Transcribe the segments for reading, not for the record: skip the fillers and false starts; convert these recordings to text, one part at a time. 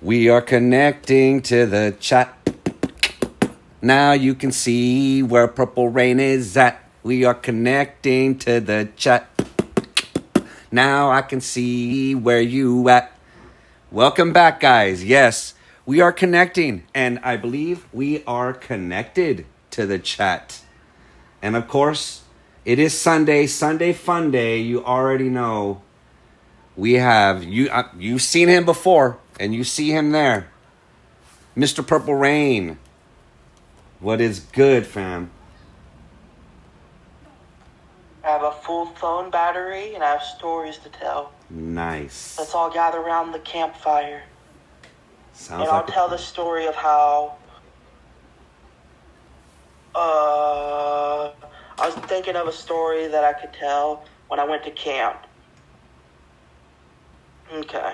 We are connecting to the chat. Now you can see where Purple Rain is at. We are connecting to the chat. Now I can see where you at. Welcome back, guys. Yes, we are connecting, and I believe we are connected to the chat. And of course, it is Sunday fun day. You already know. We have you've seen him before, and you see him there, Mr. Purple Rain. What is good, fam? I have a full phone battery, and I have stories to tell. Nice. Let's all gather around the campfire. Sounds and like I'll tell the story of how I was thinking of a story that I could tell when I went to camp. Okay.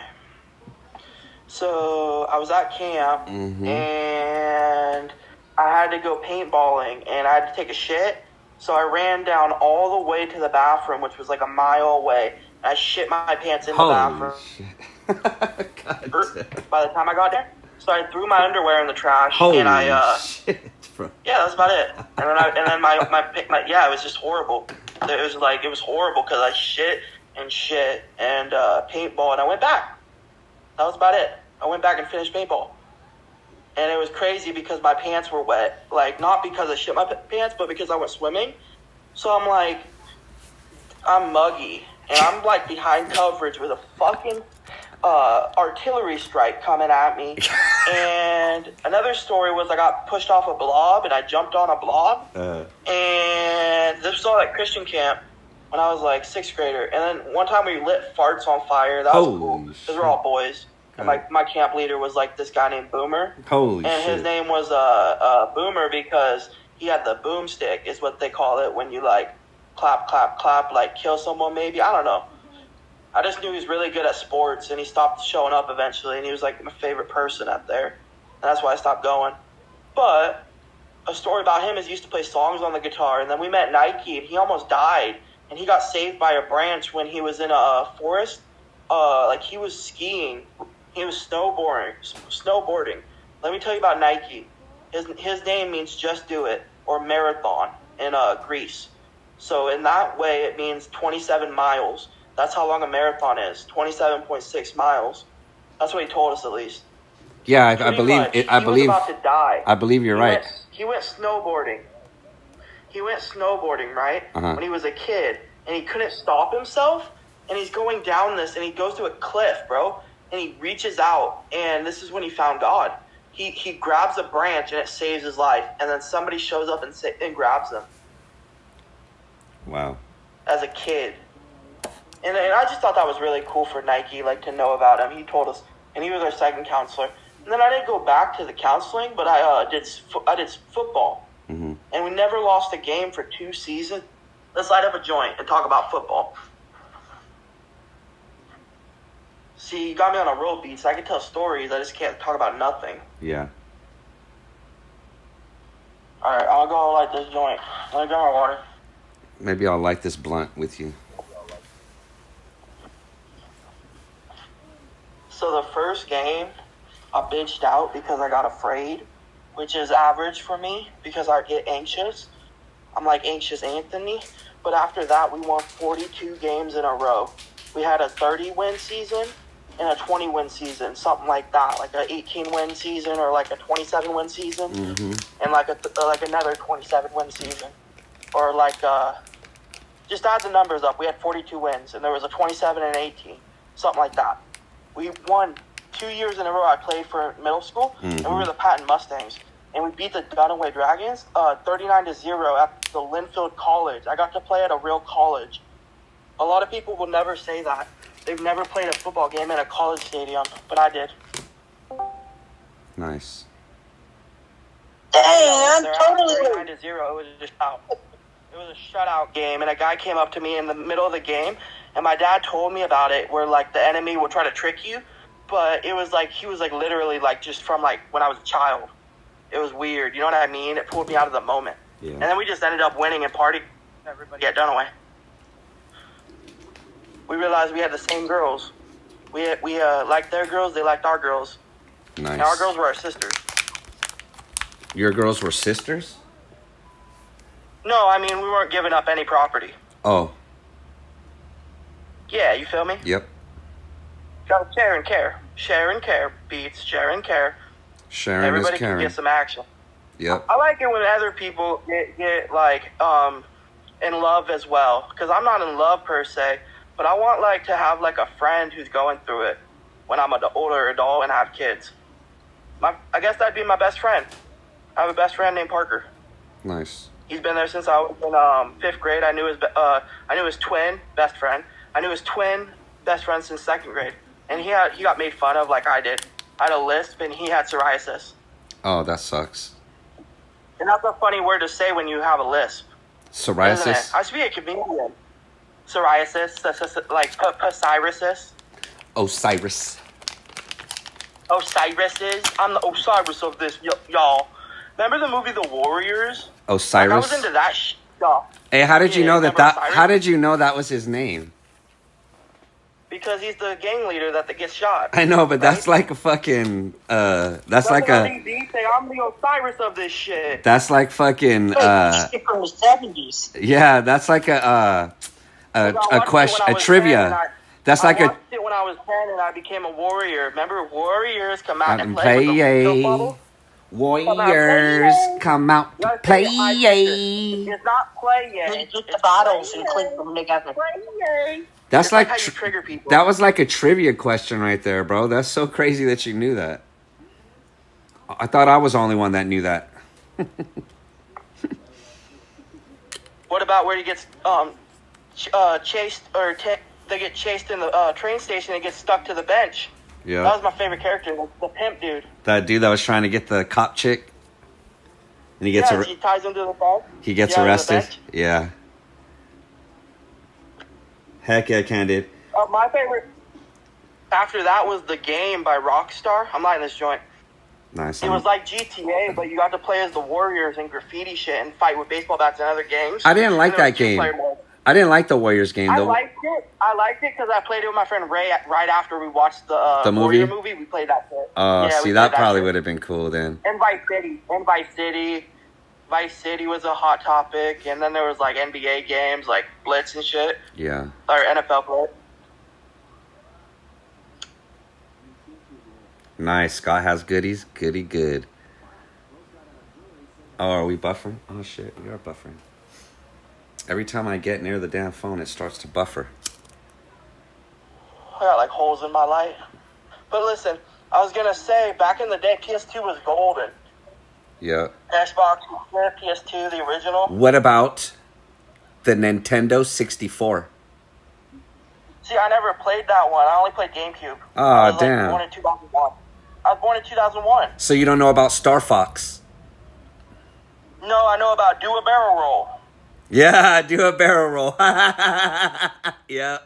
So I was at camp, and I had to go paintballing, and I had to take a shit. So I ran down all the way to the bathroom, which was like a mile away. And I shit my pants in the bathroom. God damn. By the time I got there, so I threw my underwear in the trash. Holy and I, shit, bro. Yeah, that's about it. And then my it was just horrible. It was horrible because I shit and paintball, and I went back. That was about it. I went back and finished paintball. And it was crazy because my pants were wet. Like, not because I shit my pants, but because I went swimming. So I'm like, I'm muggy. And I'm like behind coverage with a fucking artillery strike coming at me. And another story was I got pushed off a blob, and I jumped on a blob. And this was all at Christian camp when I was like 6th grader. And then one time we lit farts on fire. That was cool. Those were all boys. And my camp leader was like this guy named Boomer. Holy shit. And his name was Boomer because he had the boomstick, is what they call it when you like clap, clap, clap, like kill someone maybe. I don't know. I just knew he was really good at sports, and he stopped showing up eventually, and he was like my favorite person out there. And that's why I stopped going. But a story about him is he used to play songs on the guitar, and then we met Nike, and he almost died. And he got saved by a branch when he was in a forest. Like he was skiing. He was snowboarding. Let me tell you about Nike. His name means just do it, or marathon in Greece. So in that way, it means 27 miles. That's how long a marathon is, 27.6 miles. That's what he told us, at least. Yeah, I believe it. He was about to die. I believe you're right. He went snowboarding. Right? When he was a kid, and he couldn't stop himself, and he's going down this, and he goes to a cliff, bro. And he reaches out, and this is when he found God. He grabs a branch, and it saves his life. And then somebody shows up and grabs him. Wow. As a kid. And I just thought that was really cool for Nike, like, to know about him. He told us, and he was our second counselor. And then I didn't go back to the counseling, but I did football. And we never lost a game for 2 seasons. Let's light up a joint and talk about football. See, you got me on a roll, Beats. I can tell stories. I just can't talk about nothing. Yeah. All right, I'll go light this joint. Let me get my water. Maybe I'll light this blunt with you. So the first game, I bitched out because I got afraid, which is average for me because I get anxious. I'm like anxious Anthony. But after that, we won 42 games in a row. We had a 30-win season and a 20-win season, something like that, like an 18-win season or like a 27-win season, and like another 27-win season, or like just add the numbers up. We had 42 wins, and there was a 27 and 18, something like that. We won 2 years in a row. I played for middle school, and we were the Patton Mustangs, and we beat the Dunaway Dragons 39-0 at the Linfield College. I got to play at a real college. A lot of people will never say that. They've never played a football game in a college stadium, but I did. Nice. Dang, I'm totally 39-0. It was a shutout game, and a guy came up to me in the middle of the game, and my dad told me about it, where like the enemy will try to trick you, but it was like he was like literally like just from like when I was a child. It was weird, you know what I mean? It pulled me out of the moment. Yeah. And then we just ended up winning and partying. Everybody at Dunaway. We realized we had the same girls. We liked their girls, they liked our girls. Nice. And our girls were our sisters. Your girls were sisters? No, I mean, we weren't giving up any property. Oh. Yeah, you feel me? Yep. Gotta share and care. Share and care. Beats, share and care. Sharing Everybody is caring. can get some action. Yep. I like it when other people get like, in love as well. Because I'm not in love per se, but I want like to have like a friend who's going through it when I'm an older adult and have kids. I guess that'd be my best friend. I have a best friend named Parker. Nice. He's been there since I was in 5th grade. I knew his twin best friend. I knew his twin best friend since 2nd grade, and he got made fun of like I did. I had a lisp, and he had psoriasis. Oh, that sucks. And that's a funny word to say when you have a lisp. Psoriasis? I used to be a comedian. Psoriasis, like Osiris. Osiris. Osiris. I'm the Osiris of this, y'all. Remember the movie The Warriors? Osiris? Like, I was into that stuff. Hey, how did you know that? Osiris? How did you know that was his name? Because he's the gang leader that gets shot. I know, but that's like a fucking. That's like a. Say, I'm the Osiris of this shit. That's like fucking. From the 70s. Yeah, that's like a question, a trivia. That's like I watched it when I was 10 and I became a warrior. Remember, warriors come out and play with the bubble? Warriors come out to play. It's not play yet. Get the bottles and clink them together. That's like how you trigger people. That was like a trivia question right there, bro. That's so crazy that you knew that. I thought I was the only one that knew that. What about where he gets chased or they get chased in the train station and get stuck to the bench? Yeah. That was my favorite character, the pimp dude. That dude that was trying to get the cop chick. And he gets he ties him to the bench. He gets arrested. Yeah. Heck yeah, Candid. My favorite after that was The Game by Rockstar. I'm lighting this joint. Nice. It was like GTA, but you got to play as the Warriors and graffiti shit and fight with baseball bats and other gangs. I didn't like that game. I didn't like the Warriors game, though. I liked it because I played it with my friend Ray right after we watched the movie? Warrior movie. We played that shit. See, that probably would have been cool then. And Vice City. Vice City was a hot topic, and then there was like NBA games like Blitz and shit. Yeah. Or NFL Blitz. Nice. Scott has goodies. Goody good. Oh, are we buffering? Oh, shit. We are buffering. Every time I get near the damn phone, it starts to buffer. I got like holes in my light. But listen, I was going to say, back in the day, PS2 was golden. Yeah. Xbox, PS2, the original. What about the Nintendo 64? See, I never played that one. I only played GameCube. Oh, damn. I was born in 2001. I was born in 2001. So you don't know about Star Fox? No, I know about Do a Barrel Roll. Yeah, do a barrel roll. Yeah.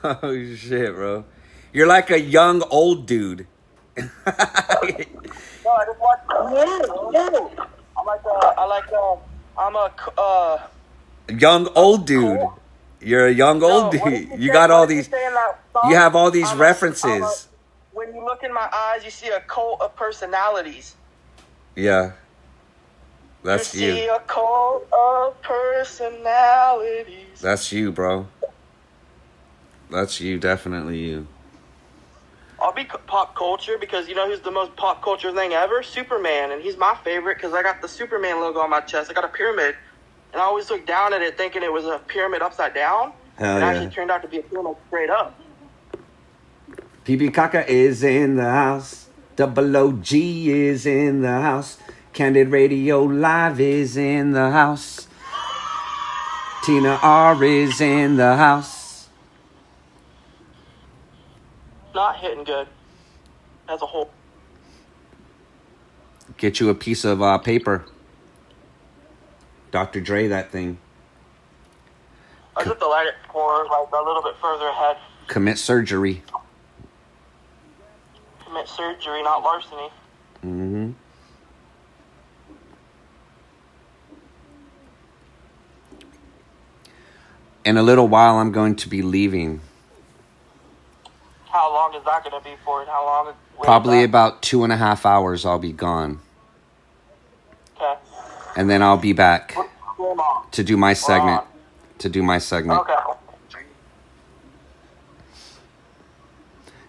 Oh, shit, bro. You're like a young old dude. No, I just watched I'm a young old dude. You're a young old dude. You got all these. You have all these references. When you look in my eyes, you see a cult of personalities. Yeah. That's you. You see a cult of personalities. That's you, bro. That's you, definitely you. I'll be pop culture because you know who's the most pop culture thing ever? Superman, and he's my favorite because I got the Superman logo on my chest. I got a pyramid, and I always looked down at it thinking it was a pyramid upside down. Hell it yeah. actually turned out to be a pyramid straight up. PB Kaka is in the house. Double OG is in the house. Candid Radio Live is in the house. Tina R is in the house. Not hitting good as a whole. Get you a piece of paper. Dr. Dre, that thing. I took the light for like a little bit further ahead. Commit surgery. Commit surgery, not larceny. Mm-hmm. In a little while, I'm going to be leaving. How long is that going to be for? And how long? Probably about 2.5 hours I'll be gone. Okay. And then I'll be back to do my segment. Okay.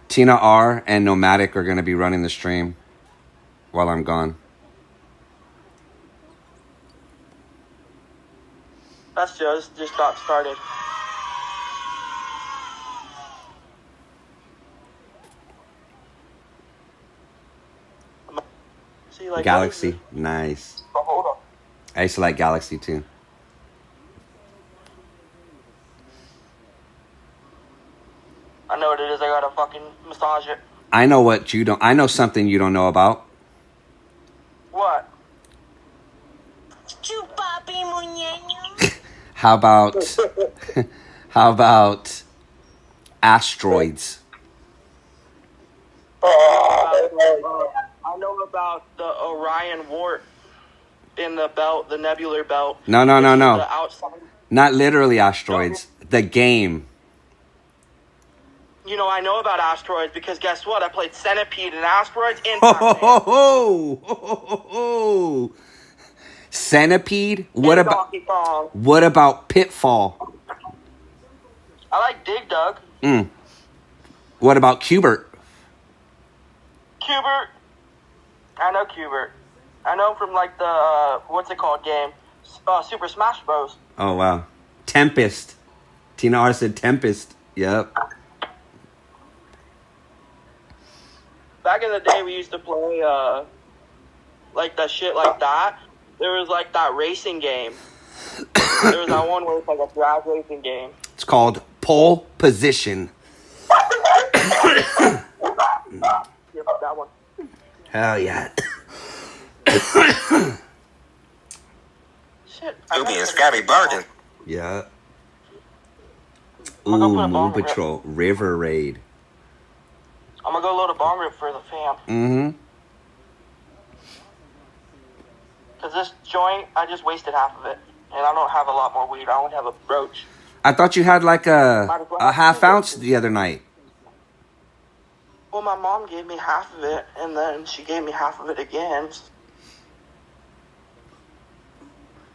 Tina R and Nomadic are going to be running the stream while I'm gone. That's just got started. See, like, Galaxy. Nice. Oh, hold on. I used to like Galaxy too. I know what it is. I gotta fucking massage it. I know what you don't. I know something you don't know about. What? How about how about asteroids? I know about the Orion Wart in the belt, the nebular belt. No. The outside. Not literally asteroids. The game. You know, I know about asteroids because guess what? I played Centipede and Asteroids in Ho. Centipede? What about Pitfall? I like Dig Dug. What about Cubert? Cubert. I know Cubert. I know from like the what's it called game? Super Smash Bros. Oh wow. Tempest. Tina R said Tempest. Yep. Back in the day, we used to play like that shit like that. There was like that racing game. There was that one where it's like a drag racing game. It's called Pole Position. Yep, that one. Hell yeah. Shit. Doobie and Scabby bargain. Yeah. I'm gonna Ooh, go put a Moon bomb grip. Patrol. River Raid. I'm gonna go load a bomb grip for the fam. Mm-hmm. Cause this joint, I just wasted half of it, and I don't have a lot more weed. I only have a brooch. I thought you had like a half ounce the other night. Well, my mom gave me half of it, and then she gave me half of it again.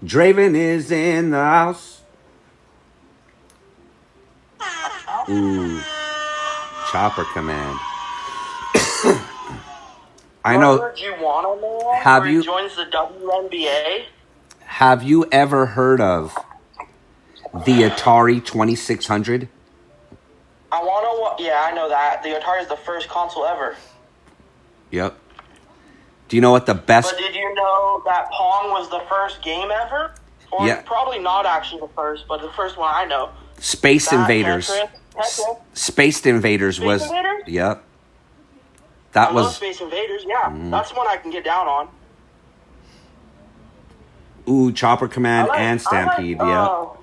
Draven is in the house. Ooh. Chopper Command. I know. Heard you want more? Have where you- he joins the WNBA? Have you ever heard of the Atari 2600? I want to. Yeah, I know that. The Atari is the first console ever. Yep. Do you know what the best? But did you know that Pong was the first game ever? Or Yeah. probably not actually the first, but the first one I know. Space That, Invaders. Tetris. Space Invaders Space was. Invaders? Yep. I That love was. Space Invaders, yeah. That's one I can get down on. Ooh, Chopper Command I like- and Stampede. I like, Yep.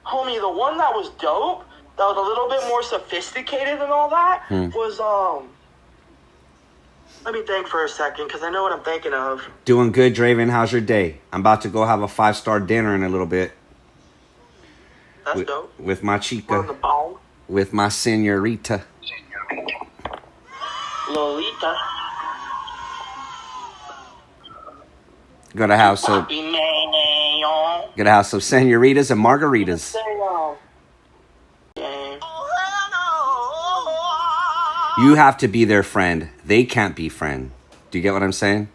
Homie, the one that was dope, that was a little bit more sophisticated and all that, was, let me think for a second, because I know what I'm thinking of. Doing good, Draven. How's your day? I'm about to go have a 5-star dinner in a little bit. That's With, dope. with my On the chica. bone. With my senorita. Lolita. Gonna have some. Papi Mignon. Gonna have some senoritas and margaritas. Say, game. You have to be their friend. They can't be friend. Do you get what I'm saying?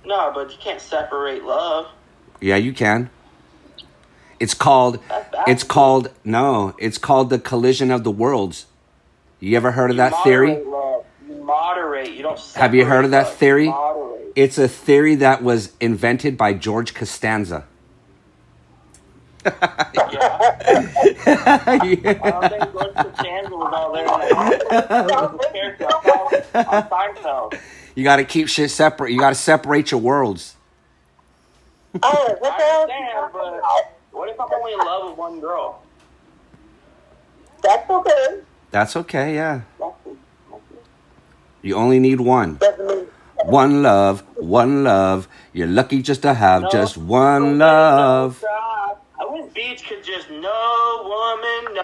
No, but you can't separate love. Yeah, you can. It's called. That's bad. It's called. No, it's called the collision of the worlds. You ever heard of that theory? Moderate love. You moderate. You don't separate. Have you heard of that love. theory? You moderate. It's a theory that was invented by George Costanza. Yeah. I don't think George Costanza was all there. On Seinfeld. You got to keep shit separate. You got to separate your worlds. Oh, what the I hell? understand, but what if I'm only in love with one girl? That's okay. That's okay, yeah. You only need one. Doesn't mean One love, one love. You're lucky just to have No, just one no, love. no, I wish Beats could just no woman. No.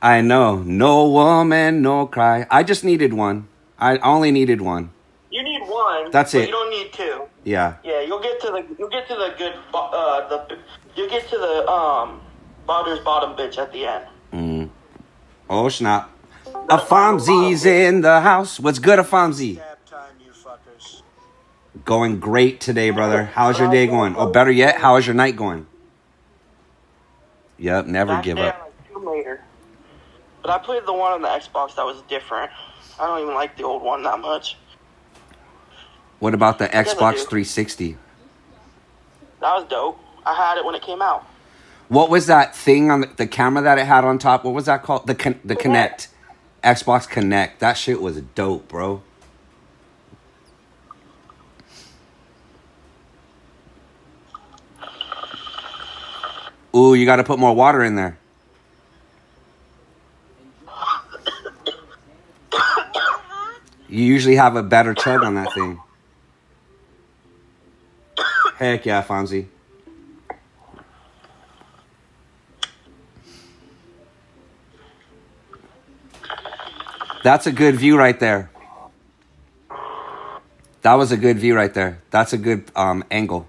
I know. No woman, no cry. I just needed one. I only needed one. You need one. That's but it. You don't need two. Yeah. Yeah, you'll get to the good Butter's bottom bitch at the end. Oh, snap. Afamzi's in the house. What's good, Afamzi? Stab time, you fuckers. Going great today, brother. How's your day going? Or better yet, how is your night going? Yep, never That give day up. I like Tomb Raider. But I played the one on the Xbox that was different. I don't even like the old one that much. What about the Yes, I Xbox do. 360? That was dope. I had it when it came out. What was that thing on the camera that it had on top? What was that called? The Kinect. Xbox Connect. That shit was dope, bro. Ooh, you got to put more water in there. You usually have a better chug on that thing. Heck yeah, Fonzie. That's a good view right there. That was a good view right there. That's a good angle.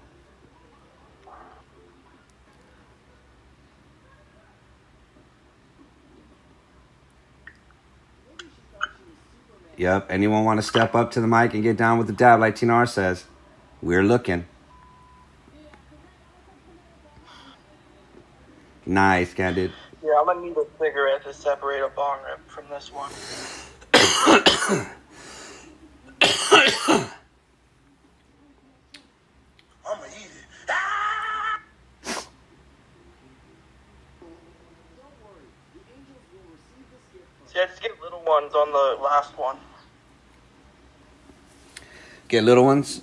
Yep. Anyone want to step up to the mic and get down with the dab like Tinar says? We're looking. Nice, Candid. Yeah, I'm gonna need a cigarette to separate a bong rip from this one. I'ma eat it. See, I just get little ones on the last one. Get little ones.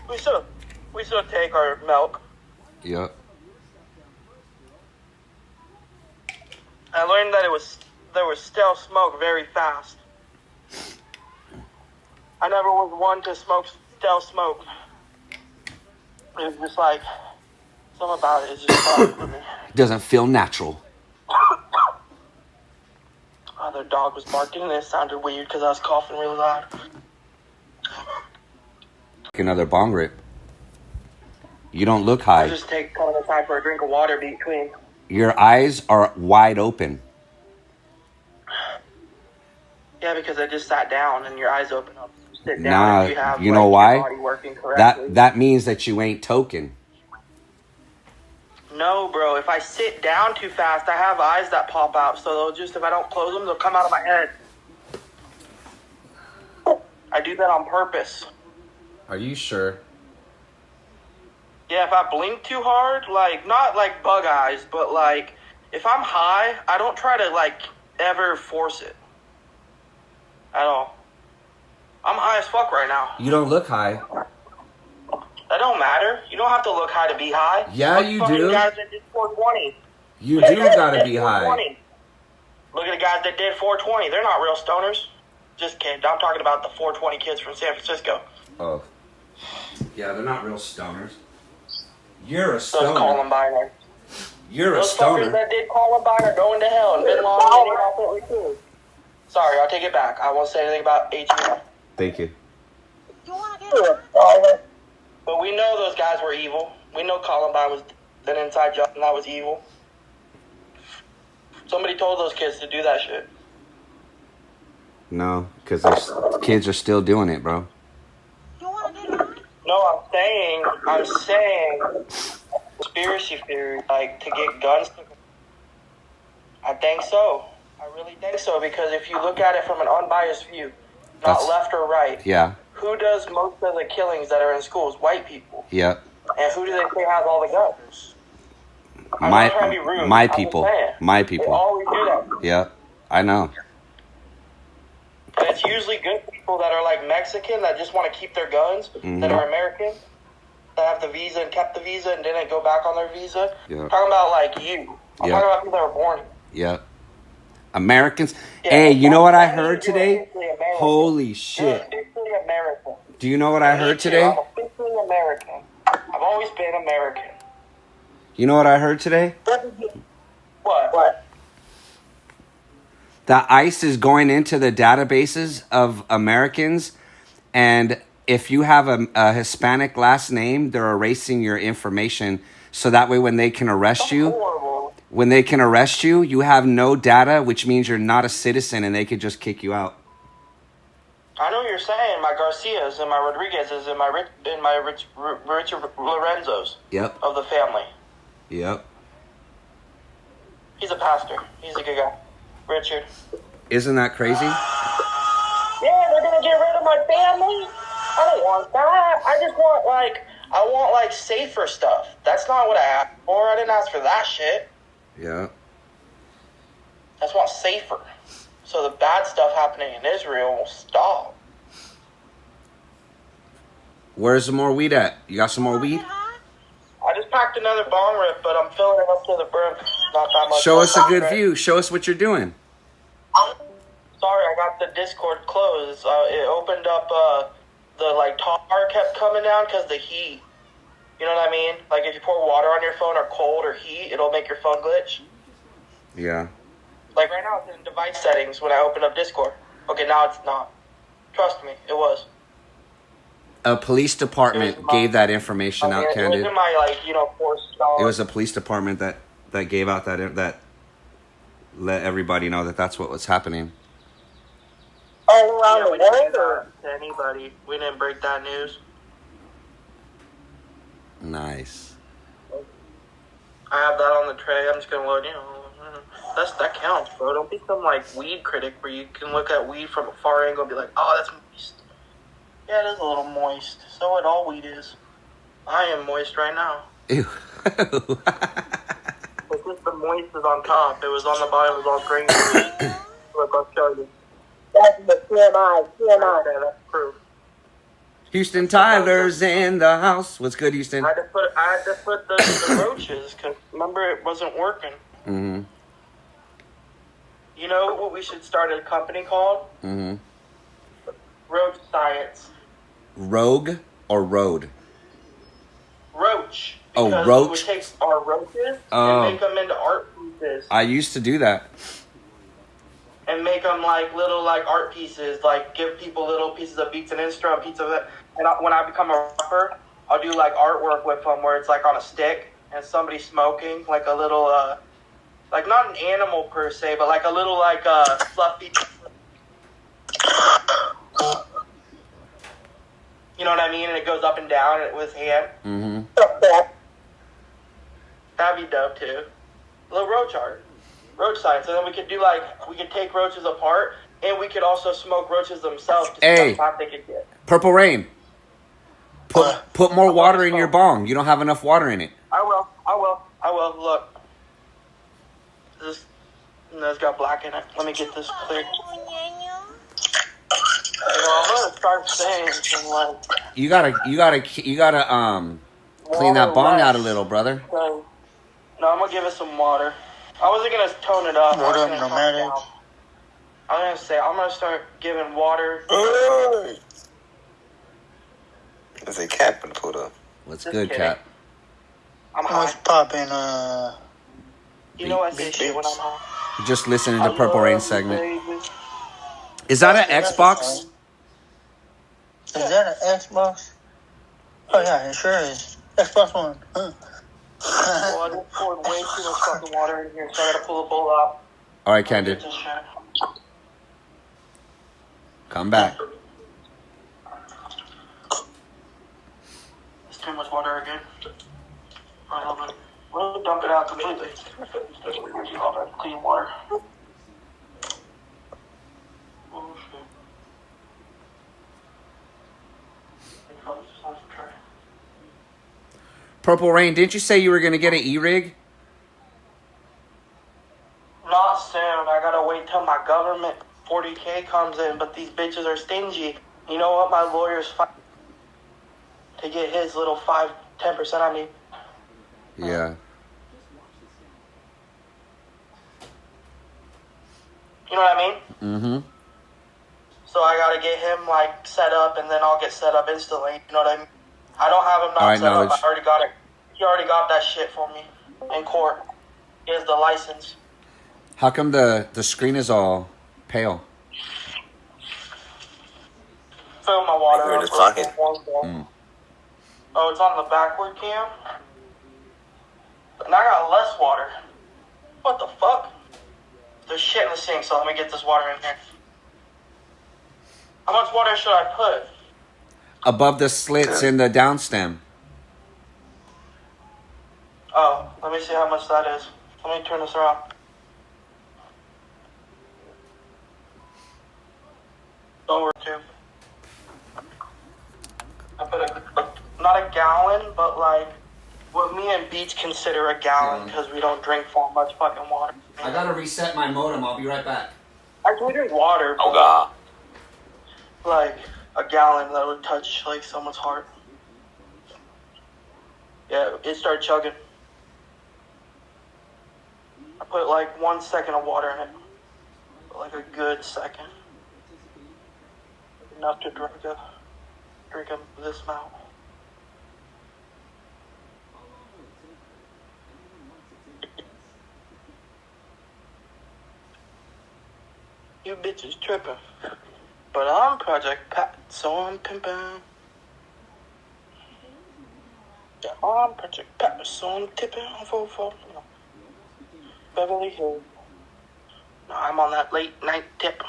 We still take our milk. Yep. I learned that there was stale smoke very fast. I never was one to smoke stale smoke. It was just like, something about it is just fun for me. Doesn't feel natural. Oh, their dog was barking and it sounded weird because I was coughing really loud. Another bong rip. You don't look I high. just take kind of time for a drink of water between. Your eyes are wide open. Yeah, because I just sat down and your eyes open up. Sit down Nah, if you have you know your why? body working correctly. That means that you ain't token. No, bro. If I sit down too fast, I have eyes that pop out. So they'll just, if I don't close them, they'll come out of my head. I do that on purpose. Are you sure? Yeah, if I blink too hard, like, not like bug eyes, but like, if I'm high, I don't try to like ever force it. At all. I'm high as fuck right now. You don't look high. That don't matter. You don't have to look high to be high. Yeah, Look at you fucking do. Guys that did 420. You Look at do the guys gotta that be did high. 420. Look at the guys that did 420. They're not real stoners. Just kidding. I'm talking about the 420 kids from San Francisco. Oh. Yeah, they're not real stoners. You're a Those stoner. Columbine. You're a Those fuckers stoner. that did Columbine are going to hell. And Bin Laden and too. Sorry, I'll take it back. I won't say anything about ATF. Thank you. But we know those guys were evil. We know Columbine was an inside job and that was evil. Somebody told those kids to do that shit. No, because those kids are still doing it, bro. No, I'm saying conspiracy theory, like to get guns. I think so. I really think so because if you look at it from an unbiased view, not That's- left or right, Yeah. who does most of the killings that are in schools? White people. Yep. And who do they say has all the guns? I'm not trying to be rude. My I'm just people. saying. My They people. always do that. Yep. I know. And it's usually good people that are like Mexican that just want to keep their guns, that are American, that have the visa and kept the visa and didn't go back on their visa. Yeah. I'm talking about like you. I'm Yeah. talking about people that were born. Yep. Americans. Yeah, Hey, you know what I that heard means you're today? officially American. Holy You're shit. officially American. Do you know what I Me heard too. today? I'm officially American. I've always been American. You know what I heard today? What? That ICE is going into the databases of Americans, and if you have a Hispanic last name, they're erasing your information so that way when they can arrest you, Horrible. you have no data, which means you're not a citizen, and they could just kick you out. I know what you're saying. My Garcias and my Rodriguez's and my Richard Lorenzos Yep. of the family. Yep. He's a pastor. He's a good guy. Richard. Isn't that crazy? Yeah, they're gonna get rid of my family. I don't want that. I want safer stuff. That's not what I asked for. I didn't ask for that shit. Yeah. I just want safer. So the bad stuff happening in Israel will stop. Where's some more weed at? You got some more weed? I just packed another bong rip, but I'm filling it up to the brim. Not that much. Show us a good view. Show us what you're doing. Sorry, I got the Discord closed. It opened up, the tar kept coming down because the heat. You know what I mean? Like if you pour water on your phone or cold or heat, it'll make your phone glitch. Yeah. Like right now it's in device settings when I open up Discord. Okay, now it's not. Trust me, it was. A police department gave that information out, It was Candid. in my, It was a police department that gave out that let everybody know that that's what was happening. All around the we didn't world? do Or? that to anybody. We didn't break that news. Nice. I have that on the tray. I'm just gonna load, that counts, bro. Don't be some weed critic where you can look at weed from a far angle and be like, oh, that's moist. Yeah, it is a little moist. So what all weed is. I am moist right now. Ew. But just the moist is on top. It was on the bottom. It was all green. Look, I'll show you. That's the TMI. Okay, that's proof. Houston Tyler's in the house. What's good, Houston? I had to put the roaches because remember it wasn't working. Mm-hmm. You know what we should start a company called? Mm-hmm. Roach Science. Rogue or road? Roach. Oh, Because roach? we take our roaches Oh. and make them into art pieces. I used to do that. And make them little art pieces. Give people little pieces of BeatsAndInstros and pieces of it. And when I become a rapper, I'll do artwork with them where it's on a stick and somebody smoking a little not an animal per se, but a little fluffy. You know what I mean? And it goes up and down with his hand. Mm-hmm. That'd be dope too. A little roach art. Roach science. And then we could do we could take roaches apart and we could also smoke roaches themselves to see Hey. how hot they could get. Purple Rain. Put more water in your bong. You don't have enough water in it. I will. Look. It's got black in it. Let me get this clear. I'm gonna start saying some You gotta clean that bong out a little, brother. No, I'm gonna give it some water. I wasn't gonna tone it up. What I was up, gonna nomadic? tone it down. I was gonna say I'm gonna start giving water. There's a cat been pulled up. What's Just good, kidding. Cat? I'm high. What's poppin', You know I say shit when I'm high. Just listening to Purple I Rain love segment. you, baby. Is that an Xbox? Is that an Xbox? Oh yeah, it sure is. Xbox One. Huh. Well, I just poured way too much fucking water in here, so I gotta pull the bowl out. All right, Candid. Get this shit. Come back. It's too much water again. Alright, hold on. We'll dump it out completely. All that clean water. Oh shit. Purple Rain, didn't you say you were gonna get an E-rig? Not soon. I gotta wait till my government 40K comes in, but these bitches are stingy. You know what? My lawyer's fight to get his little 10% on me. Yeah. You know what I mean? Mm-hmm. So I gotta get him set up, and then I'll get set up instantly. You know what I mean? I don't have him not Alright, set up. knowledge. I already got it. He already got that shit for me. in court. He has the license. How come the screen is all pale? Fill my water You're in up. his pocket. Oh, it's on the backward cam? And I got less water. What the fuck? There's shit in the sink, so let me get this water in here. How much water should I put? Above the slits in the downstem. Oh, let me see how much that is. Let me turn this around. Don't worry, too. I put not a gallon, but like what me and Beats consider a gallon because we don't drink for much fucking water. I gotta reset my modem. I'll be right back. Actually, we drink water, but Oh God. like a gallon that would touch like someone's heart. Yeah, it started chugging. I put like 1 second of water in it. Like a good second. Enough to drink this amount. You bitches tripping. But I'm Project Pat, so I'm pimping. Yeah, I'm Project Pat, so I'm tipping on 4-4. No. Beverly Hills. No, I'm on that late night tip.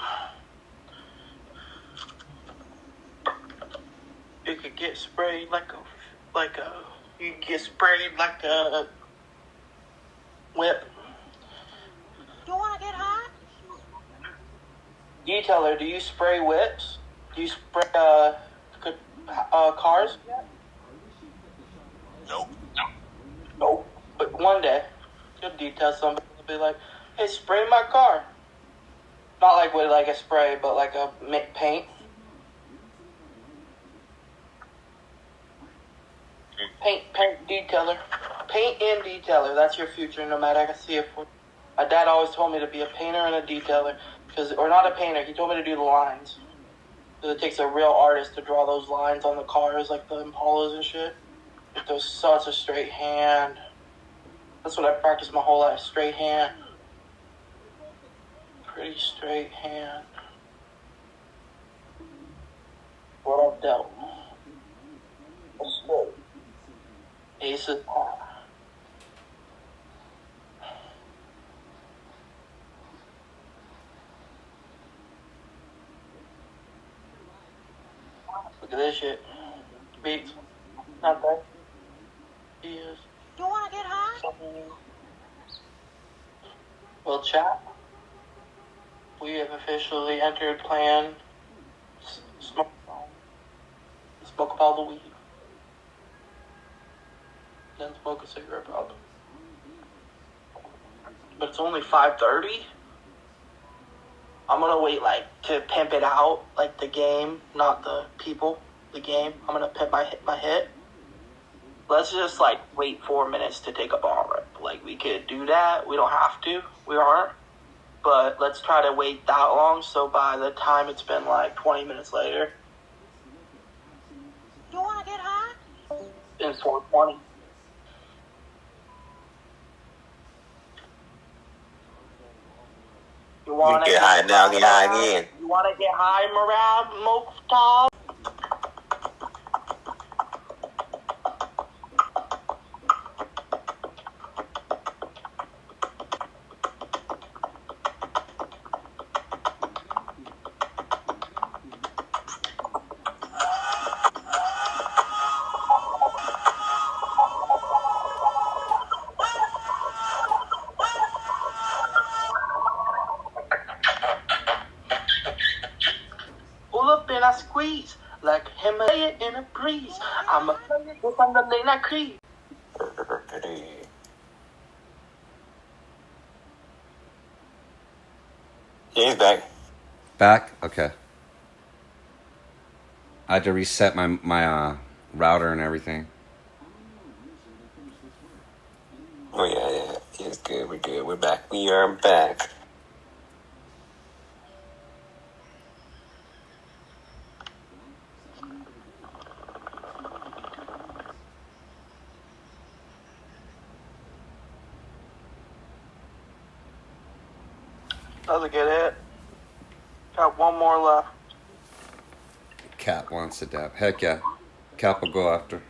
You could get sprayed you could get sprayed like a whip. You wanna get hot? Detailer, do you spray whips? Do you spray cars? Nope. Nope. But one day, you'll detail somebody will be like, "Hey, spray my car." Not like with like a spray, but like a paint. Paint detailer. Paint and detailer. That's your future, no matter. I can see it for. My dad always told me to be a painter and a detailer, or not a painter. He told me to do the lines. Because it takes a real artist to draw those lines on the cars, like the Impalas and shit. With those such a straight hand. That's what I practiced my whole life. Straight hand. Pretty straight hand. What I've dealt. That's good. Ace of Pot. Look at this shit. Beats. Not bad. He is. You wanna get hot? Well, chat. We have officially entered plan. Smoke up all the weed. Then smoke a cigarette, probably. But it's only 5:30. I'm gonna wait to pimp it out, like the game, not the people. The game. I'm gonna pimp my hit. Let's just wait 4 minutes to take a bomb rip. Like we could do that. We don't have to. We aren't. But let's try to wait that long. So by the time it's been 20 minutes later. You wanna get hot? In 4:20. You wanna get high now, get high again. You wanna get high, Morale Mokhtar? Pull up and I squeeze like Himalaya in a breeze. I'm a player just on the lane I creep. Yeah, he's back. Back? Okay. I had to reset my router and everything. Oh yeah. He's good. We're good. We're back. We are back. was a good hit. Got one more left. Cap wants it down. Heck yeah. Cap will go after.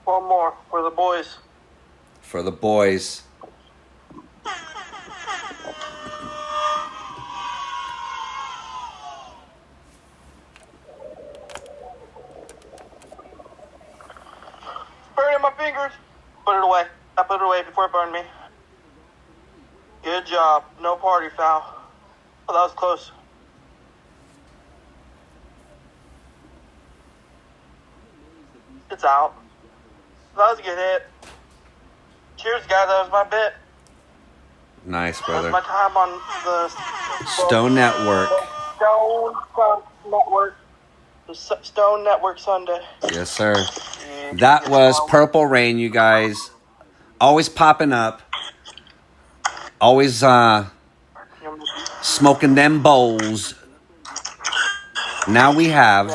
One more for the boys. For the boys. Burning my fingers. Put it away. I put it away before it burned me. Good job. No party foul. Oh, that was close. It's out. That was a good hit. Cheers, guys. That was my bit. Nice, That brother. was my time on the Stone Network. Stone Network. The Stone Network Sunday. Yes, sir. That was Purple Rain, you guys. Always popping up. Always smoking them bowls. Now we have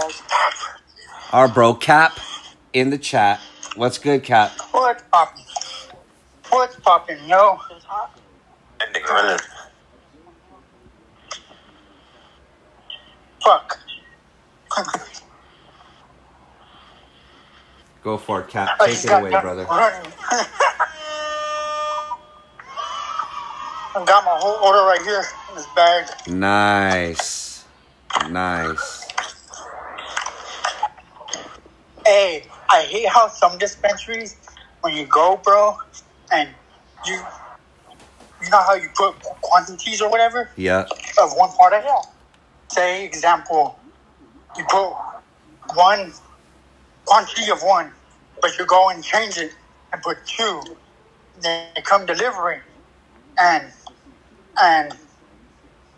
our bro Cap in the chat. What's good, Cap? What's poppin'? What's poppin', yo? It's hot. That nigga running. Fuck. Go for it, Cap. I Take just it got away, done brother. running. I got my whole order right here in this bag. Nice. Nice. Hey, I hate how some dispensaries, when you go, bro, and you know how you put quantities or whatever Yeah. of one product? Say, example, you put one quantity of one, but you go and change it and put two. Then they come delivering, and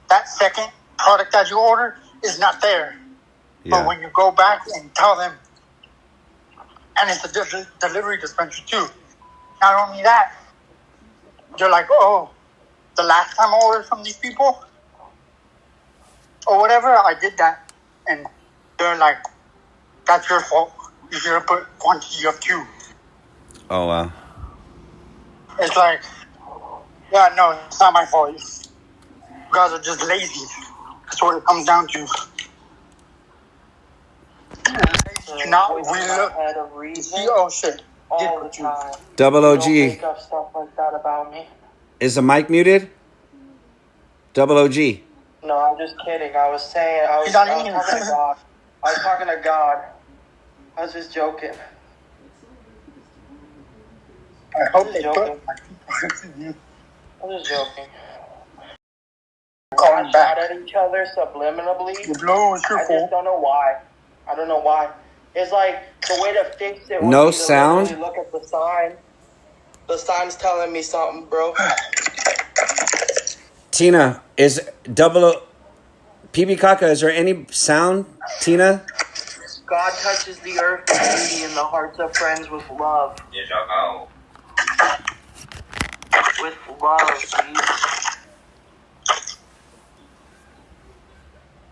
that second product that you order is not there. But Yeah. when you go back and tell them, and it's a delivery dispensary too. Not only that, you're like, oh, the last time I ordered from these people, or whatever, I did that. And they're like, that's your fault. You should have put quantity of two. Oh, wow. It's like, yeah, no, it's not my fault. You guys are just lazy. That's what it comes down to. Not we look, see, oh shit. all the time. Double Don't OG. make up stuff like that about me. Is the mic muted? Double OG. No, I'm just kidding. I was He's not talking in to here. God. I was talking to God. I was just joking. I hope they Just put joking. I'm just joking. calling Shot back. at each other subliminally. The blow is your I just fault. don't know why. I don't know why. It's like the way to fix it. No would be to sound? literally look at the sign. The sign's telling me something, bro. Tina, is double O... PB Kaka, is there any sound, Tina? God touches the earth with beauty in the hearts of friends with love. Yes, y'all. With love, dude.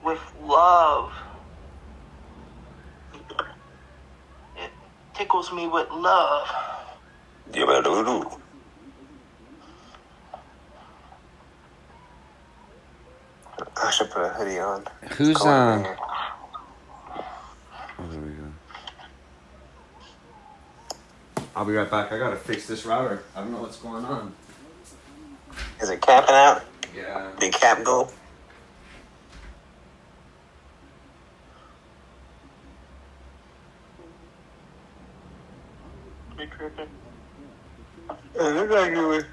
With love. It tickles me with love. You better do. I should put a hoodie on. Who's, It's cold in here. Oh, there we go. I'll be right back. I gotta fix this router. I don't know what's going on. Is it capping out? Yeah. Did cap go? Be tripping. It looks like it was.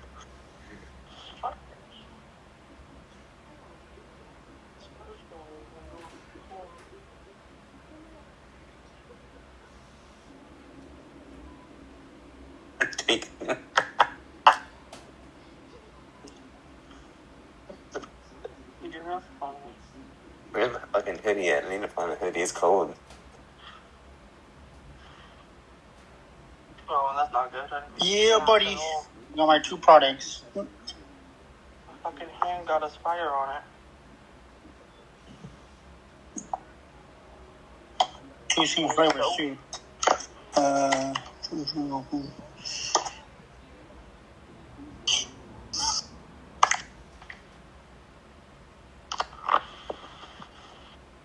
Where's my fucking hoodie at? I need to find a hoodie. It's cold. Oh, that's not good. Yeah, buddy. Got my two products. My fucking hand got a spider on it. two same flavors too.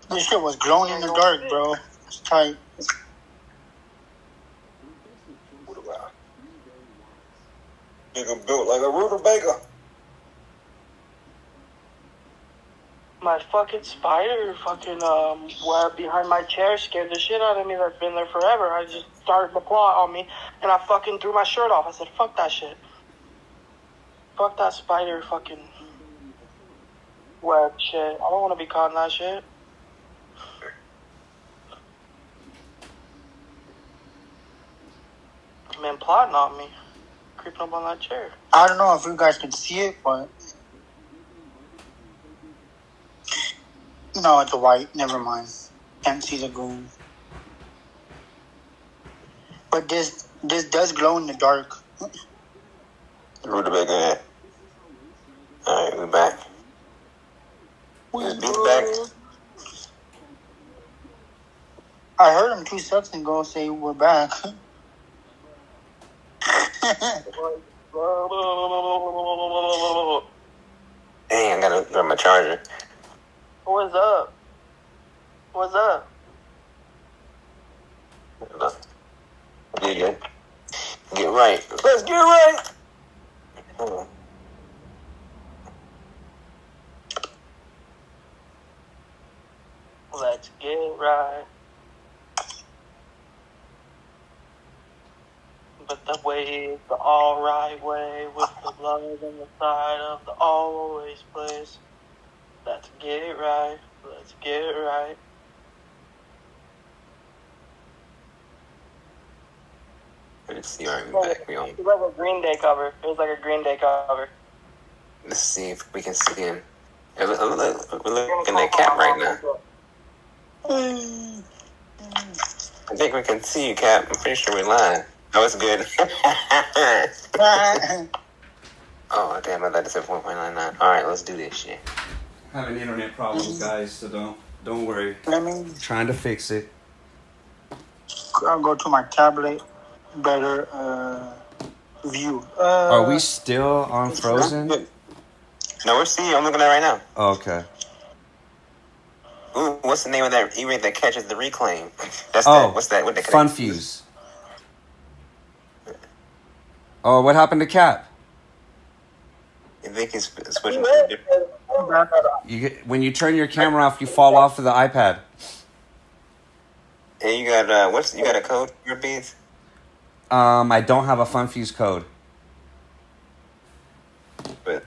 This shit was glowing in the dark, bro. It's tight. Nigga built like a rutabaga. My fucking spider web behind my chair scared the shit out of me. That's been there forever. I just started to claw on me, and I fucking threw my shirt off. I said, fuck that shit. Fuck that spider fucking web shit. I don't want to be caught in that shit. Man, plotting on me. Creeping up on that chair. I don't know if you guys can see it, but no, it's a white. Never mind. Can't see the green. But this does glow in the dark. Rutabaga, yeah. Alright, we're back. Is Beats back? I heard him 2 seconds ago say we're back. Dang, I gotta grab my charger. What's up? What's up? You good? Get right. Let's get right! Hold on. Let's get right. But the way is the alright way, with the love on the side of the always place. Let's get it right. Let's get it right. Let's see, alright, we're back. We on. It was like a Green Day cover. It was like a Green Day cover. Let's see if we can see him. We're looking at Cap right now. I think we can see you, Cap. I'm pretty sure we're lying. That was good. Oh, damn, I thought it said 4.99. Alright, let's do this shit. Having internet problems, guys, so don't worry. Let me Trying to fix it. I'll go to my tablet. Better view. Are we still on Frozen? No, we're seeing. I'm looking at it right now. Oh, okay. Ooh, what's the name of that E-rate that catches the reclaim? That's what's that? What the Fun Fuse. Oh, what happened to Cap? I think he's switching to a different. When you turn your camera off, you fall off of the iPad. And you got you got a code for your beats? I don't have a Fun Fuse code. But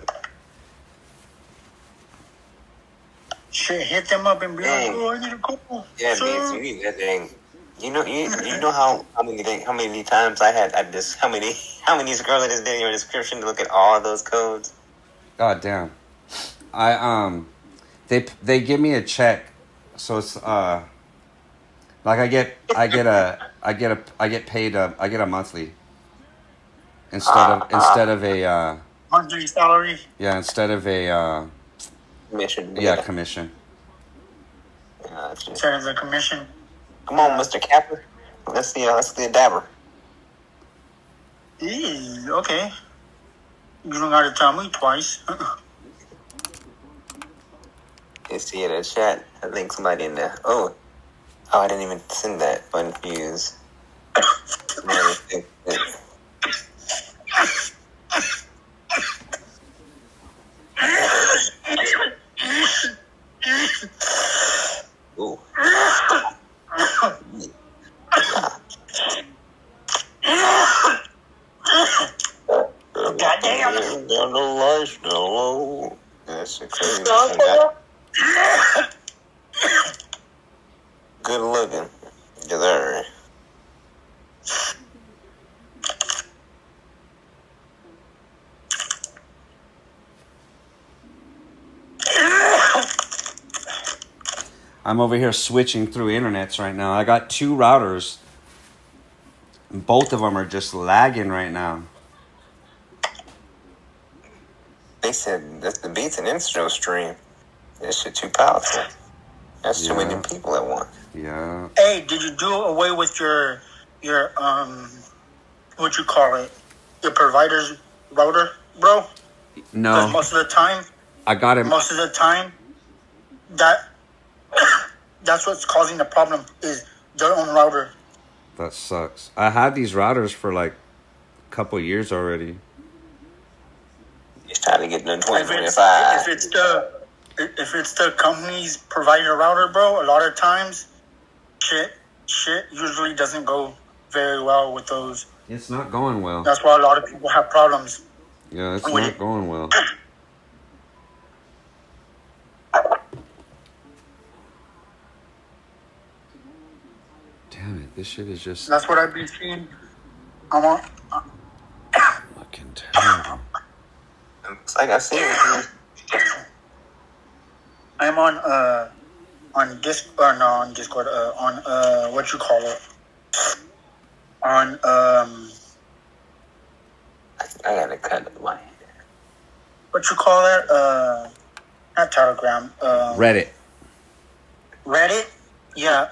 Shit, hit them up and be like, dang. oh, I need a couple. Yeah, beats, you need that thing. You know how many times how many girls I just did in your description to look at all of those codes? God damn. They give me a check, so it's like I get paid a monthly instead of a monthly salary. Yeah, instead of a Commission. yeah, commission. Instead of a commission. Come on, Mr. Capper. Let's see a dabber. Okay. You don't gotta tell me twice. You see it in the chat. I think somebody in there. Oh, I didn't even send that. Fun Fuse. Ooh. Goddamn. Down the life now. That's crazy. Good looking. Yes, sir. I'm over here switching through internets right now. I got 2 routers. And both of them are just lagging right now. They said that's the Beats and Instros stream. This shit too powerful. That's too many people at once. Yeah. Hey, did you do away with your what you call it? Your provider's router, bro? Because No, most of the time, I got him. that that's what's causing the problem is their own router. That sucks. I had these routers for like a couple years already. It's time to get done If 2025. if it's the company's provider router, bro, a lot of times shit usually doesn't go very well with those. It's not going well. That's why a lot of people have problems. Yeah, it's with not it. going well. Damn it, this shit is just That's what I've been seeing. I'm on. fucking terrible. It's like I see it. I'm on Discord, on what you call it, on I gotta cut my hair. what you call it, not Telegram, Reddit. Reddit. Yeah.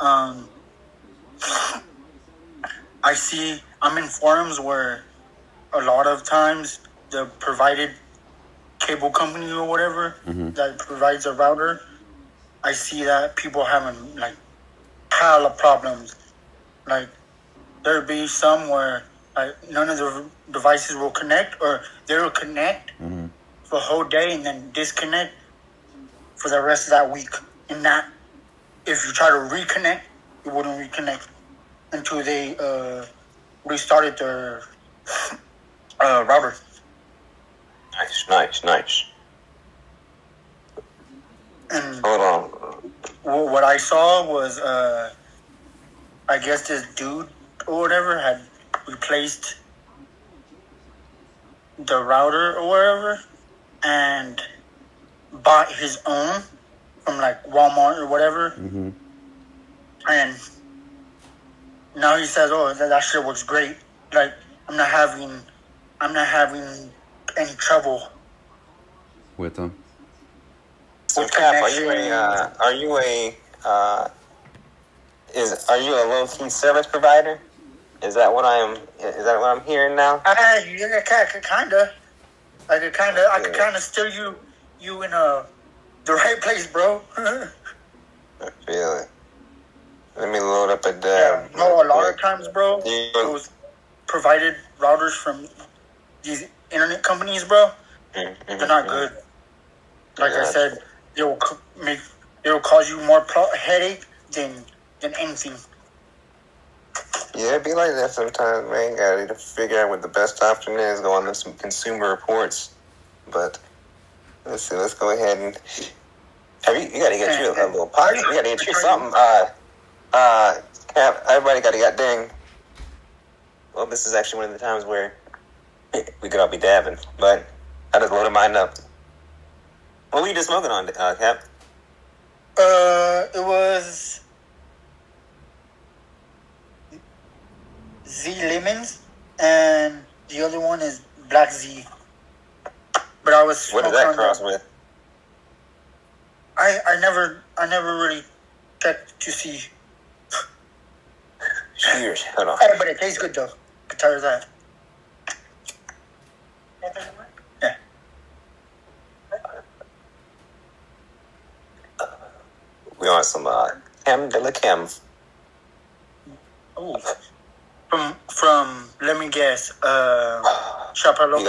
I'm in forums where a lot of times the provided cable company or whatever that provides a router, I see that people having like hell of problems. Like there'll be some where like none of the devices will connect, or they will connect for a whole day and then disconnect for the rest of that week. And that if you try to reconnect, it wouldn't reconnect until they restarted their router. Nice. And Hold on. what I saw was, I guess this dude or whatever had replaced the router or whatever and bought his own from like Walmart or whatever. And now he says, "Oh, that shit works great. Like I'm not having any trouble With them. So with Cap, connection." are you a low key service provider? Is that what I'm hearing now? Yeah, kinda. I could kinda steer you in the right place, bro. I feel it. Let me load up a Yeah, dab. no, a lot of times, bro, Yeah. those provided routers from these internet companies, bro, they're not good. Like I said, they will cause you more headache than anything. Yeah, it be like that sometimes, man. Gotta figure out what the best option is. Go on to some consumer reports. But let's see. Let's go ahead and you gotta get you a little pocket. You gotta get you something. Cap, everybody gotta get dang. Well, this is actually one of the times where we could all be dabbing, but I just loaded mine up. What were you just smoking on, Cap? It was Z Lemons, and the other one is Black Z. But I was What does that cross with? I never really checked to see. Cheers. Hold on. Hey, but it tastes good though. I can tell you that. Yeah. We on some Chem de la Chem. Oh. From let me guess. Chaparral.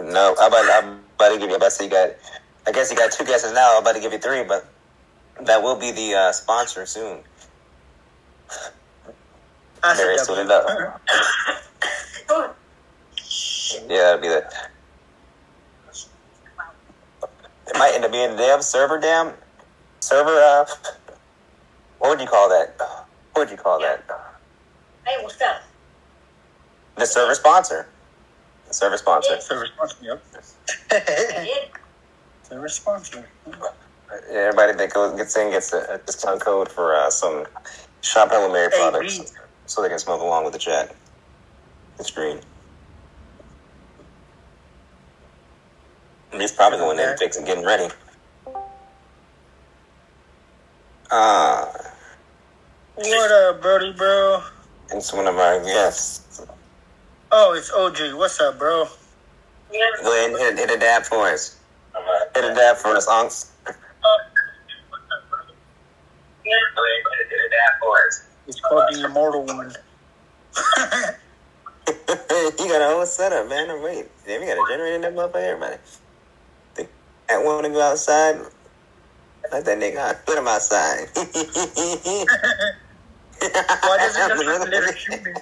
No, I'm about to give you. I guess you got two guesses now. I'm about to give you three, but that will be the sponsor soon. Very soon enough. Yeah, that'll be that. It might end up being server. What would you call that? Hey, what's up? The server sponsor. Service sponsor, yep. Service sponsor. Yeah, everybody that gets a discount code for some Shop Hella Mary products, so they can smoke along with the chat. It's green. And he's probably going in and fixing, getting ready. What up, Brody, bro? It's one of our guests. Oh, it's OG. What's up, bro? Go ahead and hit a dab for us. Hit a dab for us, Unks. It's called the Immortal One. You got a whole setup, man. Wait, damn, you got a generator in that motherfucker, everybody. I want to go outside. Let that nigga out. Put him outside. Why does it look like a little human?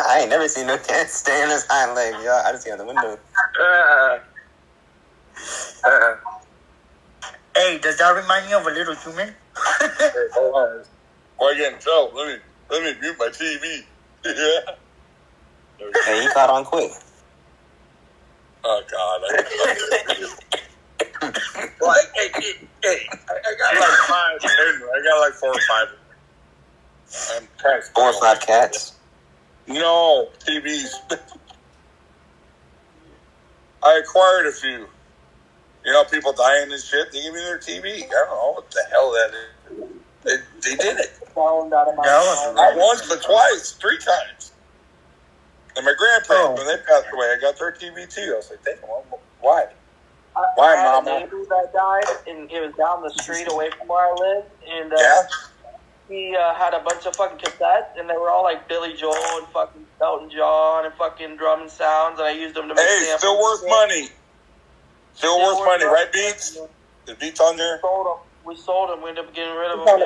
I ain't never seen no cat stay on his hind leg, y'all. I just see on the window. Hey, does that remind you of a little human? Hey, hold on. Well, again, Joe, let me mute my TV. Yeah. Hey, you caught on quick. Oh God. Well, I got like 5. I got like 4 or 5. I'm trying to 4 or 5 cats. No, TVs. I acquired a few. You know, people dying and shit. They give me their TV. I don't know what the hell that is. They did it. Not once, but twice, 3 times. And my grandparents, when they passed away, I got their TV too. I was like, damn, why? Why, I had Mama? a neighbor that died, and it was down the street away from where I live, and he had a bunch of fucking cassettes, and they were all like Billy Joel and fucking Elton John and fucking drum and sounds, and I used them to make samples. Still worth money. Still worth money, right, Beats? The Beats on there? We sold them. We ended up getting rid of them.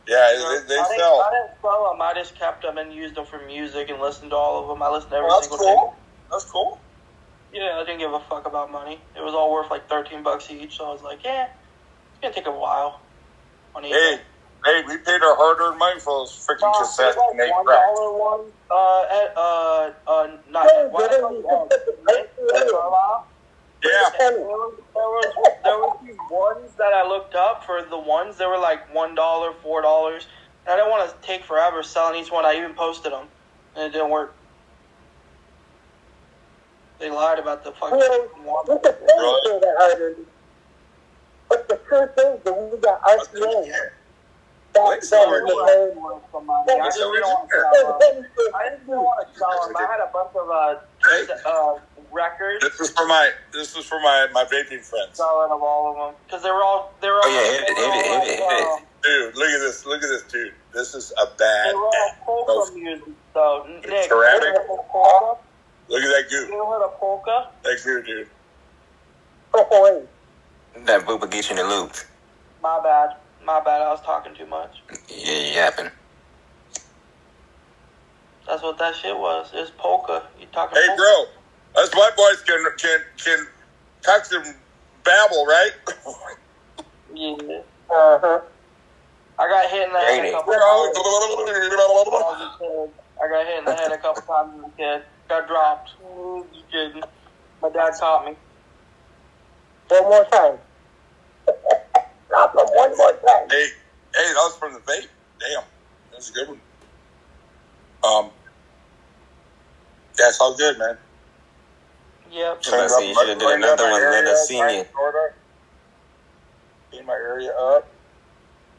Yeah, they sell. I didn't sell them. I just kept them and used them for music and listened to all of them. I listened to every single thing. That's cool. Yeah, I didn't give a fuck about money. It was all worth like $13 each, so I was like, yeah, it's gonna take a while. Hey, we paid our hard-earned money for those freaking cassettes. Like $1 ones. Yeah. There was these ones that I looked up for the ones. They were like $1, $4. And I didn't want to take forever selling each one. I even posted them, and it didn't work. They lied about the fucking one. But the truth is that we got RCA. I didn't want to sell them. I had a bunch of records. This is for my vaping friends. Selling of all of them because they were all. Hit it. Dude, look at this, dude. This is a bad. They were all polka music, though. Nick, ceramic. Look at that goo. You heard of polka? That goo, dude. That booba gets you in the loop. My bad. I was talking too much. Yeah, you yapping. That's what that shit was. It's polka. You talking? Hey, polka? bro. Us white boys can text and babble, right? Yeah. Uh-huh. I got hit in the head a couple times. I got hit in the head a couple times as a kid. Got dropped. Just kidding. My dad taught me. One more time. Drop them one more time. Hey, that was from the vape. Damn. That's a good one. That's all good, man. Yep. You should have did another one. Let us see you. Clean my area up.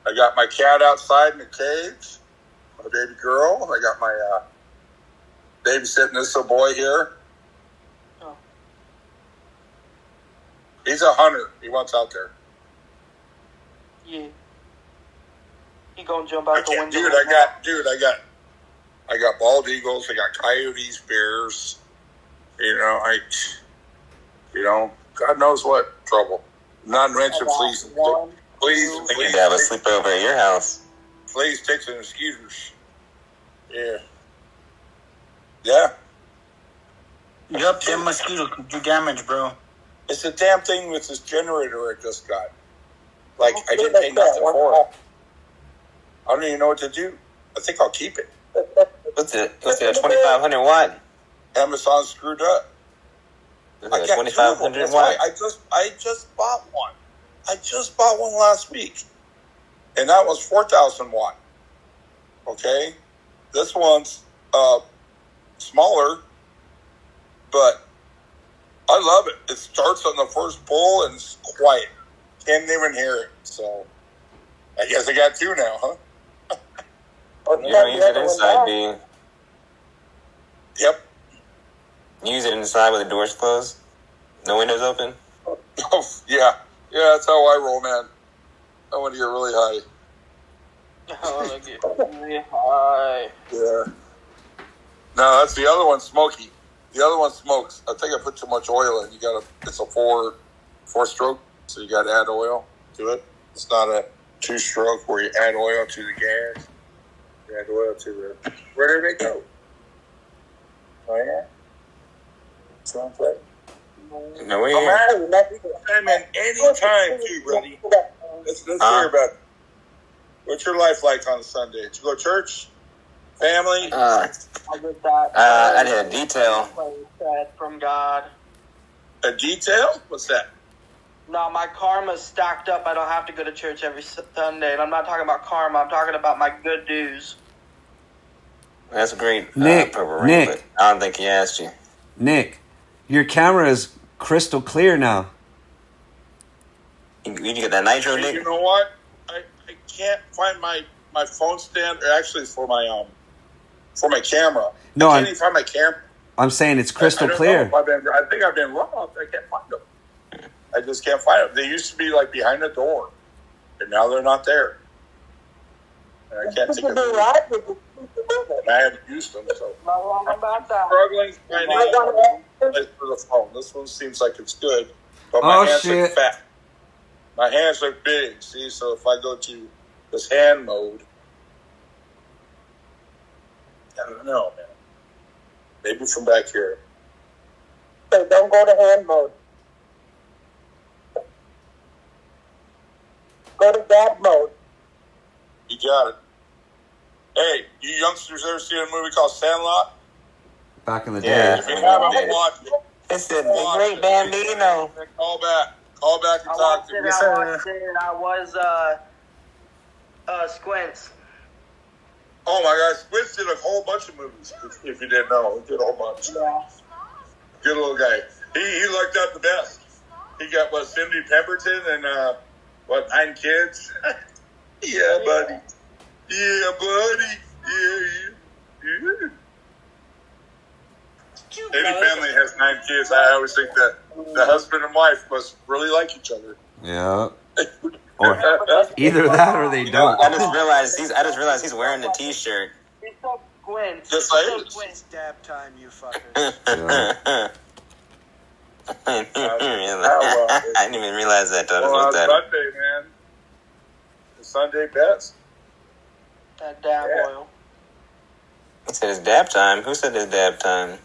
I got my cat outside in the cage. My baby girl. I got my babysitting this little boy here. Oh. He's a hunter. He wants out there. Yeah. He gonna jump out the window. I got bald eagles. I got coyotes, bears. God knows what trouble. Non-mentioned fleas. Please. We could have a sleepover at your house. Fleas, ticks, and mosquitoes. Yeah. Yeah. Yup, them mosquitoes can do damage, bro. It's the damn thing with this generator I just got. Like, I didn't pay nothing for it. I don't even know what to do. I think I'll keep it. What's it? 2,500 watt? Amazon screwed up. I got 2,500 watt. I just bought one. I just bought one last week. And that was 4,000 watt. Okay? This one's smaller, but I love it. It starts on the first pull and it's quiet. Can't even hear it. So I guess I got two now, huh? You don't use it inside, do you? Yep. You use it inside with the doors closed? No windows open? Yeah. Yeah, that's how I roll, man. I want to get really high. I want to get really high. Yeah. No, that's the other one, Smoky. The other one smokes. I think I put too much oil in. It's a four stroke, so you got to add oil to it. It's not a 2-stroke where you add oil to the gas. You add oil to the. Where did they go? Oh yeah. Sounds like. No way. I'm in any time too, buddy. Let's hear about it. What's your life like on a Sunday? Did you go to church? Family? I did that. I did a detail. From God. A detail? What's that? No, my karma's stacked up. I don't have to go to church every Sunday. And I'm not talking about karma. I'm talking about my good dues. That's great. Nick, Purple Rain, but I don't think he asked you. Nick, your camera is crystal clear now. You get that nitro, Nick? You know what? I can't find my phone stand. Actually, it's for my camera. No, I can't even find my camera. I'm saying it's crystal clear. I think I've been robbed. I can't find them. I just can't find them. They used to be like behind the door, and now they're not there. And I can't think of them. And I haven't used them, so I'm struggling to find a place for the phone. This one seems like it's good, but my hands look fat. My hands look big, see? So if I go to this hand mode, I don't know, man. Maybe from back here. So don't go to hand mode. Go to dad mode. You got it. Hey, you youngsters ever seen a movie called Sandlot? Back in the Yeah. day. If you haven't, watch it. It's the great Bambino. Call back and talk to me. I was Squints. Oh my gosh, Squints did a whole bunch of movies. If you didn't know, he did a whole bunch. Yeah. Good little guy. He lucked out the best. He got Cindy Pemberton and 9 kids. Yeah, buddy. Yeah, buddy. Yeah. Any family has 9 kids. I always think that the husband and wife must really like each other. Yeah. Or either that or they don't. I just realized he's wearing the T-shirt. He's so Squints. Just like Squints. Dab time, you fuckers. Yeah. I didn't even realize that. Well, Sunday, man. The Sunday best. That dab oil. He said it's dab time. Who said it's dab time?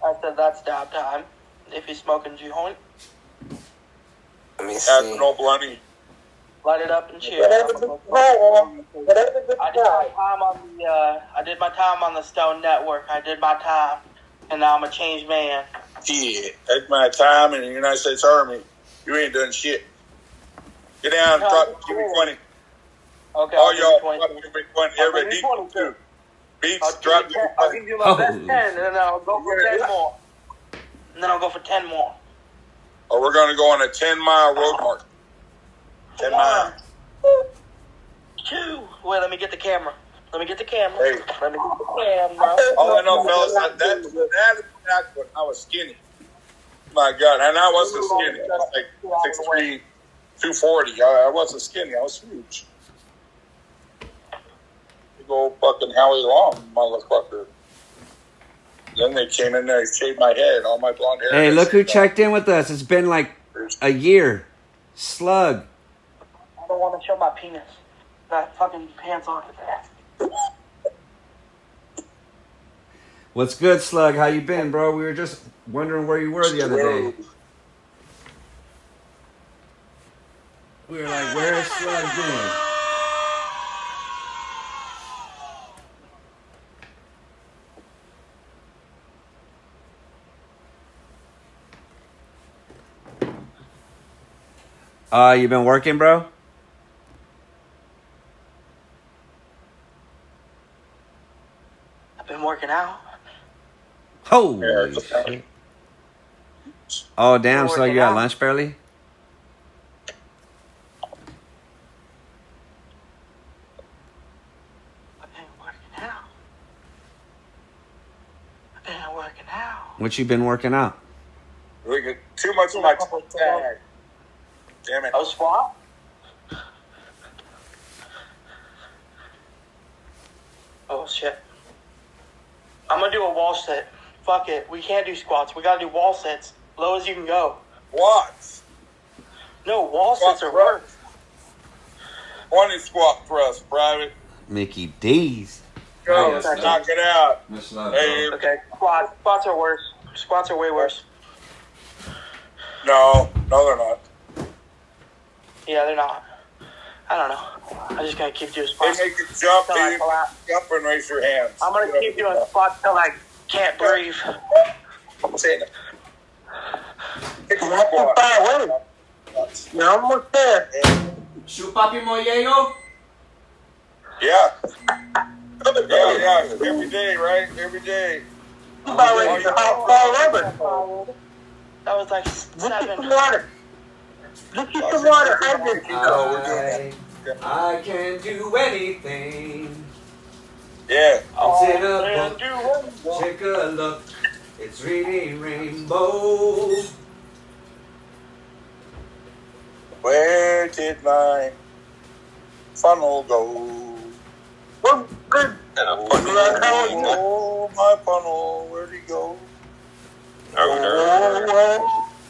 I said that's dab time. If you're smoking joint, Let me That's see. no blunty. light it up and chill. Whatever the time. Whatever the time. I did my time on the Stone Network. I did my time, and now I'm a changed man. Yeah, take my time in the United States Army. You ain't done shit. Get down, give me 20. Okay, All I'll y'all, give you 20. give me 20. Everybody, give you 20 too. Beats, I'll drop give you my best 10, and then I'll go for 10 more. And then I'll go for 10 more. Oh, we're going to go on a 10-mile road march. 10 miles. 2. Wait, let me get the camera. Hey. Let me get the camera. All I know, fellas, that is back when I was skinny. My God, and I wasn't skinny. I was like 6'3", 240. I wasn't skinny. I was huge. Big old fucking Howie Long, motherfucker. Then they came in there and shaved my head, all my blonde hair. Hey, look who checked in with us. It's been like a year. Slug. I don't want to show my penis. Got fucking pants on his ass. What's good, Slug? How you been, bro? We were just wondering where you were the other day. We were like, where's Slug been? You been working, bro? I've been working out. Holy shit. Oh, damn, Slug, you got lunch barely? working out. I've been working out. What you been working out? Look at too much of my tag. Damn it. Oh, squat? Oh, shit. I'm gonna do a wall set. Fuck it. We can't do squats. We gotta do wall sets. Low as you can go. What? No, wall Squat sets are thrust. worse. 20 squat thrust, private. Mickey D's. Go, Yes, sir. knock it out. Much love, Hey, Okay, squats are worse. Squats are way worse. no, they're not. Yeah, they're not. I don't know. I'm just gonna keep doing They squats. make you jump, Till I dude. collapse. Jump and raise your hands. I'm gonna keep doing squats till I can't breathe. Say it. Take a You're not too squat. far away. You're almost there. Shoot Papi Mollego? Yeah. Yeah. Every day, right? Every day. Too far away. You're all over. That was like Get you some 7. water. Get you some water. Hydrate yourself. we're doing that. I can do anything. Yeah. It's in a book. Take a look. It's reading rainbow. Where did my funnel go? We're good. Oh, my funnel, where'd he go?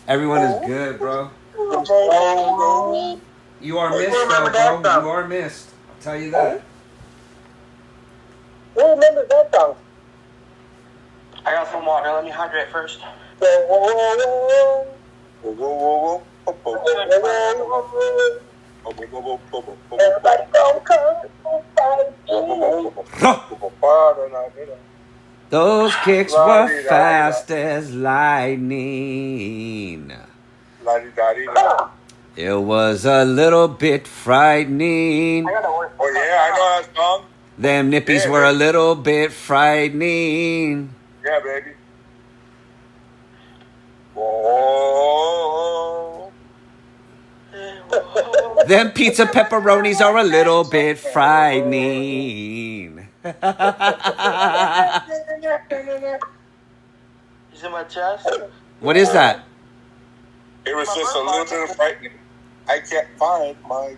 Everyone is good, bro. Oh, You are missed, though, bro. You are missed. I'll tell you that. Who remembers that song? I got some water. Let me hydrate first. whoa, whoa, whoa. Everybody gonna come fight me. Those kicks were fast as lightning. It was a little bit frightening. I gotta work. Oh, yeah, I know that song. Them nippies Yeah, were a baby. little bit frightening. Yeah, baby. Whoa. Them pizza pepperonis are a little bit frightening. Is it my chest? What is that? It was just a little bit of frightening. I can't find my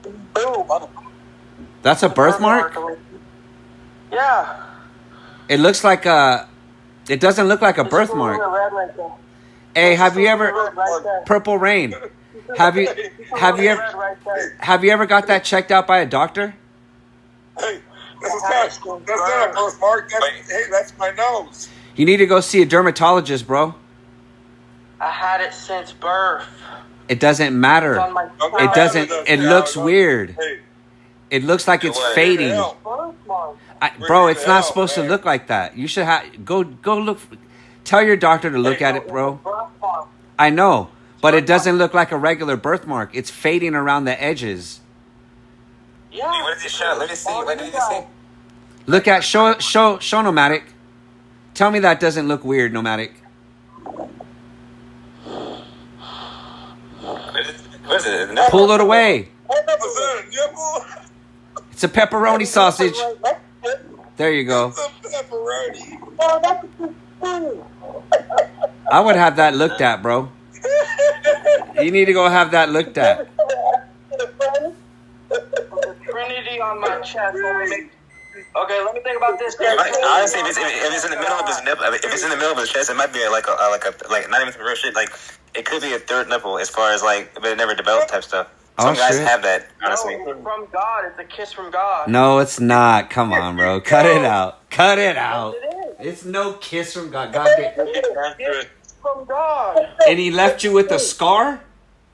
boob. That's a birthmark? Yeah. It looks like a... It doesn't look like a birthmark. Right there. Hey, have you ever... Right there. Purple Rain. Have you ever... Right there. Have you ever got that checked out by a doctor? Hey, that's not a birthmark. That's my nose. You need to go see a dermatologist, bro. I had it since birth. It doesn't matter. It's on my It doesn't... It looks weird. Hey, It looks like it's fading. birthmark. Bro, it's not supposed to look like that. You should have... Go look... Tell your doctor to look at it, bro. Birthmark. I know, but it doesn't look like a regular birthmark. It's fading around the edges. Yeah. What did he show? Let me see. What did he say? Look at... Show Nomadic. Tell me that doesn't look weird, Nomadic. What is it? Pull it away. was that a nipple? It's a pepperoni sausage. There you go. It's a pepperoni. Oh, that's cool. I would have that looked at, bro. You need to go have that looked at. Trinity on my chest. Okay, let me think about this. Honestly, if it's in the middle of his nipple, if it's in the middle of his chest, it might be like not even real shit. Like it could be a third nipple as far as like, but it never developed type stuff. Some guys shit. have that. Honestly, No, it's from God. It's a kiss from God. No, it's not. Come on, bro. Cut it out. Cut it out. It is. It's no kiss from God. God did- It's from God. And he left you with a scar?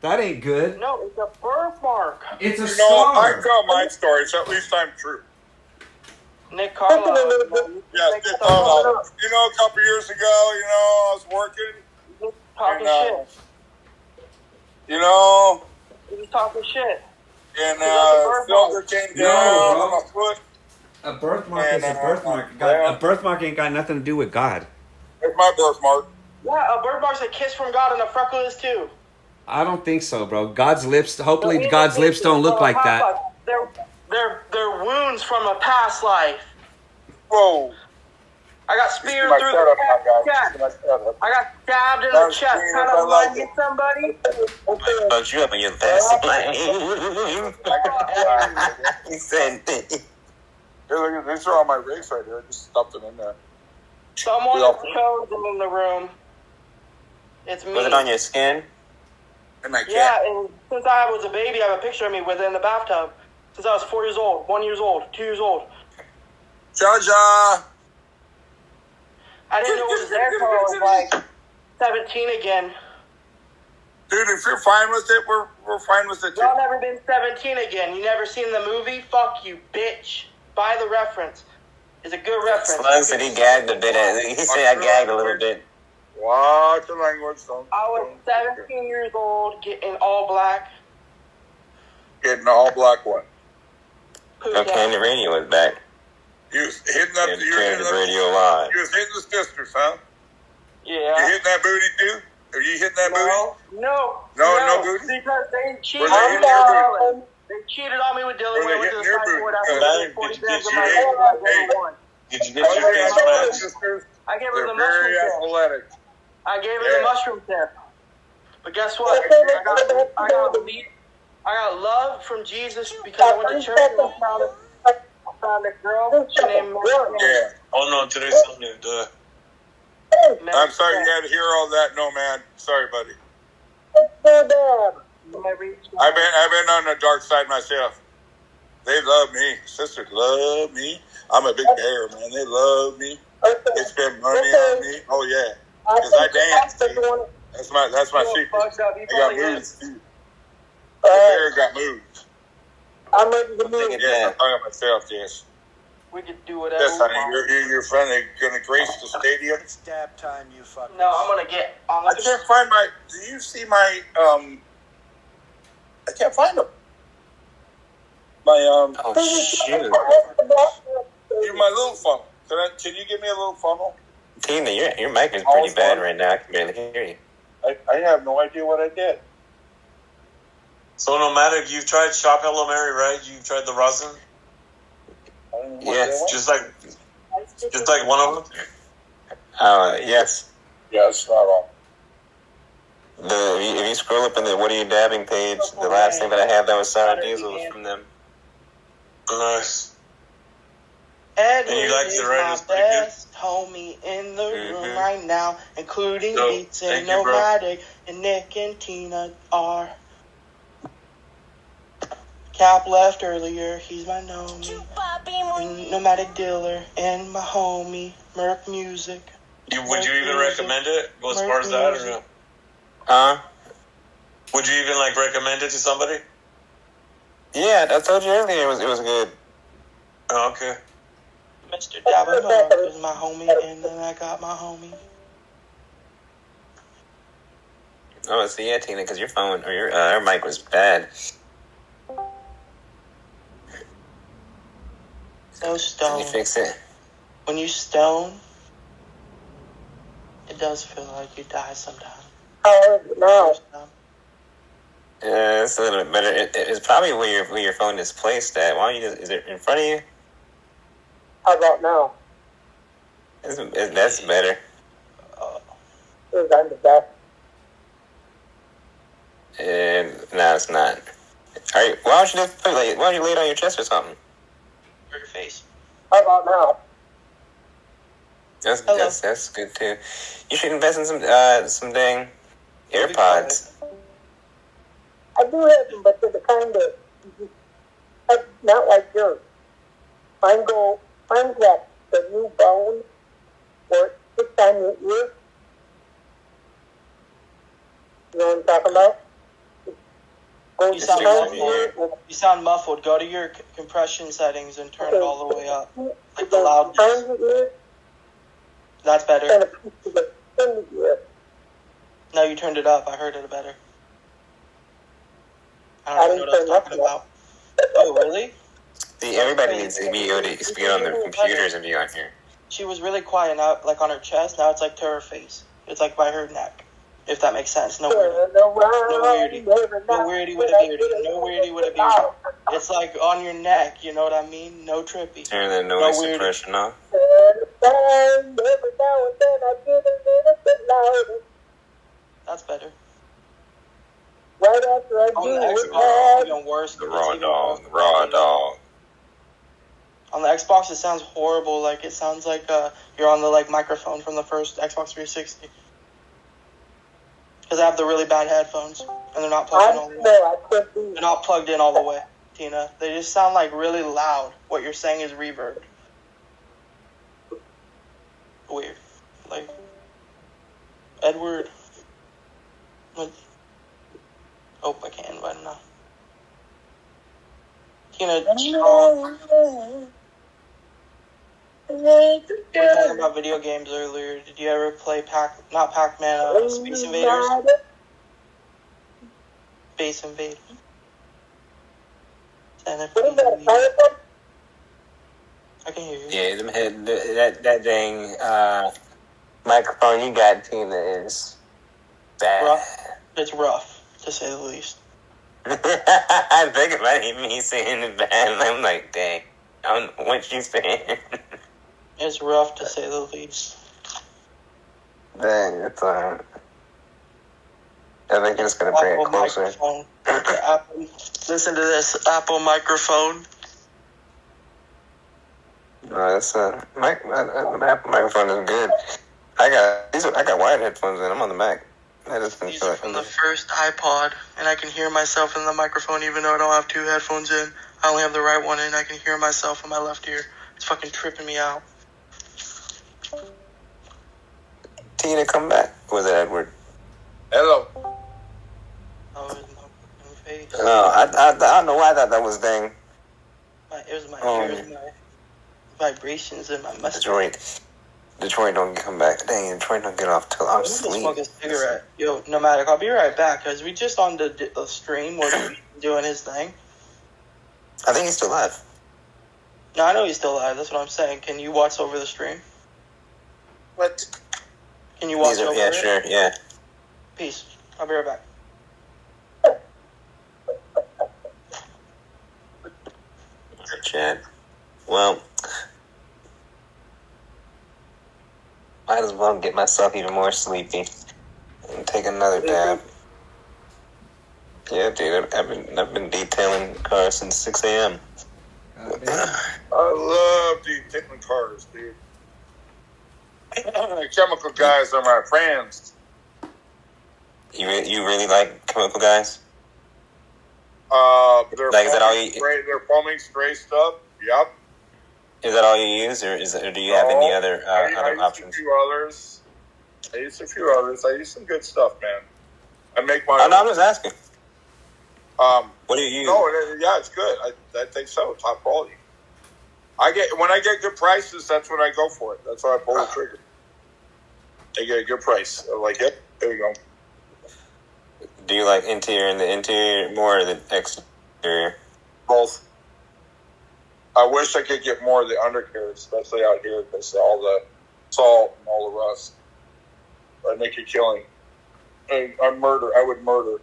That ain't good. No, it's a birthmark. It's a You know, I scar. tell my stories. At least I'm true. Nick Carlo. Yes, Nick Carlo. You know, a couple years ago, I was working. Talking And, shit. You know, He was talking shit. and birthmark. silver came No, down bro. on my foot. A birthmark is a birthmark. A birthmark ain't got nothing to do with God. It's my birthmark. Yeah, a birthmark's a kiss from God, and a freckle is too. I don't think so, bro. God's lips, hopefully God's lips don't look like that. they're wounds from a past life. Whoa. I got speared through the chest. I got stabbed in the chest. Kind of like hit somebody. I fucked you up in your past life. He said, Here, these are all my rakes right here. I just stuffed them in there. Someone is chosen in the room. It's me. was it on your skin? And my Yeah, cat. and since I was a baby, I have a picture of me within the bathtub. Since I was 4 years old, 1 year old, 2 years old. Jaja. I didn't know it was there until I was like 17 again. Dude, if you're fine with it, we're fine with it too. Y'all never been 17 again. You never seen the movie? Fuck you, bitch. Buy the reference. It's a good reference. Slug said he gagged a bit. He said I gagged a little bit. Watch the language. I was 17 years old, getting all black. Getting all black one. Okay, the radio is back. You was hitting up And turn the radio live. You was hitting the sisters, huh? Yeah. You hitting that booty too? Are you hitting that booty? No booty? Because they cheated Were they on hitting your booty? They cheated on me with Dylan. Were they Went to the hitting your psych ward booty? after 40 grams of my Did you get your pants sisters? I gave her They're the mushroom very tip. athletic. I gave her the mushroom tip. But guess what? I got love from Jesus because I went to church and I found a girl. She named Mary. Yeah. Oh no, today's Sunday. Duh. I'm sorry you had to hear all that. No, man. Sorry, buddy. I've been on the dark side myself. They love me. Sisters love me. I'm a big bear, man. They love me. They spend money on me. Oh yeah, because I dance. See? That's my secret. I got moves too. The bear got moves. I'm ready to move. Yes, I'm talking myself. Yes. We could do whatever. Yes, honey. Your friend is gonna grace the stadium. It's dab time, you fuckers. No, I'm gonna get on I can't find my. Do you see my? I can't find them. My Oh shoot! my little funnel. Can you give me a little funnel? Tina, your mic is pretty bad right now. I can barely hear you. I have no idea what I did. So nomadic, you've tried Shop Hello Mary, right? You've tried the rosin. Yes. Just like one of them. Yes. Yeah, it's not all. If you scroll up in the What Are You Dabbing page, the last thing that I have that was Sour Diesel was from them. Nice. Edward And you like is the my writers pretty good? best homie in the room right now, including So, Beats and thank you, bro. Nomadic, and Nick and Tina are. Cap left earlier, he's my nomie. Nomadic dealer and my homie, Merc Music. Would you even recommend it? Go as far as that, or no? Huh? Would you even recommend it to somebody? Yeah, I told you earlier it was good. Oh, okay. Mr. Davenport is my homie, and then I got my homie. Oh, so yeah, Tina, because your phone or your mic was bad. So Can stoned. you fix it? When you stone, it does feel like you die sometimes. How is it now? It's a little bit better. It's probably where your phone is placed at. Why don't you is it in front of you? How about now? That's better. It's on the back. No, it's not. Why don't you lay it on your chest or something? Your face. How about now? That's good too. You should invest in some dang AirPods. I do have them, but they're the kind of not like yours. Mine got the new bone where it sits on your ear. You know what I'm talking about? You sound muffled. Go to your compression settings and turn it all the way up. Like the loudness. That's better. No, you turned it up. I heard it better. I don't know what I was talking about. Oh, really? See, everybody needs to be able to speak on their computers and be on here. She was really quiet now, like on her chest. Now it's like to her face. It's like by her neck. If that makes sense. No weirdie. No weirdie. No weirdie with a beardy. No weirdie with a beardy. It's like on your neck, you know what I mean? No trippy. Turn that noise suppression off. That's better. Right after I On do the it, Xbox, it's even worse. The raw dog. Raw dog. On the Xbox, it sounds horrible. Like, it sounds like you're on the, like, microphone from the first Xbox 360. Because I have the really bad headphones, and they're not plugged in all the way. They're not plugged in all the way, Tina. They just sound, like, really loud. What you're saying is reverb. Weird. Like, Edward. Like, oh, I can't invite him now. Tina, we were talking about video games earlier. Did you ever play Pac-Man, Space Invaders? Space Invaders. I can hear you. Yeah, that dang microphone you got, Tina, is bad. Rough. It's rough, to say the least. I think about me saying it bad, and I'm like, dang, I don't know what she's saying. It's rough, to say the least. Dang, it's I think it's gonna bring it closer. Listen to this Apple microphone. No, it's Apple microphone is good. I got wired headphones in. I'm on the Mac. These are from the first iPod, and I can hear myself in the microphone even though I don't have two headphones in. I only have the right one in. I can hear myself in my left ear. It's fucking tripping me out. Tina, come back. Was it Edward? Hello. Oh, it was my face. No, I don't know why I thought that was dang. It was my ears, my vibrations in my mustache. Detroit don't come back. Dang, Detroit don't get off till I'm asleep. Smoke a cigarette. Yo, Nomadic, I'll be right back, because we just on the stream where he's doing his thing. I think he's still alive. No, I know he's still alive. That's what I'm saying. Can you watch over the stream? What? Can you watch over it? Yeah, sure, yeah. Peace. I'll be right back. Chad. Well, might as well get myself even more sleepy and take another dab. Yeah, dude, I've been detailing cars since 6 a.m. I love detailing cars, dude. Chemical guys are my friends. You really like chemical guys? They're like, is that all you? They're foaming spray stuff. Yep. Is that all you use, or do you have any other other options? I use a few others. I use some good stuff, man. I make my. I'm just asking. What do you use? No, yeah, it's good. I think so. Top quality. When I get good prices, that's when I go for it. That's when I pull the trigger. I get a good price. I'm like, yep, there you go. Do you like the interior more or the exterior? Both. I wish I could get more of the undercarriage, especially out here, because all the salt and all the rust. I'd make a killing. I would murder.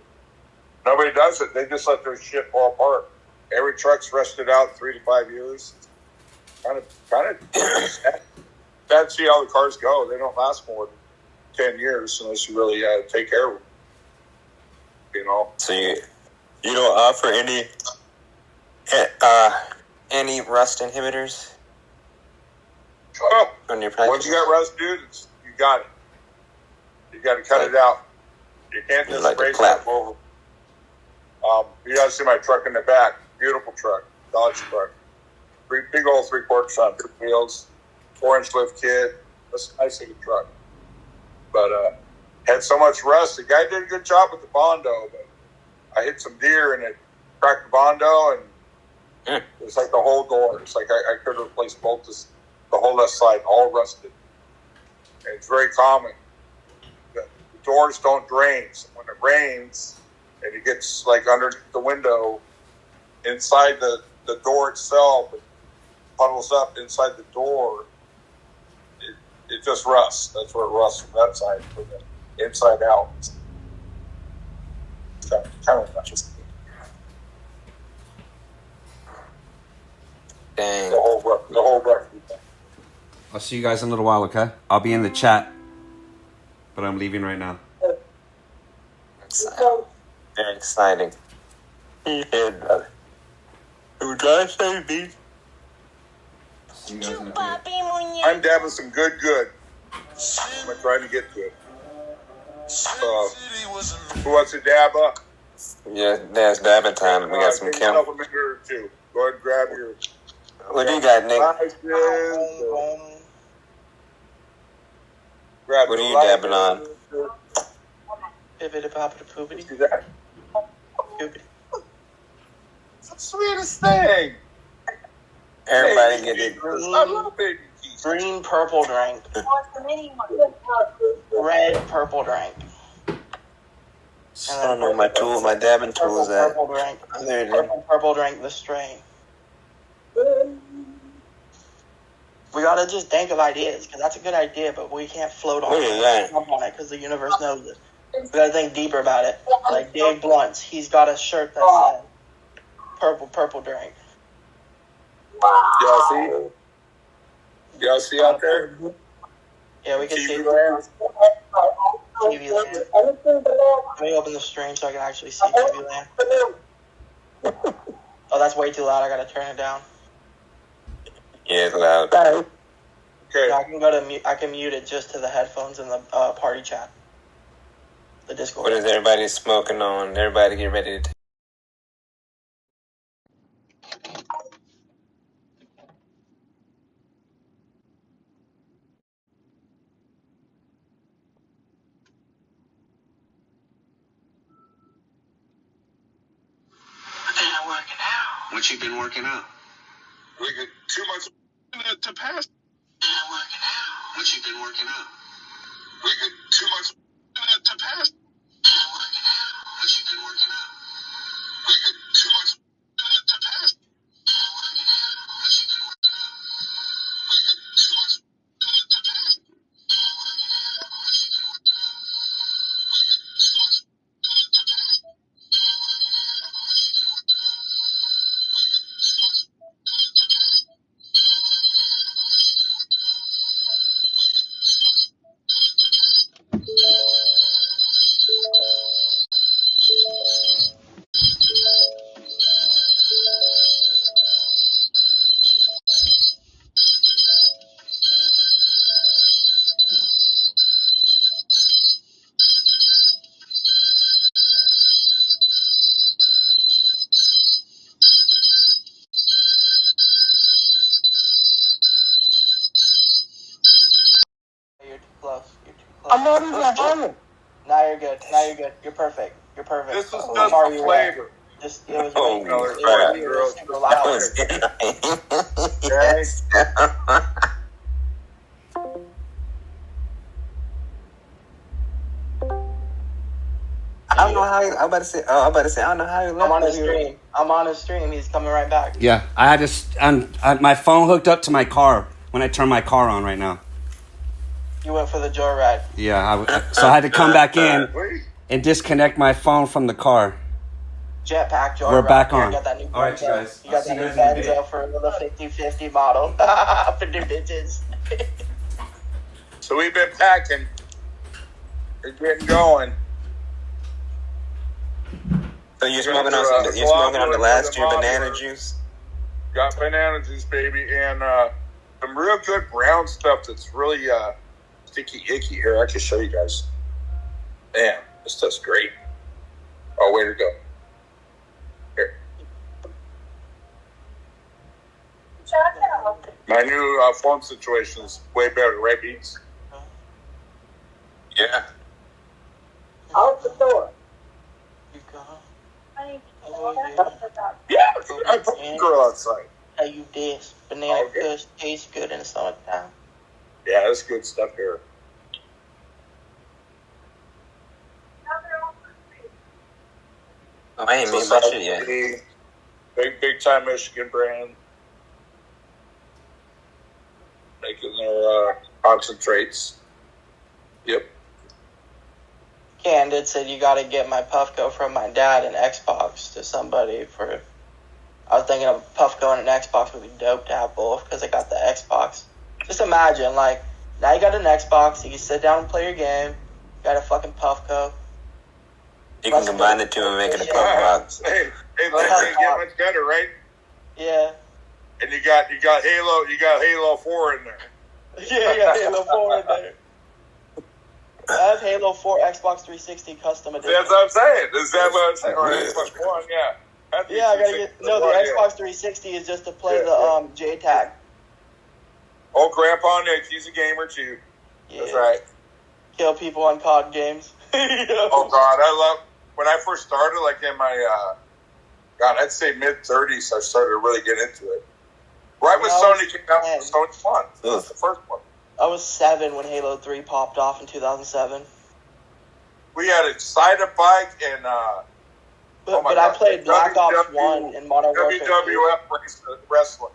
Nobody does it. They just let their shit fall apart. Every truck's rusted out 3 to 5 years. Kind of sad to see how the cars go. They don't last more than 10 years unless you really take care of them. You know. So you don't offer any rust inhibitors on your packages? Once you got rust, dude, you got it. You got to cut it out. You can't just spray stuff over. You got to see my truck in the back. Beautiful truck, Dodge truck. Big old 3/4 ton, 2 wheels, 4-inch lift kit. That's a nice looking truck. But had so much rust. The guy did a good job with the Bondo, but I hit some deer and it cracked the Bondo, and it's like the whole door. It's like I could have replaced both the whole left side, all rusted. And it's very common. The doors don't drain. So when it rains and it gets like under the window, inside the door itself, it puddles up inside the door. It just rusts. That's where it rusts from that side. inside out. Kind of just Dang. the whole recipe. I'll see you guys in a little while, okay? I'll be in the chat, but I'm leaving right now. Very exciting. Yeah, brother. Who did say, B? See you guys in a bit. I'm dabbing some good. I'm trying to get to it. Who wants to dab up? Yeah, that's dabbing time. We got some Give yourself Kim. a minute or two. Go ahead and grab your. What do you got, Nick? Grab What are your you dabbing on? Pippity poppity poopity. See that? Poopity. It's the sweetest thing. Everybody get it. I love baby keys. Green purple drink. Red purple drink. I don't know where my dabbing tools at. Purple drink. There it is. Purple drink, the strain. We gotta just think of ideas, because that's a good idea, but we can't float on Look at that. it because the universe knows it. We gotta think deeper about it. Like Dave Blunt's, he's got a shirt that says purple drink. Y'all see? Y'all see out there? Yeah, we can see TV land? TV land. Let me open the stream so I can actually see TV land. Oh, that's way too loud. I gotta turn it down. Yeah, it's loud. Okay. Yeah, I can go to mute. I can mute it just to the headphones in the party chat. The Discord. What is everybody smoking on? Everybody get ready to. What you been working out? We got too much to pass. What you been working out? We got too much to pass. What you been working out? We got too much to pass. You're too close. You're too close. I'm not even home. Now you're good. Now you're good. You're perfect. You're perfect. This is How just far the you at? flavor. Just it was Oh, way no, crap. it was super That loud. was yes. I don't know how. I'm about to say. I don't know how you I'm left on his here. stream. I'm on his stream. He's coming right back. Yeah, I had to. My phone hooked up to my car when I turned my car on right now. You went for the joyride. Yeah, so I had to come back in and disconnect my phone from the car. Jetpack joyride. We're back Here, on. You got that new All right, Benzo. you guys. You got I'll see that you new guys in a bit. Benzo for the 50/50 model. For new bitches. So we've been packing. We're getting going. So you're smoking on the last year banana juice? Got banana juice, baby, and some real good brown stuff that's really sticky icky. Here, I can show you guys. Man, this stuff's great. Oh, way to go. Here. My new phone situation is way better, right, Beats? Yeah. Out the door. You go. Yeah, I put the girl outside. How you this? Banana Okay. kush tastes good in the summertime. Yeah, that's good stuff here. Oh, I ain't made my shit yet. Big time Michigan brand. Making their concentrates. Yep. Candid said you got to get my Puffco from my dad and Xbox to somebody for. I was thinking of Puffco and an Xbox would be dope to have both because I got the Xbox. Just imagine, like, now you got an Xbox, you can sit down and play your game. You got a fucking Puffco. You can combine the two and make it a Puff box. Hey, like they get much better, right? Yeah. And you got Halo 4 in there. Yeah, Halo 4 in there. I have Halo 4 Xbox 360 custom edition. That's what I'm saying. Is that what I'm saying? Or Xbox One, yeah. Yeah, I gotta get. No, the Xbox 360 is just to play the JTAG. Oh, Grandpa Nick, he's a gamer too. Yeah. That's right. Kill people on COD games. Oh God, I love when I first started. Like in my I'd say mid-30s. I started to really get into it. Right when Sony came out with Sony 1. That was the first one. I was 7 when Halo 3 popped off in 2007. We had a cider bike and but I played Black Ops 1 and Modern Warfare 2. WWF wrestling.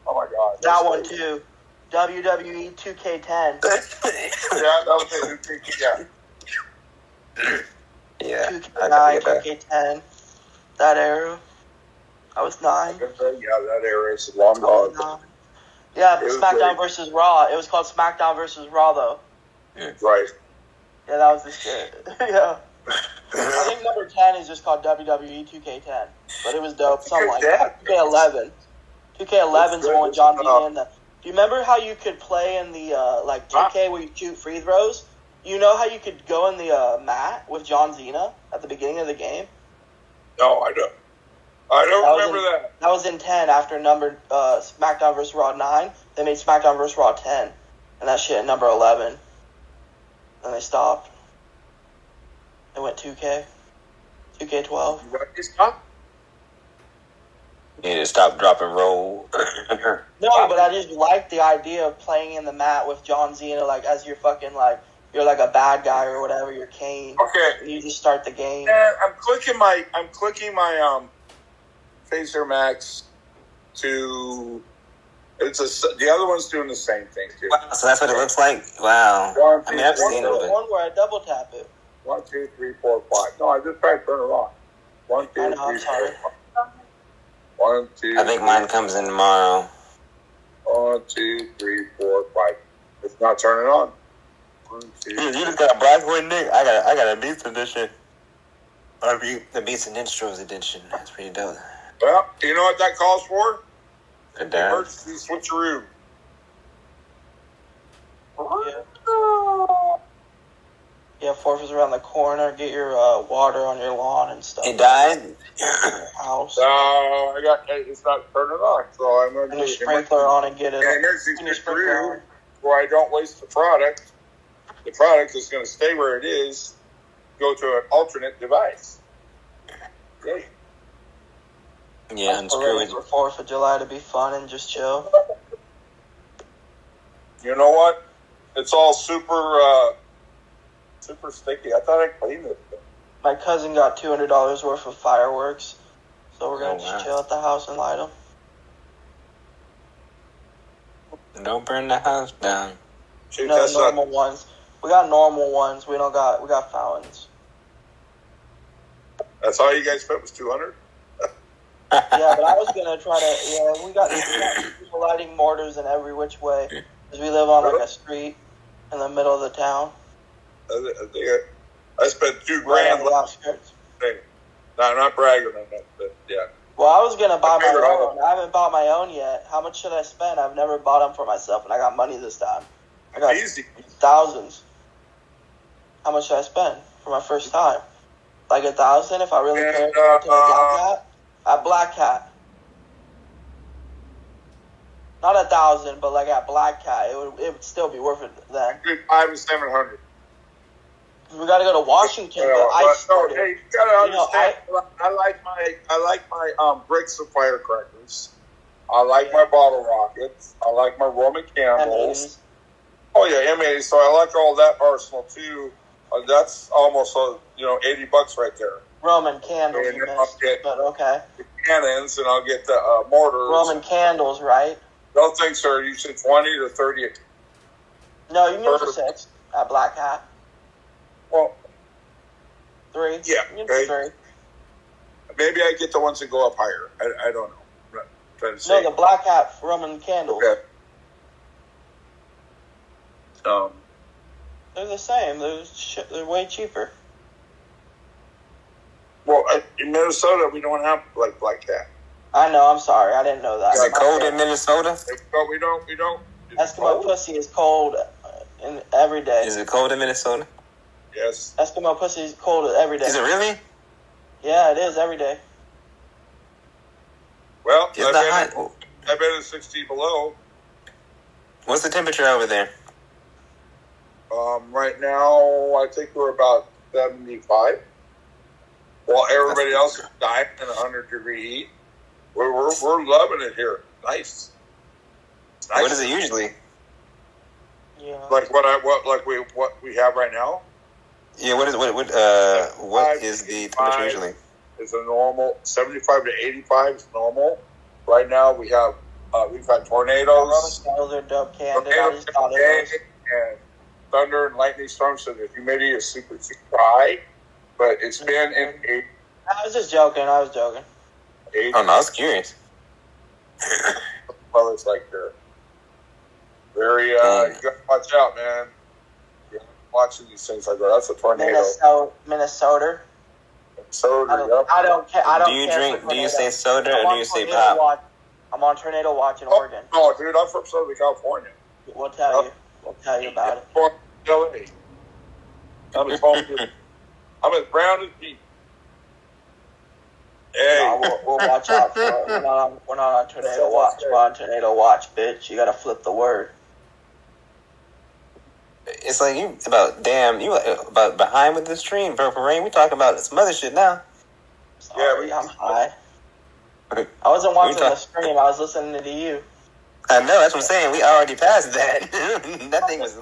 Oh my God. That one too. WWE 2K10. Yeah, that was it. Yeah. 2K9, 2K10. That era. I was 9. Yeah, that era is long gone. Yeah, SmackDown versus Raw. It was called SmackDown versus Raw, though. Right. Yeah, that was the shit. Yeah. I think number 10 is just called WWE 2K10. But it was dope. Something like that. 2K11. 2K11 is the one with John Cena in the... Do you remember how you could play in the, 2K where you shoot free throws? You know how you could go in the mat with John Cena at the beginning of the game? No, I don't. I don't remember that. That was in 10 after number SmackDown vs. Raw 9. They made SmackDown vs. Raw 10. And that shit at number 11. Then they stopped. They went 2K. 2K12. You stop? You need to stop, drop, and roll. No, but I just like the idea of playing in the mat with John Cena, like, as you're fucking, like, you're like a bad guy or whatever, you're Kane. Okay. And you just start the game. I'm clicking my Phaser Max to... the other one's doing the same thing, too. Wow, so that's what it looks like? Wow. I mean, I've seen it. One where I double tap it. 1, 2, 3, 4, 5. No, I just tried to turn it on. 1, 2, 3, 4, 5. 1, 2. I think mine comes in tomorrow. 1, 2, 3, 4, 5. It's not turning on. 1, 2. You just got a black one, Nick. I got a Beats edition. Or the BeatsAndInstros edition. That's pretty dope. Well, you know what that calls for? Good damn. Emergency switcheroo. Yeah, Fourth is around the corner. Get your water on your lawn and stuff. It died? Your house. No, it's not turning on. So I'm going to Turn your sprinkler on and get it. Emergency switcheroo where I don't waste the product. The product is going to stay where it is. Go to an alternate device. Okay. Yeah, unscrew it. For 4th of July to be fun and just chill. You know what? It's all super sticky. I thought I cleaned it. My cousin got $200 worth of fireworks, so we're gonna just chill at the house and light them. Don't burn the house down. Shoot, No, normal ones. We got normal ones. We got fountains. That's all you guys spent was $200? Yeah, but I was gonna try to. Yeah, we got people lighting mortars in every which way because we live on like a street in the middle of the town. I spent $2,000 Right on the outskirts. No, I'm not bragging on that, but yeah. Well, I was gonna buy my own. I haven't bought my own yet. How much should I spend? I've never bought them for myself, and I got money this time. I got Easy. thousands. How much should I spend for my first time? Like 1,000 if I really care to a Black Cat? At Black Cat. Not 1,000, but like at Black Cat, it would still be worth it then. 5 and 700. We gotta go to Washington, but I started. Hey, you gotta understand. I like my bricks of firecrackers. I like my bottle rockets. I like my Roman candles. Oh yeah, M80. So I like all that arsenal too. That's almost $80 right there. Roman candles, And you I'll missed, get but okay. the cannons, and I'll get the mortars. Roman candles, right? Don't think, sir. You said 20 to 30. No, you can go for 6 at Black Cat. Well, 3. Yeah, Give okay. me 3. Maybe I get the ones that go up higher. I don't know. I'm not trying to say. No, the black hat Roman candles. Okay. They're the same. They're way cheaper. Well, in Minnesota, we don't have like black cat. I know. I'm sorry. I didn't know that. Is it cold in Minnesota? But we don't. Eskimo pussy is cold every day. Is it cold in Minnesota? Yes. Eskimo pussy is cold every day. Is it really? Yeah, it is every day. Well, It's not hot. I've been at 60 below. What's the temperature over there? Right now, I think we're about 75. While everybody else is dying in 100-degree heat, we're loving it here. Nice. What is it usually? Yeah. Like what we have right now? Yeah, what is the temperature usually? It's a normal 75 to 85 is normal. Right now we've had tornadoes. Those are dope candid. I just thought it was. And thunder and lightning storms, so the humidity is super, super high. But it's been in I was just joking. I was joking. 80. Oh, no, I was curious. Well, it's like they're very, you gotta watch out, man. You're watching these things like that. That's a tornado. Minnesota. Soda, I don't care. Do you drink? Do you say soda or do you say pop? I'm on tornado watch in Oregon. Oh, dude, I'm from Southern California. We'll tell you. We'll tell you about it. LA. I'm as brown as Pete. Hey. No, we'll watch out for it. We're not on tornado watch. We're on tornado watch, bitch. You gotta flip the word. It's like you about behind with the stream, Purple Rain. We talking about some other shit now. Sorry, I'm high. I wasn't watching the stream. I was listening to you. I know, that's what I'm saying. We already passed that. That thing was.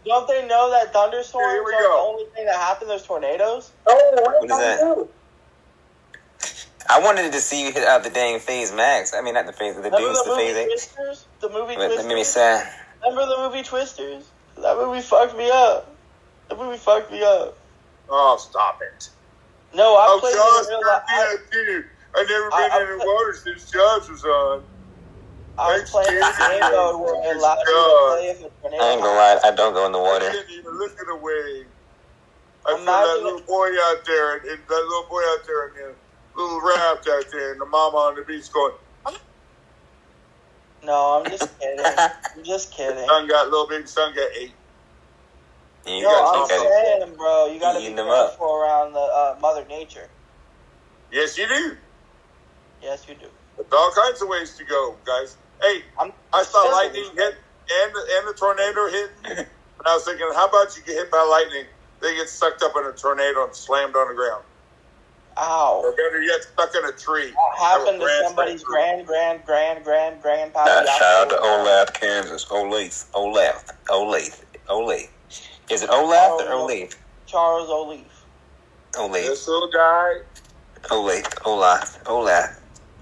Don't they know that thunderstorms are the only thing that happen? There's tornadoes. What is that? I wanted to see you hit out the dang phase max. I mean, not the phase, the deuce, the phase 8. Twisters? The movie But Twisters. that made me sad. Remember the movie Twisters? That movie fucked me up. Oh, stop it. No, I played it in real life. I've never been in the water since Jaws was on. I was playing the game mode where it allowed you to play if a tornado. I ain't gonna lie, I don't go in the water. I didn't even look at the wave. I feel that little boy out there, and that little boy out there, and the little raft out there, and the mama on the beach going. No, I'm just kidding. Little baby son got 8. You I'm saying, bro, you gotta be eating them up. careful around the Mother Nature. Yes, you do. Yes, you do. There's all kinds of ways to go, guys. Hey, I saw lightning hit and the tornado hit, and I was thinking, how about you get hit by lightning, they get sucked up in a tornado and slammed on the ground. Ow. Or better yet, stuck in a tree. What happened to somebody's grandpa? Shout out to Olathe, Kansas. Olathe. Is it Olathe or Olathe? Charles Olathe. This little guy. Olathe.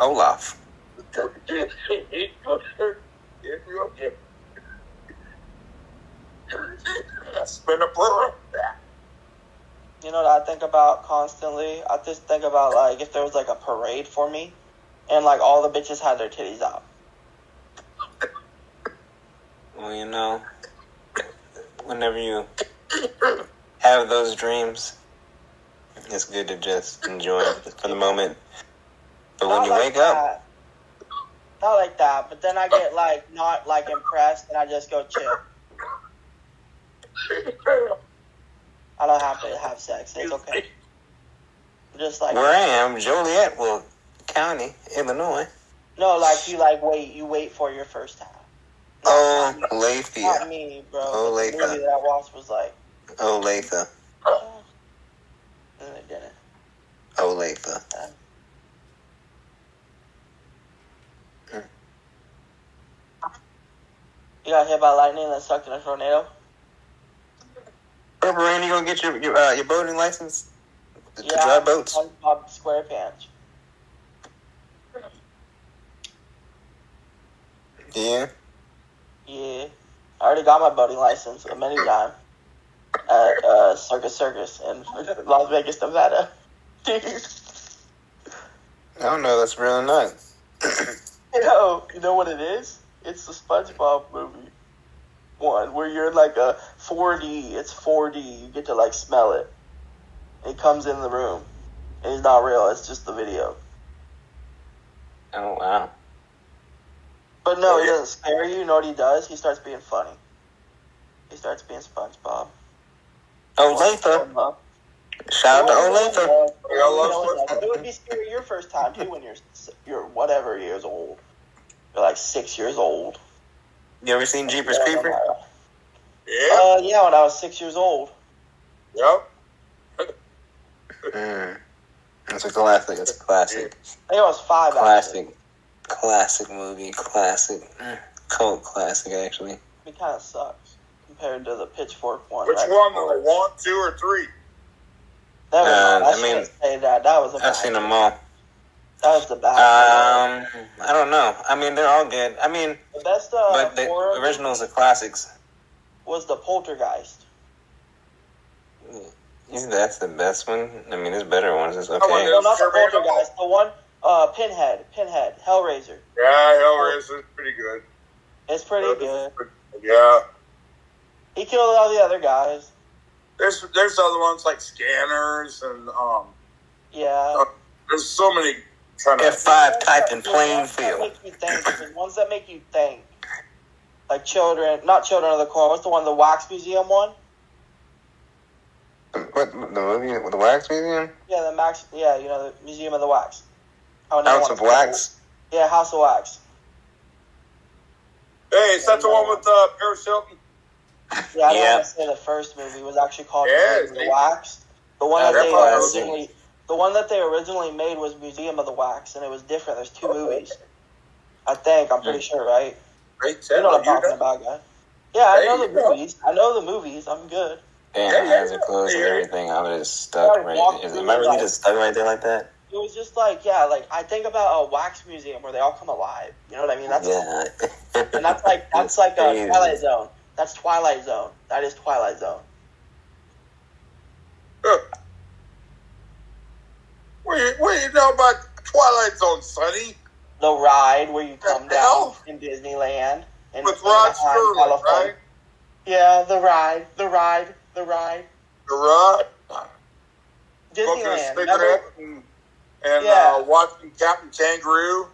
Olaf. Spin a pearl. You know what I think about constantly? I just think about, like, if there was, like, a parade for me, and, like, all the bitches had their titties out. Well, you know, whenever you have those dreams, it's good to just enjoy it for the moment. But when you wake up... Not like that, but then I get, like, not, like, impressed, and I just go chill. I don't have to have sex. It's okay. Just like where I am, Joliet, County, Illinois. No, like you wait for your first time. Olathe. Not me, bro. Olathe. The movie that I watched was like Olathe. And they didn't. Olathe. You got hit by lightning and sucked in a tornado? Purple Rain, you gonna get your boating license to drive boats? SpongeBob SquarePants. Yeah. Yeah. I already got my boating license many times. at Circus in Las Vegas, Nevada. I don't know. That's really nice. You know what it is? It's the SpongeBob movie one where you're in like a 4D. It's 4D. You get to like smell it. It comes in the room. It's not real. It's just the video. Oh wow. But no, he doesn't scare you. You know what he does? He starts being funny. He starts being SpongeBob. Olathe. Shout out to Olathe. It would be scary your first time too when you're whatever years old. You're like 6 years old. You ever seen Jeepers Creepers? Yeah. Yeah, when I was 6 years old. Yep. It's a classic. It's a classic. I think I was 5. Classic. Actually. Classic movie. Classic. Cult classic, actually. It kind of sucks compared to the Pitchfork one. Which right? one? The 1, 2, or 3? I say that was a bad I've seen them all. That was the bad I don't know. I mean, they're all good. I mean, the best but the horror originals are classics. was the Poltergeist. That's the best one. I mean, there's better ones. It's okay. No, not the Poltergeist. The one, Pinhead, Hellraiser. Yeah, Hellraiser's pretty good. It's pretty good. Yeah. He killed all the other guys. There's other ones like Scanners and Yeah. there's so many kind of F5 type in Plainfield. There's ones that make you think. Like not Children of the Corn. What's the one? The Wax Museum one? What, the movie with the Wax Museum? Yeah, the Museum of the Wax. House of Wax? Yeah, House of Wax. Hey, is that the one with Paris Hilton? Yeah, I don't want to say the first movie was actually called Museum of the Wax. The one that they originally made was Museum of the Wax, and it was different. There's 2 movies. I think. I'm pretty sure, right? Great. You know what I'm talking about, guy. Yeah, I know the movies. I know the movies. I'm good. Damn, my eyes are closed and everything. I was just stuck right there. Am I really just stuck right there like that? It was just like, I think about a wax museum where they all come alive. You know what I mean? And that's like a Twilight Zone. That's Twilight Zone. That is Twilight Zone. What do you know about Twilight Zone, Sonny? The ride where you come down in Disneyland. With Rod Sterling, right? Yeah, the ride. The ride? Smoking a cigarette and watching Captain Kangaroo.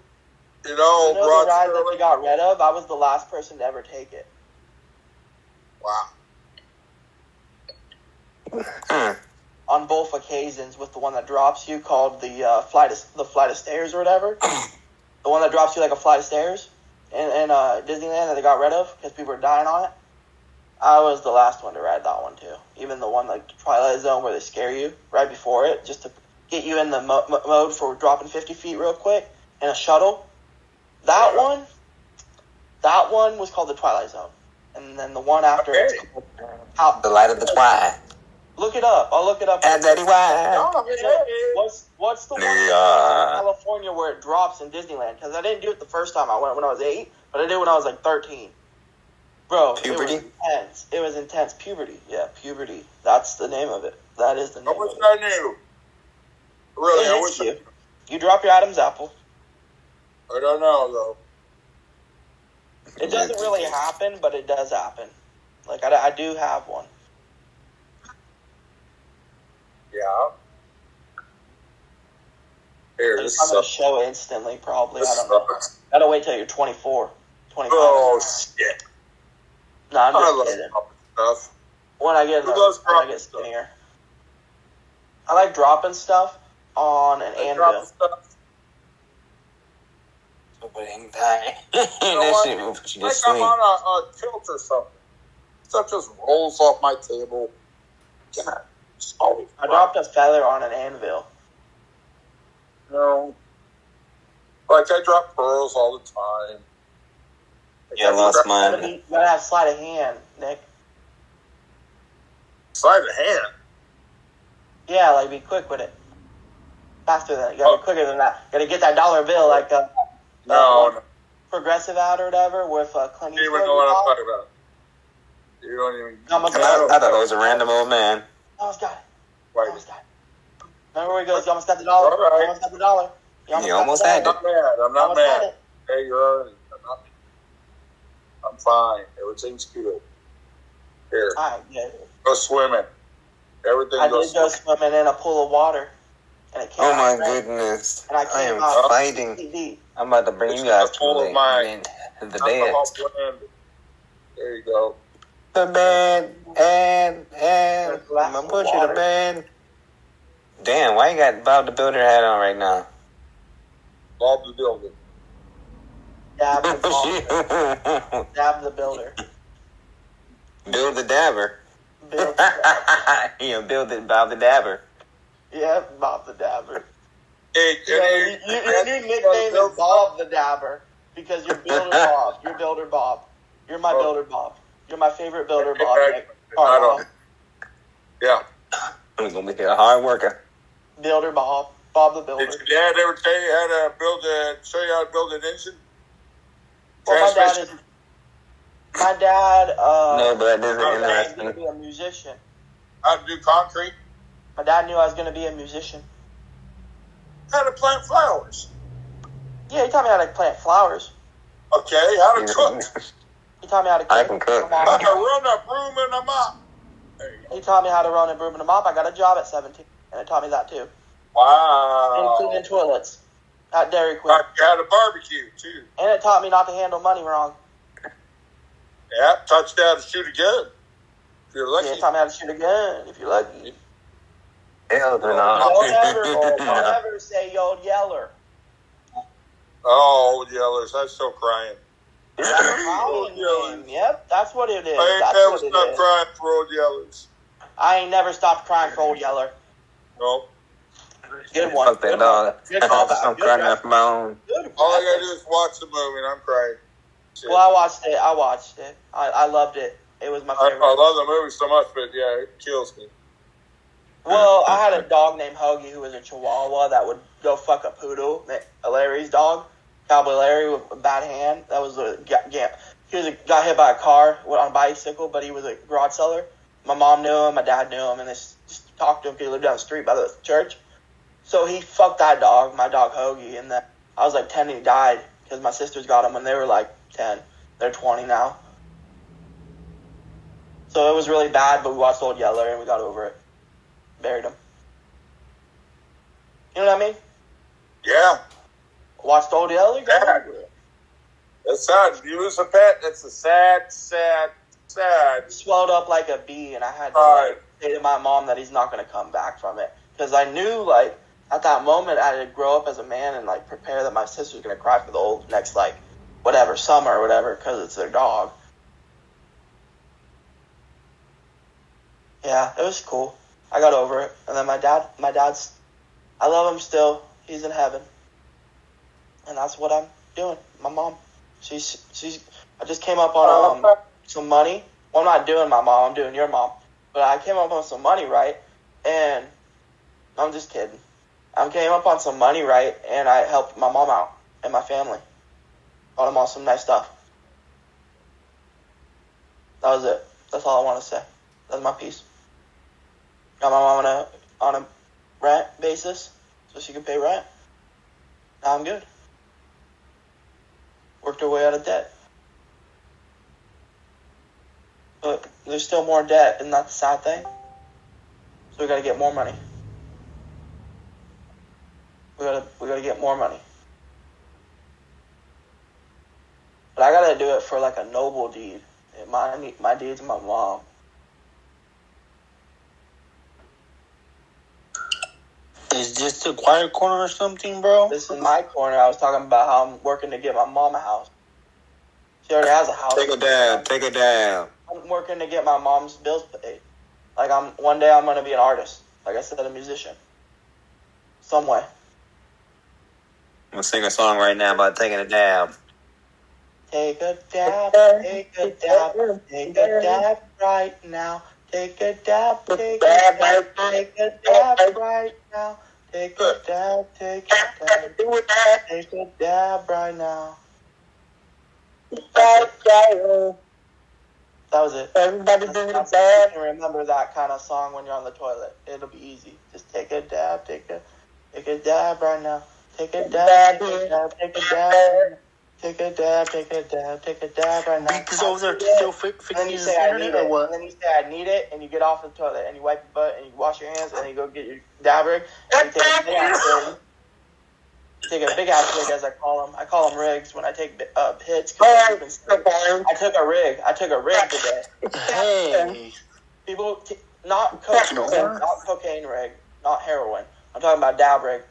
You know Rod the ride Sterling? that they got rid of? I was the last person to ever take it. Wow. On both occasions, with the one that drops you, called the flight of stairs or whatever. The one that drops you like a flight of stairs in Disneyland that they got rid of because people were dying on it. I was the last one to ride that one too. Even the one like Twilight Zone where they scare you right before it, just to get you in the mode for dropping 50 feet real quick in a shuttle. That one was called the Twilight Zone. And then the one after it's called The Light of the Twilight. Look it up. I'll look it up. And Daddy White. What's the one in California where it drops in Disneyland? Because I didn't do it the first time I went when I was 8, but I did when I was like 13. Bro, Puberty? It was intense. It was intense. Puberty. Yeah, Puberty. That's the name of it. That is the name I wish of it. I knew. Really, I wish you. You drop your Adam's apple. I don't know, though. It doesn't really happen, but it does happen. Like, I do have one. Yeah. Here, I'm this going to sucks. show instantly, probably. This I don't know. sucks. Gotta wait till you're 24. 25. Oh, shit. No, I'm I just love kidding. stuff. When I get skinnier. I like dropping stuff on an anvil. But ain't dying. That shit will put you to sleep. I'm on a tilt or something. Stuff just rolls off my table. God, I dropped a feather on an anvil. No. Like, I drop pearls all the time. Yeah, I lost mine. You gotta have sleight of hand, Nick. Sleight of hand? Yeah, like, be quick with it. Faster than it. You gotta be quicker than that. You gotta get that dollar bill, like, no. Progressive out or whatever with Clint You don't Eastwood. even know what I'm talking about. You don't even. Almost I got it. thought it was a random old man. Almost got it. Right. Almost got it. Remember where he goes, you almost got the dollar. All right. You almost got the dollar. You almost had I'm not mad. I'm not Almost got mad. it. Hey, you're earning. I'm fine. Everything's good. Here, All right, yeah. go swimming. Everything I goes did go swimming. swimming in a pool of water, and it came Oh out my red, goodness! and I I came am out fighting. deep. I'm about to bring This you is guys the to pool of the mine. the bed. Alcohol blend. There you go. The bed and There's I'm glass gonna of put you to water. bed. Damn, why you got Bob the Builder hat on right now? Bob the Builder. Dab the builder. Dab the builder. Build the dabber. Build the dabber. Yeah, build it, Bob the Dabber. Yeah, Bob the Dabber. Hey, Your new nickname is Bob the Dabber because you're Builder Bob. You're Builder Bob. You're my Builder Bob. You're my favorite Builder Bob, Nick. I don't. Yeah. I'm gonna be a hard worker. Builder Bob. Bob the Builder. Did your dad ever tell you how to show you how to build an engine? Well, my dad is. My dad. No, but that My dad was isn't going to interesting. be a musician. How to do concrete? My dad knew I was going to be a musician. How to plant flowers? Yeah, he taught me how to plant flowers. Okay, how to cook? He taught me how to cook. I can cook. How to run a broom and a mop? There you go. He taught me how to run a broom and a mop. I got a job at 17, and it taught me that too. Wow. And cleaning toilets at Dairy Queen. You had a barbecue, too. And it taught me not to handle money wrong. Yeah, taught you how to shoot a gun. If you're lucky. Yeah, it taught me how to shoot a gun, if you're lucky. Hell, they're Don't ever say yo yeller. Oh, old yellers. I'm still crying. Crying, man. Yep, that's what it is. I ain't That's never what it stopped is. crying for old yellers. I ain't never stopped crying for old yeller. No. Good one. Fuck that dog. Good callback. I'm Good crying one. off my own. Good All I one. gotta do is watch the movie and I'm crying. Shit. Well, I watched it. I loved it. It was my I favorite. love the movie so much, but yeah, it kills me. Well, I had a dog named Hoagie who was a Chihuahua that would go fuck a poodle. Larry's dog, Cowboy Larry with a bad hand. That was got hit by a car, went on a bicycle, but he was a garage seller. My mom knew him, my dad knew him, and they just talked to him because he lived down the street by the church. So he fucked that dog, my dog Hoagie, and then I was like 10 and he died because my sisters got him when they were like 10. They're 20 now. So it was really bad, but we watched Old Yeller and we got over it. Buried him. You know what I mean? Yeah. Watched Old Yeller, got Yeah. over it. That's sad. If you lose a pet, that's a sad. He swelled up like a bee, and I had to Right. say to my mom that he's not going to come back from it. Because I knew, like, at that moment, I had to grow up as a man and, like, prepare that my sister's going to cry for the next, like, whatever, summer or whatever, because it's their dog. Yeah, it was cool. I got over it. And then my dad's, I love him still. He's in heaven. And that's what I'm doing. My mom, she's, I just came up on, some money. Well, I'm not doing my mom, I'm doing your mom. But I came up on some money, right? And I'm just kidding. I came up on some money, right? And I helped my mom out and my family. Bought them all some nice stuff. That was it. That's all I want to say. That's my piece. Got my mom on a rent basis so she could pay rent. Now I'm good. Worked her way out of debt. But there's still more debt, and that's the sad thing. So we gotta get more money. We gotta get more money. But I gotta do it for like a noble deed. And my deed's my mom. Is this the quiet corner or something, bro? This is my corner. I was talking about how I'm working to get my mom a house. She already has a house. Take it down. Take it down. I'm working to get my mom's bills paid. Like one day I'm gonna be an artist. Like I said, a musician. Some way. I'm gonna sing a song right now about taking a dab. Take a dab, take a dab, take a dab right now. Take a dab, take a dab, take a dab right now. Take a dab, take a dab, take a dab right now. That was it. Everybody doing You bad. can remember that kind of song when you're on the toilet. It'll be easy. Just take a dab, take a dab right now. Take a dab, take a dab, take a dab. Take a dab, take a dab, take a dab right now. Beats over there still fixing his internet or what? And then you say, I need it, and you get off the toilet, and you wipe your butt, and you wash your hands, and you go get your dab rig, and you take a big ass rig. Take a big ass rig, as I call them. I call them rigs when I take hits. I took a rig today. Hey. People, not cocaine rig, not heroin. I'm talking about dab rig.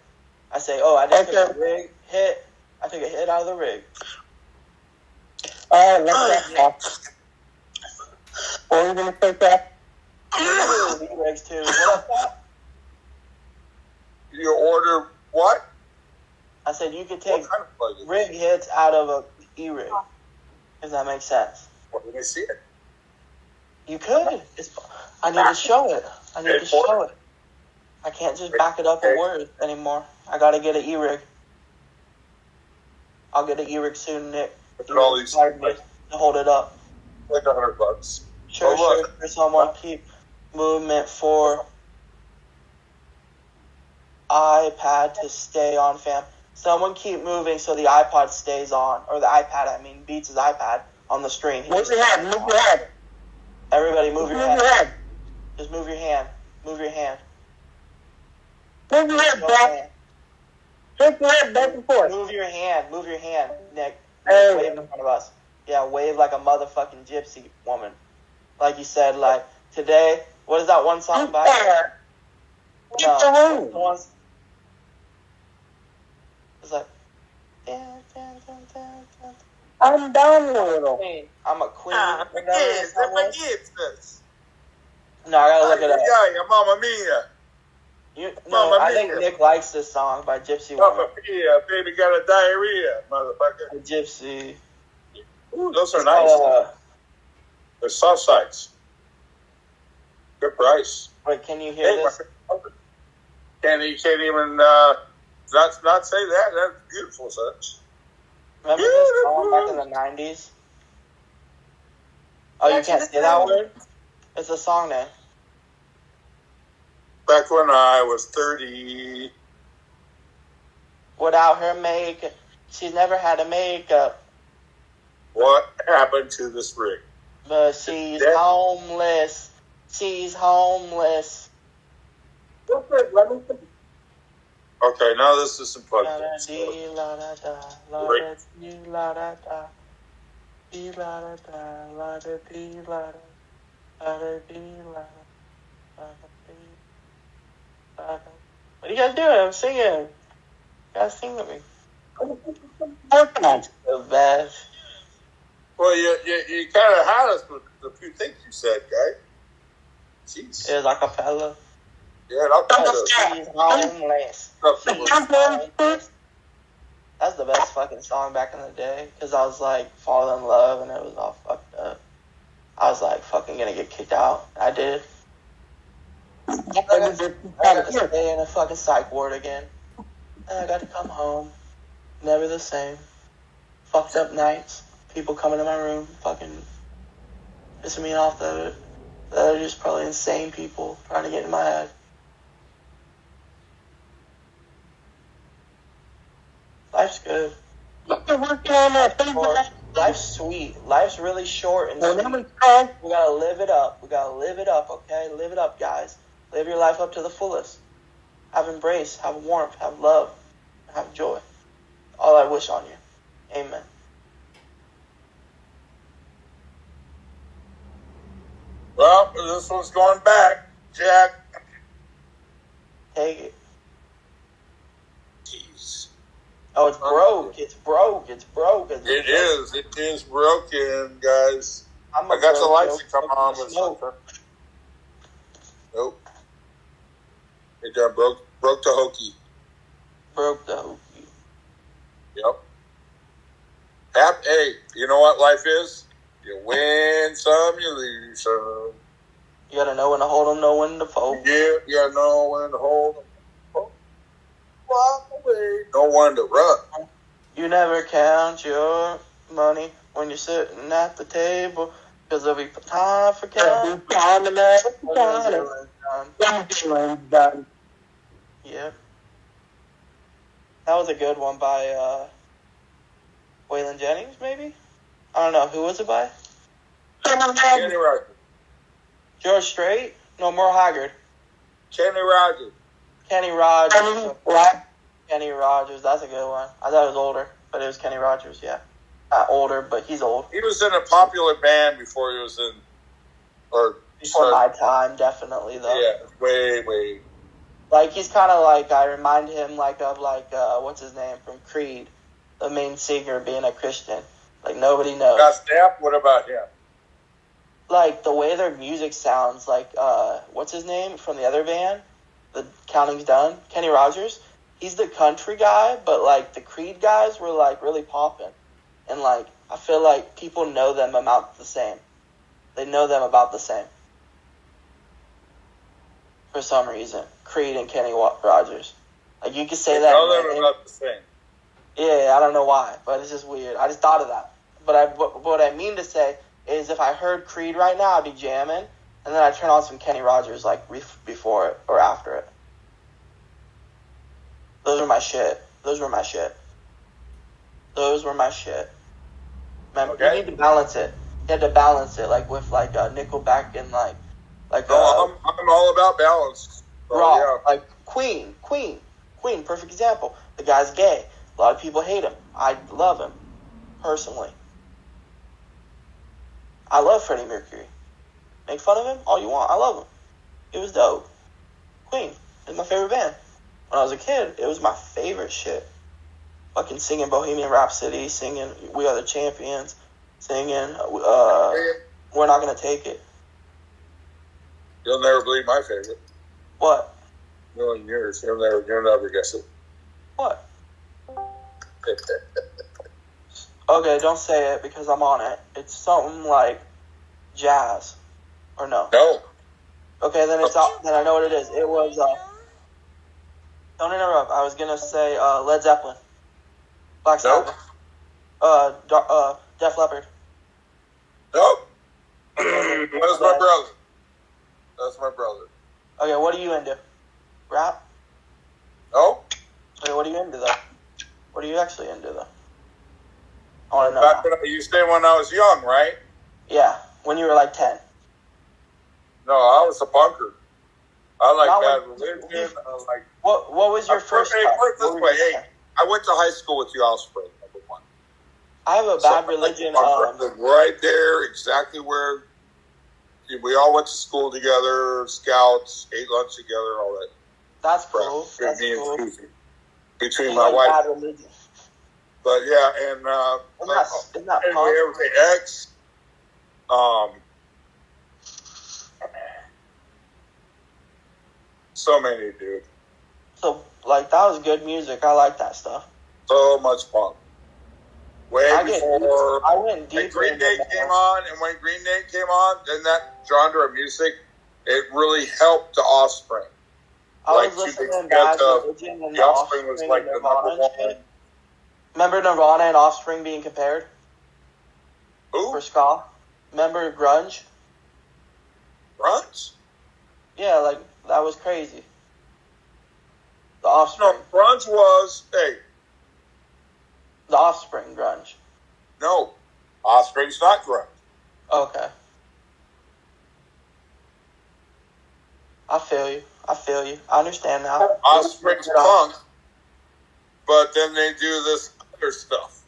I say, I just took a rig hit. I took a hit out of the rig. Let's What are you going to take that? rigs too. What up, Pat? You order what? I said you could take What kind of plug? rig hits out of a E-rig. If that makes sense. Well, let me see it. You could. I need to show it. I can't just back it up with words anymore. I got to get an E-rig. I'll get an E-rig soon, Nick. Look at all these. To hold it up. Like $100. Sure. Someone keep movement for iPad to stay on, fam. Someone keep moving so the iPod stays on, or the iPad. I mean, Beats' iPad on the screen. Move your head. Everybody, move your head. Just move your hand. Move your hand. Move your head, Jack. Shake your head back and forth. Move your hand, Nick. Hey. Wave in front of us. Yeah, wave like a motherfucking gypsy woman. Like you said, like, today, what is that one song by? No. It's like, I'm down a little. I'm a queen. Yes, my gifts. No, I gotta look it up. Yeah, Mamma Mia. I think Nick likes this song by Gypsy Woman. Mamma Mia, baby got a diarrhea, motherfucker. The Gypsy. Ooh, those are nice. They're soft sides. Good price. Wait, can you hear this? Can't even not say that. That's beautiful, such. Remember this song back in the 90s? Oh, you can't say that word? It's a song name. Back when I was 30. Without her makeup, she's never had a makeup. What happened to this rig? But she's homeless. She's homeless. Okay, now this is some plug. What are you guys doing? I'm singing. You guys sing with me. The best. Well, you kind of had us with a few things you said, guy. Jeez. It was acapella. Yeah, acapella. She's homeless. That's the best fucking song back in the day. Because I was like, falling in love and it was all fucked up. I was like, fucking gonna get kicked out. I did. I got to stay in a fucking psych ward again. And I got to come home. Never the same. Fucked up nights. People coming to my room, fucking pissing me off that are just probably insane people trying to get in my head. Life's good. Life's sweet. Life's really short and sweet. We gotta live it up. Okay? Live it up, guys. Live your life up to the fullest. Have embrace, have warmth, have love, have joy. All I wish on you. Amen. Well, this one's going back, Jack. Take it. Jeez. Oh, it's broke. It's broke. It is broken, guys. I got the lights to come on with something. Nope. It got broke the hokey. Yep. Hey, you know what life is? You win some, you lose some. You gotta know when to hold them, know when to fold. Yeah, you gotta know when to hold them. Walk away. Know when to run. You never count your money when you're sitting at the table. Because there'll be time for Ken. Done. Yeah. That was a good one by Waylon Jennings, maybe? I don't know. Who was it by? Kenny Rogers. George Strait? No, Merle Haggard. Kenny Rogers. Kenny Rogers. Kenny Rogers. That's a good one. I thought it was older, but it was Kenny Rogers, yeah. Not older, but he's old. He was in a popular band before he was in... Before my time, definitely, though. Yeah, way. Like, he's kind of like, I remind him, like, of, like, what's his name, from Creed, the main singer being a Christian. Like, nobody knows. Got Snap? What about him? Like, the way their music sounds, like, what's his name from the other band? The Counting's Done? Kenny Rogers? He's the country guy, but, like, the Creed guys were, like, really popping. And, like, I feel like people know them about the same. They know them about the same. For some reason. Creed and Kenny Rogers. Like, you could say that. Know them about the same. Yeah, I don't know why, but it's just weird. I just thought of that. But what I mean to say is if I heard Creed right now, I'd be jamming, and then I'd turn on some Kenny Rogers, like, before it or after it. Those were my shit. Remember, Okay. You need to balance it. You had to balance it, like, with, like, Nickelback and, like I'm all about balance. So, rock. yeah. Like, Queen, perfect example. The guy's gay. A lot of people hate him. I love him, personally. I love Freddie Mercury. Make fun of him all you want. I love him. It was dope. Queen is my favorite band. When I was a kid, it was my favorite shit. Fucking singing Bohemian Rhapsody, singing We Are the Champions, singing We're Not Gonna Take It. You'll never believe my favorite. What? Million years. You'll never guess it. What? Okay, don't say it because I'm on it. It's something like jazz. Or no? No. Okay, then then I know what it is. It was, don't interrupt. I was gonna say, Led Zeppelin. Black Sabbath. Def Leppard. Nope. That's my brother. Okay, what are you into? Rap? No. Okay, what are you into, though? What are you actually into, though? I want to know Back now. when you say when I was young, right? Yeah, when you were like 10. No, I was a punker. I like Not Bad when- Religion. I like. What was your first Hey, cut? put it What this were way. you Hey, saying? I went to high school with you, Offspring, number one. I have a Bad Religion. I lived right there, exactly where we all went to school together, scouts, ate lunch together, all that. That's crap. cool. That's Me and cool. Susie. Between You my like wife. Bad Religion. But yeah, and Isn't that anyway, punk? everything X. So many, dude. So, like, that was good music. I like that stuff. So much punk. Way I before went when deeper Green into Day that. came on, and when Green Day came on, then that genre of music, it really helped the Offspring. I Like, was to the listening to extent Bad of Religion and the Offspring was like and the Nirvana number and one. shit. Remember Nirvana and Offspring being compared Who? for ska? Remember grunge? Grunge? Yeah, like, that was crazy. The Offspring. No, grunge was, hey, The Offspring grunge. no, Offspring's not grunge. Okay. I feel you. I understand now. Offspring's punk, but then they do this other stuff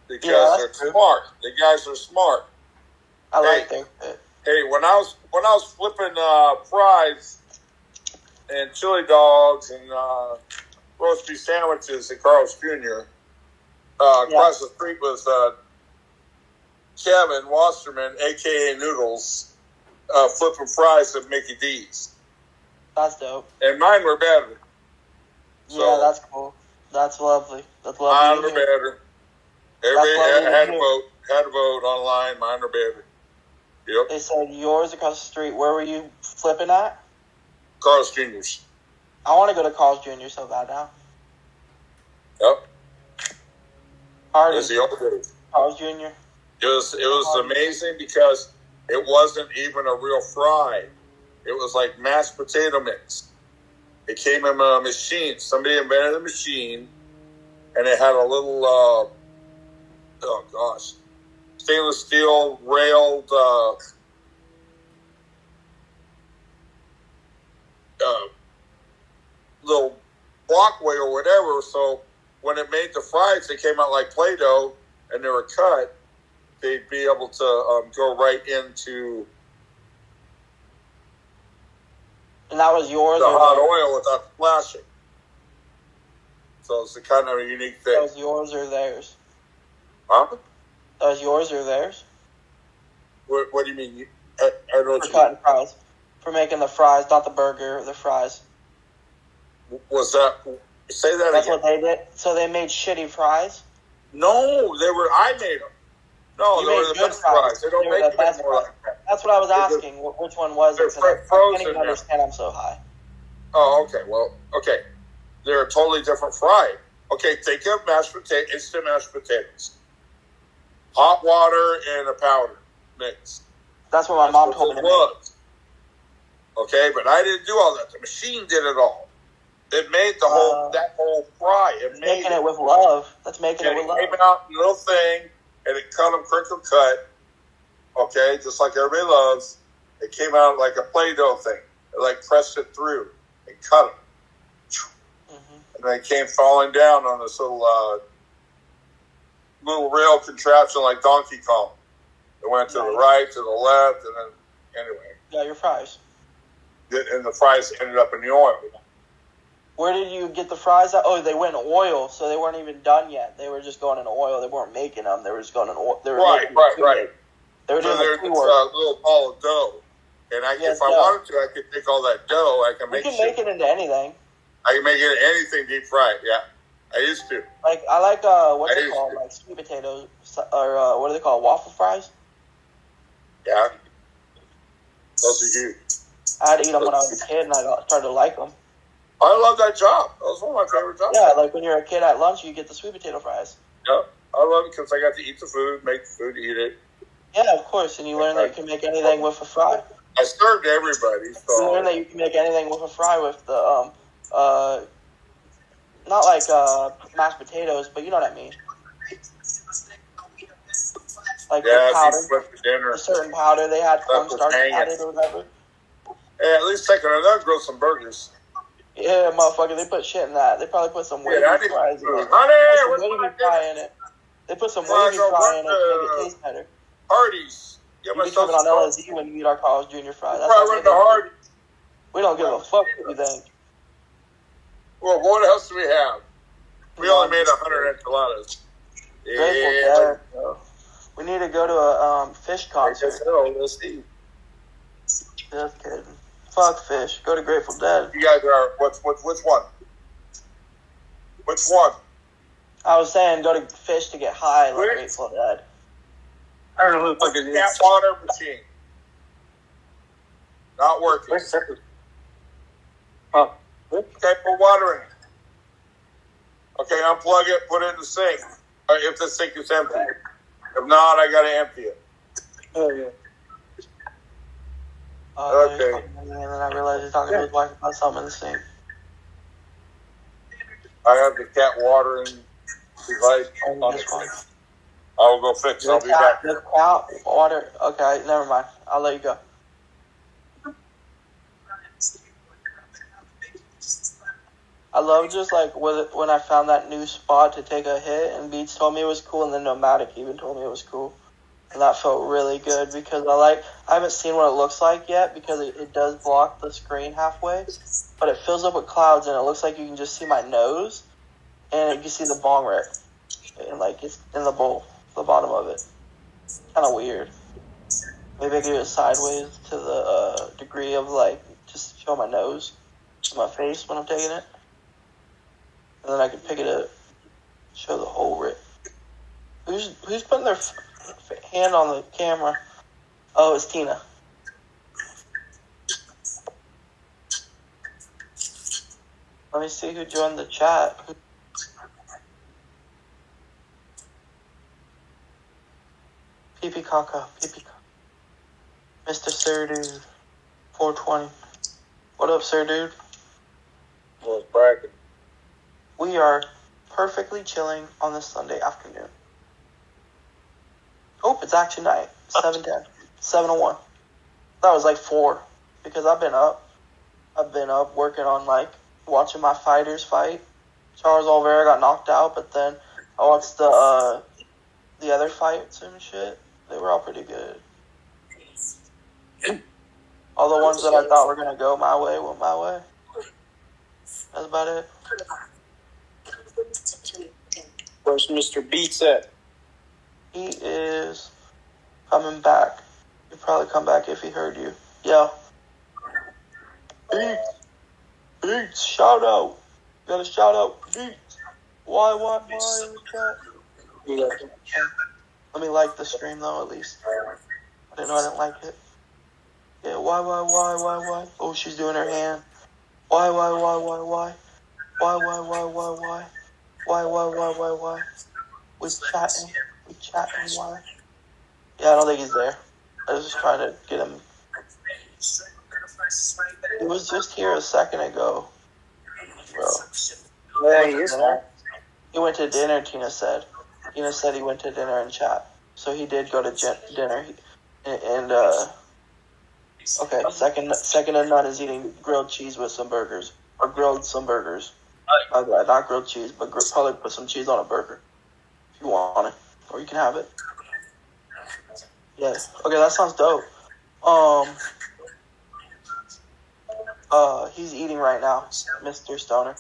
because Yeah, they're that's true. smart. The guys are smart. I like Hey. that. Hey, when I was flipping fries and chili dogs and roast beef sandwiches at Carl's Jr. Across the street was Kevin Wasserman, a.k.a. Noodles, flipping fries at Mickey D's. That's dope. And mine were better. So, Yeah, that's cool. That's lovely. That's mine lovely. were to hear. better. Everybody lovely to had a hear. vote. Had a vote online. Mine are better. Yep. They said yours across the street. Where were you flipping at? Carl's Jr.'s. I want to go to Carl's Jr. so bad now. Yep. Hardy. That's the old days. Carl's Jr. was amazing because it wasn't even a real fry. It was like mashed potato mix. It came in a machine. Somebody invented a machine, and it had a little, stainless steel railed little walkway or whatever. So when it made the fries, they came out like Play-Doh, and they were cut. They'd be able to go right into And that was yours? the hot oil without splashing. So it's a kind of a unique thing. That was yours or theirs? Huh? That was yours or theirs? What do you mean? I don't know what For you cutting fries. For making the fries, not the burger, the fries. Was that? Say that That's again. what they did? So they made shitty fries? No, I made them. No, You they were made the good best fries. They don't They were make the them best anymore fries. like that. That's what I was asking. Which one was it? They're I frozen can't even now. understand I'm so high. Oh, okay. Well, okay. They're a totally different fry. Okay, think of instant mashed potatoes. Hot water and a powder mix. That's what my mom told me to make. Okay, but I didn't do all that. The machine did it all. It made that whole fry. It made making it with love. That's making it with love. It came out in a little thing, and it cut them crinkle cut. Okay, just like everybody loves. It came out like a Play-Doh thing. It like pressed it through and cut them. And they came falling down on this little rail contraption like Donkey Kong. It went to the right, to the left, and then, anyway. Yeah, your fries. And the fries ended up in the oil. Where did you get the fries at? Oh, they went in oil, so they weren't even done yet. They were just going in oil. They weren't making them. They were just going in oil. Right. They were doing there's a little ball of dough. And if I wanted to, I could take all that dough. I can make it into anything. I can make it into anything deep fried, yeah. I used to. Like, I like, what's it called? Like, sweet potatoes, or what are they called? Waffle fries? Yeah. Those are huge. I had to eat them when I was a kid, and I started to like them. I love that job. That was one of my favorite jobs. Yeah, like when you're a kid at lunch, you get the sweet potato fries. Yeah, I love it because I got to eat the food, make the food, eat it. Yeah, of course, and you learn that you can make anything with a fry. I served everybody. So. You learn that you can make anything with a fry with the, not like mashed potatoes, but you know what I mean. Like the powder, a certain powder, they had cornstarch added or whatever. Hey, at least take another grill some burgers. Yeah, motherfucker, they put shit in that. They probably put some wavy fries in it. They put some wavy fry in it to make it taste better. Hardee's. You be tripping on LSD when you eat our Carl's Jr. fry. That's right, the Hardee's. We don't give a fuck what you think. Well, what else do we have? We only made 100 enchiladas. Yeah. We need to go to a fish concert. Let's see. Just kidding. Fuck fish. Go to Grateful Dead. You guys are which one? Which one? I was saying go to fish to get high like Grateful Dead. I don't know who the fuck it is. That water machine. Not working. Okay, put water in it. Okay, unplug it, put it in the sink. If the sink is empty. If not, I gotta empty it. Oh, yeah. Okay. And then I realized he's talking to his wife about something in the sink. I have the cat watering device. I will go fix it. I'll be back. The cat water. Okay, never mind. I'll let you go. I love just like when I found that new spot to take a hit, and Beats told me it was cool, and then Nomadic even told me it was cool. And that felt really good because I haven't seen what it looks like yet because it does block the screen halfway, but it fills up with clouds and it looks like you can just see my nose and you can see the bong rip and like it's in the bowl, the bottom of it. Kind of weird. Maybe I could do it sideways to the degree of like just show my nose, my face when I'm taking it, and then I can pick it up, show the whole rip. Who's putting their hand on the camera? Oh, it's Tina. Let me see who joined the chat. Pee-pee caca, pee-pee caca. Mr. Sir Dude, 420. What up, Sir Dude? What's bragging? We are perfectly chilling on this Sunday afternoon. Oh, it's actually night. 7:10. 7:01. That was like 4 because I've been up working on like watching my fighters fight. Charles Oliveira got knocked out, but then I watched the other fights and shit. They were all pretty good. All the ones that I thought were gonna go my way went my way. That's about it. Where's Mr. Beats at? He is coming back. He'd probably come back if he heard you. Yeah. Beats, shout out. You gotta shout out Beats. Why in the chat? Yeah. Let me like the stream though, at least. I didn't know I didn't like it. Yeah, why? Oh, she's doing her hand. Why? Why? We chatting, why? Yeah, I don't think he's there. I was just trying to get him. He was just here a second ago, bro. Yeah, he is. He went to dinner, Tina said. Tina said he went to dinner in chat. So he did go to dinner. Okay, second to none is eating grilled cheese with some burgers. Or grilled some burgers. Not grilled cheese, but probably put some cheese on a burger. If you want it. Or you can have it. Yeah. Okay, that sounds dope. He's eating right now, Mr. Stoner.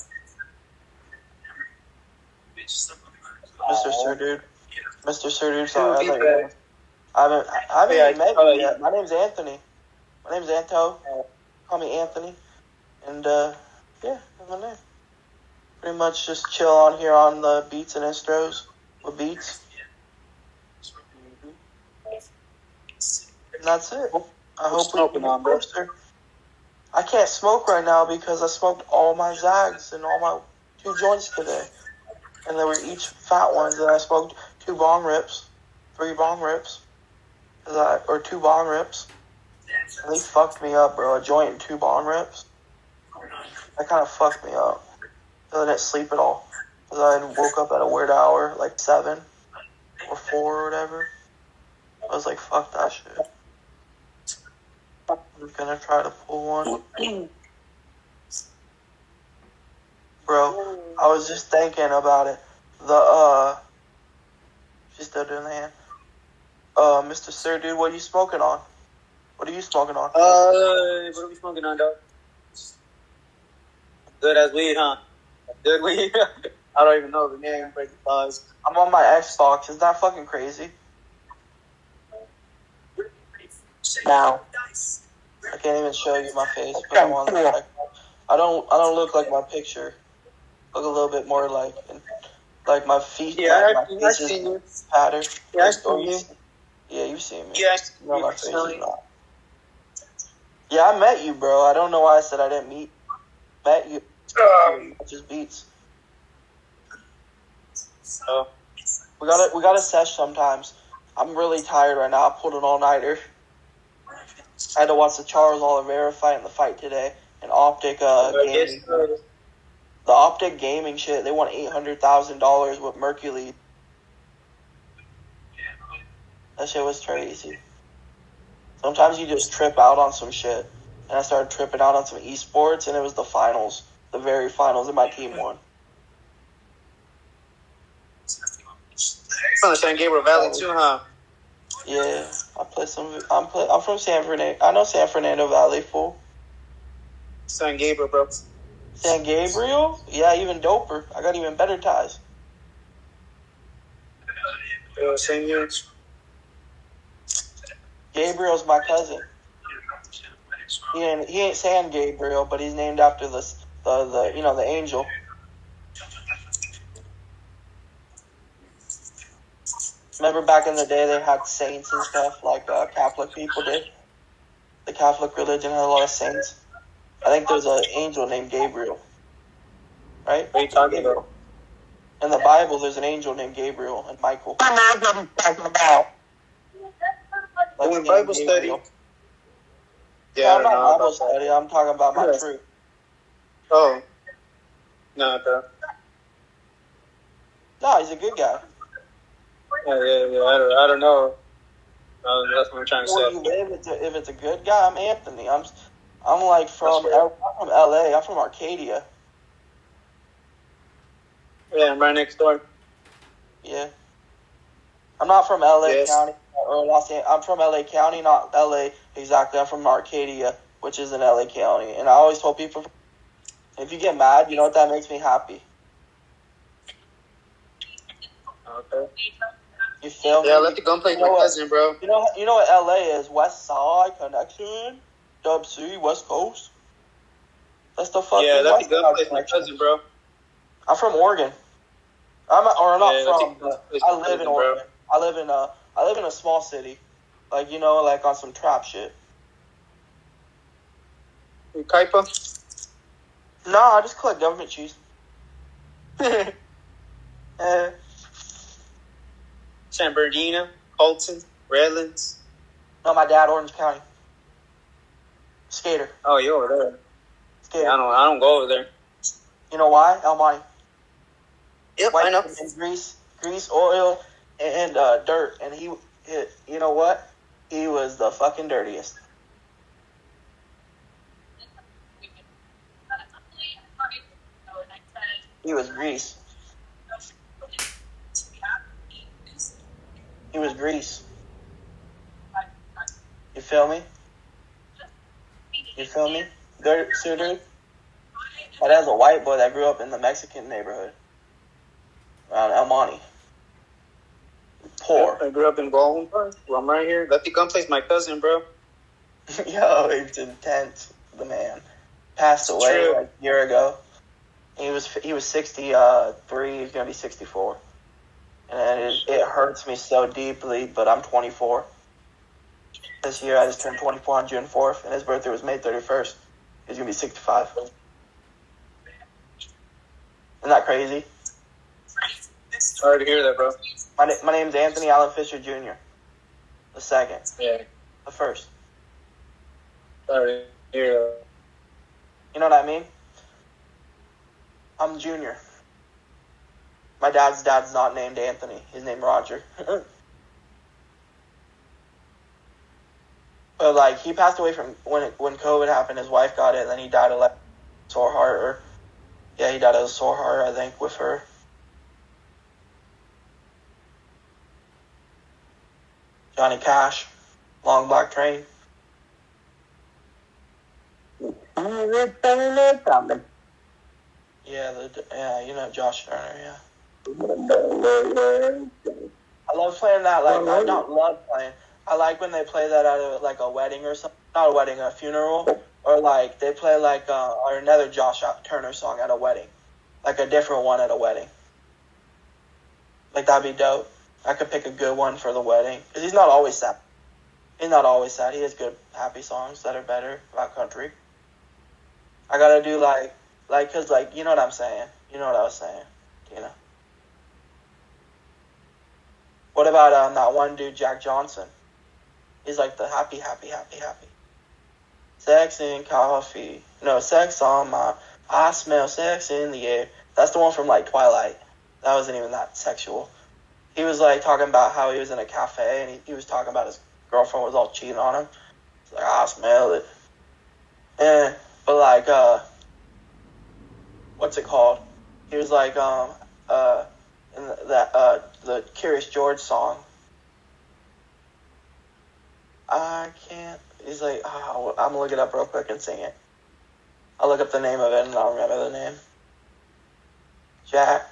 Mr. Sir Dude. Mr. Sir Dude, sorry. I haven't even met you yet. My name's Anthony. My name's Anto. Call me Anthony. And, yeah, that's my name. Pretty much just chill on here on the Beats and Instros with Beats. And that's it. I hope we can get closer. I can't smoke right now because I smoked all my Zags and all my 2 joints today. And they were each fat ones. And I smoked 2 bong rips, 3 bong rips, or 2 bong rips. And they fucked me up, bro. A joint and 2 bong rips. That kind of fucked me up. So I didn't sleep at all. Because I woke up at a weird hour, like 7 or 4 or whatever. I was like, fuck that shit. I'm gonna try to pull one. Bro, I was just thinking about it. She's still doing the hand. Mr. Sir Dude, what are you smoking on? What are you smoking on? What are we smoking on, dog? Good as weed, huh? Good weed. I don't even know the name. Break the pause. I'm on my Xbox. Is that fucking crazy? Now. I can't even show you my face, but I'm on the Xbox. I don't look like my picture. Look a little bit more like my feet. Yeah, like my I've seen you. Pattern. Yeah, I've seen you. Yeah, you've seen me. Yeah, no, my face is not. Yeah, I met you, bro. I don't know why I said I didn't met you. Just Beats. Oh. We gotta sesh sometimes. I'm really tired right now. I pulled an all-nighter. I had to watch the Charles Oliveira fight and the fight today. And Optic Gaming. The Optic Gaming shit, they won $800,000 with Mercury. That shit was crazy. Sometimes you just trip out on some shit. And I started tripping out on some esports, and it was the finals. The very finals, and my team won. From the San Gabriel Valley too, huh? Yeah, I'm from San Fernando. I know San Fernando Valley, fool. San Gabriel, bro. San Gabriel? Yeah, even doper. I got even better ties. Same years. Gabriel's my cousin. He ain't San Gabriel, but he's named after the angel. Remember back in the day they had saints and stuff like Catholic people did? The Catholic religion had a lot of saints. I think there's an angel named Gabriel. Right? What are you talking about? In the Bible, there's an angel named Gabriel and Michael. I know what I'm talking about. Oh, in Bible study. Yeah, I'm I don't not know Bible about that. study. I'm talking about my truth. Oh. No, okay. No, he's a good guy. Yeah. I don't know. That's what I'm trying to Where say. you live, if it's a good guy, I'm Anthony. I'm like from LA. I'm from Arcadia. Yeah, I'm right next door. Yeah. I'm not from LA Yes. County or Los Angeles. I'm from LA County, not LA exactly. I'm from Arcadia, which is in LA County. And I always told people, if you get mad, you know what, that makes me happy. Okay. You feel me? Yeah, let the gunplay my cousin, bro. You know what LA is? West Side Connection, Dub C, West Coast. That's the fucking Yeah, let the West gunplay Side my connection. cousin, bro. I'm from Oregon. I live in Oregon. I live in a small city, like like on some trap shit. Kaipa? No, I just collect government cheese. San Bernardino, Colton, Redlands. No, my dad, Orange County. Skater. Oh, you over there? Skater. Yeah, I don't go over there. You know why? El Monte. Yep, White I know. Grease, oil, and dirt. And you know what? He was the fucking dirtiest. He was grease. He was grease. You feel me? Good, dude. My dad's a white boy that grew up in the Mexican neighborhood around El Monte. Poor. I grew up in Baldwin Park. Well, I'm right here. Let the gunplay's my cousin, bro. Yo, it's intense. The man passed away like a year ago. He was 63. He's gonna be 64, and it hurts me so deeply. But I'm 24. This year I just turned 24 on June 4th, and his birthday was May 31st. He's gonna be 65. Isn't that crazy? Sorry to hear that, bro. My name's Anthony Allen Fisher Jr. The second. Yeah. The first. Sorry to hear that. You know what I mean? I'm Junior. My dad's not named Anthony. He's named Roger. But like he passed away from when COVID happened. His wife got it, and then he died of like sore heart. He died of a sore heart, I think, with her. Johnny Cash, Long Black Train. Yeah, Josh Turner, yeah. I love playing that, like, I don't love playing. I like when they play that at like a wedding or something. Not a wedding, a funeral. Or like, they play like or another Josh Turner song at a wedding. Like a different one at a wedding. Like, that'd be dope. I could pick a good one for the wedding. Because he's not always sad. He has good, happy songs that are better about country. I gotta do cause you know what I'm saying. You know what I was saying. What about that one dude, Jack Johnson? He's like the happy. Sex and coffee. No, sex on I smell sex in the air. That's the one from like Twilight. That wasn't even that sexual. He was like talking about how he was in a cafe and he was talking about his girlfriend was all cheating on him. He's like, I smell it. But like, what's it called? He was like, in the Curious George song. I can't. He's like, I'm gonna look it up real quick and sing it. I'll look up the name of it and I'll remember the name. Jack.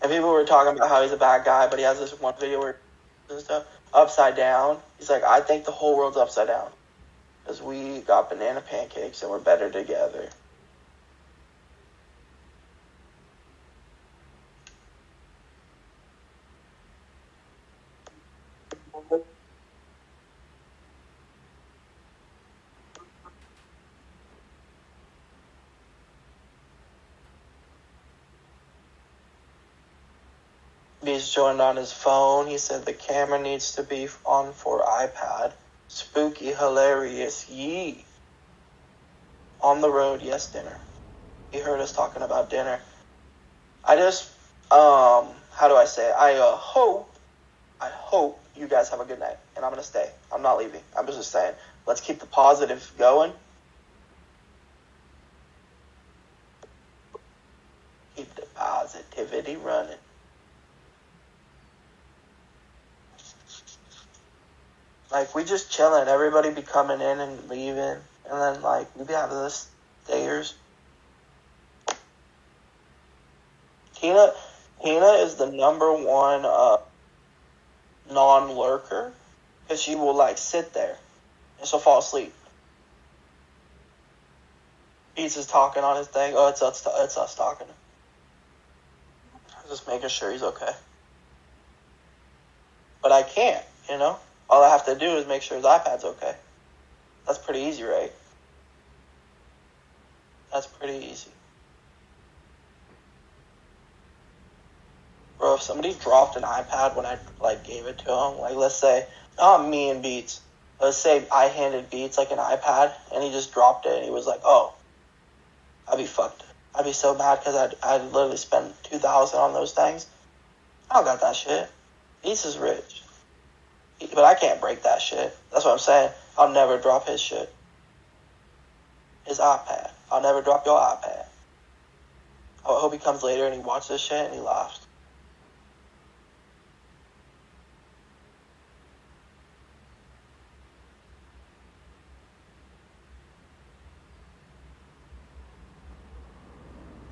And people were talking about how he's a bad guy, but he has this one video where and stuff upside down. He's like, I think the whole world's upside down because we got banana pancakes and we're better together. Beats joined on his phone. He said the camera needs to be on for iPad. Spooky, hilarious, yee. On the road, yes, dinner. He heard us talking about dinner. I just, how do I say it? I hope you guys have a good night. And I'm going to stay. I'm not leaving. I'm just saying, let's keep the positive going. Keep the positivity running. Like, we just chilling. Everybody be coming in and leaving. And then, like, we be having this stayers. Tina is the number one non-lurker. Because she will, like, sit there. And she'll fall asleep. Beats is talking on his thing. Oh, it's us talking. Just making sure he's okay. But I can't, you know? All I have to do is make sure his iPad's okay. That's pretty easy, right? That's pretty easy. Bro, if somebody dropped an iPad when I, like, gave it to him, like, let's say, not me and Beats, let's say I handed Beats, like, an iPad, and he just dropped it, and he was like, oh, I'd be fucked. I'd be so mad because I'd literally spend $2,000 on those things. I don't got that shit. Beats is rich. But I can't break that shit. That's what I'm saying. I'll never drop his shit. His iPad. I'll never drop your iPad. I hope he comes later and he watches this shit and he laughs.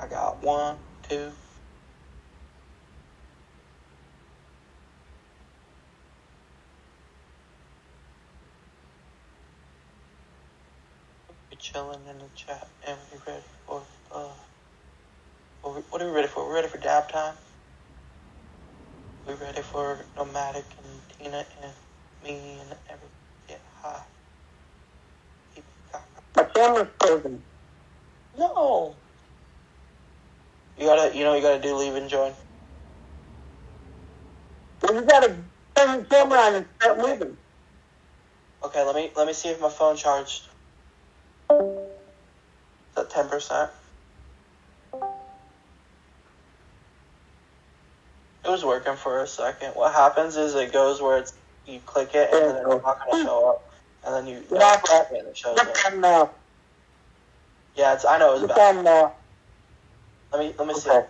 I got 1, 2. Chilling in the chat, and we ready for what are we ready for? We're ready for dab time. We ready for Nomadic and Tina and me and everybody get high. My camera's frozen. No. You gotta do leave and join. Well, you gotta turn the camera on and start moving. Okay, let me see if my phone charged. Is that 10%? It was working for a second. What happens is it goes where it's you click it and then it's not gonna show up, and then you and it shows up. Yeah, I know it was bad. Let me see. Let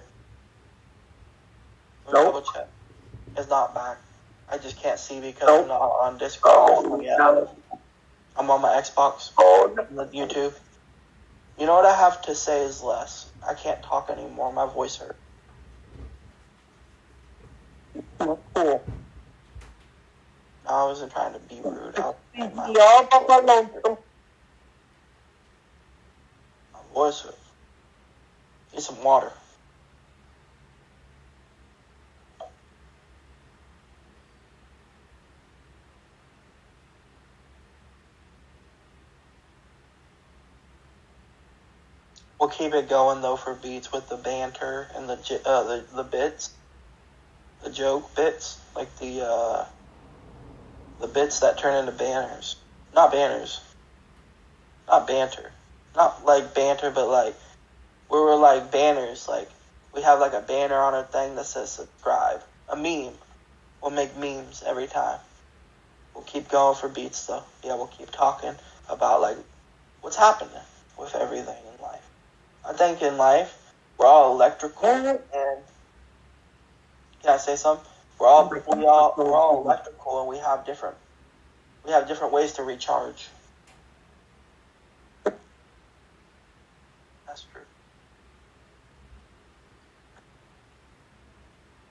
me double check. It's not back. I just can't see because I'm not on Discord. I'm on my Xbox. YouTube. You know what I have to say is less. I can't talk anymore. My voice hurts. Cool. No, I wasn't trying to be rude. My voice hurts. Need some water. We'll keep it going though for beats with the banter and the bits, the joke bits, like the bits that turn into banners. Not banners. Not banter. Not like banter, but like we were like banners. Like we have like a banner on our thing that says subscribe. A meme. We'll make memes every time. We'll keep going for beats though. Yeah, we'll keep talking about like what's happening with everything in life. I think in life, we're all electrical, and can I say something? We're all electrical, and we have different ways to recharge. That's true.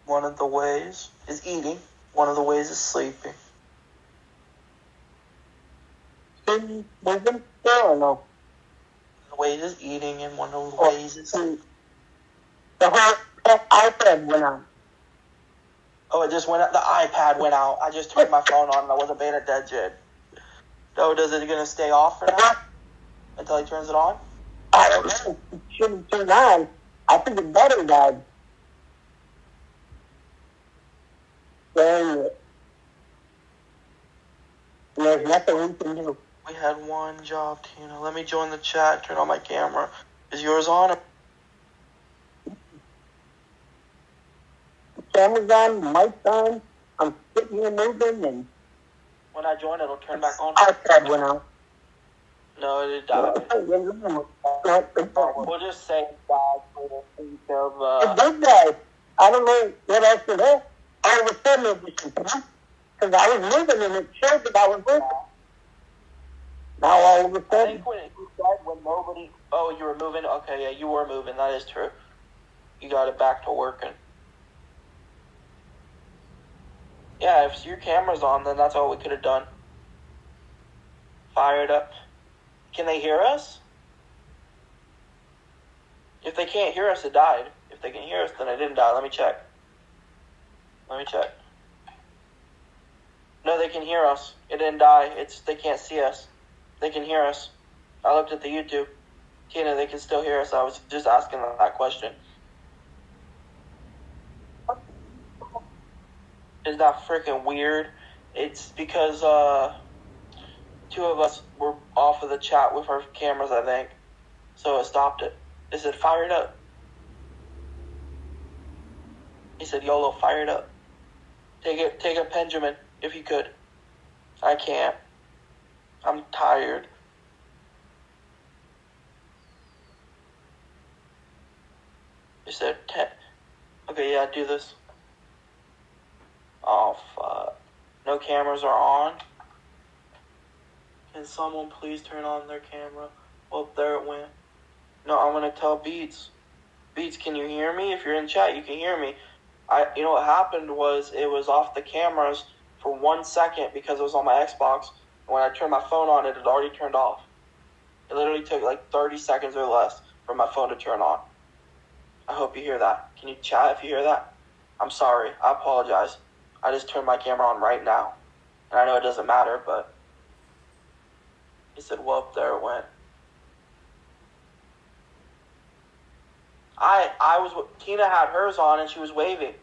One of the ways is eating. One of the ways is sleeping. Moving there or no? Ways is eating, and one of the ways is sleep. The whole iPad went out. Oh, it just went out. The iPad went out. I just turned my phone on and I wasn't paying attention. So, is it going to stay off for now? Until he turns it on? I don't know. It shouldn't turn on. I think the battery died. it. And there's nothing we can do. We had one job, Tina. Let me join the chat. Turn on my camera. Is yours on? The camera's on, the mic's on. I'm sitting here moving, and When I join, it'll turn back on. iPad went out. No, it died. We'll just say it died for the sake of, It did die. I don't know what else it is. All of a sudden it just because I was moving and it showed that I was moving. Now all of a I sudden, think when you said when nobody... Oh, you were moving? Okay, yeah, you were moving. That is true. You got it back to working. Yeah, if your camera's on, then that's all we could have done. Fired up. Can they hear us? If they can't hear us, it died. If they can hear us, then it didn't die. Let me check. No, they can hear us. It didn't die. They can't see us. They can hear us. I looked at the YouTube. Tina, they can still hear us. I was just asking that question. Is that freaking weird? It's because two of us were off of the chat with our cameras, I think. So it stopped it. It said, fired up. He said, YOLO, fired up. Take a Benjamin, if you could. I can't. I'm tired. He said, 10. Okay, yeah, do this. Oh, fuck. No cameras are on. Can someone please turn on their camera? Well, there it went. No, I'm going to tell Beats. Beats, can you hear me? If you're in chat, you can hear me. You know what happened was it was off the cameras for 1 second because it was on my Xbox. And when I turned my phone on, it had already turned off. It literally took like 30 seconds or less for my phone to turn on. I hope you hear that. Can you chat if you hear that? I'm sorry. I apologize. I just turned my camera on right now. And I know it doesn't matter, but... He said, well, there it went. Tina had hers on and she was waving.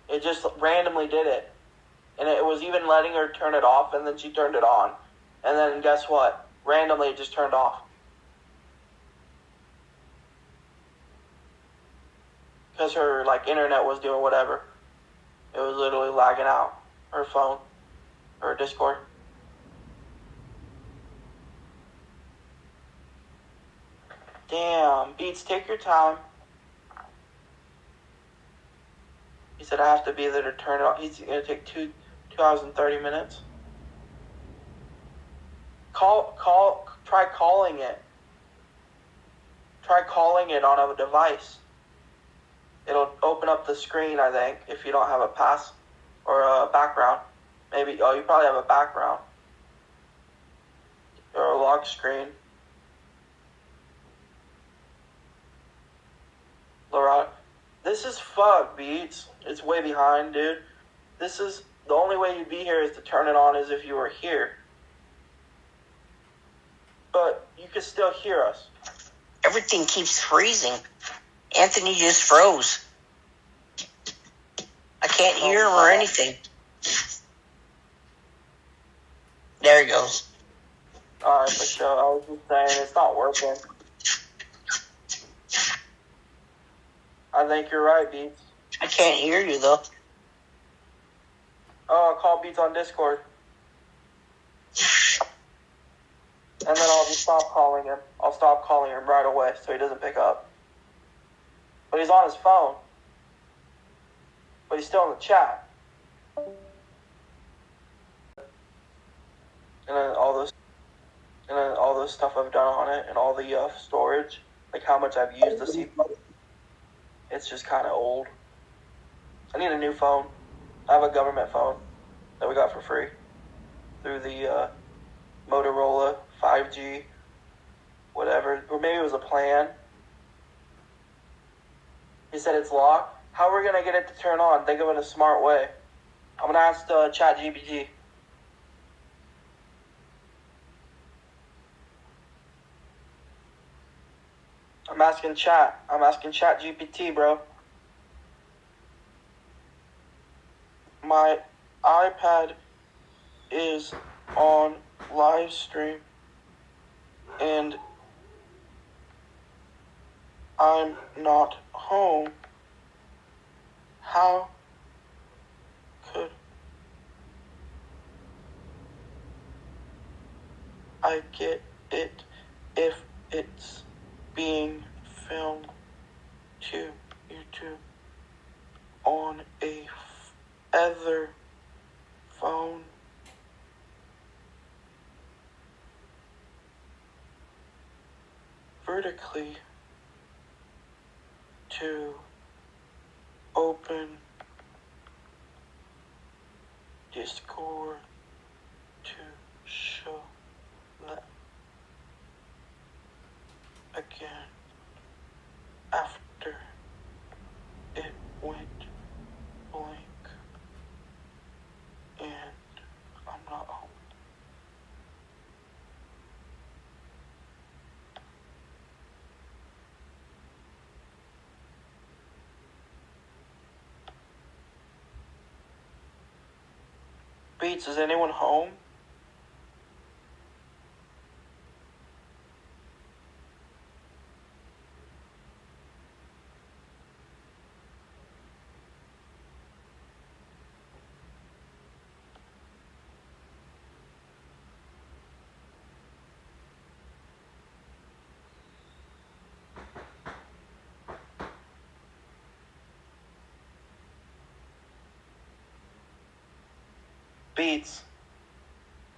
It just randomly did it. And it was even letting her turn it off, and then she turned it on. And then guess what? Randomly it just turned off. Because her internet was doing whatever. It was literally lagging out. Her phone. Her Discord. Damn. Beats, take your time. He said I have to be there to turn it on. He's going to take 2 hours and 30 minutes. Try calling it. Try calling it on a device. It'll open up the screen, I think, if you don't have a pass or a background. Maybe, you probably have a background. Or a lock screen. Laura, this is fucked, Beats. It's way behind, dude. This is, the only way you'd be here is to turn it on as if you were here. But you can still hear us. Everything keeps freezing. Anthony just froze. I can't hear him or anything. There he goes. Alright, for sure. I was just saying, it's not working. I think you're right, Beats. I can't hear you, though. Oh, I'll call Beats on Discord. And then I'll just stop calling him. I'll stop calling him right away so he doesn't pick up. But he's on his phone. But he's still in the chat. And then all this stuff I've done on it and all the storage, like how much I've used the CPU. It's just kind of old. I need a new phone. I have a government phone that we got for free through the Motorola 5G, whatever. Or maybe it was a plan. He said it's locked. How are we going to get it to turn on? Think of it a smart way. I'm going to ask ChatGPT. I'm asking ChatGPT, bro. my iPad is on live stream and I'm not home. How could I get it if it's being filmed to YouTube on a other phone? Vertically to open Discord to show that again after it went blank and I'm not home. Beats, is anyone home? Beats,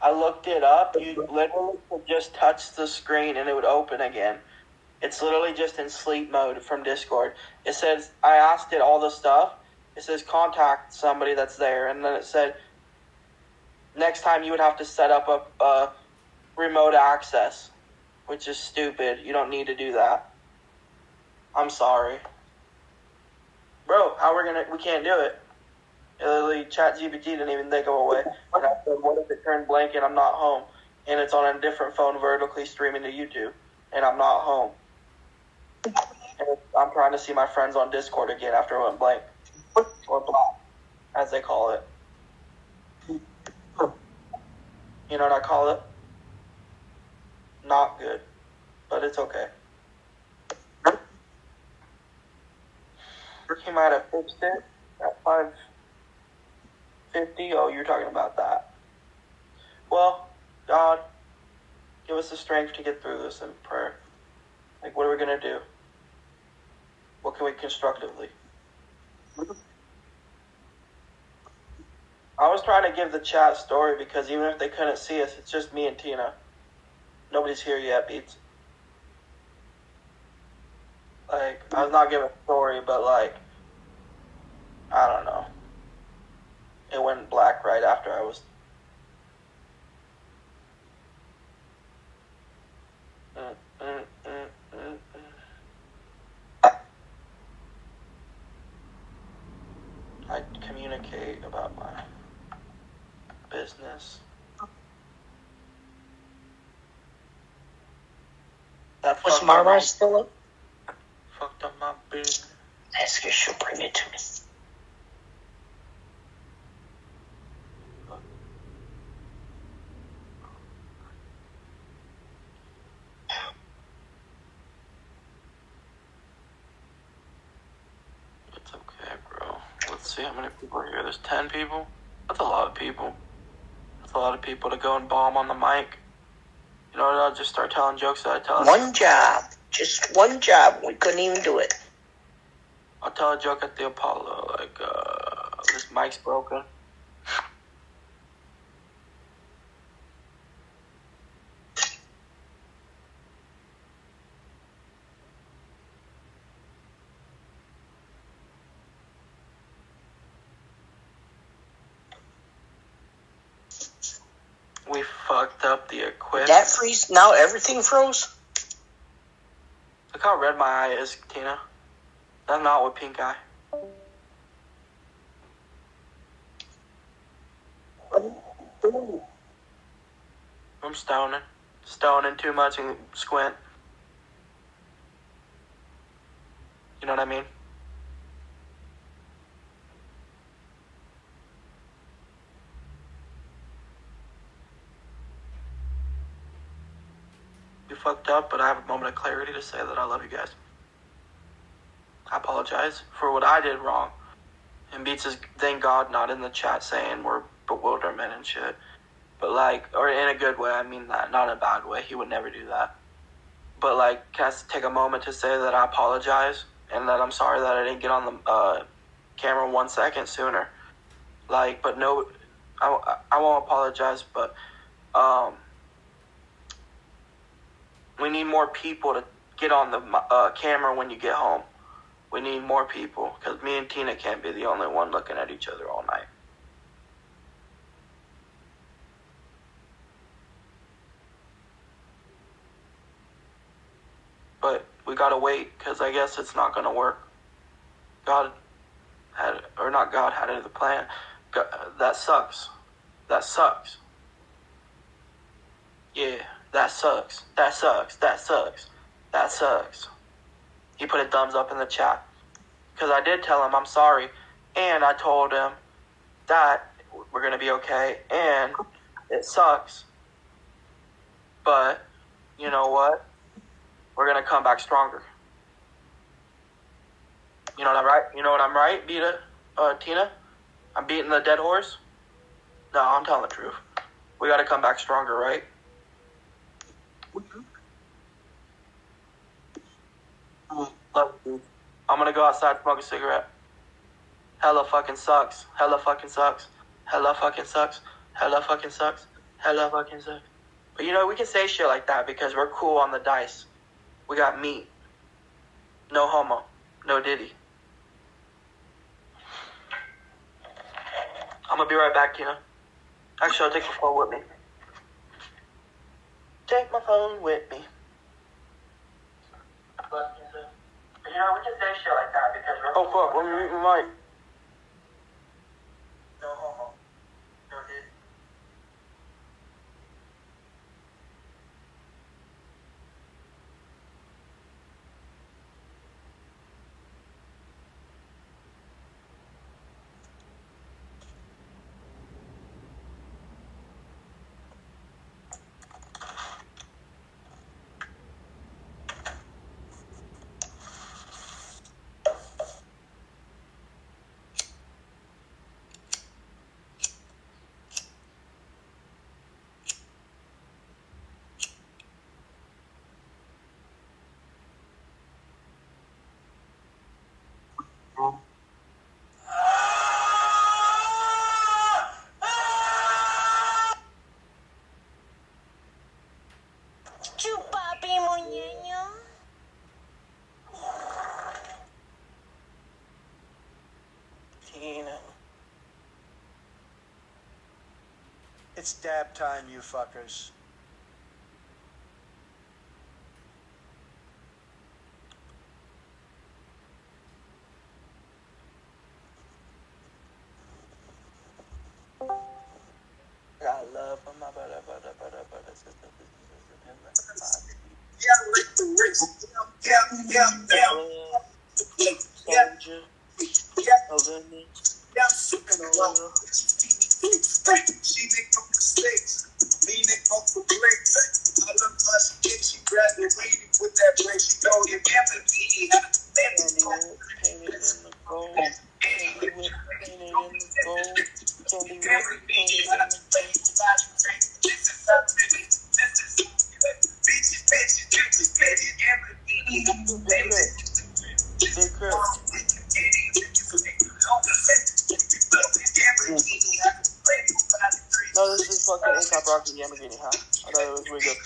I looked it up. You literally could just touch the screen and it would open again. It's literally just in sleep mode from Discord. It says, I asked it all the stuff. It says contact somebody that's there. And then it said, next time you would have to set up a remote access, which is stupid. You don't need to do that. I'm sorry. Bro, we can't do it. Literally, ChatGPT didn't even think of a way. And I said, what if it turned blank and I'm not home? And it's on a different phone vertically streaming to YouTube. And I'm not home. And I'm trying to see my friends on Discord again after it went blank. Or black, as they call it. You know what I call it? Not good. But it's okay. He might have fixed it at 5:50. Oh, you're talking about that. Well, God, give us the strength to get through this in prayer. Like, what are we going to do? What can we constructively? I was trying to give the chat story because even if they couldn't see us, it's just me and Tina. Nobody's here yet, Beats. Like, I was not giving a story, but like, I don't know. It went black right after I was... I communicate about my business. That Was Mara still up? Fucked up my business. Ask her, she'll bring it to me. It's okay, bro. Let's see how many people are here. There's 10 people. That's a lot of people. That's a lot of people to go and bomb on the mic. You know what? I'll just start telling jokes that I tell. One job. Just one job. We couldn't even do it. I'll tell a joke at the Apollo. Like, this mic's broken. We fucked up the equipment. That freeze? Now everything froze? Look how red my eye is, Tina. That's not with pink eye. I'm stoning. Stoning too much and squint. You know what I mean? fucked up, but I have a moment of clarity to say that I love you guys. I apologize for what I did wrong. And Beats is, thank God, not in the chat saying we're bewilderment and shit. But like, or in a good way, I mean that, not in a bad way. He would never do that. But like, can I take a moment to say that I apologize and that I'm sorry that I didn't get on the camera 1 second sooner. Like, but no, I won't apologize, but we need more people to get on the camera when you get home. We need more people, because me and Tina can't be the only one looking at each other all night. But we gotta wait, because I guess it's not gonna work. God had the plan. God, that sucks. That sucks. Yeah, that sucks. That sucks. That sucks. That sucks. He put a thumbs up in the chat. Because I did tell him I'm sorry. And I told him that we're going to be okay. And it sucks. But, you know what? We're going to come back stronger. You know what I'm right? You know what I'm right, Tina? I'm beating the dead horse? No, I'm telling the truth. We got to come back stronger, right? Love you. I'm gonna go outside, smoke a cigarette. Hella fucking sucks. Hella fucking sucks. Hella fucking sucks. Hella fucking sucks. Hella fucking sucks. But you know, we can say shit like that because we're cool on the dice. We got meat. No homo. No diddy. I'm gonna be right back, Tina. Actually, I'll take my phone with me. Take my phone with me. You know, we can say shit like that because we're... Oh, fuck, let me mute my mic. No homo. No diddy. Chupapi muñeño. Tina. It's dab time, you fuckers. I got love for my butter, sister. Soldier. Over me. She make no mistakes. Me make multiple plays. I love her. She graduated with that play. She told him empathy. Painted in the gold. Painted in the gold. Painted in the No, this is fucking A$AP Rocky Yamagini, huh? I thought it was really good.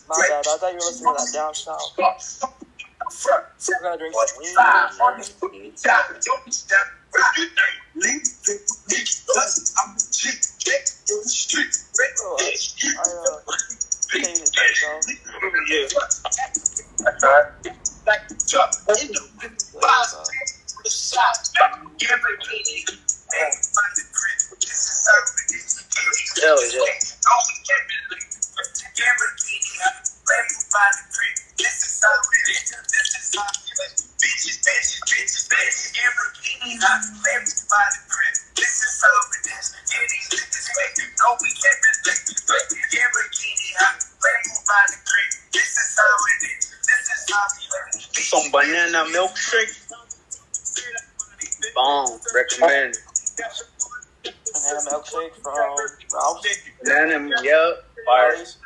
My bad, I thought you were listening to that down south. We're gonna drink some weed. This is how it is. Yeah, these niggas fake. No, we can't relate. Yeah, bikini hot. Play by the creek. This is how it is. This is how we live. Some banana milkshake. Bomb. Recommend. Banana milkshake from Ralph's. Banana, yep. Fire. Rallies.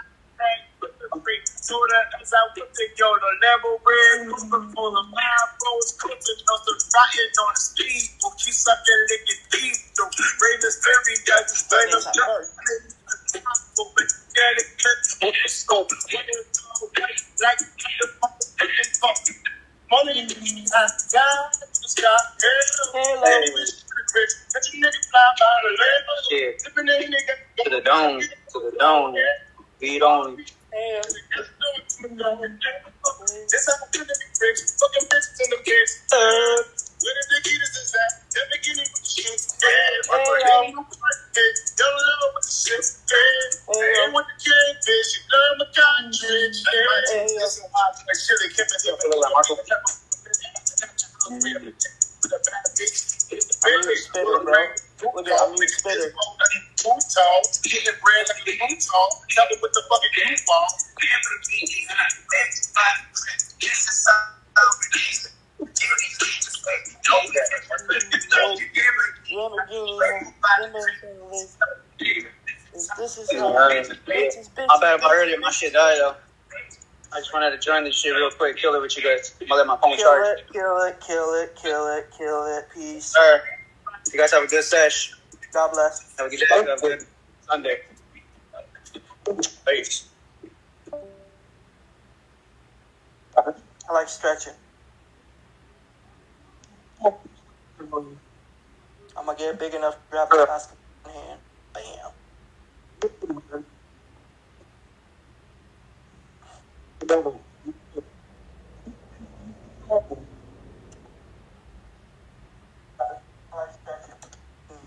Shit. To the dome. To the dome. Weed only. Spitter, bro. Look at I'm spitter. This is I'm bad about earlier. My shit died though. I just wanted to join this shit real quick. Kill it with you guys. I'm gonna let my phone charge. Kill it. Peace. Sir, you guys have a good sesh. God bless. Have a good day. Have a good Sunday. Peace. I like stretching. I'm gonna get big enough to grab the basketball in hand. Bam. I like stretching.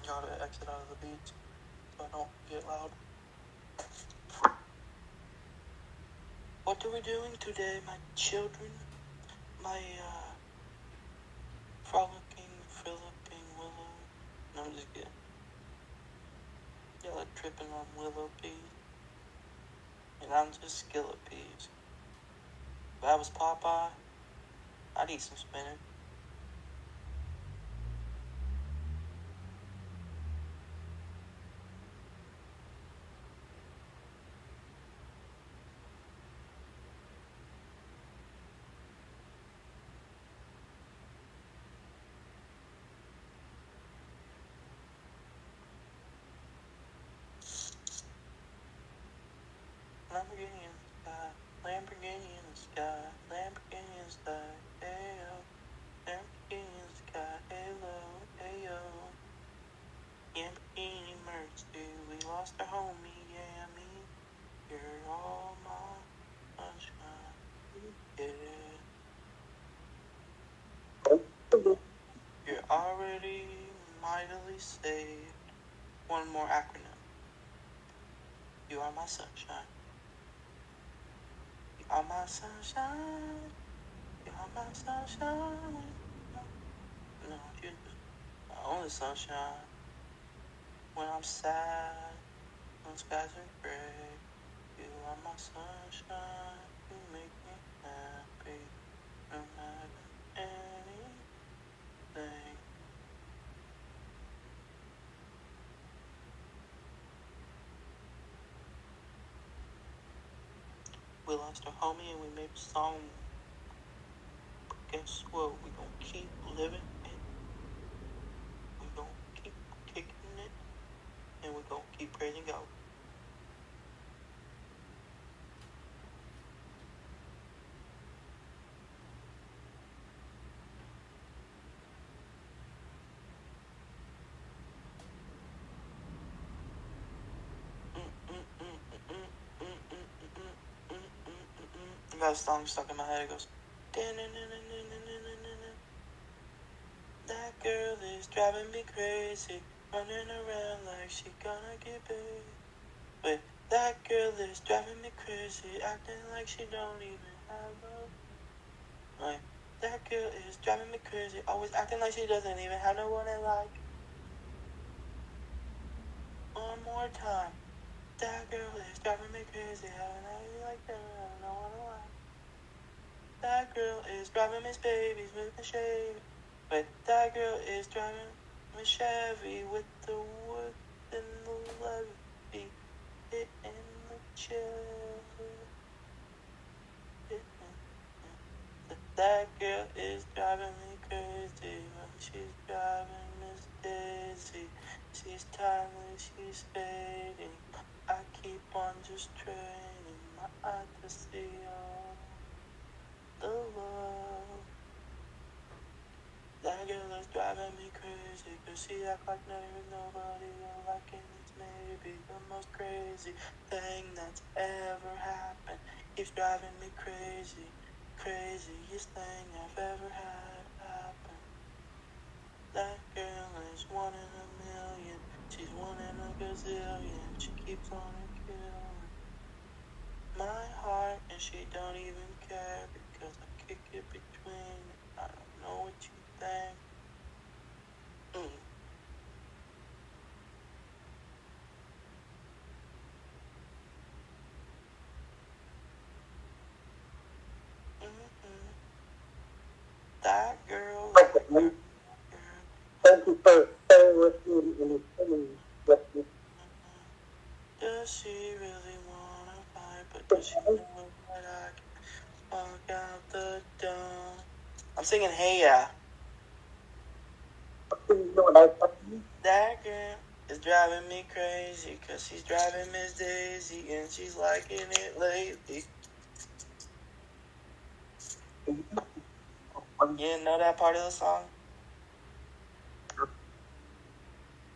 Gotta exit out of the beats so I don't get loud. What are we doing today, my children? My, frolicking willow. No, I'm just kidding. Y'all are tripping on willow peas. And I'm just skillet peas. If I was Popeye, I'd eat some spinach. Lamborghini in the sky, Lamborghini in the sky, ayo. Lamborghini in the sky, hello, ayo. Lamborghini mercy, we lost our homie, yeah, me. You're all my sunshine, yeah. You're already mightily saved. One more acronym. You are my sunshine. You are my sunshine. You are my sunshine. No, you're my only sunshine. When I'm sad, when skies are gray, you are my sunshine. You make me happy, no matter anything. We lost our homie and we made a song. Guess what? We gonna keep living it. We gonna keep kicking it. And we gonna keep praising God. I got a song stuck in my head. It goes. That girl is driving me crazy, running around like she gonna get big. Wait, that girl is driving me crazy, acting like she don't even have a. Wait, that girl is driving me crazy, always acting like she doesn't even have no one I like. more time. That girl is driving me crazy. Haven't I like that? I don't know what I like. That girl is driving Miss Babies with the Chevy. But that girl is driving Miss Chevy with the wood and the levy. Hitting the Chevy. That girl is driving me crazy when she's driving Miss Daisy. She's timeless, she's fading. I keep on just training my eye to see all the love. That girl is driving me crazy, cause she act like there is nobody like, and it's maybe the most crazy thing that's ever happened. Keeps driving me crazy, craziest thing I've ever had happen. That girl is one in a million, she's one in a gazillion, she keeps on killing my heart, and she don't even care, because I kick it between, I don't know what you think. That girl. Thank you for staying with me and listening with me. Does she really wanna fight? But does she know that I can walk out the door? I'm singing Hey Ya. That girl is driving me crazy, cause she's driving Miss Daisy and she's liking it lately. You didn't know that part of the song?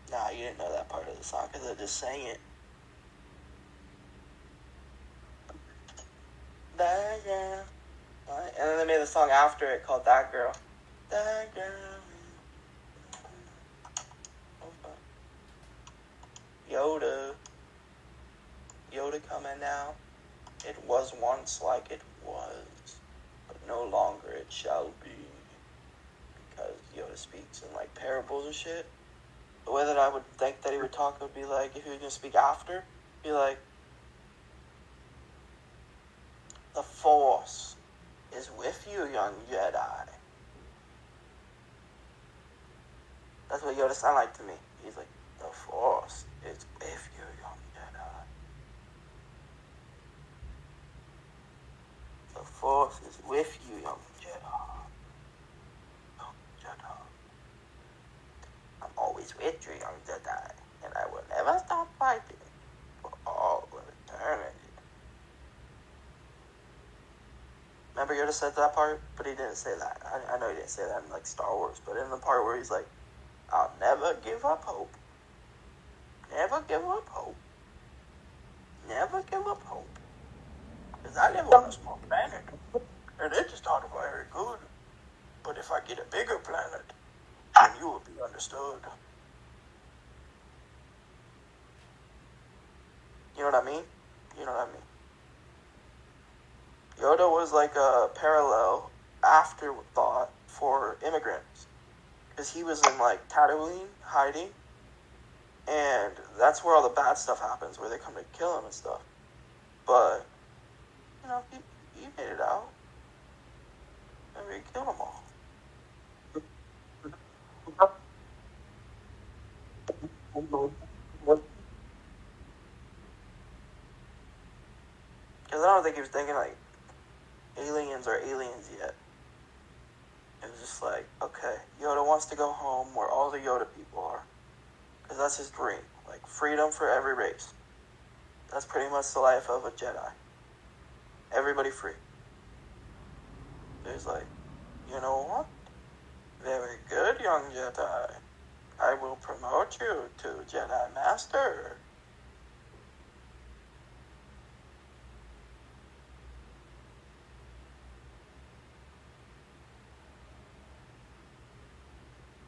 Nah, you didn't know that part of the song because I just sang it. That girl. And then they made the song after it called That Girl. That girl. Yoda. Yoda coming now. It was once like it was, but no longer it shall be. Because Yoda speaks in like parables and shit. The way that I would think that he would talk would be like, if he was going to speak after, be like, the Force is with you, young Jedi. That's what Yoda sounded like to me. He's like, the Force is with you, young Jedi. The Force is with you, young Jedi. Young Jedi. I'm always with you, young Jedi. And I will never stop fighting for all of eternity. Remember Yoda said that part? But he didn't say that. I know he didn't say that in like Star Wars, but in the part where he's like, I'll never give up hope. Never give up hope. Never give up hope. Because I live on a small planet. And they just thought about very good. But if I get a bigger planet, then you will be understood. You know what I mean? You know what I mean? Yoda was like a parallel afterthought for immigrants. Because he was in like Tatooine, hiding. And that's where all the bad stuff happens, where they come to kill him and stuff. But, you know, he made it out. And he killed them all. Because I don't think he was thinking like aliens are aliens yet. It was just like, okay, Yoda wants to go home where all the Yoda people are. Because that's his dream. Like, freedom for every race. That's pretty much the life of a Jedi. Everybody free. There's like, you know what? Very good, young Jedi. I will promote you to Jedi Master.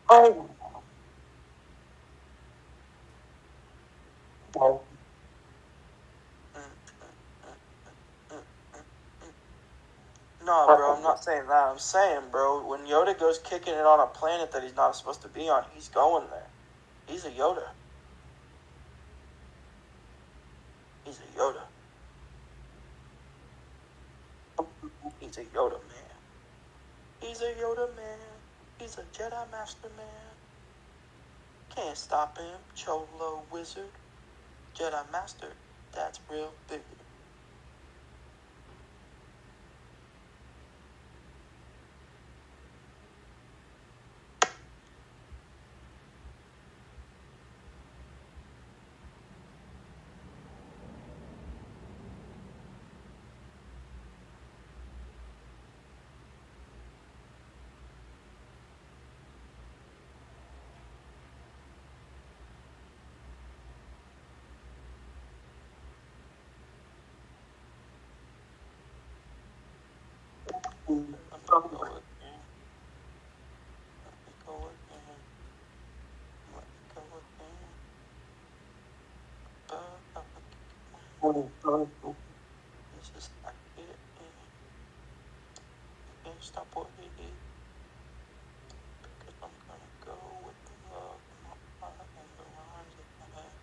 Oh. No, bro, I'm not saying that. I'm saying, bro, when Yoda goes kicking it on a planet that he's not supposed to be on, he's going there. He's a Yoda. He's a Yoda. He's a Yoda man. He's a Yoda man. He's a Jedi Master man. Can't stop him, Cholo Wizard. Jedi Master, that's real big. Let me go again. Let me go again. Let me go again. This is not it. You can't stop what it is. Because I'm gonna go with the love in my heart and the lines of my head.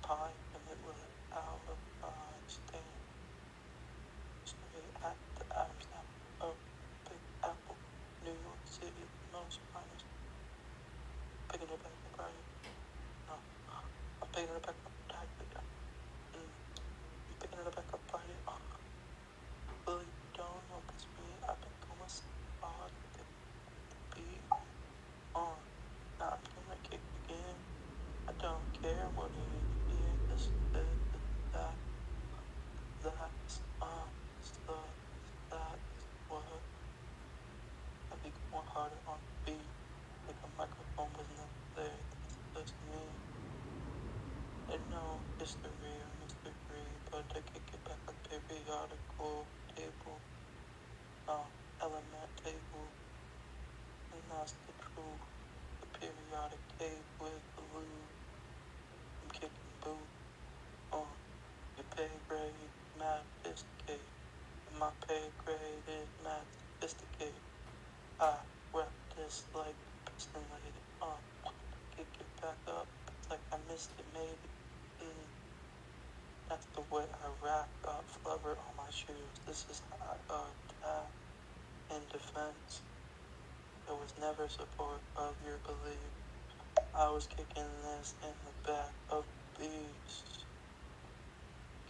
Pie and it will out of my stand. Straight at the Adam's apple. Big apple. New York City, most finest. Picking it back up right. No. I'm picking it back up right. I'm picking it back up right. Really don't know it's me. I've been going so hard with the beat on. Now I'm gonna kick again. I don't care what it is. This, that, that's, that is what I be going harder on the beat. Like a microphone was never there. That's me. And no history or mystery, but I kick it back a periodical table. Element table. And that's the truth. The periodic table is the loop. I'm kicking boot on your pay grade, mad sophisticated. And my pay grade is mad sophisticated. I rap this like piston lady. Kick it back up. It's like I missed it, maybe. That's the way I rap. Got flubber on my shoes. This is how I tap in defense. There was never support of your belief. I was kicking this in the back of the beast.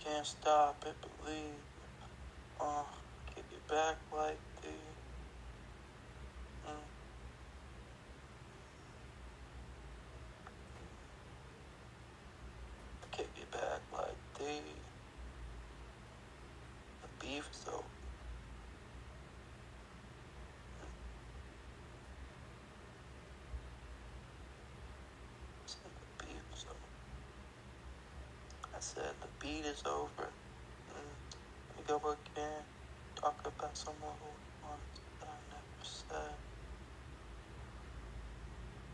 Can't stop it, believe. Kick it back like the. Kick it back like the beef is over. The beef is over. I said the beat is over. Let me go again. Talk about some old ones that I never said.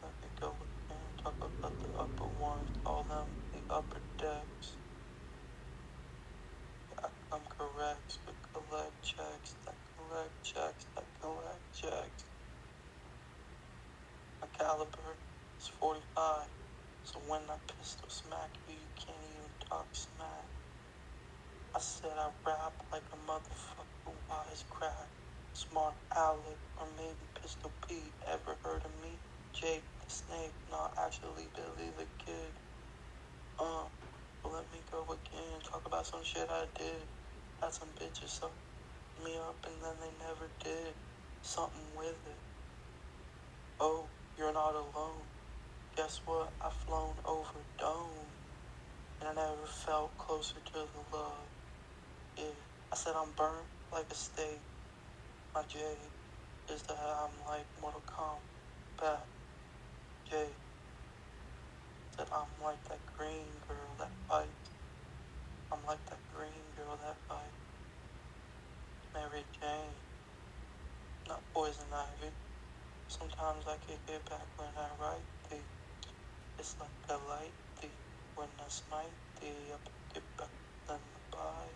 Let me go again. Talk about the upper ones. Call them the upper decks. I'm correct, but collect checks, that collect checks, that collect checks. My caliber is 45, so when I pistol smack you, you can't even talk smack. I said I rap like a motherfucker wise crack, smart Alec, or maybe Pistol Pete. Ever heard of me? Jake the Snake, not actually Billy the Kid. But let me go again, talk about some shit I did. Had some bitches suck me up and then they never did something with it. Oh, you're not alone. Guess what? I've flown over dome and I never felt closer to the love. Yeah, I said I'm burnt like a steak. My J is that I'm like Mortal Kombat. J said I'm like that green girl that fights. I'm like that green girl that fights. Mary Jane, not Poison Ivy. Sometimes I kick it back when I write thee. It's like a light thee. When I smite thee, I pick it back then the buy.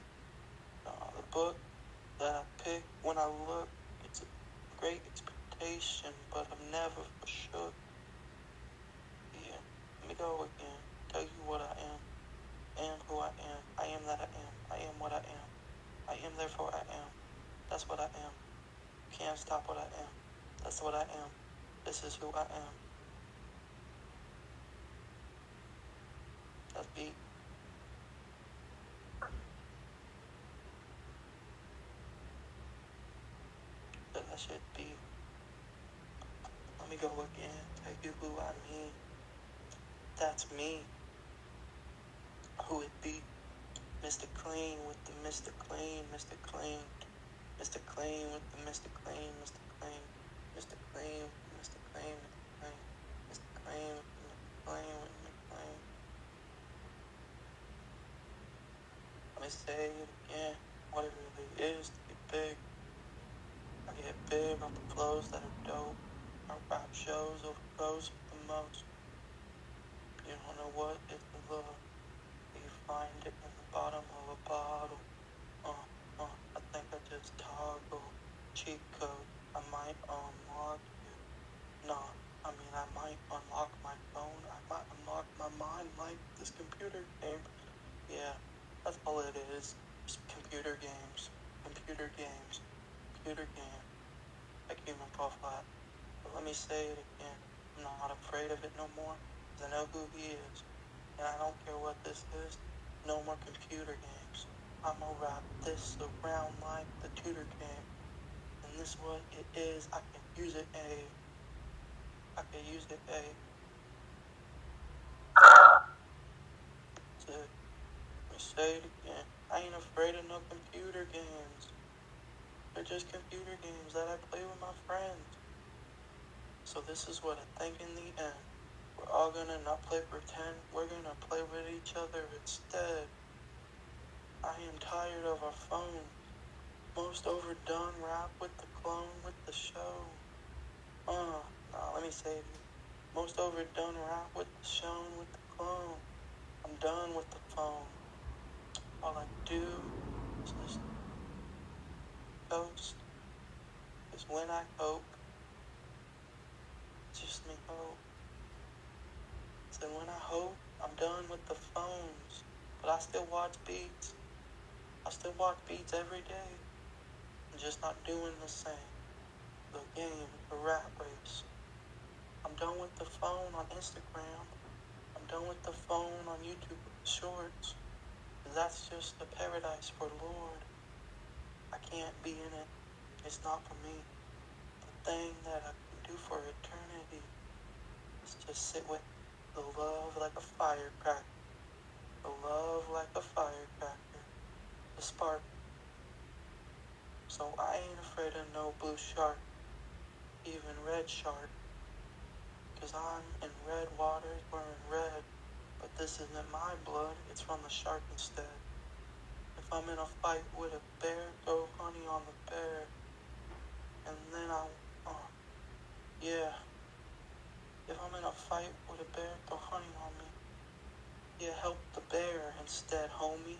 The book that I pick when I look, it's a great expectation, but I'm never for sure. Yeah, let me go again. Tell you what I am. am who I am. I am that I am. I am what I am. I am therefore I am. That's what I am. You can't stop what I am. That's what I am. This is who I am. That's beat. Let that shit be. Let me go again. Tell you who I mean. That's me. Who it be? Mr. Clean with the Mr. Clean, Mr. Clean. Mr. Clean with the Mr. Clean, Mr. Clean. Mr. Clean with the Mr. Clean, Mr. Clean. Mr. Clean with the Mr. Clean with the Mr. Clean. Let me say it again. What it really is to be big. I get big off the flows that are dope. Our rap shows overgoes with the most. You don't know what is the love. You find it in the bottom of a bottle. I think I just toggle cheat code. I might unlock it. No, I mean I might unlock my phone. I might unlock my mind like this computer game. Yeah, that's all it is. Just computer games. Computer games. Computer game. Like human profile. But let me say it again. I'm not afraid of it no more. Cause I know who he is. And I don't care what this is. No more computer games. I'ma wrap this around like the tutor game. And this what it is. I can use it I can use it to let me say it again. I ain't afraid of no computer games. They're just computer games that I play with my friends. So this is what I think in the end. We're all gonna not play pretend. We're gonna play with each other instead. I am tired of our phone. Most overdone rap with the clone with the show. Let me say it again. Most overdone rap with the shown with the clone. I'm done with the phone. All I do is just ghost. Is when I hope. Just me hope. So when I hope, I'm done with the phones. But I still watch beats. I still watch beats every day. I'm just not doing the same. The game, the rat race. I'm done with the phone on Instagram. I'm done with the phone on YouTube Shorts. That's just the paradise for Lord. I can't be in it. It's not for me. The thing that I can do for eternity is just sit with the love like a firecracker. The love like a firecracker. The spark. So I ain't afraid of no blue shark. Even red shark. Cause I'm in red waters wearing red. But this isn't my blood. It's from the shark instead. If I'm in a fight with a bear, throw honey on the bear. And then yeah. If I'm in a fight with a bear, throw honey on me. Yeah, help the bear instead, homie.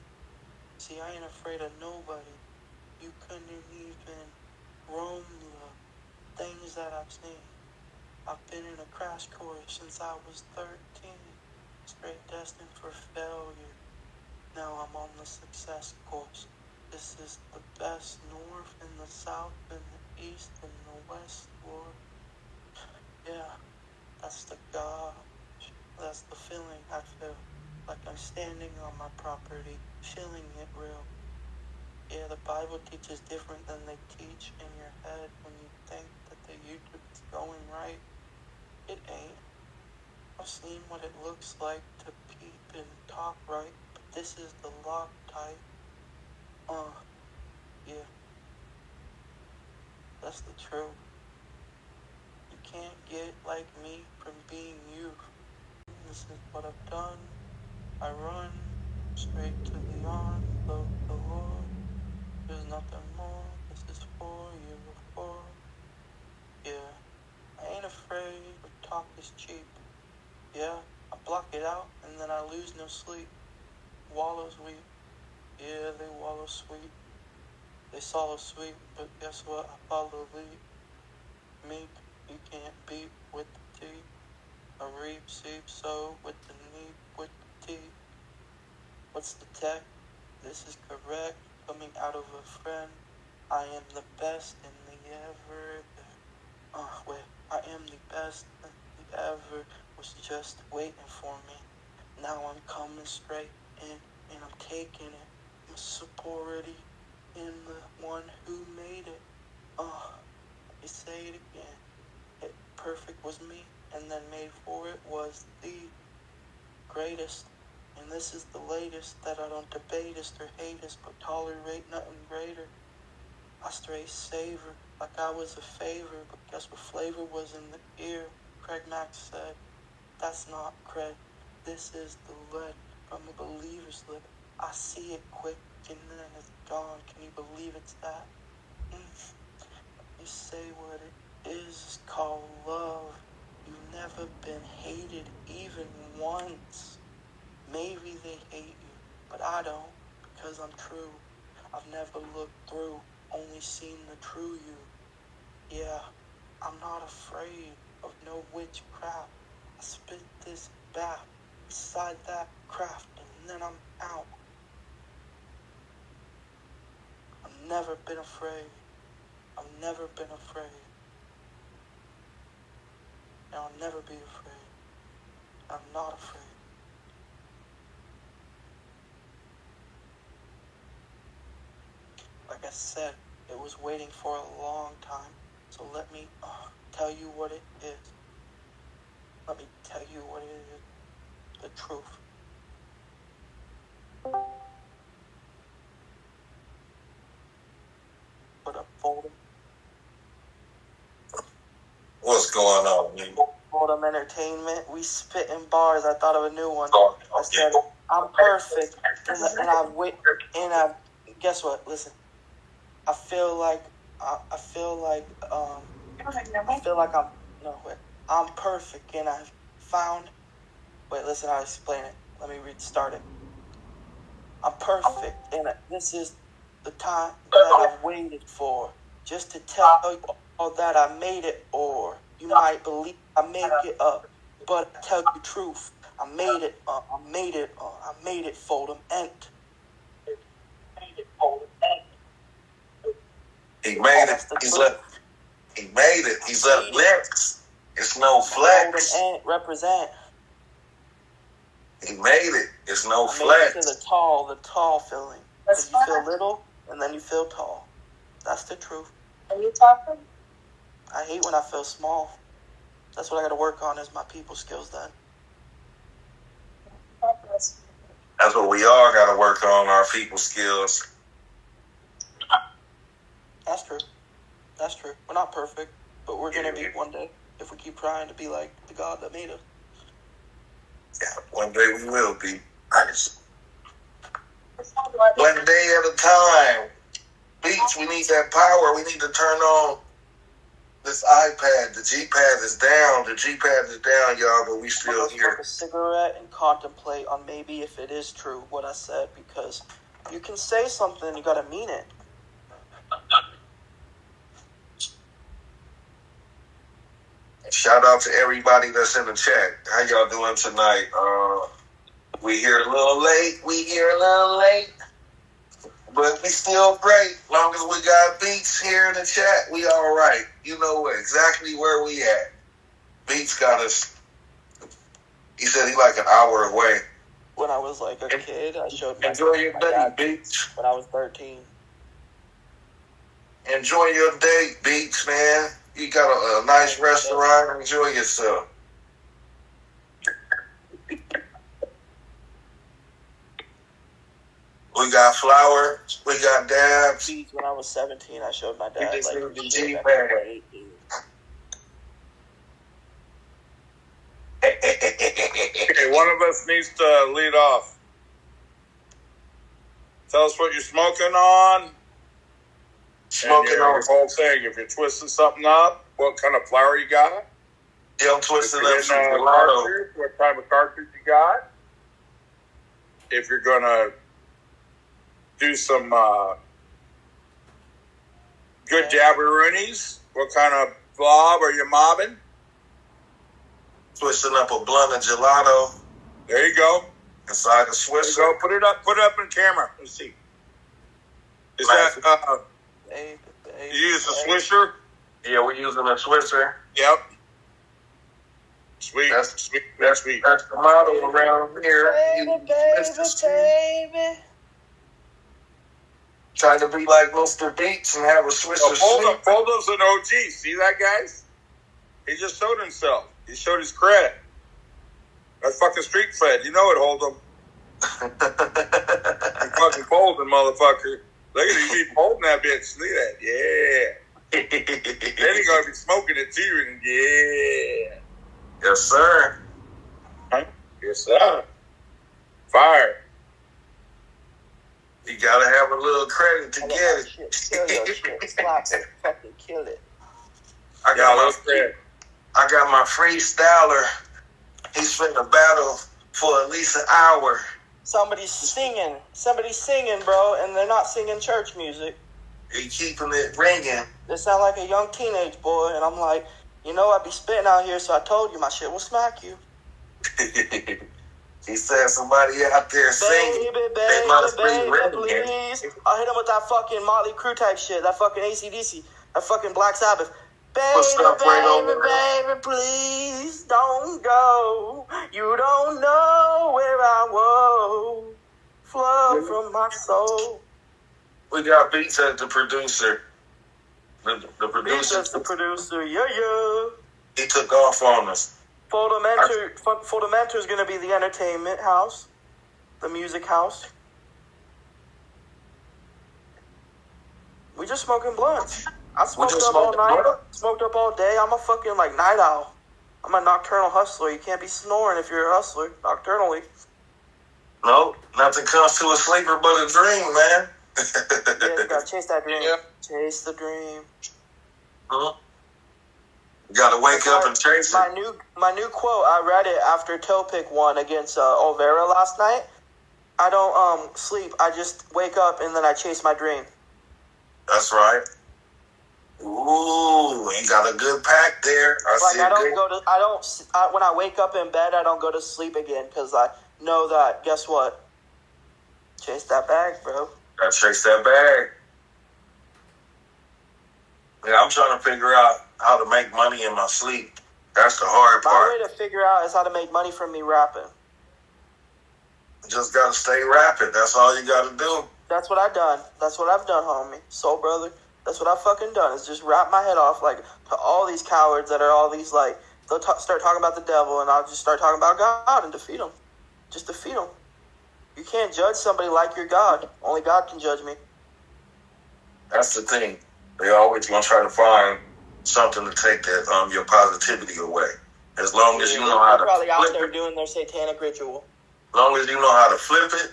See, I ain't afraid of nobody. You couldn't even roam the things that I've seen. I've been in a crash course since I was 13. Straight destined for failure. Now I'm on the success course. This is the best north and the south and the east and the west, Lord. Yeah, that's the God. That's the feeling I feel. Like I'm standing on my property, feeling it real. Yeah, the Bible teaches different than they teach in your head when you think that the YouTube is going right. It ain't. I've seen what it looks like to peep and talk right, but this is the lock type. Yeah. That's the truth. You can't get like me from being you. This is what I've done. I run straight to the arms of the Lord. There's nothing more. This is for you, for. Yeah. I ain't afraid of talk is cheap. Yeah. I block it out and then I lose no sleep. Wallows weep. Yeah, they wallow sweet. They swallow sweet, but guess what? I follow lead. Meek, you can't beat with the teeth. A reap, seep, sow with the knee, with the teeth. What's the tech? This is correct. Coming out of a friend. I am the best in the ever. Wait. I am the best in the ever. Was just waiting for me. Now I'm coming straight in and I'm taking it. I'm supporting in the one who made it. You say it again. It perfect was me, and then made for it was the greatest. And this is the latest that I don't debateist or hatest, but tolerate nothing greater. I straight savor like I was a favor, but guess what flavor was in the ear? Craig Max said, that's not cred. This is the lead from a believer's lip. I see it quick and then it's gone. Can you believe it's that? You say what it is called love. You've never been hated even once. Maybe they hate you, but I don't, because I'm true. I've never looked through, only seen the true you. Yeah, I'm not afraid of no witchcraft. I spit this back beside that craft, and then I'm out. I've never been afraid. I've never been afraid. And I'll never be afraid. I'm not afraid. Like I said, it was waiting for a long time. So let me tell you what it is. Let me tell you what it is. The truth. Put up Fold'em. What's going on, man? Fold'em Entertainment. We spit in bars. I thought of a new one. I said, I'm perfect. Guess what? Listen. I feel like I'm perfect and I've found. Wait, listen, I'll explain it. Let me restart it. I'm perfect and this is the time that I've waited for. Just to tell you all that I made it, or you might believe I make it up, but I tell you the truth. I made it, Fold'em Ent. He made it. He made it. He's up next. It's no flex. Fold'em Ent represent. He made it. It's no I flex. made it to the tall feeling. Because you feel little and then you feel tall. That's the truth. Are you talking? I hate when I feel small. That's what I got to work on is my people skills then. That's what we all got to work on, our people skills. That's true. That's true. We're not perfect, but we're going to be one day if we keep trying to be like the God that made us. Yeah, one day we will be. One day at a time. Beats, we need that power. We need to turn on this iPad. The G-Pad is down. The G-Pad is down, y'all, but we still here. Smoke a cigarette and contemplate on maybe if it is true what I said, because you can say something, you got to mean it. Shout out to everybody that's in the chat. How y'all doing tonight? We here a little late. But we still great. Long as we got Beats here in the chat, we all right. You know exactly where we at. Beats got us. He said he like an hour away. When I was like a kid, I showed my Enjoy your day, Beats. When I was 13. Enjoy your day, Beats, man. You got a nice restaurant. Enjoy yourself. We got Flower. We got Dabs. When I was 17, I showed my dad. We just like, need the G-Pad. Okay, one of us needs to lead off. Tell us what you're smoking on. Smoking on the whole thing. If you're twisting something up, what kind of flower you got? Yeah, I'm twisting up some cartridge, what type of cartridge you got? If you're gonna do some good jabberoonies, what kind of blob are you mobbing? Twisting up a blunt of gelato. There you go. Inside the There Swiss. you go. Put it up in camera. Let's see. Is that you use a Swisher? Yeah, we're using a Swisser. Yep. Sweet. That's sweet. That's the model around here. Baby. Trying to be like Mr. Beats and have a Swisser. Foldo's an OG. See that, guys? He just showed himself. He showed his credit. That's fucking street cred. You know it, Hold'em. You fucking folding, motherfucker. Look at him. He's holding that bitch. Look at that. Yeah. Then he gonna be smoking it too. And yeah. Yes, sir. Huh? Yes, sir. Fire. You gotta have a little credit to get it. Kill your shit. Slap it. Fucking kill it. I got my freestyler. He's finna battle for at least an hour. Somebody's singing, bro, and they're not singing church music. He keeping it ringing. They sound like a young teenage boy, and I'm like, you know, I be spitting out here, so I told you my shit will smack you. He said somebody out there singing. Baby, please. I'll hit him with that fucking Motley Crue type shit, that fucking AC/DC, that fucking Black Sabbath. Baby, please don't go. You don't know where I was. Flow from my soul. We got Beats as the producer. The producer. Beats as the producer, yeah. He took off on us. Fundamental is going to be the entertainment house, the music house. We just smoking blunts. I smoked up all night, smoked up all day. I'm a fucking night owl. I'm a nocturnal hustler. You can't be snoring if you're a hustler nocturnally. No, nothing comes to a sleeper but a dream, man. Yeah, you gotta chase that dream. Yeah. Chase the dream. Huh? You gotta wake up and chase it. My new quote. I read it after Topic won against Olvera last night. I don't sleep. I just wake up and then I chase my dream. That's right. Ooh, you got a good pack there. When I wake up in bed, I don't go to sleep again because I know that. Guess what? Chase that bag, bro. Gotta chase that bag. Yeah, I'm trying to figure out how to make money in my sleep. That's the hard part. My way to figure out is how to make money from me rapping. You just gotta stay rapping. That's all you gotta do. That's what I've done. That's what I've done, homie. Soul brother. That's what I've fucking done, is just rap my head off, to all these cowards that are all these, they'll start talking about the devil, and I'll just start talking about God and defeat them. Just defeat them. You can't judge somebody like your God. Only God can judge me. That's the thing. They always gonna try to find something to take that your positivity away. As long as you know how to flip it. They're probably out there doing their satanic ritual. As long as you know how to flip it,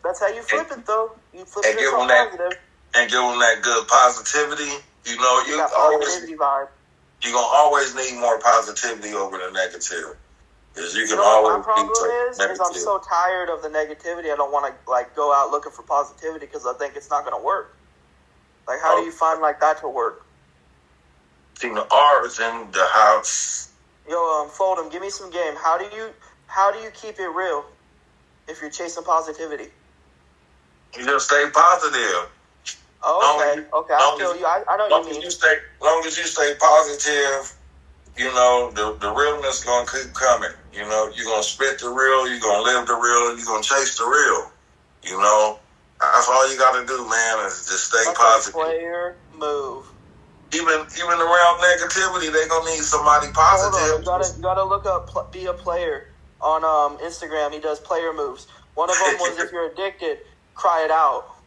That's how you flip it, though. You flip it give to positive. And give them that good positivity. You always vibe. You're gonna always need more positivity over the negative. Because you can my problem is I'm so tired of the negativity. I don't want to go out looking for positivity because I think it's not gonna work. How do you find that to work? See, the R is in the house. Yo, Fold'em, give me some game. How do you keep it real if you're chasing positivity? You just stay positive. Oh, okay. I feel you. I know what you mean. Long as you stay positive, the realness gonna keep coming. You're gonna spit the real, you're gonna live the real, and you're gonna chase the real. That's all you gotta do, man, is just stay positive. Player move. Even around negativity, they gonna need somebody positive. You gotta look up Be a Player on Instagram. He does player moves. One of them was if you're addicted, cry it out.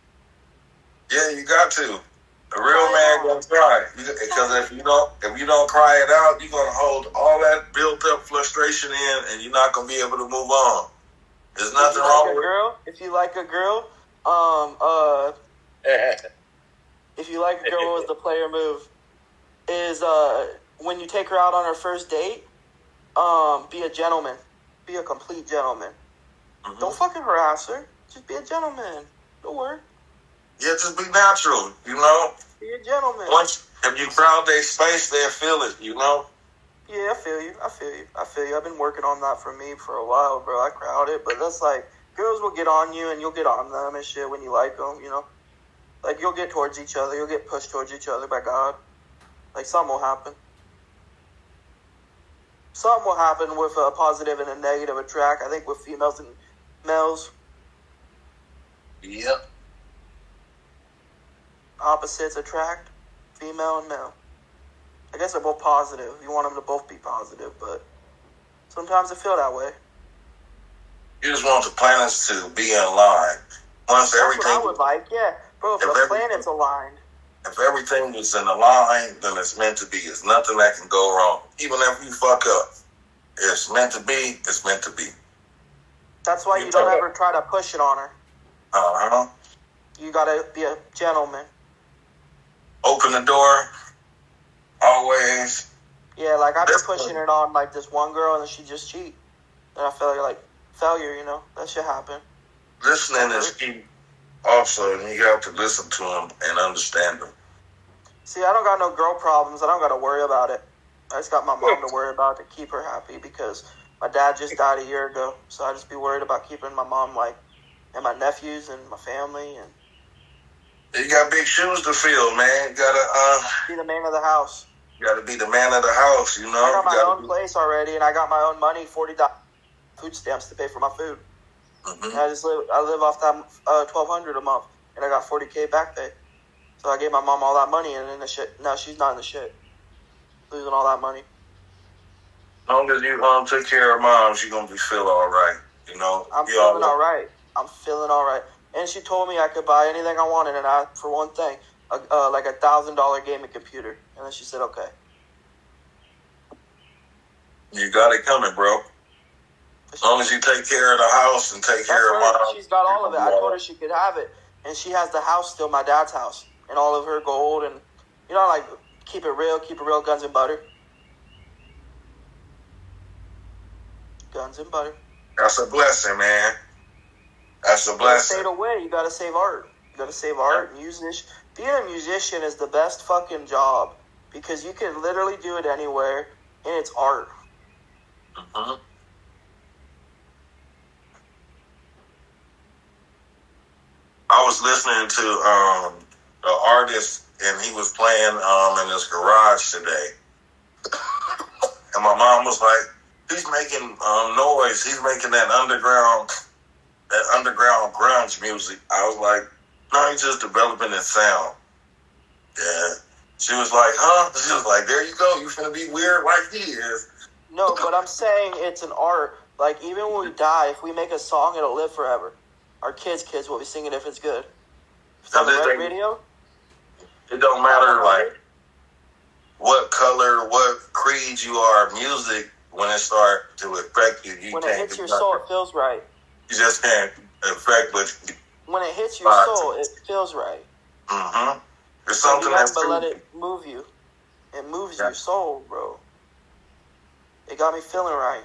Yeah, you got to. A real man gonna cry, because if you don't cry it out, you're gonna hold all that built up frustration in, and you're not gonna be able to move on. There's nothing wrong with girl. If you like a girl, if you like a girl, what was the player move? Is when you take her out on her first date, be a gentleman, be a complete gentleman. Mm-hmm. Don't fucking harass her. Just be a gentleman. Don't worry. Yeah, just be natural, Be a gentleman. If you crowd their space, they'll feel it, Yeah, I feel you. I've been working on that for me for a while, bro. I crowd it, but that's like, girls will get on you and you'll get on them and shit when you like them, you know? Like, you'll get towards each other. You'll get pushed towards each other by God. Like, something will happen. Something will happen with a positive and a negative attract. I think with females and males. Yep. Opposites attract. Female and male. I guess they're both positive. You want them to both be positive, but sometimes they feel that way. You just want the planets to be in line. Once That's everything, what I would like, yeah. Bro, if the planet's aligned. If everything is in a line, then it's meant to be. There's nothing that can go wrong. Even if you fuck up, it's meant to be, it's meant to be. That's why you don't ever try to push it on her. Uh-huh. You gotta be a gentleman. Open the door. Always. Yeah, like I've been pushing it on like this one girl and then she just cheat. And I feel like failure, you know? That shit happen. Listening is key also, and you have to listen to them and understand them. See, I don't got no girl problems. I don't got to worry about it. I just got my mom to worry about to keep her happy because my dad just died a year ago. So I just be worried about keeping my mom, like, and my nephews and my family. And you got big shoes to fill, man. You gotta be the man of the house. You gotta be the man of the house, you know. I got my own place already, and I got my own money, $40 food stamps to pay for my food. Mm-hmm. And I live off that $1,200 a month, and I got $40K back pay. So I gave my mom all that money, and then the shit. Now she's not in the shit, losing all that money. As long as you take care of mom, she's gonna be feeling all right. You know. I'm feeling all right. And she told me I could buy anything I wanted, and I, for one thing, like $1,000 gaming computer. And then she said, okay. You got it coming, bro. As long as you take care of the house and take care of mom. She's got all of it. I told her she could have it. And she has the house still, my dad's house. And all of her gold. And, you know, like, keep it real, guns and butter. Guns and butter. That's a blessing, man. That's a blessing. You gotta stay away. You gotta save art. You gotta save art. Being a musician is the best fucking job. Because you can literally do it anywhere. And it's art. Mm-hmm. I was listening to an artist, and he was playing in his garage today. And my mom was like, he's making noise. He's making that underground grunge music. I was like, no, he's just developing his sound. Yeah. She was like, huh? She was like, there you go. You finna be weird like he is. No, but I'm saying it's an art. Like, even when we die, if we make a song, it'll live forever. Our kids will be singing if it's good. If it's on the right radio. It don't matter, like, what color, what creed you are, music, when it starts to affect you, when it hits your soul, it feels right. You just can't affect what you... When it hits your soul, it feels right. Mm-hmm. There's something that's... But let it move you. It moves your soul, bro. It got me feeling right.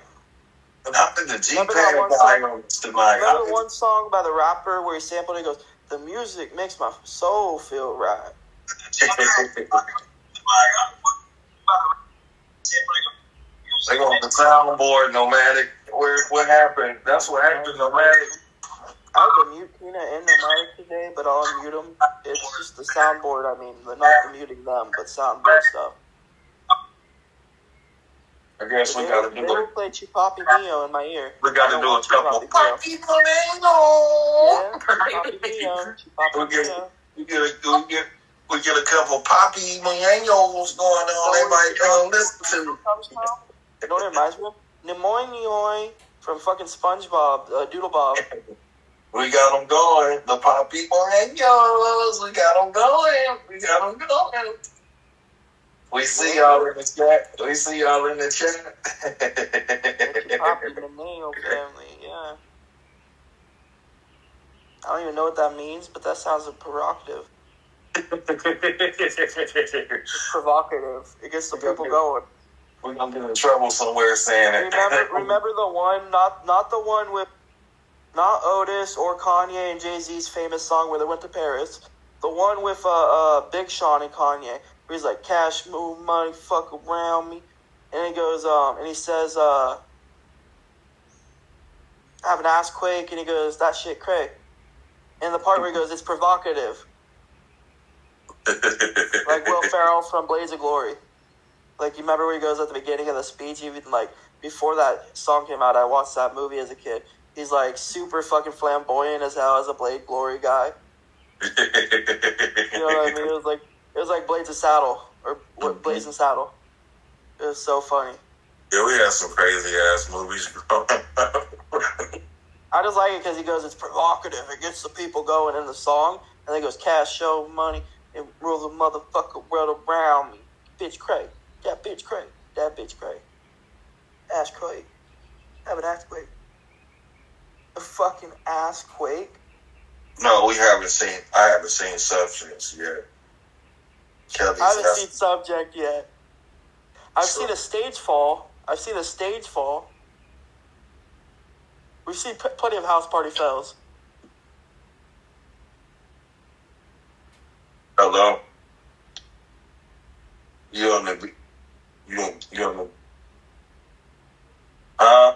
And how did the G-Pad guy on tonight? Remember one song by the rapper where he sampled it, he goes, the music makes my soul feel right. They go on the soundboard, Nomadic. What happened? That's what happened, Nomadic. I would mute Tina and Nomadic today, but I'll unmute them. It's just the soundboard, not the muting them, but soundboard stuff. I guess we gotta do it. They play Chupapi Mio in my ear. We gotta do a couple. Papi Mio. We get a couple Papi Moyenos going on. They might listen to. You know what it reminds me of? Nimoy from fucking SpongeBob, Doodle Bob. We got them going. The Papi Moyenos. We got them going. We see y'all in the chat. Papi Moyeno family, yeah. I don't even know what that means, but that sounds provocative. It's provocative. It gets the people going. We're gonna get in trouble somewhere saying it. Remember the one, not the one with, not Otis or Kanye and Jay-Z's famous song where they went to Paris. The one with Big Sean and Kanye, where he's like, cash, move money, fuck around me. And he goes, and he says, I have an ass quake, and he goes, that shit cray. And the part where he goes, it's provocative. Like Will Ferrell from Blades of Glory. Like, you remember where he goes at the beginning of the speech, even, like, before that song came out, I watched that movie as a kid. He's, like, super fucking flamboyant as hell as a Blade Glory guy. You know what I mean? It was like Blades of Saddle, or Blades and Saddle. It was so funny. Yeah, we had some crazy-ass movies growing up. I just like it because he goes, it's provocative. It gets the people going in the song. And then he goes, cash, show, money, and rule the motherfucker world around me. Bitch cray. That bitch cray. That bitch cray. Ass quake. Have an ass quake. A fucking ass quake? No, I haven't seen Substance yet. Kelly's I haven't seen Subject yet. I've seen a stage fall. We've seen plenty of house party fails. Hello? You on the... Huh?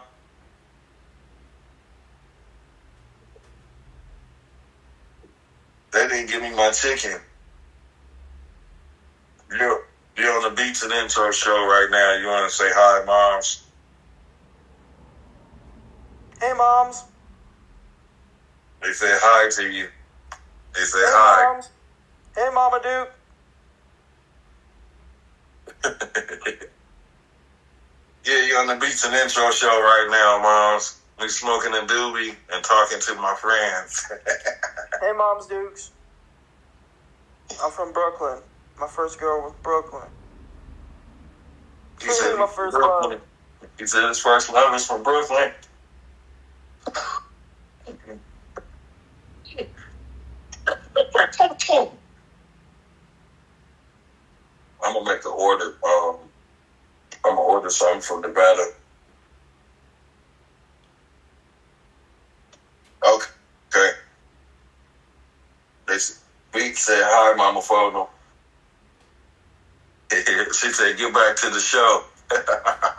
They didn't give me my chicken. You're on the Beats and Intros show right now. You want to say hi, moms? Hey, moms. They say hi to you. They say hey, hi. Moms. Hey, Mama Duke. Yeah, you're on the Beats and Intro show right now, moms. We smoking a doobie and talking to my friends. Hey, Moms Dukes. I'm from Brooklyn. My first girl was Brooklyn. He said my first Brooklyn. love. He said his first love is from Brooklyn. I'm gonna make an order. I'm gonna order something from Nevada. Okay. We said hi, Mama Fono. She said, "Get back to the show."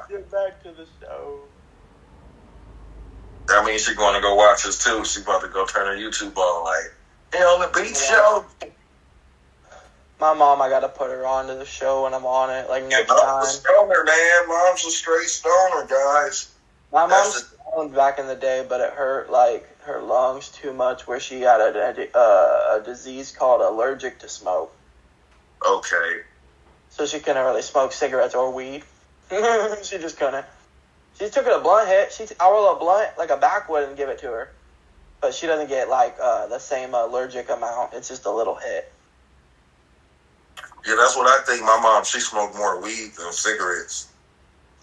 Get back to the show. That means she's going to go watch us too. She's about to go turn her YouTube on, like, hey, on the Beat show. My mom, I gotta put her on to the show when I'm on it, like next Mom's time. a stoner, man. Mom's a straight stoner, guys. My mom's stoned back in the day, but it hurt like her lungs too much, where she had a disease called allergic to smoke. Okay. So she couldn't really smoke cigarettes or weed. She just couldn't. She took it a blunt hit. I roll a blunt like a backwood and give it to her, but she doesn't get like the same allergic amount. It's just a little hit. Yeah, that's what I think. My mom, she smoked more weed than cigarettes.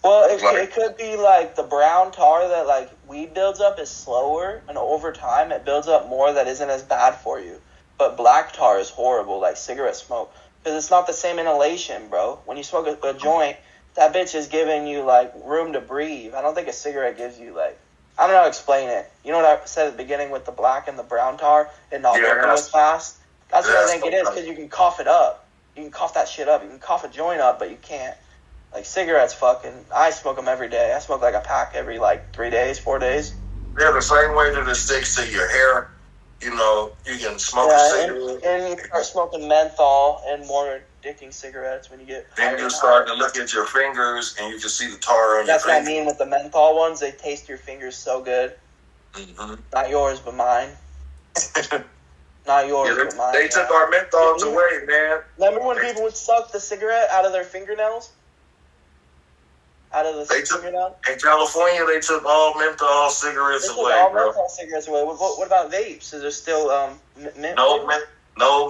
Well, it could be like the brown tar that like weed builds up is slower, and over time it builds up more that isn't as bad for you. But black tar is horrible, like cigarette smoke, because it's not the same inhalation, bro. When you smoke a joint, that bitch is giving you like room to breathe. I don't think a cigarette gives you like, I don't know how to explain it. You know what I said at the beginning with the black and the brown tar and not working as fast? That's what I think it is, because you can cough it up. You can cough that shit up. You can cough a joint up, but you can't. Like, cigarettes I smoke them every day. I smoke like a pack every, 3 days, 4 days. Yeah, the same way that it sticks to your hair. You know, you can smoke a cigarette. And you start smoking menthol and more addicting cigarettes when you get... Then you start to look at your fingers, and you can see the tar on your fingers. That's what I mean with the menthol ones. They taste your fingers so good. Mm-hmm. Not yours, but mine. Not yours, but mine. They took our menthols away, man. Remember when people would suck the cigarette out of their fingernails? Out of the fingernail? In California, they took all menthol cigarettes away, all bro. menthol cigarettes away. What about vapes? Is there still mint? No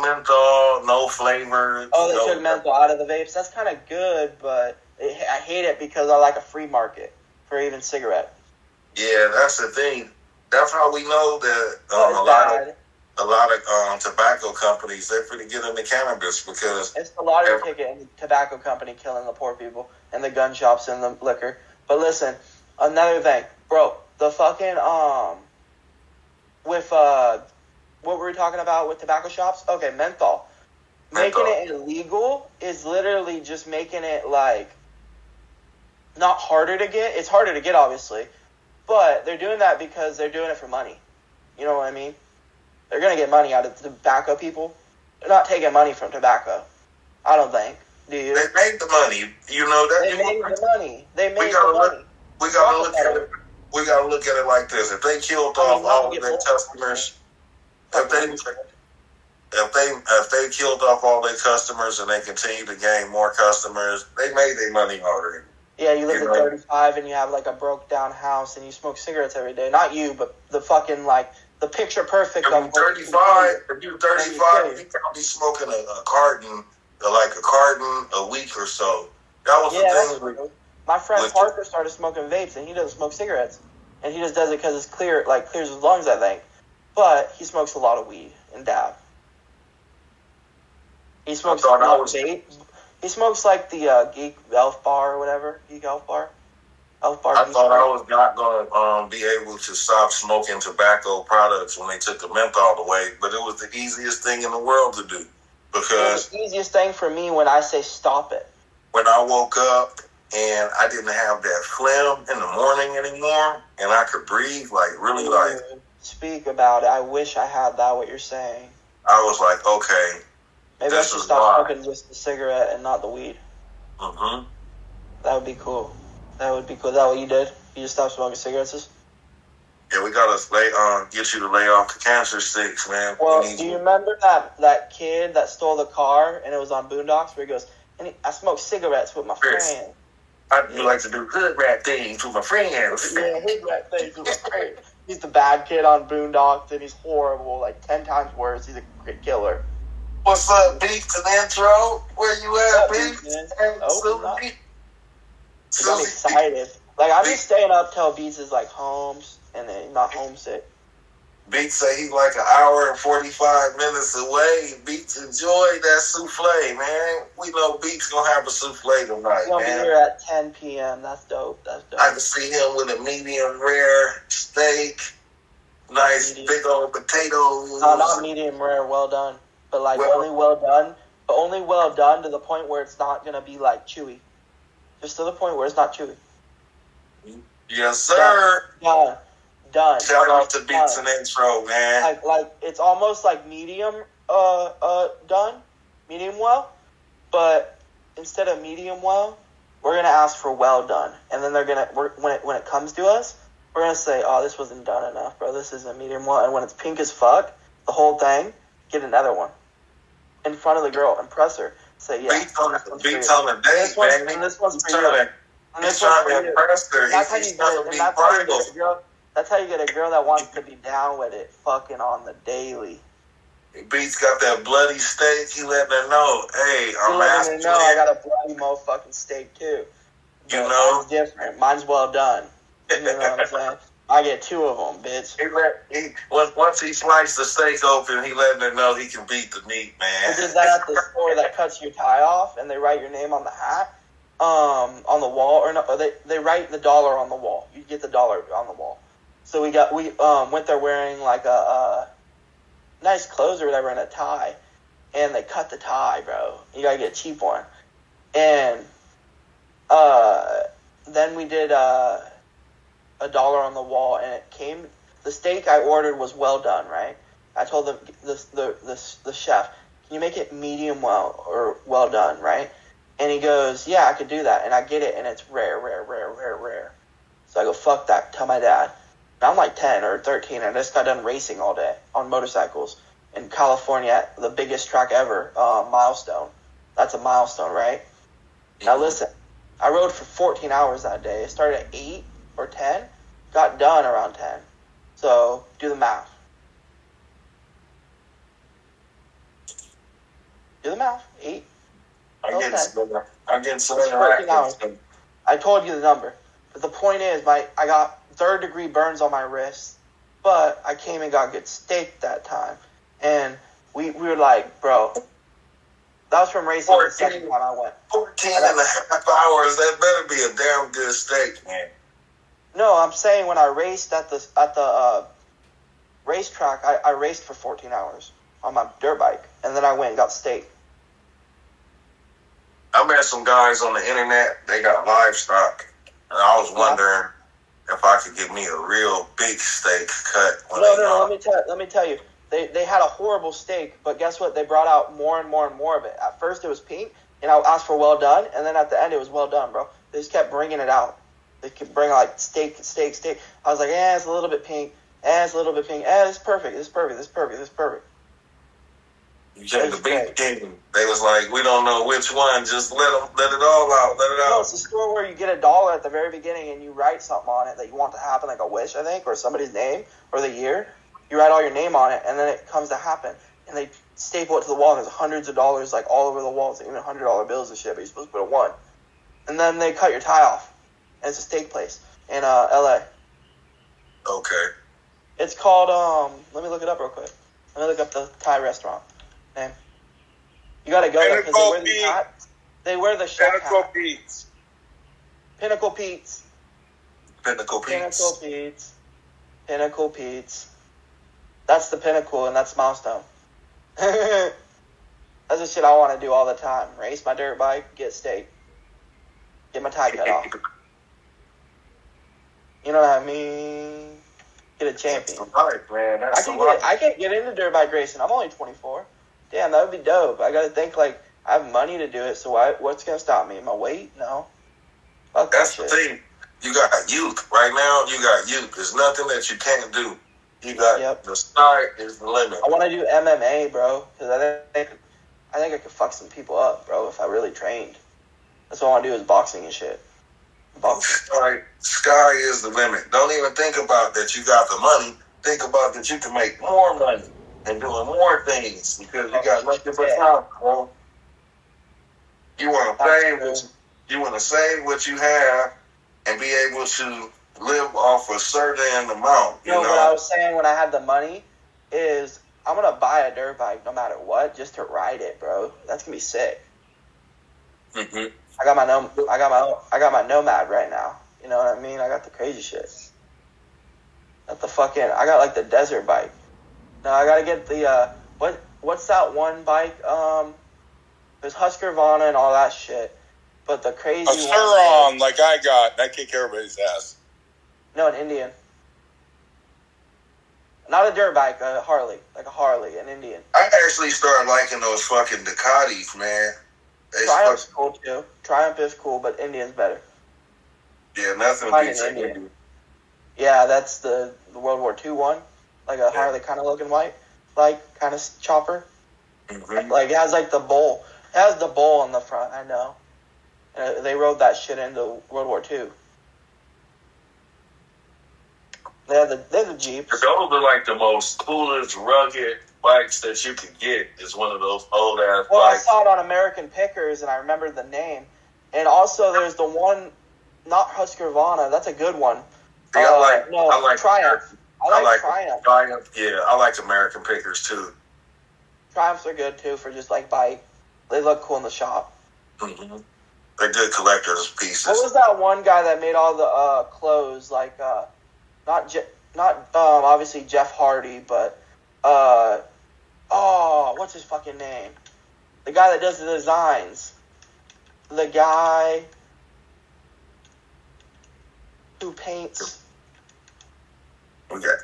menthol, no flavor. Oh, they took menthol out of the vapes. That's kind of good, but I hate it because I like a free market for even cigarette. Yeah, that's the thing. That's how we know that a lot of tobacco companies, they're pretty good into cannabis because... It's the lottery ticket and the tobacco company killing the poor people and the gun shops and the liquor. But listen, another thing. Bro, the fucking, what were we talking about with tobacco shops? Okay, menthol. Making it illegal is literally just making it like not harder to get. It's harder to get, obviously, but they're doing that because they're doing it for money. You know what I mean? They're gonna get money out of tobacco people. They're not taking money from tobacco. I don't think. Do you? They made the money. You know that. They made the money. They made the money. We gotta look at it. We gotta look at it like this. If they killed off all of their customers, if they killed off all their customers and they continue to gain more customers, they made their money already. Yeah, you live at 35 and you have like a broke down house and you smoke cigarettes every day. Not you, but the fucking like the picture perfect. If you're 35, you can't be smoking a carton a week or so. That was the thing. My friend Parker started smoking vapes and he doesn't smoke cigarettes, and he just does it because it's clears his lungs, I think. But he smokes a lot of weed and dab. He smokes a lot of vape. He smokes like the Geek Elf Bar or whatever. Geek Elf Bar. I thought I was not going to be able to stop smoking tobacco products when they took the menthol away, but it was the easiest thing in the world to do. Because it was the easiest thing for me when I say stop it. When I woke up and I didn't have that phlegm in the morning anymore, and I could breathe, really. Speak about it. I wish I had that, what you're saying. I was like, okay. Maybe I should stop smoking just the cigarette and not the weed. Mm-hmm. That would be cool. That would be cool. Is that what you did? You just stopped smoking cigarettes? Yeah, we gotta get you to lay off the cancer sticks, man. Well, do you remember that kid that stole the car and it was on Boondocks where he goes, I smoke cigarettes with my friends. I do like to do hood rat things with my friends. Yeah, hood rat things with my friends. He's the bad kid on Boondocks and he's horrible, 10 times worse. He's a killer. What's up, Beats and Intro? Where you at, Beats? I'm excited. I'm just staying up till Beats is home and then not homesick. Beats say he's like an hour and 45 minutes away. Beats enjoy that souffle, man. We know Beats gonna have a souffle tonight, He's gonna be here at 10 p.m. That's dope. I can see him with a medium rare steak, nice big old potatoes. No, not medium rare, well done. But only well done. But only well done to the point where it's not gonna be chewy. Just to the point where it's not chewy. Yes, sir. Done. Shout out to Beats and Intro, man. It's almost medium done, medium well, but instead of medium well, we're gonna ask for well done, and then when it comes to us, we're gonna say, oh, this wasn't done enough, bro. This isn't medium well, and when it's pink as fuck, the whole thing, get another one in front of the girl, impress her, say, yeah. Beats on the date, man. And this one's for you. He's trying to impress her. He's trying to be bridal. That's how you get a girl that wants to be down with it, fucking on the daily. Beats got that bloody steak. He letting her know, hey, I'm asking you. I got a bloody motherfucking steak too. You know, mine's different. Mine's well done. You know what I'm saying? I get 2 of them, bitch. Once he sliced the steak open, he letting her know he can beat the meat, man. Is that at the store that cuts your tie off and they write your name on the hat, on the wall, or no? Or they write the dollar on the wall. You get the dollar on the wall. So we went there wearing a nice clothes or whatever and a tie, and they cut the tie, bro. You gotta get a cheap one, and then we did a dollar on the wall, and it came. The steak I ordered was well done, right? I told them the chef, can you make it medium well or well done, right? And he goes, yeah, I could do that, and I get it, and it's rare. So I go, fuck that. Tell my dad. I'm 10 or 13, and I just got done racing all day on motorcycles in California, the biggest track ever, Milestone. That's a milestone, right? Now listen, I rode for 14 hours that day. It started at 8 or 10, got done around 10. So do the math. Do the math. 8. I'm getting some 14 hours. I told you the number. But the point is, I got 3rd-degree burns on my wrists, but I came and got good steak that time. And we were like, bro, that was from racing the second time I went. 14 and a half hours, that better be a damn good steak, man. No, I'm saying when I raced at the racetrack, I raced for 14 hours on my dirt bike, and then I went and got steak. I met some guys on the internet, they got livestock, And I was wondering if I could get me a real big steak cut. No. Let me tell you. They had a horrible steak, but guess what? They brought out more and more and more of it. At first, it was pink, and I asked for well done, and then at the end, it was well done, bro. They just kept bringing it out. They could bring like steak. I was like, it's a little bit pink. It's a little bit pink. It's perfect. It's perfect. You check the beef king. They was like, we don't know which one. Just let it all out. Let it out. No, it's a store where you get $1 at the very beginning, and you write something on it that you want to happen, like a wish, I think, or somebody's name, or the year. You write all your name on it, and then it comes to happen. And they staple it to the wall, and there's hundreds of dollars like all over the walls, even $100 bills and shit, but you're supposed to put a 1. And then they cut your tie off. And it's a steak place in L.A. Okay. It's called, let me look it up real quick. Let me look up the Thai restaurant name. You gotta go there, because they wear the hat. They wear the chef hat. Pinnacle Pete's. That's the pinnacle, and that's milestone. That's the shit I want to do all the time. Race my dirt bike, get steak. Get my tie cut off. You know what I mean? Get a champion. I can't get into dirt bike racing. I'm only 24. Damn, that would be dope. I got to think, like, I have money to do it, so what's going to stop me? My weight? No. Fuck That's that the shit. thing. You got youth. Right now, you got youth. There's nothing that you can't do. You got the sky is the limit. I want to do MMA, bro, because I think I could fuck some people up, bro, if I really trained. That's what I want to do is boxing and shit. Sky is the limit. Don't even think about that you got the money. Think about that you can make more money and doing more things because you got nothing but time, bro. You want to save what you have and be able to live off a certain amount. You know what I was saying when I had the money is I'm gonna buy a dirt bike no matter what, just to ride it, bro. That's gonna be sick. Mm-hmm. I got my Nomad right now. You know what I mean? I got the crazy shit. I got like the desert bike. No, I gotta get the what's that one bike? There's Husqvarna and all that shit. But the crazy one. A Suron, like I got, and I kick everybody's ass. No, an Indian. Not a dirt bike, a Harley. Like a Harley, an Indian. I actually started liking those fucking Ducatis, man. Triumph's cool too. Triumph is cool, but Indian's better. Yeah, nothing beats Indian. Yeah, that's the World War II one. Like a Harley kind of looking white. Like, kind of chopper. Mm-hmm. Like, it has like the bowl. It has the bowl on the front, I know. And they rode that shit into World War II. They have the Jeeps. Those are like the most coolest, rugged bikes that you could get. Is one of those old ass bikes. I saw it on American Pickers, and I remember the name. And also, there's the one, not Husqvarna. That's a good one. See, I like Triumph. I like Triumph. Yeah, I like American Pickers too. Triumphs are good too for just like bike. They look cool in the shop. Mm-hmm. They're good collector's pieces. What was that one guy that made all the clothes? Like, not obviously Jeff Hardy, but what's his fucking name? The guy that does the designs. The guy who paints. We got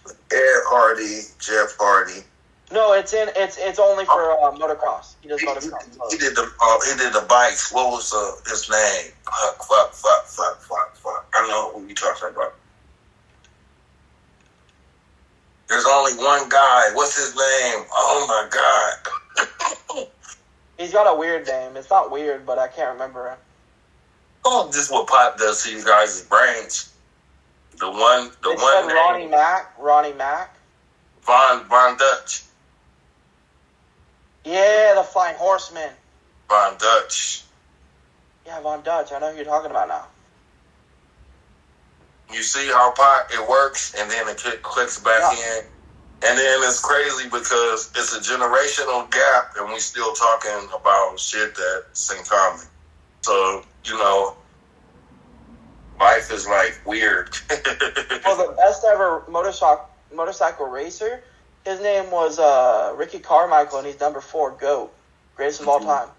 Ed Hardy, Jeff Hardy. No, it's only for motocross. He does motocross. He did the bikes. What was his name? Fuck. I know who you talking about. There's only one guy. What's his name? Oh my god. He's got a weird name. It's not weird, but I can't remember it. Oh, this is what Pop does to you guys' brains. The one Ronnie Mac. Von Dutch. Yeah, the Flying Horseman. Von Dutch. Yeah, Von Dutch. I know who you're talking about now. You see how it works, and then it clicks back in. And then it's crazy because it's a generational gap, and we still talking about shit that's in common. So, life is like weird. Well, the best ever motorcycle racer, his name was Ricky Carmichael, and he's number 4, GOAT, greatest of all time.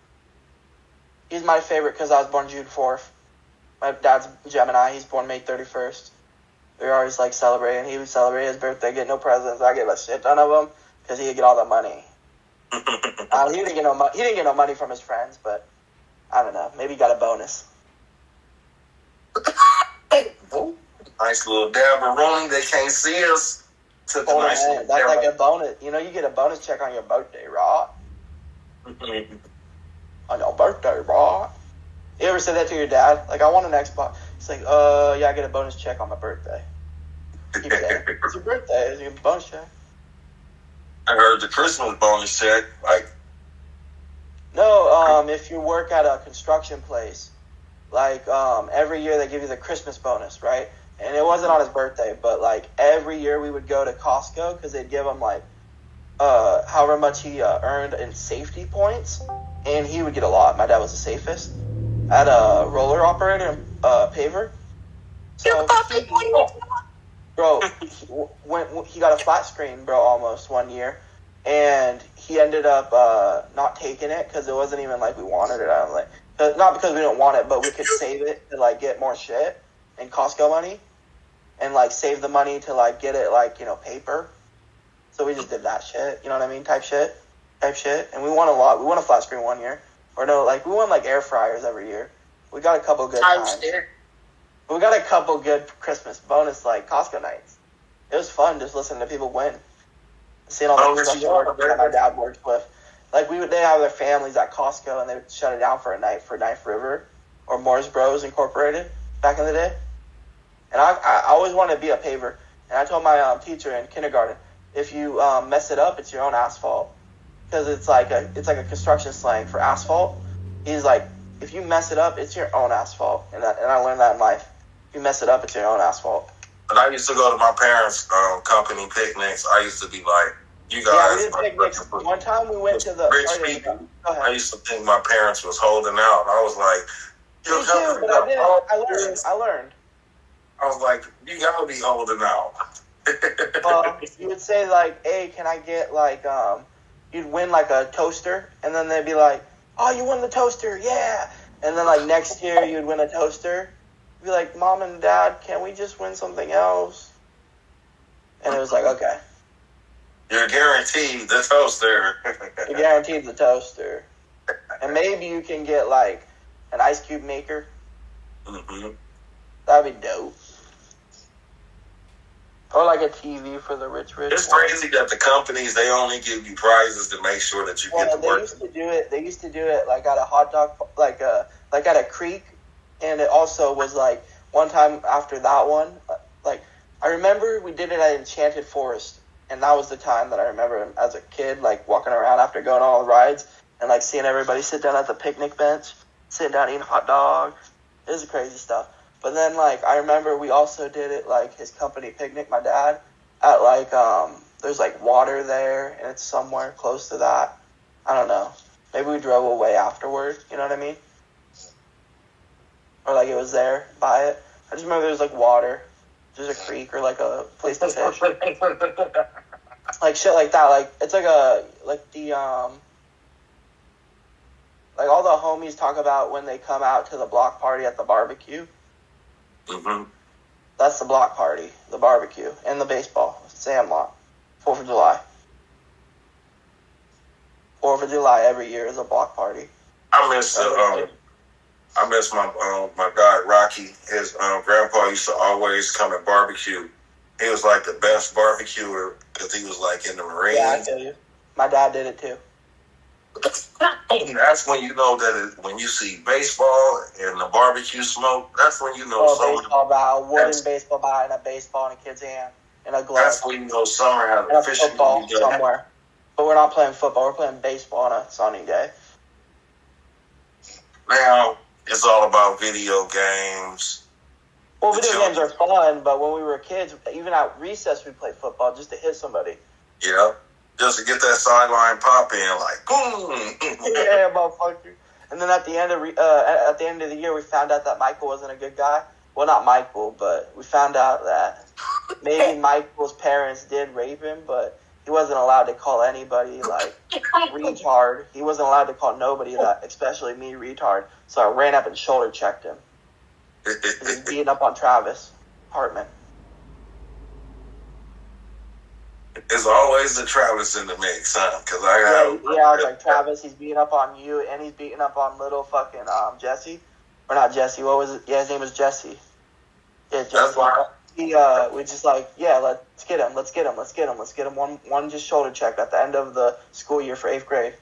He's my favorite because I was born June 4th. My dad's Gemini. He's born May 31st. We were always like celebrating. He would celebrate his birthday, get no presents. I get a shit ton of them because he would get all the money. He didn't get no money. He didn't get no money from his friends, but I don't know. Maybe he got a bonus. Nice little dabberoni. They can't see us. Took a nice little That's like dabber. a bonus. You know, you get a bonus check on your birthday, right? On your birthday, right? You ever said that to your dad? Like, I want an Xbox. He's like, yeah, I get a bonus check on my birthday. Keep saying, it's your birthday. It's your bonus check. I heard the Christmas bonus check. Like, No, if you work at a construction place, like, every year they give you the Christmas bonus, right? And it wasn't on his birthday, but, like, every year we would go to Costco because they'd give him, like, however much he earned in safety points, and he would get a lot. My dad was the safest at a roller operator, paver. So, bro, he got a flat screen, bro, almost one year, and he ended up not taking it because it wasn't even like we wanted it. I don't like, not because we didn't want it, but we could save it to like get more shit and Costco money, and like save the money to like get it like, you know, paper. So we just did that shit, you know what I mean, type shit, and we won a lot. We won a flat screen one year, or no, like we won like air fryers every year. We got a couple good times. We got a couple good Christmas bonus like Costco nights. It was fun just listening to people win, seeing all the construction workers that my dad worked with. Like they have their families at Costco and they would shut it down for a night for Knife River or Moore's Bros Incorporated back in the day. And I always wanted to be a paver. And I told my teacher in kindergarten, if you mess it up, it's your own asphalt, because it's like a construction slang for asphalt. He's like, if you mess it up, it's your own asphalt. And I learned that in life. If you mess it up, it's your own asphalt. when I used to go to my parents' company picnics, I used to be like, you guys. Yeah, we did picnics. One time we went to the rich people. I used to think my parents was holding out. I was like, me too, but I learned. I was like, you gotta be holding out. Well, you would say like, hey, can I get like, you'd win like a toaster, and then they'd be like, oh, you won the toaster, yeah. And then like next year you'd win a toaster. You'd be like, Mom and Dad, can we just win something else? And it was like, okay. You're guaranteed the toaster. You're guaranteed the toaster. And maybe you can get like an ice cube maker. Mm-hmm. That'd be dope. Or like a TV for the rich. It's crazy that the companies, they only give you prizes to make sure that you get to work. They used to do it like at a hot dog, like at a creek, and it also was like one time after that one, like I remember we did it at Enchanted Forest, and that was the time that I remember as a kid, like walking around after going on all the rides and like seeing everybody sit down at the picnic bench, sitting down eating hot dog. It was crazy stuff. But then, like, I remember we also did it, like, his company picnic, my dad, at, like, there's, like, water there, and it's somewhere close to that. I don't know. Maybe we drove away afterward, you know what I mean? Or, like, it was there, by it. I just remember there's, like, water. There's a creek or, like, a place to fish. Like, shit like that. Like, it's like like, all the homies talk about when they come out to the block party at the barbecue. Mm-hmm. That's the block party, the barbecue, and the baseball, Sandlot, 4th of July. 4th of July every year is a block party. I miss my guy Rocky. His grandpa used to always come and barbecue. He was like the best barbecuer because he was like in the Marines. Yeah, I feel you. My dad did it too. That's when you know that when you see baseball and the barbecue smoke, that's when you know summer. Baseball bat, a wooden baseball bat, and a baseball in a kid's hand, and a glove. That's when you know summer has officially football somewhere. But we're not playing football. We're playing baseball on a sunny day. Now it's all about video games. Well, video games are fun, but when we were kids, even at recess, we played football just to hit somebody. Yeah. Just to get that sideline pop in, like boom. Yeah, motherfucker. And then at the end of the year, we found out that Michael wasn't a good guy. Well, not Michael, but we found out that maybe Michael's parents did rape him, but he wasn't allowed to call anybody like retard. He wasn't allowed to call nobody that, especially me, retard. So I ran up and shoulder checked him. He's beating up on Travis Hartman. It's always the Travis in the mix, huh? Because I was like, Travis, he's beating up on you, and he's beating up on little fucking Jesse. Or not Jesse, what was it? Yeah, his name was Jesse. Yeah, Jesse. That's why. We just like, yeah, let's get him. One just shoulder check at the end of the school year for 8th grade.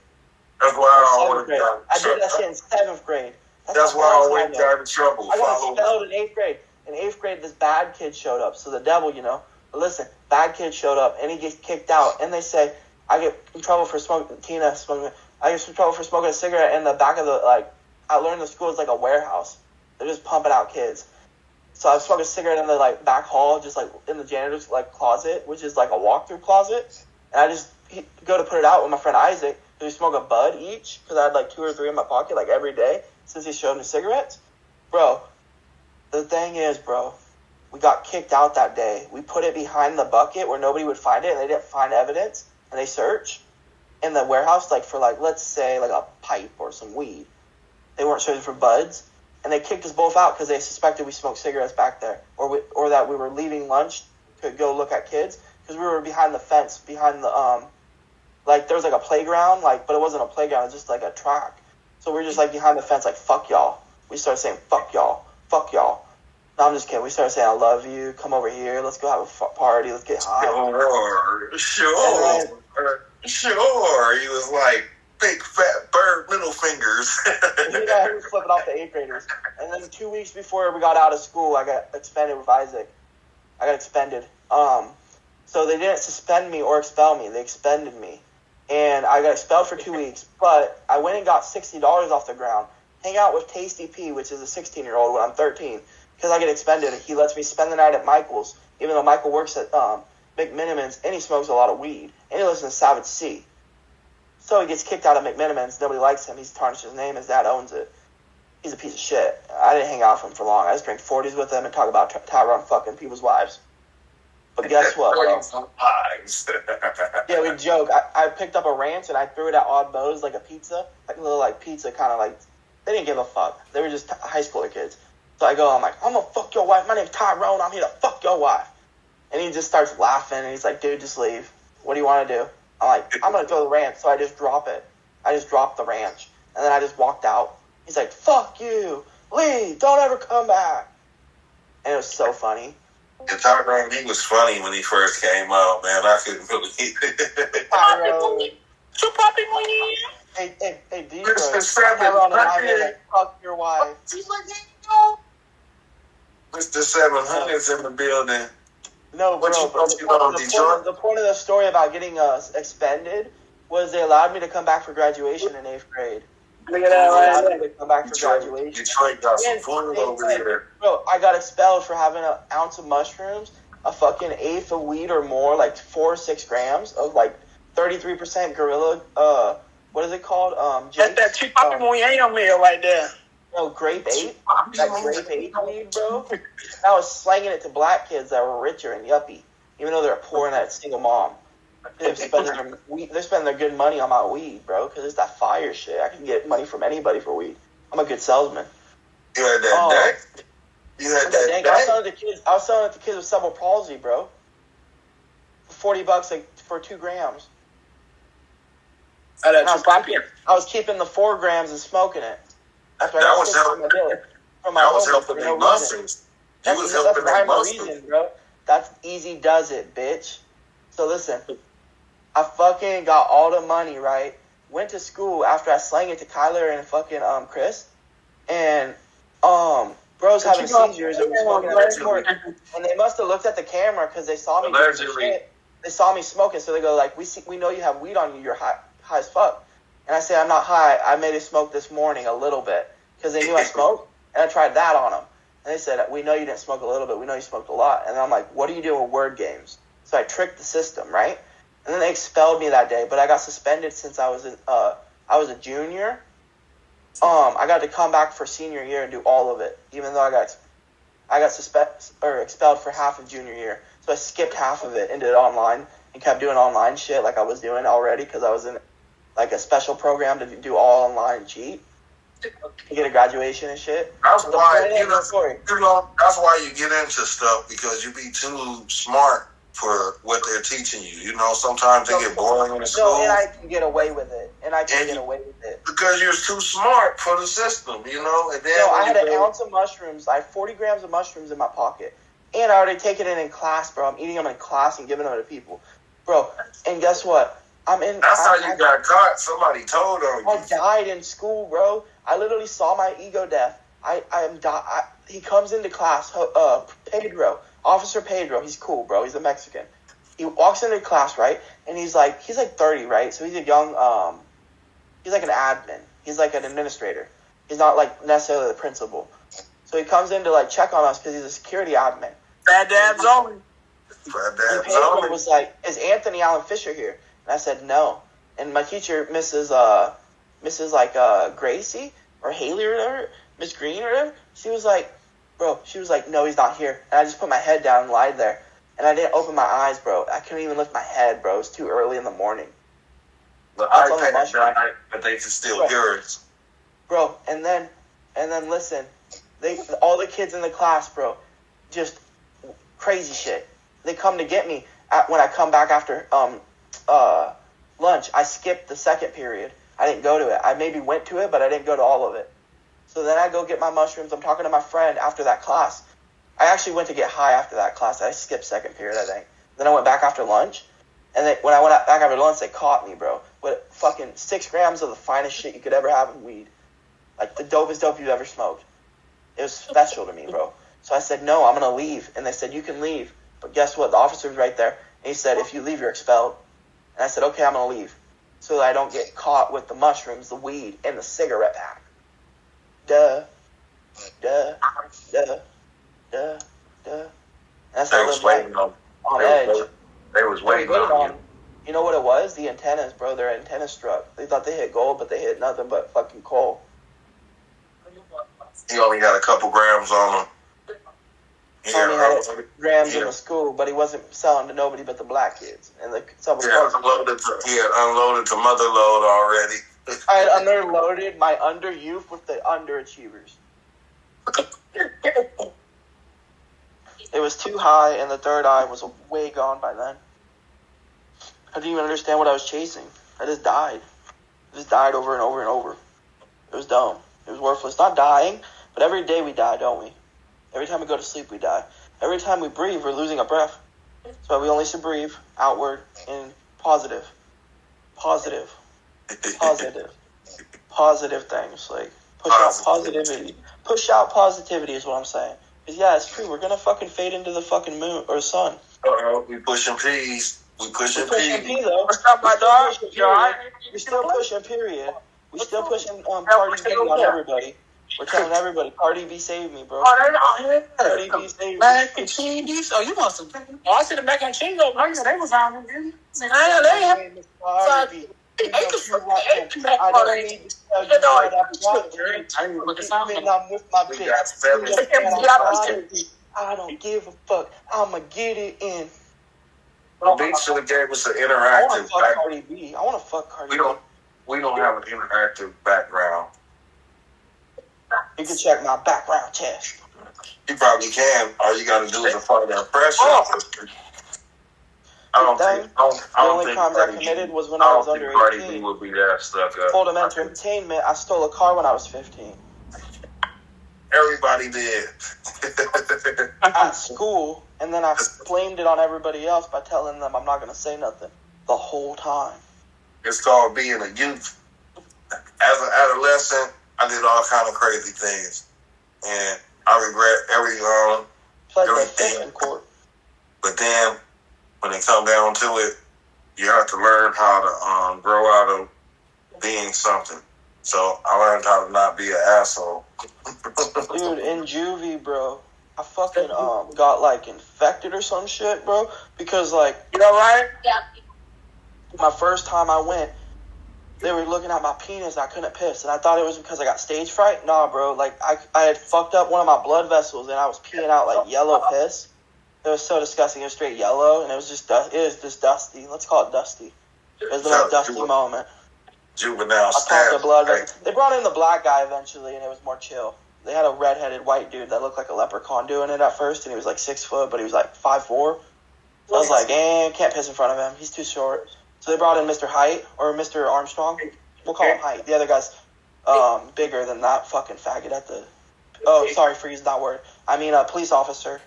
That's why I always got in I did trouble. that shit in 7th grade. That's why I always got in trouble. I got expelled in 8th grade. In 8th grade, this bad kid showed up. So the devil, But listen, bad kid showed up, and he gets kicked out. And they say, I get in trouble for smoking, I get in trouble for smoking a cigarette in the back of the, I learned the school is like a warehouse. They're just pumping out kids. So I smoked a cigarette in the, back hall, just, in the janitor's, closet, which is, a walk-through closet. And I just go to put it out with my friend Isaac. We smoke a bud each, because I had, 2 or 3 in my pocket, every day, since he showed me cigarettes. Bro, the thing is, we got kicked out that day. We put it behind the bucket where nobody would find it, and they didn't find evidence, and they searched in the warehouse, let's say, a pipe or some weed. They weren't searching for buds. And they kicked us both out because they suspected we smoked cigarettes back there, or that we were leaving lunch to go look at kids, because we were behind the fence, behind the there was a playground, but it wasn't a playground, it was just a track. So we were just behind the fence, fuck y'all. We started saying fuck y'all. No, I'm just kidding. We started saying I love you. Come over here. Let's go have a party. Let's get high. Sure. He was like big fat bird middle fingers. Yeah, he was flipping off the 8th graders. And then 2 weeks before we got out of school, I got expended with Isaac. I got expended. So they didn't suspend me or expel me. They expended me. And I got expelled for 2 weeks. But I went and got $60 off the ground. Hang out with Tasty P, which is a 16-year-old when I'm 13. Because I get expended. He lets me spend the night at Michael's, even though Michael works at McMinimans, and he smokes a lot of weed. And he listens to Savage C. So he gets kicked out of McMinimans. Nobody likes him. He's tarnished his name. His dad owns it. He's a piece of shit. I didn't hang out with him for long. I just drank 40s with him and talk about Tyrone fucking people's wives. But guess what, bro? Yeah, we joke. I picked up a ranch and I threw it at Odd Bows like a pizza. A little pizza kind of they didn't give a fuck. They were just high schooler kids. So I'm gonna fuck your wife. My name's Tyrone. I'm here to fuck your wife. And he just starts laughing and he's like, dude, just leave. What do you want to do? I'm like, I'm going to throw the ranch, so I just drop it. I just dropped the ranch. And then I just walked out. He's like, fuck you. Leave. Don't ever come back. And it was so funny. And Tyrone, he was funny when he first came out, man. I couldn't believe it. Tyrone. Hey, D-Bro. Tyrone and I were like, fuck your wife. Mr. 700's in the building. No, bro. The point of the story about getting expended was they allowed me to come back for graduation in 8th grade. Look at that right there. To come back for graduation. Detroit got some fun over there. Bro, I got expelled for having an ounce of mushrooms, a fucking eighth of weed or more, 4 or 6 grams of 33% gorilla. What is it called? That's that cheap poppy meal right there. No, grape 8. That grape 8 weed, bro. I was slanging it to black kids that were richer and yuppie, even though they're poor and that single mom. They're spending their good money on my weed, bro, because it's that fire shit. I can get money from anybody for weed. I'm a good salesman. You had that dank? You had that dank? I was selling it to kids with cerebral palsy, bro. For $40 for 2 grams. I was keeping the 4 grams and smoking it. After that was helping me muscles. That was helping me muscles, bro. That's easy does it, bitch. So listen, I fucking got all the money, right? Went to school after I slang it to Kyler and fucking Chris, and bro's having seizures and smoking at the court. And they must have looked at the camera because they saw me. They saw me smoking, so they go we know you have weed on you. You're high as fuck. And I say, I'm not high. I made a smoke this morning a little bit. Because they knew I smoked. And I tried that on them. And they said, we know you didn't smoke a little bit. We know you smoked a lot. And I'm like, what are you doing with word games? So I tricked the system, right? And then they expelled me that day. But I got suspended since I was a junior. I got to come back for senior year and do all of it. Even though I got expelled for half of junior year. So I skipped half of it and did it online. And kept doing online shit like I was doing already. Because I was in a special program to do all online and cheat. You get a graduation and shit. That's why that's why you get into stuff, because you be too smart for what they're teaching you. You know, sometimes they get boring in the school. No, and I can get away with it. Because you're too smart for the system, you know. And then I had an ounce of mushrooms. I had 40 grams of mushrooms in my pocket. And I already taken it in class, bro. I'm eating them in class and giving them to people. Bro, and guess what? That's how you got caught. Somebody told on you. I died in school, bro. I literally saw my ego death. He comes into class, Pedro, Officer Pedro. He's cool, bro. He's a Mexican. He walks into class, right? And he's like 30, right? So he's a young, he's like an admin. He's like an administrator. He's not like necessarily the principal. So he comes in to like check on us because he's a security admin. Bad dabs only. And Pedro was like, "Is Anthony Allen Fisher here?" And I said, "No." And my teacher, Mrs. Gracie or Haley or whatever, Miss Green or whatever, she was like, "No, he's not here." And I just put my head down and lied there. And I didn't open my eyes, bro. I couldn't even lift my head, bro. It was too early in the morning. The iPad died, but they can still hear it. Bro, and then listen, all the kids in the class, bro, just crazy shit. They come to get me when I come back after lunch. I skipped the second period. I didn't go to it. I maybe went to it, but I didn't go to all of it. So then I go get my mushrooms. I'm talking to my friend after that class. I actually went to get high after that class. I skipped second period, I think. Then I went back after lunch. And then when I went back after lunch, they caught me, bro, with fucking 6 grams of the finest shit you could ever have in weed. Like the dopest dope you've ever smoked. It was special to me, bro. So I said, "No, I'm going to leave." And they said, "You can leave." But guess what? The officer was right there. And he said, "If you leave, you're expelled." And I said, "Okay, I'm going to leave." So that I don't get caught with the mushrooms, the weed, and the cigarette pack. Duh. And that's how I lived life. On edge. They was waiting on you. You know what it was? The antennas, bro. Their antennas struck. They thought they hit gold, but they hit nothing but fucking coal. He only got a couple grams on him. He only had grams in the school, but he wasn't selling to nobody but the black kids. And he had unloaded to mother load already. I had underloaded my under youth with the underachievers. It was too high, and the third eye was way gone by then. I didn't even understand what I was chasing. I just died. I just died over and over and over. It was dumb. It was worthless. Not dying, but every day we die, don't we? Every time we go to sleep, we die. Every time we breathe, we're losing our breath. That's why we only should breathe outward and positive. Positive things. Like, push out positivity. Push out positivity is what I'm saying. Because, yeah, it's true. We're going to fucking fade into the fucking moon or sun. We pushing peas. We pushing P, though. What's up, my dog? We're still pushing, period. We're still pushing Cardi B on everybody. We're telling everybody, Cardi B saved me, bro. Cardi B saved me. Mac and cheese? Oh, you want some? Oh, I see the mac and cheese over there. They was on there. I don't need to tell you what I want. When I'm with my bitch, I don't give a fuck. I'ma get it in. Beats should have gave us an interactive. I want to fuck Cardi B. I want to fuck Cardi B. We don't have an interactive background. You can check my background check. You probably can. All you got to do is apply that pressure. The only crimes I committed was when I was under 18. Cardi B would be that stuck up. Full of entertainment. I stole a car when I was 15. Everybody did. At school, and then I blamed it on everybody else by telling them I'm not going to say nothing the whole time. It's called being a youth. As an adolescent, I did all kind of crazy things, and I regret everything in court. But then, when it comes down to it, you have to learn how to grow out of being something. So I learned how to not be an asshole. Dude, in juvie, bro, I fucking got like infected or some shit, bro. Because like, you know, right? Yeah. My first time I went, they were looking at my penis. I couldn't piss, and I thought it was because I got stage fright. Nah, bro. Like I had fucked up one of my blood vessels, and I was peeing out like yellow piss. It was so disgusting. It was straight yellow, and it was just dusty. Let's call it dusty. It was the most dusty moment. juvenile I staff. pumped the blood. Right? They brought in the black guy eventually, and it was more chill. They had a redheaded white dude that looked like a leprechaun doing it at first, and he was like 6 foot, but he was like 5'4". So I was like, can't piss in front of him. He's too short. So they brought in Mr. Height, or Mr. Armstrong. We'll call him Height. The other guy's bigger than that fucking faggot at the... Oh, sorry for using that word. I mean a police officer.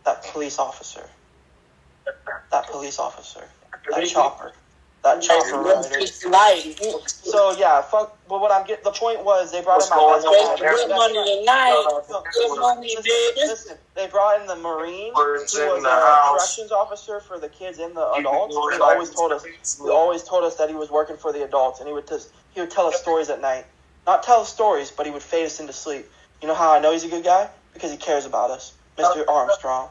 That police officer. That chopper. That chopper rider. So yeah, fuck. But what I'm getting, the point was they brought in my best friend. Good money tonight. Good money, baby. Listen, they brought in the Marine, who was in the a house. corrections officer for the kids and the adults. He always told us that he was working for the adults, and he would tell us stories at night. Not tell us stories, but he would fade us into sleep. You know how I know he's a good guy? Because he cares about us, Mr. Armstrong.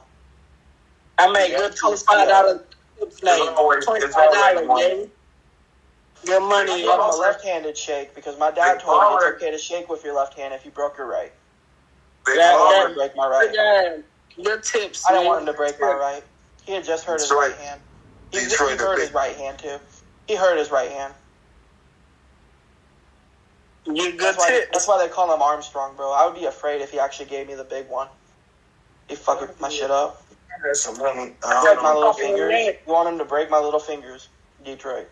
I made good $25 $25, baby. Your money. I gave him a left-handed shake because my dad told me it's okay to shake with your left hand if you broke your right. I didn't want him to break my right. Your tips. I didn't want him to break my right. He had just hurt his right hand. He hurt his right hand too. He hurt his right hand. You good tips. That's why they call him Armstrong, bro. I would be afraid if he actually gave me the big one. He'd fucking my shit up. That's some money. Break my little fingers. You want him to break my little fingers, Detroit.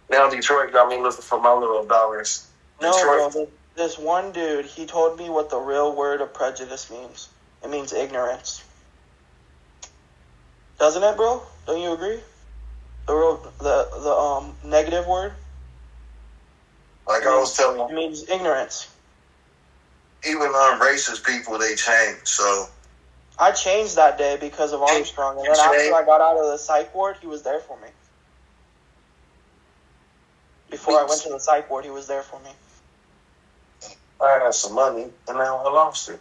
Now Detroit got me looking for my little dollars. No, bro. This one dude, he told me what the real word of prejudice means. It means ignorance. Doesn't it, bro? Don't you agree? The negative word. Like I was telling you, it means ignorance. Even racist people, they change. So I changed that day because of Armstrong, and then after I got out of the psych ward, he was there for me. Before I went to the psych ward, he was there for me. I had some money, and now I lost it.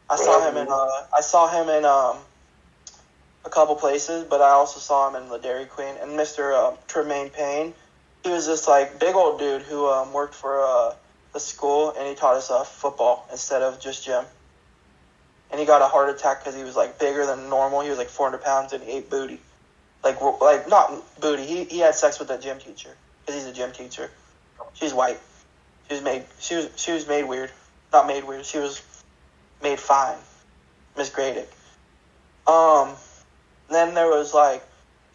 I saw him in a couple places, but I also saw him in the Dairy Queen. And Mr. Tremaine Payne, he was this like big old dude who worked for the school, and he taught us football instead of just gym. And he got a heart attack because he was like bigger than normal. He was like 400 pounds and he ate booty, like not booty. He had sex with a gym teacher because he's a gym teacher. She's white. She was made weird. Not made weird. She was made fine. Miss Gradick. Then there was like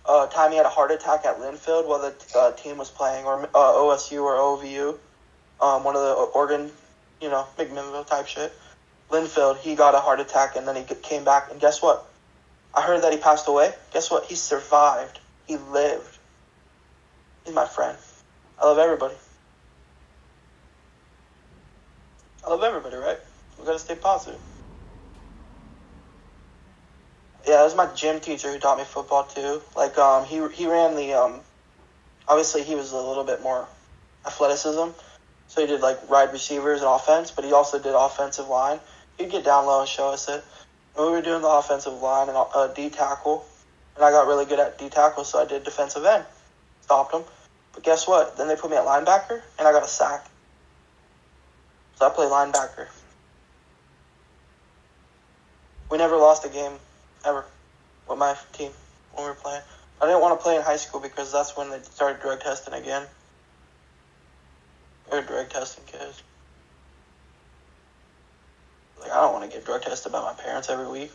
a time he had a heart attack at Linfield while the team was playing, or OSU or OVU. One of the Oregon, McMinnville type shit. Linfield, he got a heart attack and then he came back. And guess what? I heard that he passed away. Guess what? He survived. He lived. He's my friend. I love everybody. I love everybody, right? We gotta stay positive. Yeah, that was my gym teacher who taught me football too. Like, he ran the, obviously he was a little bit more athleticism. So he did like wide receivers and offense, but he also did offensive line. He'd get down low and show us it. And we were doing the offensive line and D tackle. And I got really good at D tackle, so I did defensive end. Stopped him. But guess what? Then they put me at linebacker, and I got a sack. So I played linebacker. We never lost a game, ever, with my team when we were playing. I didn't want to play in high school because that's when they started drug testing again. They were drug testing kids. Like, I don't want to get drug tested by my parents every week.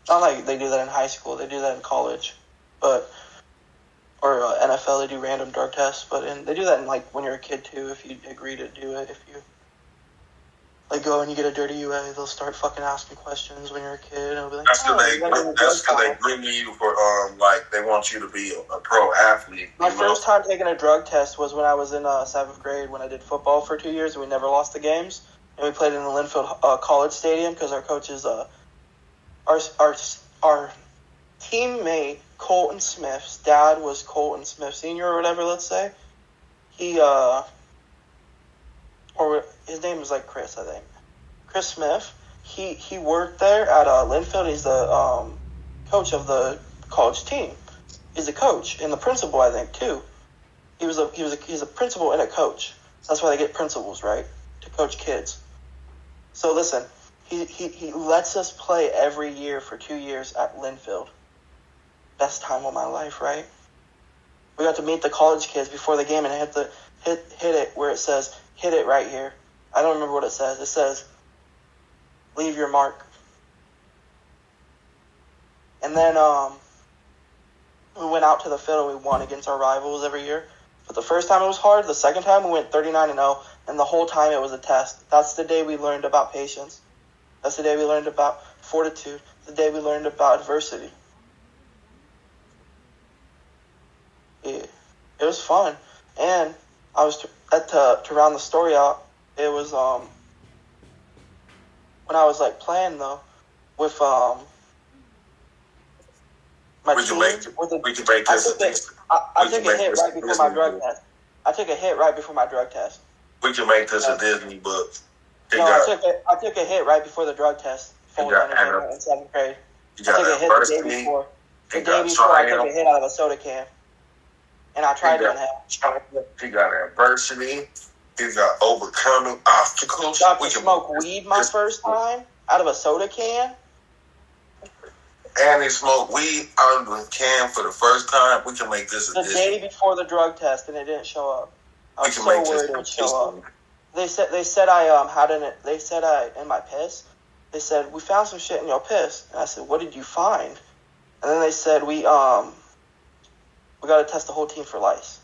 Not like they do that in high school. They do that in college. Or NFL, they do random drug tests. But they do that in, like, when you're a kid, too, if you agree to do it. If you, like, go and you get a dirty UA, they'll start fucking asking questions when you're a kid. And it'll be like, that's because they bring you for, like, they want you to be a pro athlete. My first time taking a drug test was when I was in 7th grade when I did football for 2 years and we never lost the games. And we played in the Linfield College Stadium because our coaches, our teammate, Colton Smith's dad was Colton Smith Sr. or whatever, let's say. He, or his name was like Chris, I think. Chris Smith. He worked there at Linfield. He's the coach of the college team. He's a coach and the principal, I think, too. He's a principal and a coach. So that's why they get principals, right? To coach kids. So listen, he lets us play every year for 2 years at Linfield. best time of my life, right? We got to meet the college kids before the game and hit it where it says, hit it right here. I don't remember what it says. It says, leave your mark. And then we went out to the field and we won against our rivals every year. But the first time it was hard. The second time we went 39-0, and the whole time it was a test. That's the day we learned about patience. That's the day we learned about fortitude. The day we learned about adversity. It was fun. And I was to round the story out. It was when I was like playing though with my team. We can make this. I took a hit right before my drug test. I took a hit right before my drug test. We can make this a Disney book. I took a hit right before the drug test. In 7th grade. I took a hit the day before. The day before I took a hit out of a soda can. And I tried to inhale. He got adversity. He got overcoming obstacles. Got to smoke weed my first time out of a soda can. And he smoked weed out of the can for the first time. We can make this a the day before the drug test, and it didn't show up. I was so worried it would show up. They said I in my piss. They said, we found some shit in your piss. And I said, what did you find? And then they said, we got to test the whole team for lice.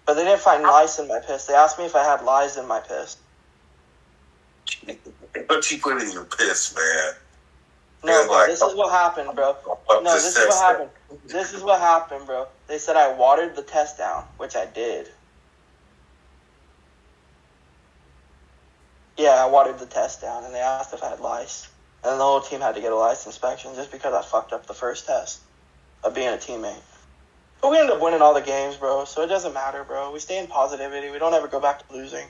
But they didn't find lice in my piss. They asked me if I had lice in my piss. What you put in your piss, man? No, bro, this is what happened, bro. No, this is what happened. This is what happened, bro. They said I watered the test down, which I did. Yeah, I watered the test down, and they asked if I had lice. And then the whole team had to get a lice inspection just because I fucked up the first test of being a teammate. But we ended up winning all the games, bro, so it doesn't matter, bro. We stay in positivity. We don't ever go back to losing.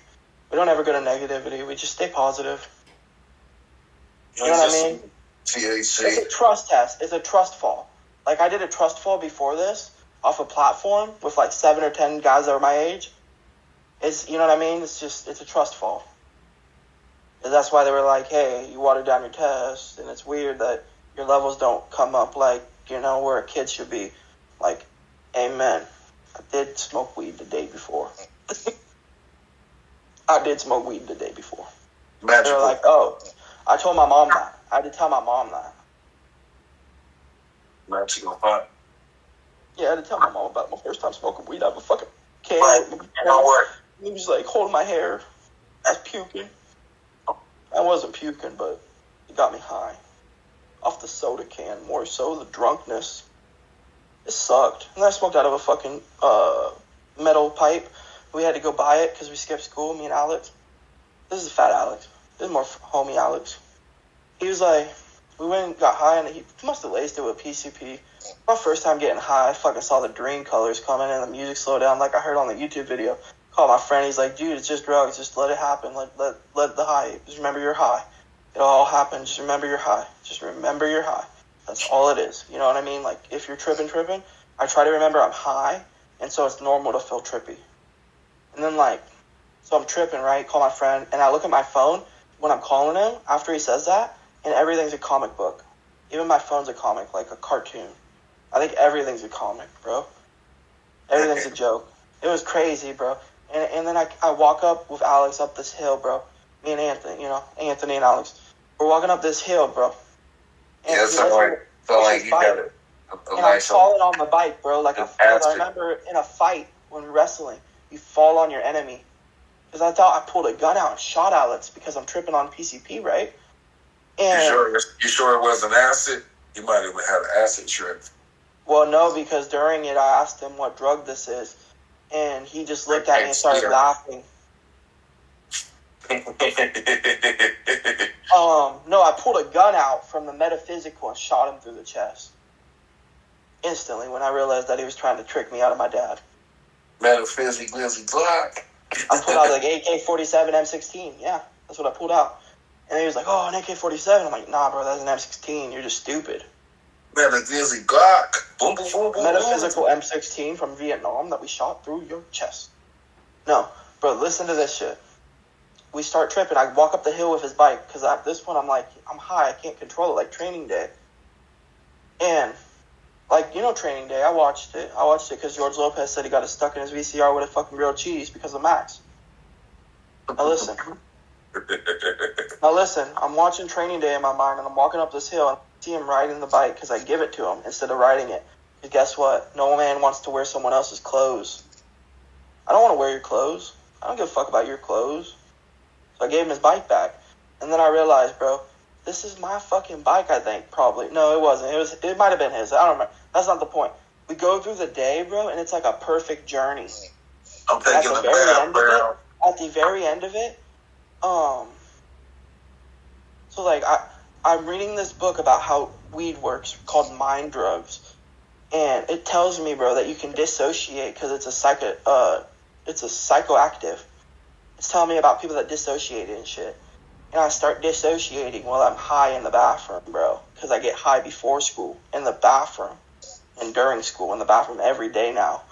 We don't ever go to negativity. We just stay positive. You know what I mean? TAC. It's a trust test. It's a trust fall. Like, I did a trust fall before this off a platform with, like, 7 or 10 guys that were my age. You know what I mean? It's a trust fall. And that's why they were like, hey, you watered down your test, and it's weird that your levels don't come up like, you know, where a kid should be. Like, amen. I did smoke weed the day before. I did smoke weed the day before. Magical. They were like, oh, I told my mom that. I had to tell my mom that. Magical pot. Yeah, I had to tell my mom about my first time smoking weed out of a fucking can. He was like holding my hair. I was puking. I wasn't puking, but it got me high. Off the soda can, more so the drunkenness. It sucked. And I smoked out of a fucking metal pipe. We had to go buy it because we skipped school, me and Alex. This is fat Alex. This is more homie Alex. He was like, we went and got high, and he must have laced it with PCP. My first time getting high, I fucking saw the dream colors coming and the music slowed down like I heard on the YouTube video. Called my friend, he's like, dude, it's just drugs, just let it happen, let the high, just remember you're high. It'll all happen, just remember you're high. Just remember you're high. That's all it is, you know what I mean? Like, if you're tripping, I try to remember I'm high, and so it's normal to feel trippy. And then, like, so I'm tripping, right, call my friend, and I look at my phone when I'm calling him, after he says that, and everything's a comic book. Even my phone's a comic, like a cartoon. I think everything's a comic, bro. Everything's a joke. It was crazy, bro. And then I walk up with Alex up this hill, bro. Me and Anthony, you know, Anthony and Alex. We're walking up this hill, bro. And yeah, so like you got it. And I'm falling on the bike, bro. Like I remember in a fight when wrestling, you fall on your enemy. Because I thought I pulled a gun out and shot Alex because I'm tripping on PCP, right? And you sure it wasn't acid? You might have had an acid trip. Well, no, because during it I asked him what drug this is. And he just looked at me and started laughing. No, I pulled a gun out from the metaphysical and shot him through the chest. Instantly, when I realized that he was trying to trick me out of my dad. Metaphysical Glock. I pulled out like AK-47 M16. Yeah, that's what I pulled out. And he was like, oh, an AK-47. I'm like, nah, bro, that's an M16. You're just stupid. Metaphysical Glock. Boom, boom, boom, boom. Metaphysical M16 from Vietnam that we shot through your chest. No, bro, listen to this shit. We start tripping. I walk up the hill with his bike because at this point I'm like, I'm high. I can't control it like training day. And Like, you know, Training Day. I watched it because George Lopez said he got it stuck in his VCR with a fucking grilled cheese because of Max. Now listen. I'm watching Training Day in my mind, and I'm walking up this hill, and I see him riding the bike because I give it to him instead of riding it. Because guess what? No man wants to wear someone else's clothes. I don't want to wear your clothes. I don't give a fuck about your clothes. So I gave him his bike back. And then I realized, bro, this is my fucking bike, I think, probably. No, it wasn't. It might have been his. I don't remember. That's not the point. We go through the day, bro, and it's like a perfect journey. I'm taking the bath, bro. At the very end of it, so like I'm reading this book about how weed works called Mind Drugs, and it tells me, bro, that you can dissociate because it's a psychoactive. It's telling me about people that dissociated and shit. And I start dissociating while I'm high in the bathroom, bro, because I get high before school, in the bathroom, and during school, in the bathroom every day now.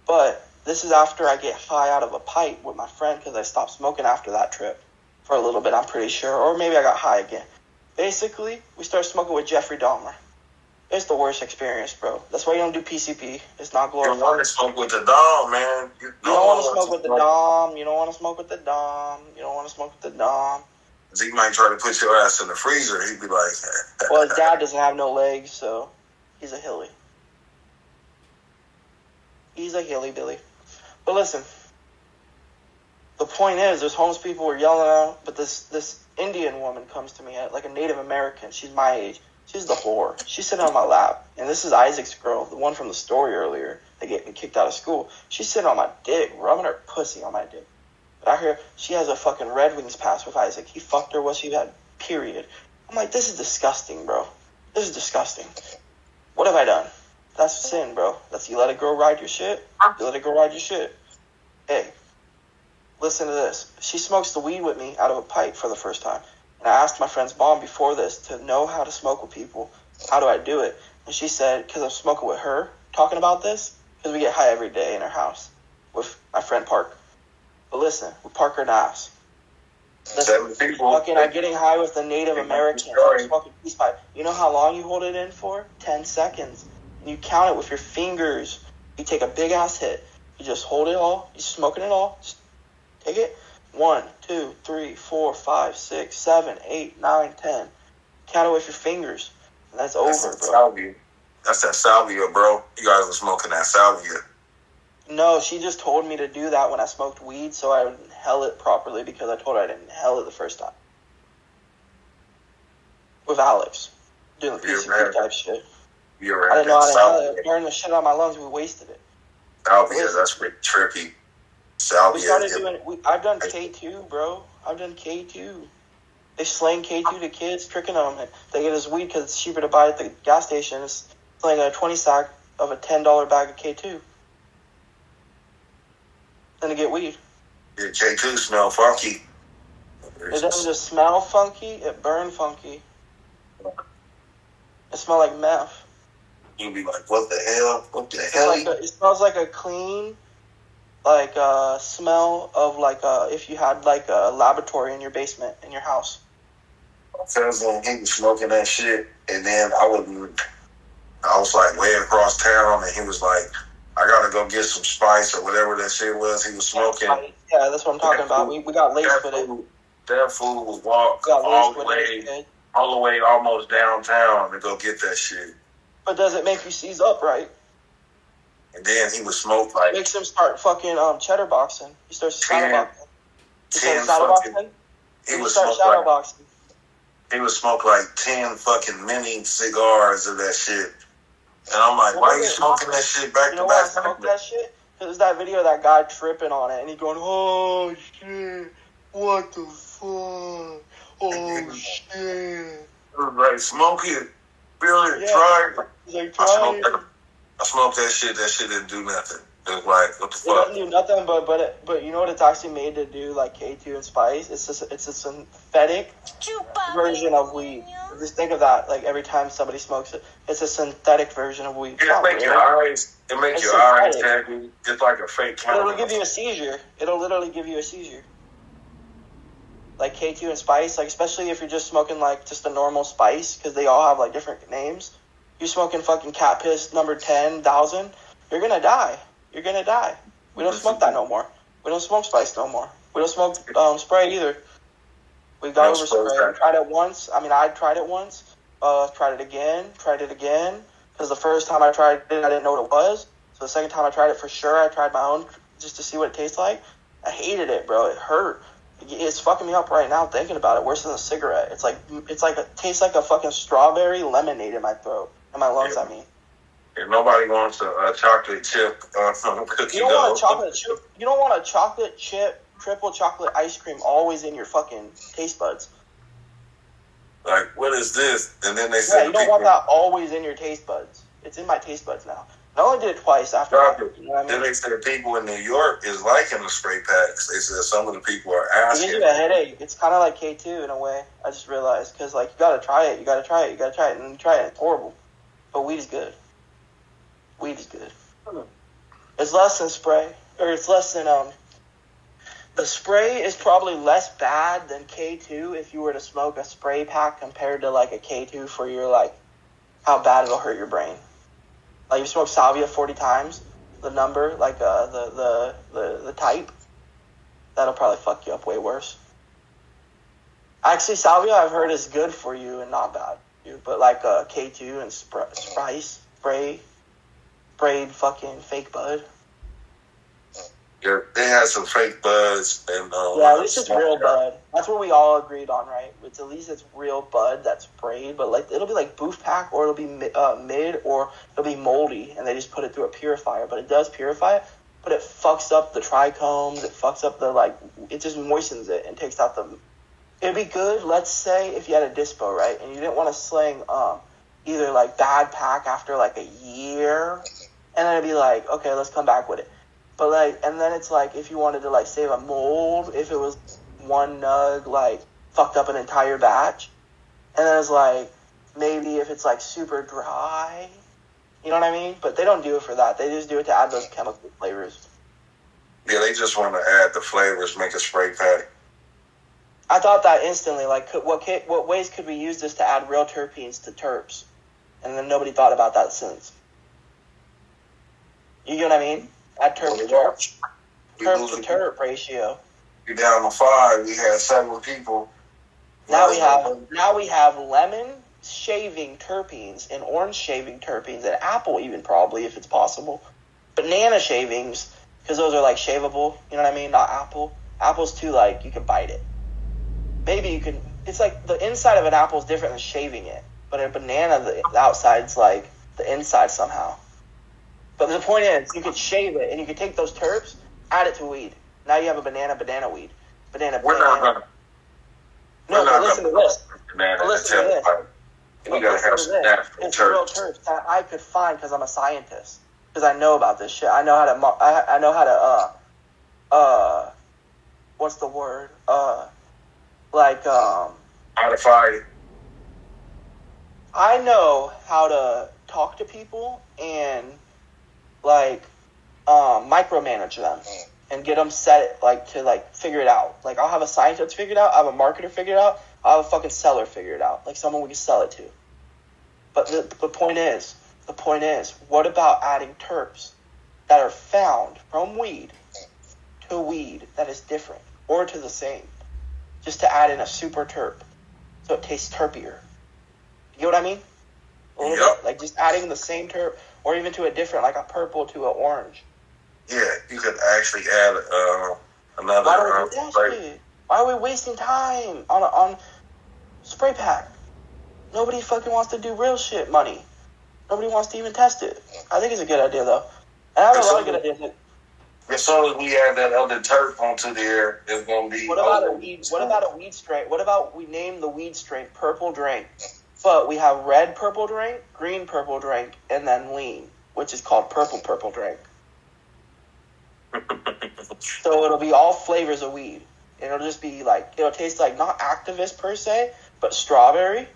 But this is after I get high out of a pipe with my friend because I stopped smoking after that trip for a little bit, I'm pretty sure. Or maybe I got high again. Basically, we started smoking with Jeffrey Dahmer. It's the worst experience, bro. That's why you don't do PCP. It's not glorified. You don't want to smoke with the Dom, man. You don't want to smoke with the Dom. You don't want to smoke with the Dom. You don't want to smoke with the Dom. He might try to put your ass in the freezer. He'd be like... Well, his dad doesn't have no legs, so he's a hilly. He's a hilly-billy. But listen, the point is, there's homeless people who are yelling out, but this Indian woman comes to me, like a Native American. She's my age. She's the whore. She's sitting on my lap. And this is Isaac's girl, the one from the story earlier that get me kicked out of school. She's sitting on my dick, rubbing her pussy on my dick. But I hear she has a fucking Red Wings pass with Isaac. He fucked her while she had period. I'm like, this is disgusting, bro. This is disgusting. What have I done? That's sin, bro. That's you let a girl ride your shit. You let a girl ride your shit. Hey, listen to this. She smokes the weed with me out of a pipe for the first time. And I asked my friend's mom before this to know how to smoke with people. How do I do it? And she said, because I'm smoking with her, talking about this, because we get high every day in her house with my friend Park. But listen, with Parker and Ass. Listen, I'm getting high with the Native American. I'm smoking peace pipe. You know how long you hold it in for? 10 seconds. And you count it with your fingers. You take a big ass hit. You just hold it all. You're smoking it all. Just take it. 1, 2, 3, 4, 5, 6, 7, 8, 9, 10. Count it with your fingers. And that's over, bro. Salvia. That's that salvia, bro. You guys are smoking that salvia. No, she just told me to do that when I smoked weed, so I would inhale it properly because I told her I didn't inhale it the first time. With Alex. Doing the PCP type shit. I didn't know how to inhale it. Burning the shit out of my lungs, we wasted it. Salvia, that's pretty trippy. Salvia. I've done K2, bro. I've done K2. They slang K2 to kids, tricking them. They get this weed because it's cheaper to buy at the gas station. It's like a 20 sack of a $10 bag of K2. Than to get weed. Yeah, K2 smell funky. It doesn't just smell funky, it burn funky. It smells like meth. You'll be like, what the hell? What the hell? It smells like a clean, smell of if you had a laboratory in your basement in your house. My cousin, he was smoking that shit, and then I was like way across town, and he was like, I gotta go get some spice or whatever that shit was he was smoking. Yeah, that's what I'm talking about. We got laced with it. That fool was walking all the way almost downtown to go get that shit. But does it make you seize up, right? And then he would smoke It makes him start fucking cheddar boxing. He starts shadow boxing. He would start shadow boxing. He would smoke like 10 fucking mini cigars of that shit. And I'm like, why are you smoking that shit back to back? You know why I smoked that shit? Because that video of that guy tripping on it, and he going, oh shit, what the fuck, oh shit. I was like, smoke it, feel it, try it. I smoked that shit didn't do nothing. It was like, what the fuck? It doesn't do nothing, but you know what it's actually made to do, like K2 and Spice? It's a synthetic version of weed. Just think of that, like every time somebody smokes it, it's a synthetic version of weed. It makes your eyes happy. It's like a fake camera. It'll give you a seizure. It'll literally give you a seizure. Like K2 and Spice, like especially if you're just smoking like just a normal Spice, because they all have like different names. You smoking fucking cat piss number 10,000, you're gonna die. You're gonna die. We don't smoke that no more. We don't smoke spice no more. We don't smoke spray either. We got over spray. I tried it once. I mean, I tried it once. Tried it again. Because the first time I tried it, I didn't know what it was. So the second time I tried it for sure, I tried my own just to see what it tastes like. I hated it, bro. It hurt. It's fucking me up right now thinking about it. Worse than a cigarette. It tastes like a fucking strawberry lemonade in my throat. In my lungs, I mean. If nobody wants a chocolate chip cookie You don't want a chocolate chip. You don't want a chocolate chip, triple chocolate ice cream always in your fucking taste buds. Like, what is this? And then they say, you don't want that always in your taste buds. It's in my taste buds now. I only did it twice after that. You know what I mean? Then they said people in New York is liking the spray packs. They said some of the people are asking. It gives you a headache. It's kind of like K2 in a way. I just realized. Because, like, you got to try it. And then you try it. It's horrible. But weed is good. It's less than spray. Or it's less than, the spray is probably less bad than K2 if you were to smoke a spray pack compared to, like, a K2 for your, like, how bad it'll hurt your brain. Like, if you smoke salvia 40 times, the number, like, the type, that'll probably fuck you up way worse. Actually, salvia I've heard is good for you and not bad for you. But, like, K2 and sprayed fucking fake bud. Yeah, they had some fake buds and yeah, at least it's real bud. That's what we all agreed on, right? It's at least it's real bud that's sprayed, but like it'll be like booth pack, or it'll be mid, or it'll be moldy, and they just put it through a purifier. But it does purify it, but it fucks up the trichomes. It fucks up it just moistens it and takes out the. It'd be good, let's say, if you had a dispo, right, and you didn't want to sling either like bad pack after like a year, and then it'd be like, okay, let's come back with it. But, like, and then it's, like, if you wanted to, like, save a mold, if it was one nug, like, fucked up an entire batch. And then it's, like, maybe if it's, like, super dry. You know what I mean? But they don't do it for that. They just do it to add those chemical flavors. Yeah, they just want to add the flavors, make a spray pack. I thought that instantly. Like, what ways could we use this to add real terpenes to terps? And then nobody thought about that since. You get what I mean? At terp to terp. Terp to terp ratio. You're down to 5. We had several people. Now we have lemon shaving terpenes and orange shaving terpenes and apple even probably if it's possible. Banana shavings, because those are like shavable, you know what I mean? Not apple. Apple's too like you can bite it. Maybe you can. It's like the inside of an apple is different than shaving it, but a banana the outside's like the inside somehow. But the point is, you could shave it, and you could take those terps, add it to weed. Now you have a banana weed. We're not gonna. No, but listen to this. Listen to this. We gotta have some natural it's real terps that I could find because I'm a scientist. Because I know about this shit. I know how to. What's the word? Modify it. I know how to talk to people and micromanage them and get them set to figure it out. Like I'll have a scientist figure it out, I'll have a marketer figure it out, I'll have a fucking seller figure it out, like someone we can sell it to. But the point is, what about adding terps that are found from weed to weed that is different or to the same, just to add in a super terp so it tastes terpier? You know what I mean? A little bit, like just adding the same terp, or even to a different, like a purple to an orange. Yeah, you could actually add another. Why are we wasting time on spray pack? Nobody fucking wants to do real shit money. Nobody wants to even test it. I think it's a good idea though. And I have a lot of good ideas. As soon as we add that other terp onto there, it's gonna be. What about a weed strain? What about we name the weed strain Purple Drink? But we have red purple drink, green purple drink, and then lean, which is called purple drink. So it'll be all flavors of weed. It'll just be like, it'll taste like not activist per se, but strawberry,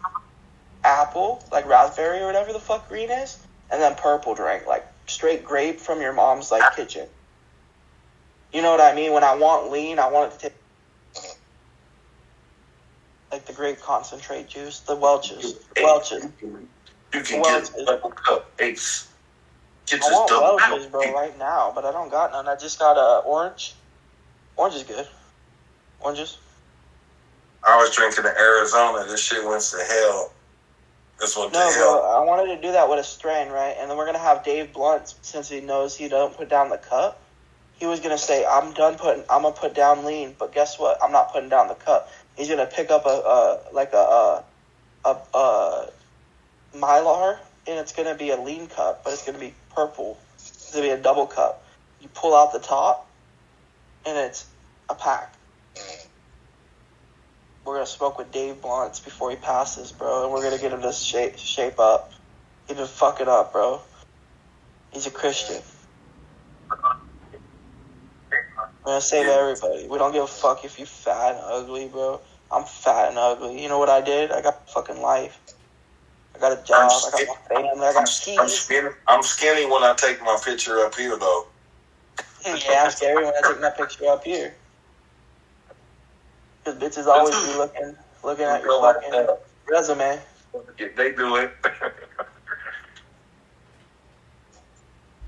apple, like raspberry or whatever the fuck green is, and then purple drink, like straight grape from your mom's like kitchen. You know what I mean? When I want lean, I want it to taste like the grape concentrate juice, the Welch's. You can Welch's. get a double cup ace. Get I this want double Welch's, cup. bro, right now, but I don't got none. I just got orange. Orange is good. Oranges. I was drinking in Arizona. This shit went to hell. This went to No, hell. bro, I wanted to do that with a strain, right? And then we're going to have Dave Blunt, since he knows he don't put down the cup. He was going to say, I'm going to put down lean, but guess what? I'm not putting down the cup. He's going to pick up a Mylar, and it's going to be a lean cup, but it's going to be purple. It's going to be a double cup. You pull out the top, and it's a pack. We're going to smoke with Dave Blunt's before he passes, bro, and we're going to get him to shape up. He's been fucking up, bro. He's a Christian. We're going to save everybody. We don't give a fuck if you fat and ugly, bro. I'm fat and ugly. You know what I did? I got fucking life. I got a job. I got my family. I got keys. I'm skinny when I take my picture up here, though. Yeah, I'm scary when I take my picture up here. Because bitches always be looking at your fucking resume. They do it.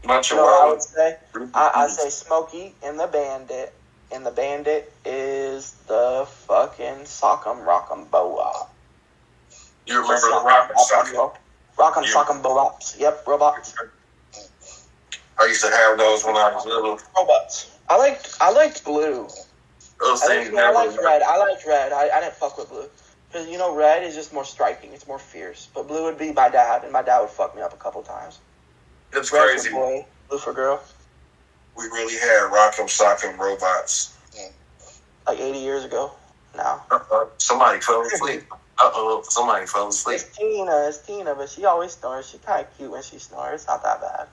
You know what I would say? I say Smokey and the Bandit. And the Bandit is the fucking Sock'em Rock'em Boa. You remember the Rock'em Sock'em? Rock'em Sock'em Boa. Yep, robots. I used to have those when I was little. Robots. I liked blue. I liked red. I didn't fuck with blue. Because, you know, red is just more striking. It's more fierce. But blue would be my dad, and my dad would fuck me up a couple times. It's red crazy. For boy, blue for girl. We really had Rock'em Sock'em robots. Like 80 years ago now. Somebody fell asleep. Somebody fell asleep. It's Tina, but she always snores. She's kind of cute when she snores. It's not that bad.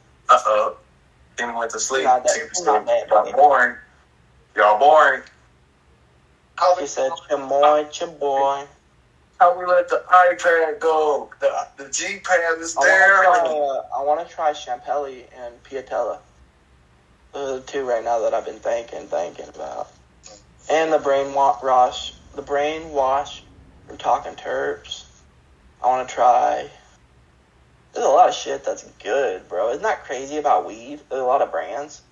Tina went to sleep. Y'all boring. Y'all boring. She said, chaboy. How we let the iPad go? The G-Pad is there. I want to try Champelli and Piatella. Those are the two right now that I've been thinking about. And the brainwash from Talking Terps. I want to try. There's a lot of shit that's good, bro. Isn't that crazy about weed? There's a lot of brands.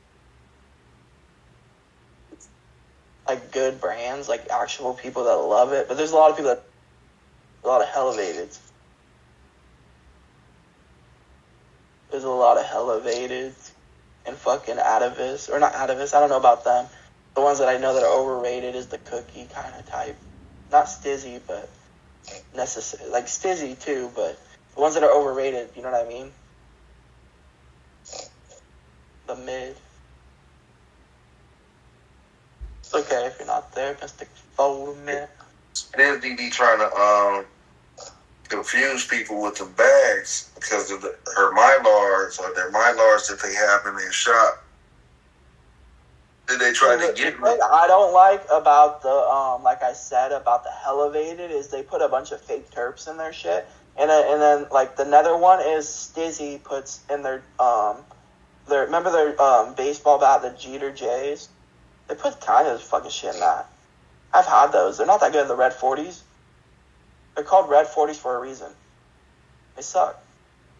Like good brands, like actual people that love it. But there's a lot of people that, a lot of elevated. There's a lot of elevated and fucking atavis, or not atavis, I don't know about them. The ones that I know that are overrated is the cookie kind of type. Not stizzy, but necessary. Like stizzy too, but the ones that are overrated, you know what I mean? The mid. It's okay if you're not there, Mr. Foldman. Disney be trying to confuse people with the bags because of her Mylars or their Mylars that they have in their shop. Did they try to get what I don't like about the like I said about the elevated is they put a bunch of fake terps in their shit, and then like the nether one is Stizzy puts in their remember their baseball bat, the Jeter Jays. They put kind of fucking shit in that. I've had those. They're not that good. The red 40s. They're called red 40s for a reason. They suck.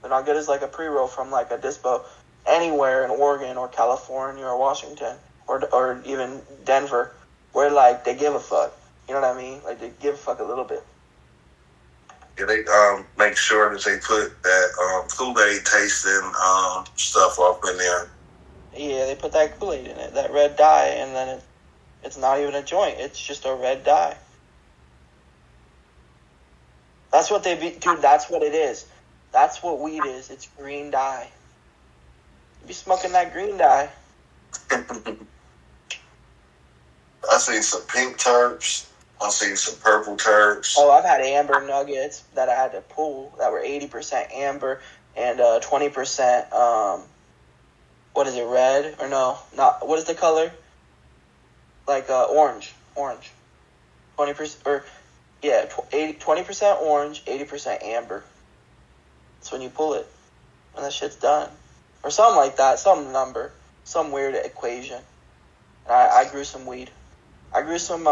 They're not good as like a pre-roll from like a dispo anywhere in Oregon or California or Washington or even Denver, where like they give a fuck. You know what I mean? Like they give a fuck a little bit. Yeah, they make sure that they put that Kool-Aid tasting stuff up in there. Yeah, they put that Kool-Aid in it, that red dye, and then it's not even a joint. It's just a red dye. That's what dude, that's what it is. That's what weed is. It's green dye. You be smoking that green dye. I seen some pink terps. I seen some purple terps. Oh, I've had amber nuggets that I had to pull that were 80% amber and 20%, what is it, red? Or no, not, what is the color? Like orange. 20%, or yeah, 20% orange, 80% amber. That's when you pull it, when that shit's done. Or something like that, some number, some weird equation. And I grew some weed. I grew some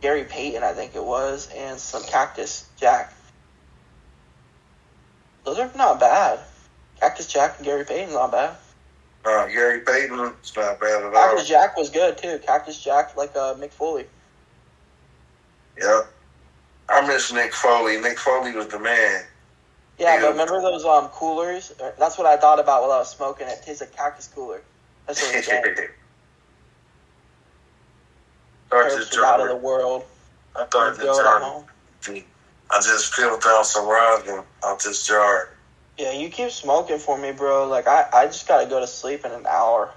Gary Payton, I think it was, and some Cactus Jack. Those are not bad. Cactus Jack and Gary Payton's not bad. Gary Payton, it's not bad at all. Cactus Jack was good too. Cactus Jack, like Mick Foley. Yeah. I miss Nick Foley. Nick Foley was the man. Yeah, but remember those coolers? That's what I thought about while I was smoking. It tastes like cactus cooler. That's what it's like. Out of the world. I thought the jar. I just peeled down some rosin out this jar. Yeah, you keep smoking for me, bro. Like, I just gotta go to sleep in an hour.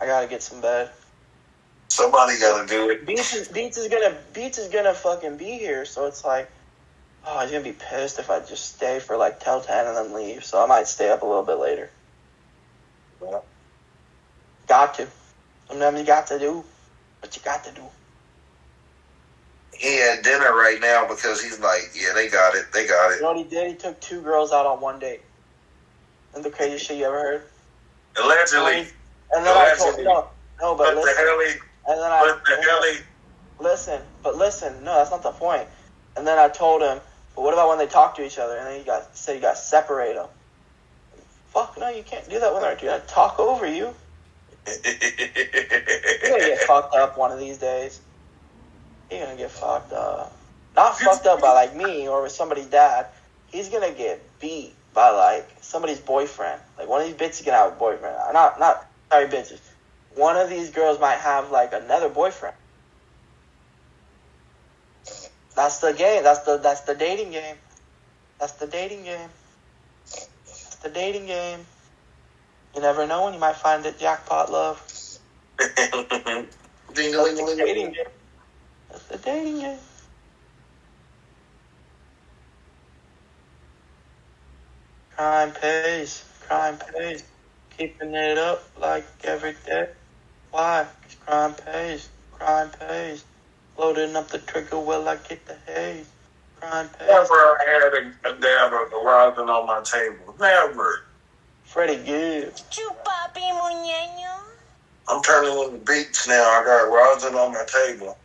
I gotta get some bed. Somebody gotta do it. Beats is gonna fucking be here, so it's like, oh, he's gonna be pissed if I just stay for like till 10 and then leave. So I might stay up a little bit later. Yeah. Got to. Sometimes you got to do what you got to do. He had dinner right now because he's like, yeah, they got it. They got it. You know what he did? He took 2 girls out on one date. Isn't the craziest shit you ever heard? Allegedly. And then I told no, but listen. And then listen, no, that's not the point. And then I told him, but what about when they talk to each other? And then he said you got to separate them. Fuck no, you can't do that when they're trying to talk over you. You're gonna get fucked up one of these days. You're gonna get fucked up. Not fucked up by like me or with somebody's dad. He's gonna get beat by like somebody's boyfriend. Like one of these bitches gonna have a boyfriend. Not sorry bitches. One of these girls might have like another boyfriend. That's the game. That's the dating game. That's the dating game. That's the dating game. You never know when you might find it jackpot love. That's the dating game. That's the dating game. Crime pays. Crime pays. Keeping it up like every day. Why? 'Cause crime pays. Crime pays. Loading up the trigger while I get the haze. Crime pays. Never had a dab of the rosin on my table. Never. Freddie Gibbs. Chupapi muñeño. I'm turning into Beats now. I got rosin on my table.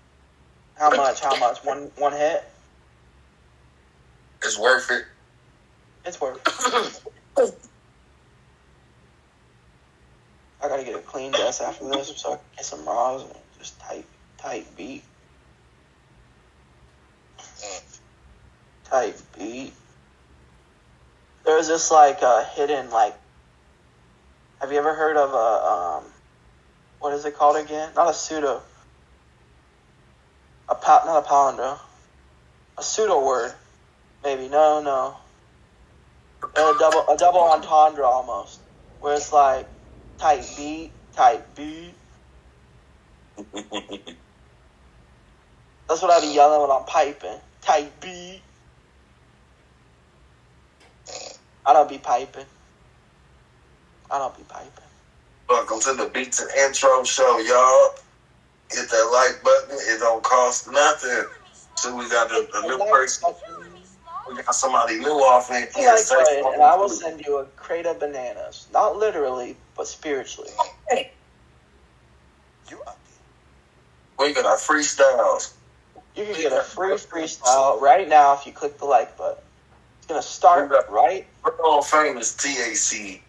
How much? One hit? It's worth it. It's worth it. I gotta get a clean desk after this so I can get some rosin. Just tight beat. Tight beat. There's this like hidden like. Have you ever heard of a what is it called again? Not a pseudo. Not a palindrome. A pseudo word. Maybe no. A double entendre almost, where it's like tight beat. That's what I be yelling when I'm piping. Tight beat. I don't be piping. Welcome to the Beats and Intro show, y'all. Hit that like button. It don't cost nothing. So we got a new person. We got somebody new off in here. And I will send you a crate of bananas. Not literally, but spiritually. We got our freestyles. You can get a free freestyle right now if you click the like button. It's going to start right. We're all famous TAC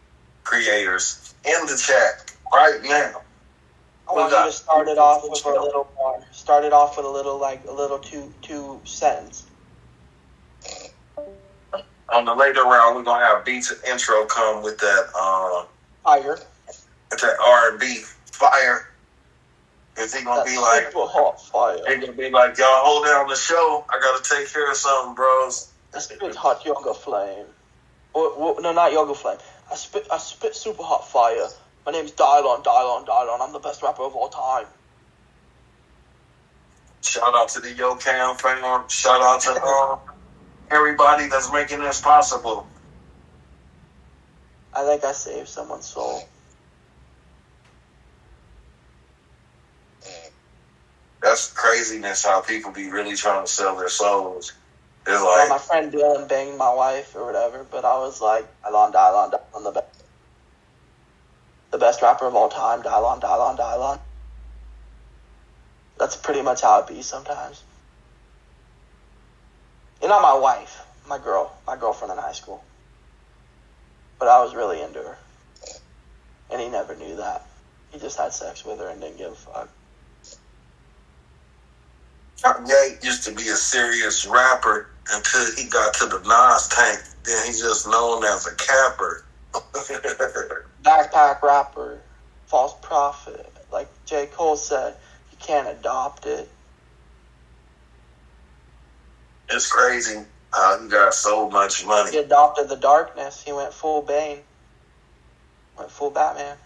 creators in the chat right now. I want you to start it off with a little more. Start it off with a little two sentence. On the later round, we're gonna have Beats and Intro come with that fire. With that R&B fire. Is he gonna be like super hot fire? He gonna be like, y'all hold down the show. I gotta take care of something, bros. I spit hot yoga flame. No, not yoga flame. I spit super hot fire. My name's Dylon. I'm the best rapper of all time. Shout out to the Yocan fam. Shout out to everybody that's making this possible. I think I saved someone's soul. That's craziness how people be really trying to sell their souls. It's like my friend Dylan banged my wife or whatever, but I was like, Dylon, the best rapper of all time, Dylon. That's pretty much how it be sometimes. You're not my wife, my girlfriend in high school. but I was really into her. And he never knew that. He just had sex with her and didn't give a fuck. Kanye used to be a serious rapper until he got to the Nas tank. Then he's just known as a capper. Backpack rapper, false prophet. Like J. Cole said, you can't adopt it. It's crazy how he got so much money. He adopted the darkness. He went full Bane. Went full Batman.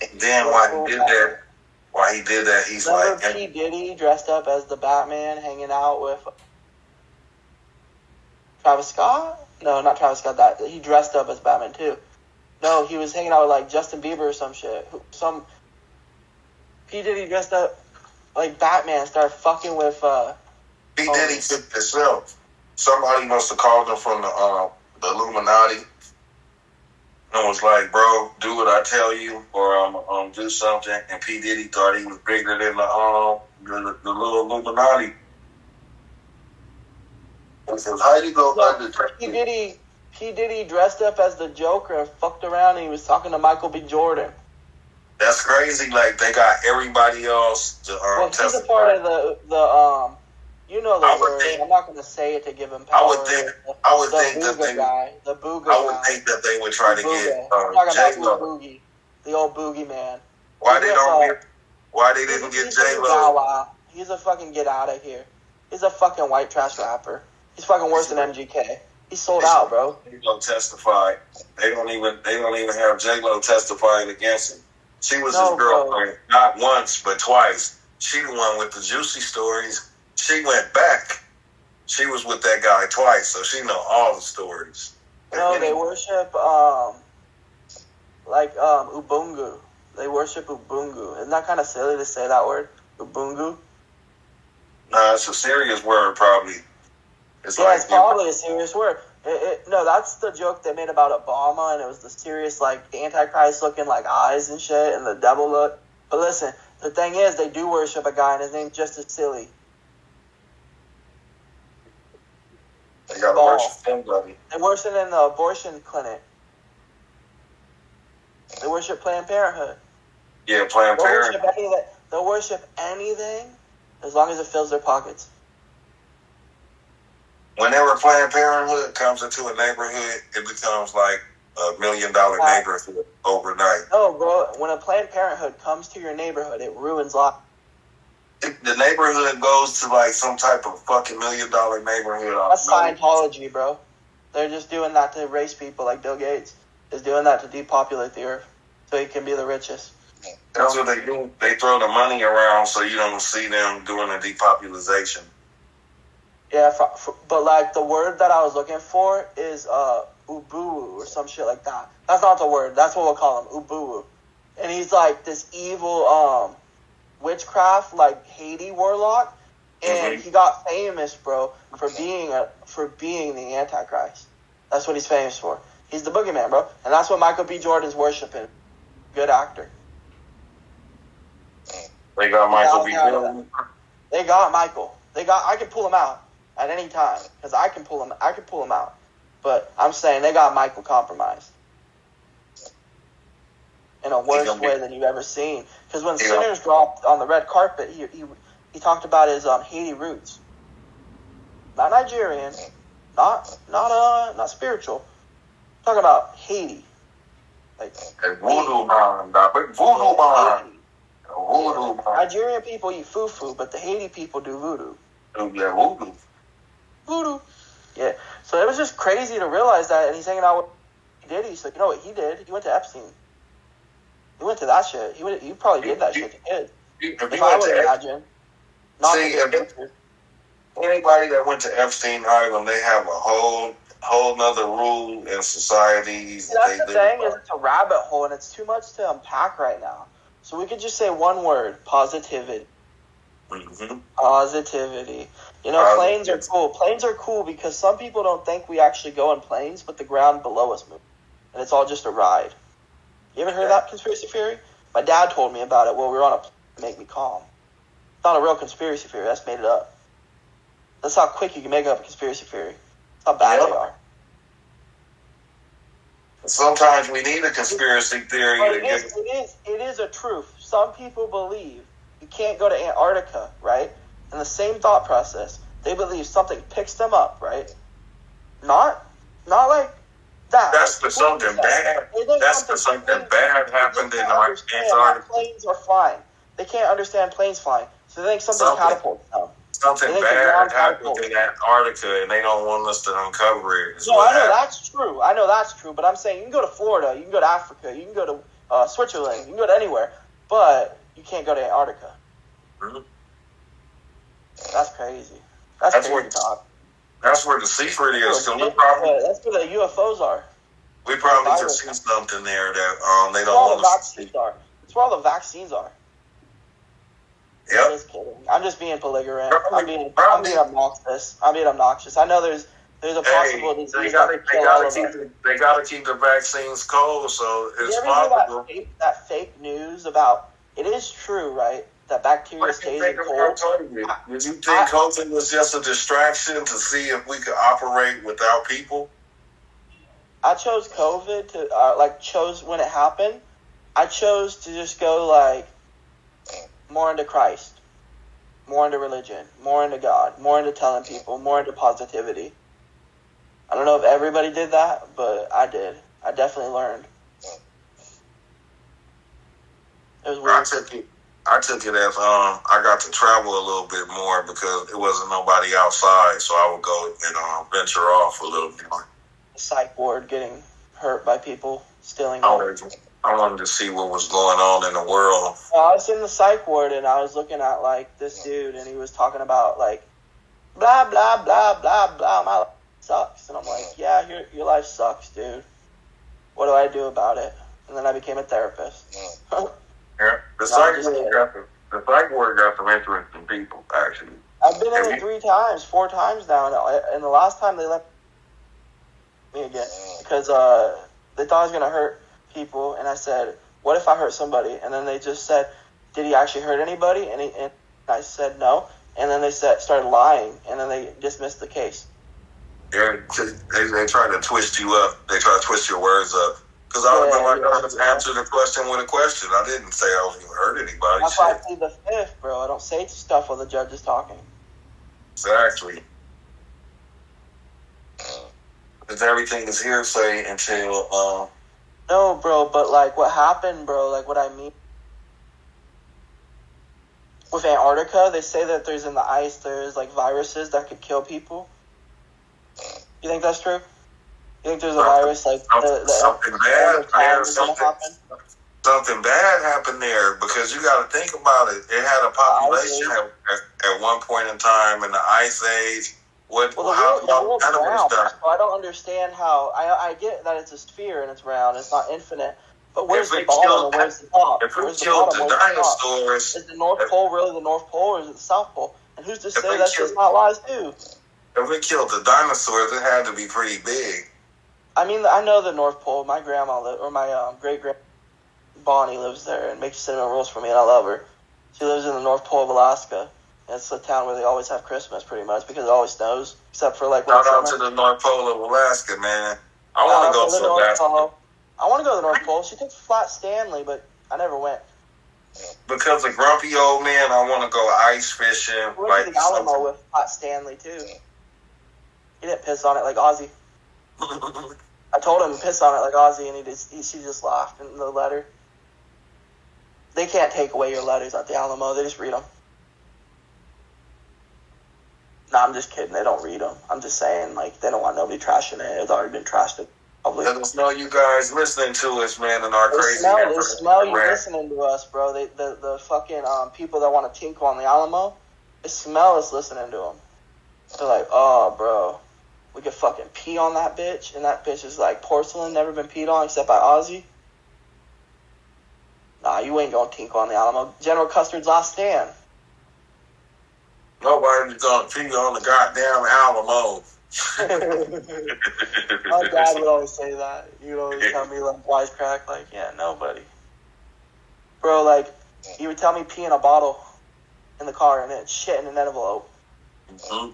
And then why he did that, he's Remember like... P. Diddy dressed up as the Batman hanging out with Travis Scott? No, not Travis Scott. That he dressed up as Batman too. No, he was hanging out with like Justin Bieber or some shit. P. Diddy dressed up like Batman, started fucking with P. Diddy did himself. Somebody must have called him from the Illuminati and was like, bro, do what I tell you or do something. And P. Diddy thought he was bigger than the little Illuminati. He says, how you go under P. Diddy dressed up as the Joker and fucked around and he was talking to Michael B. Jordan. That's crazy. Like, they got everybody else to well, testify. He's a part of the you know the word. I'm not going to say it to give him power. I would think that they would try to get J-Lo. Boogie, the old Boogie man. Why they didn't get J-Lo? He's a fucking get out of here. He's a fucking white trash rapper. He's fucking worse than MGK. He's sold out, bro. J-Lo testify. They don't even have J-Lo testifying against him. She was his girlfriend, not once but twice. She the one with the juicy stories. She went back. She was with that guy twice, so she know all the stories. No, they worship Ubuntu. They worship Ubuntu. Isn't that kind of silly to say that word? Ubuntu? Nah, it's a serious word, probably. It's probably a serious word. No, that's the joke they made about Obama, and it was the serious, like, Antichrist looking like eyes and shit, and the devil look. But listen, the thing is, they do worship a guy, and his name's just as silly. They got to worship somebody. They worship in the abortion clinic. They worship Planned Parenthood. Yeah, Planned Parenthood. They'll worship anything as long as it fills their pockets. Whenever Planned Parenthood comes into a neighborhood, it becomes like $1 million neighborhood overnight. No, bro. When a Planned Parenthood comes to your neighborhood, it ruins life. The neighborhood goes to like some type of fucking $1 million neighborhood. That's Scientology, bro. They're just doing that to erase people, like Bill Gates is doing that to depopulate the earth so he can be the richest. That's what they do. They throw the money around so you don't see them doing the depopulation. Yeah, but like the word that I was looking for is Ubu or some shit like that. That's not the word. That's what we'll call him, Ubu. And he's like this evil witchcraft, like Haiti warlock, and he got famous, bro, for being the Antichrist. That's what he's famous for. He's the boogeyman, bro, and that's what Michael B. Jordan's worshiping. Good actor. They got Michael B. Jordan. They got Michael. I can pull him out at any time because I can pull him out. But I'm saying they got Michael compromised in a worse way than you've ever seen. Because when Sinners dropped on the red carpet, he talked about his Haiti roots, not Nigerian, not spiritual. Talking about Haiti, like voodoo man, voodoo man. Nigerian people eat fufu, but the Haiti people do voodoo. Yeah, voodoo. Voodoo. Yeah. So it was just crazy to realize that, and he's hanging out with Diddy. So you know what he did? He went to Epstein. He went to that shit. He probably did that shit to kids. If I would imagine. Anybody that went to Epstein Island, they have a whole nother rule in society. See, that's the thing, is it's a rabbit hole, and it's too much to unpack right now. So we could just say one word: positivity. Mm-hmm. Positivity. You know, planes are cool. Planes are cool because some people don't think we actually go in planes, but the ground below us moves, and it's all just a ride. You ever heard that conspiracy theory? My dad told me about it while we were on a plane to make me calm. It's not a real conspiracy theory. That's made it up. That's how quick you can make up a conspiracy theory. That's how bad they are. Sometimes we need a conspiracy theory But to get. it is a truth. Some people believe you can't go to Antarctica, right? And the same thought process. They believe something picks them up, right? Not like that. That's for something bad. That's for something bad happened in Antarctica. Planes are flying. They can't understand planes flying. So they think something catapults them. Something bad happened in Antarctica, and they don't want us to uncover it. No, I know that's true. I know that's true. But I'm saying you can go to Florida, you can go to Africa, you can go to Switzerland, you can go to anywhere, but you can't go to Antarctica. Mm-hmm. That's crazy. That's crazy talk. That's where the secret is. So that's where the UFOs are. We probably could see something there that they don't want us to see. That's where all the vaccines are. Yep. I'm just kidding. I'm just being belligerent. I'm being obnoxious. I know there's a possible disease. They gotta keep the vaccines cold, so it's possible. That fake news about it is true, right? That bacteria stays in cold. Did you think COVID was just a distraction to see if we could operate without people? I chose COVID to chose when it happened. I chose to just go more into Christ, more into religion, more into God, more into telling people, more into positivity. I don't know if everybody did that, but I did. I definitely learned. It was weird. I took it as I got to travel a little bit more because it wasn't nobody outside, so I would go and venture off a little more. The psych ward getting hurt by people stealing. I wanted to see what was going on in the world. I was in the psych ward and I was looking at this dude and he was talking about blah blah blah blah blah. My life sucks, and I'm like, yeah, your life sucks, dude. What do I do about it? And then I became a therapist. Yeah, the psych ward got some interesting people, actually. I've been in it 4 times now, and the last time they let me again because they thought I was gonna hurt people, and I said, "What if I hurt somebody?" And then they just said, "Did he actually hurt anybody?" And I said no, and then they started lying, and then they dismissed the case. Yeah, they try to twist you up. They try to twist your words up. Because I would answer the question with a question. I didn't say I was going to hurt anybody. That's why I plead the fifth, bro. I don't say stuff while the judge is talking. Exactly. Because everything is hearsay until... No, bro, but what happened, bro, what I mean... With Antarctica, they say that there's in the ice, there's viruses that could kill people. You think that's true? You think there's a virus something bad happened there because you got to think about it. It had a population at one point in time in the Ice Age. The world's round, so I don't understand how. I get that it's a sphere and it's round. It's not infinite. But where's the bottom and where's the top? If it killed the dinosaurs, is the North Pole really the North Pole or is it the South Pole? And who's to say that's just not lies too? If it killed the dinosaurs, it had to be pretty big. I mean, I know the North Pole. My grandma, or my great-grand Bonnie lives there and makes cinnamon rolls for me, and I love her. She lives in the North Pole of Alaska. It's a town where they always have Christmas, pretty much, because it always snows, except for Shout out to the North Pole of Alaska, man. I want to go to Alaska. I want to go to the North Pole. She took Flat Stanley, but I never went. Because of grumpy old man, I want to go ice fishing. We went to the Alamo with Flat Stanley, too. He didn't piss on it like Ozzy. I told him to piss on it like Ozzy, and she just laughed in the letter. They can't take away your letters at the Alamo. They just read them. No, I'm just kidding. They don't read them. I'm just saying, they don't want nobody trashing it. It's already been trashed. Let us know you guys listening to us, man, and our crazy. They smell you listening to us, bro. The fucking people that want to tinkle on the Alamo, they smell us listening to them. They're like, oh, bro. We could fucking pee on that bitch, and that bitch is like porcelain, never been peed on except by Ozzy. Nah, you ain't gonna tinkle on the Alamo. General Custer's last stand. Nobody's gonna pee on the goddamn Alamo. My dad would always say that. He would always tell me wisecrack, yeah, nobody. Bro, he would tell me pee in a bottle in the car and then shit in an envelope. Mm-hmm.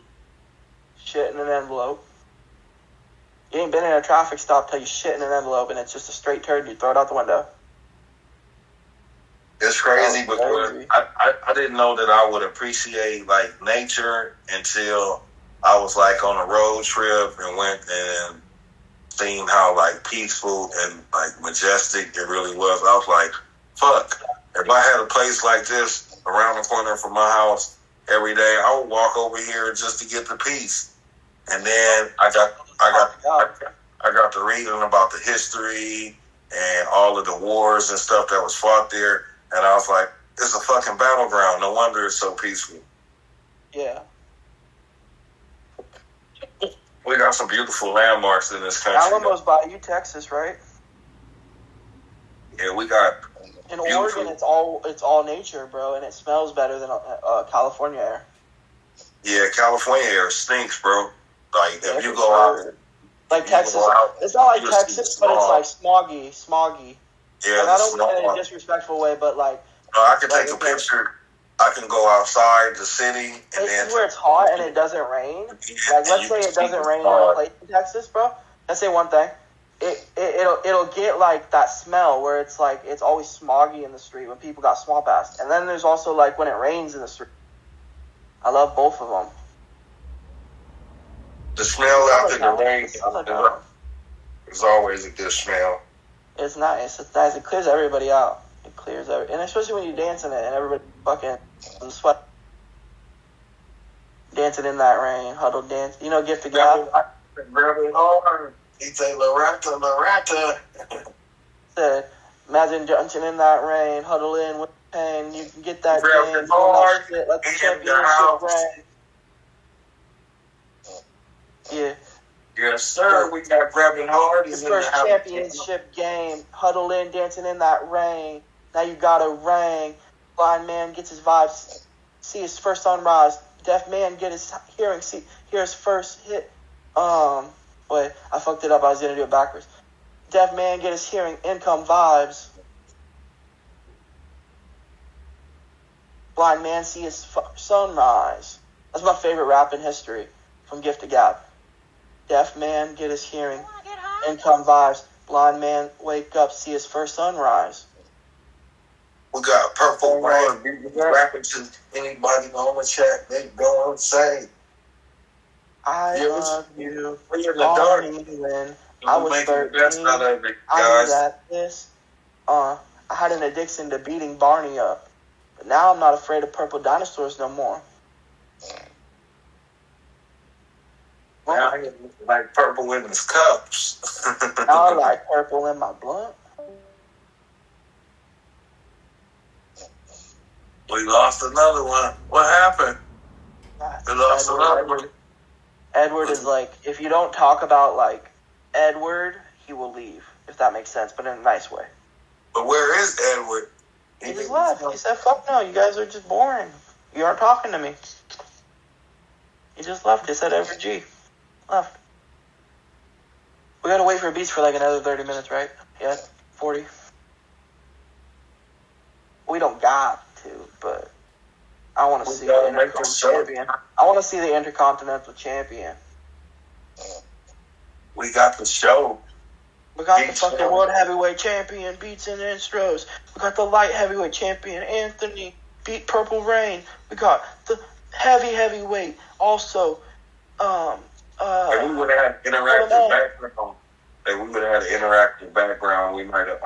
Shit in an envelope. You ain't been in a traffic stop till you shit in an envelope and it's just a straight turd. You throw it out the window. It's crazy because I didn't know that I would appreciate like nature until I was like on a road trip and went and seen how like peaceful and like majestic it really was. I was like, fuck, if I had a place like this around the corner from my house every day, I would walk over here just to get the peace. And then I got to reading about the history and all of the wars and stuff that was fought there. And I was like, it's a fucking battleground. No wonder it's so peaceful. Yeah. We got some beautiful landmarks in this country. Alamos Bayou, Texas, right? Yeah, we got. In Oregon, it's all nature, bro, and it smells better than California air. Yeah, California air stinks, bro. Like if you go out, like Texas, it's not like Texas, but it's like smoggy. Yeah, like, I don't mean it in a disrespectful way, but like. No, I can take a picture. I can go outside the city and then. Where it's hot and it doesn't rain. Like let's say it doesn't rain in a place in Texas, bro. Let's say one thing. It'll get like that smell where it's like it's always smoggy in the street when people got swamp ass. And then there's also like when it rains in the street. I love both of them. The smell after the rain is always a good smell. It's nice. It's nice. It clears everybody out. It clears and especially when you dance in it and everybody fucking sweat. Dancing in that rain, huddle dance. You know, gift to God. Grab it hard. He say, Loretta. Said, imagine dancing in that rain, huddle in with pain. You can get that game, hard, shit, let the championship rain. Yeah. Yes, sir. We got grabbing hard. His first championship game, huddle in, dancing in that rain. Now you got a ring. Blind man gets his vibes, see his first sunrise. Deaf man get his hearing, hear his first hit. Wait, I fucked it up. I was gonna do it backwards. Deaf man get his hearing, income vibes. Blind man see his sunrise. That's my favorite rap in history, from Gift to Gab. Deaf man get his hearing, income vibes. Blind man wake up, see his first sunrise. We got Purple Rain rapping to anybody on the chat. They go and say, I love you. When you're in the dark, when I was 13, I knew that this. I had an addiction to beating Barney up. But now I'm not afraid of purple dinosaurs no more. Now I like purple in his cups. Now I like purple in my blunt. We lost another one. What happened? We lost another one. Edward is like, if you don't talk about like Edward, he will leave. If that makes sense, but in a nice way. But where is Edward? He just left. He said, fuck no, you guys are just boring. You aren't talking to me. He just left. He said Edward G. Left. We gotta wait for Beats for like another 30 minutes, right? Yeah, 40. We don't got to, but I want to see the Intercontinental Champion. I want to see the Intercontinental Champion. We got the show. We got the fucking World Heavyweight Champion, BeatsAndInstros. We got the Light Heavyweight Champion, Anthony, beat Purple Rain. We got the Heavyweight, also, if we would have had interactive background, we might have,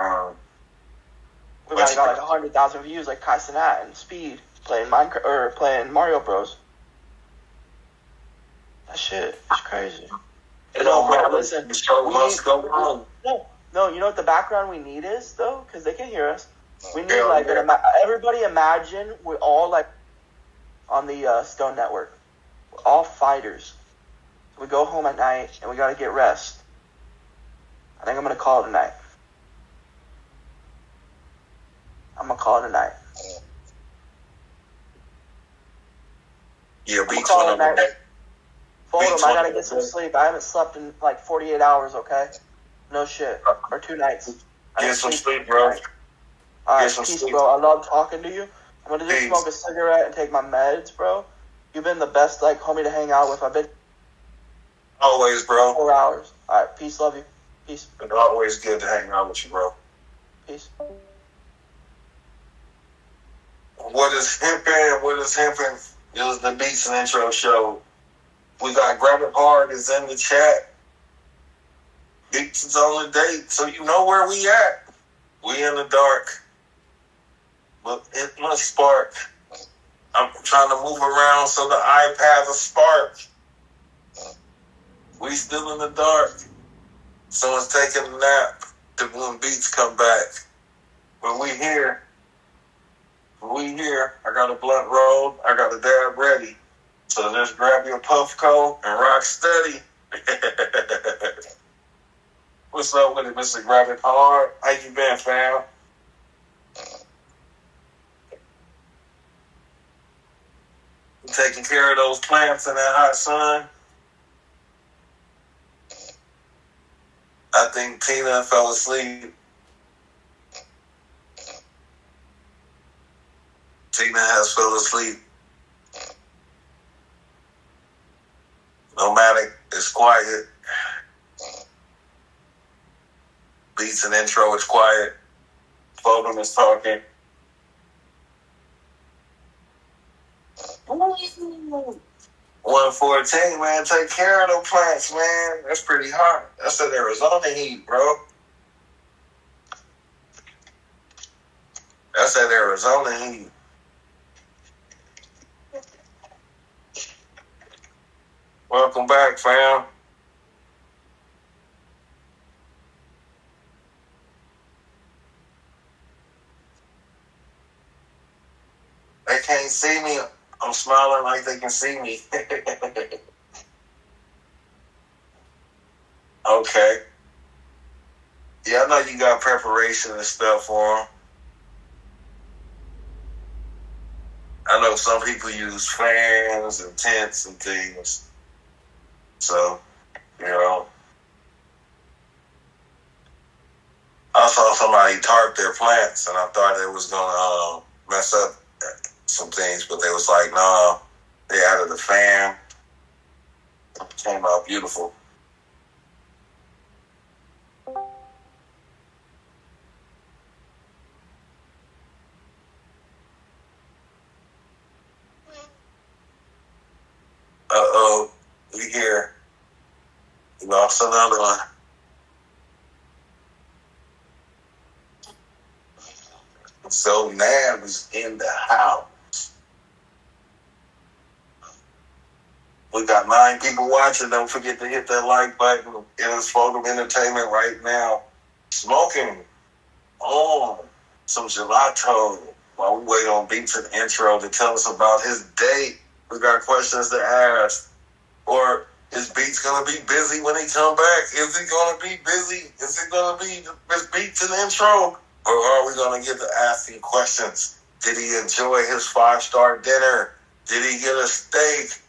we might have got like 100,000 views, like Kai Cenat and Speed playing Minecraft or playing Mario Bros. That shit is crazy. No, bro, listen. The show must go on. No, you know what the background we need is though, because they can hear us. We need like everybody. Imagine we're all like on the Stone Network. We're all fighters. We go home at night and we gotta get rest. I think I'm gonna call it a night. Yeah, Beats went on the Fold them. I gotta get some sleep. I haven't slept in like 48 hours, okay? No shit. Or 2 nights. Get some sleep, bro. Alright, peace, bro. I love talking to you. I'm gonna just smoke a cigarette and take my meds, bro. You've been the best, like, homie to hang out with. Always, bro. 4 hours. All right, peace, love you. Peace. It's always good to hang out with you, bro. Peace. What is himping? What is himping? It was the Beats and Intro show. We got Grab It Hard is in the chat. Beats is on the date, so you know where we at. We in the dark. But it must spark. I'm trying to move around so the iPad will spark. We still in the dark. Someone's taking a nap to when Beats come back. But we here. We here. I got a blunt rolled. I got a dab ready. So just grab your Puffco and rock steady. What's up with it, Mr. Grab It Hard? How you been, fam? You taking care of those plants in that hot sun? I think Tina fell asleep. Tina has fell asleep. Nomadic is quiet. Beats and Intro is quiet. Foden is talking. 114, man. Take care of those plants, man. That's pretty hot. That's that Arizona heat, bro. That's that Arizona heat. Welcome back, fam. They can't see me. I'm smiling like they can see me. Okay. Yeah, I know you got preparation and stuff for them. I know some people use fans and tents and things. So, you know. I saw somebody tarp their plants, and I thought it was going to mess up some things, but they was like, nah, they added a fan. It came out beautiful. Uh-oh, we here. We lost another one. So Nav is in the house. We got 9 people watching. Don't forget to hit that like button. It is Photo Entertainment right now. Smoking on some gelato while we wait on Beats and Intro to tell us about his date. We got questions to ask. Or is Beats going to be busy when he come back? Is he going to be busy? Is it going to be Miss Beats and Intro? Or are we going to get to asking questions? Did he enjoy his 5-star dinner? Did he get a steak?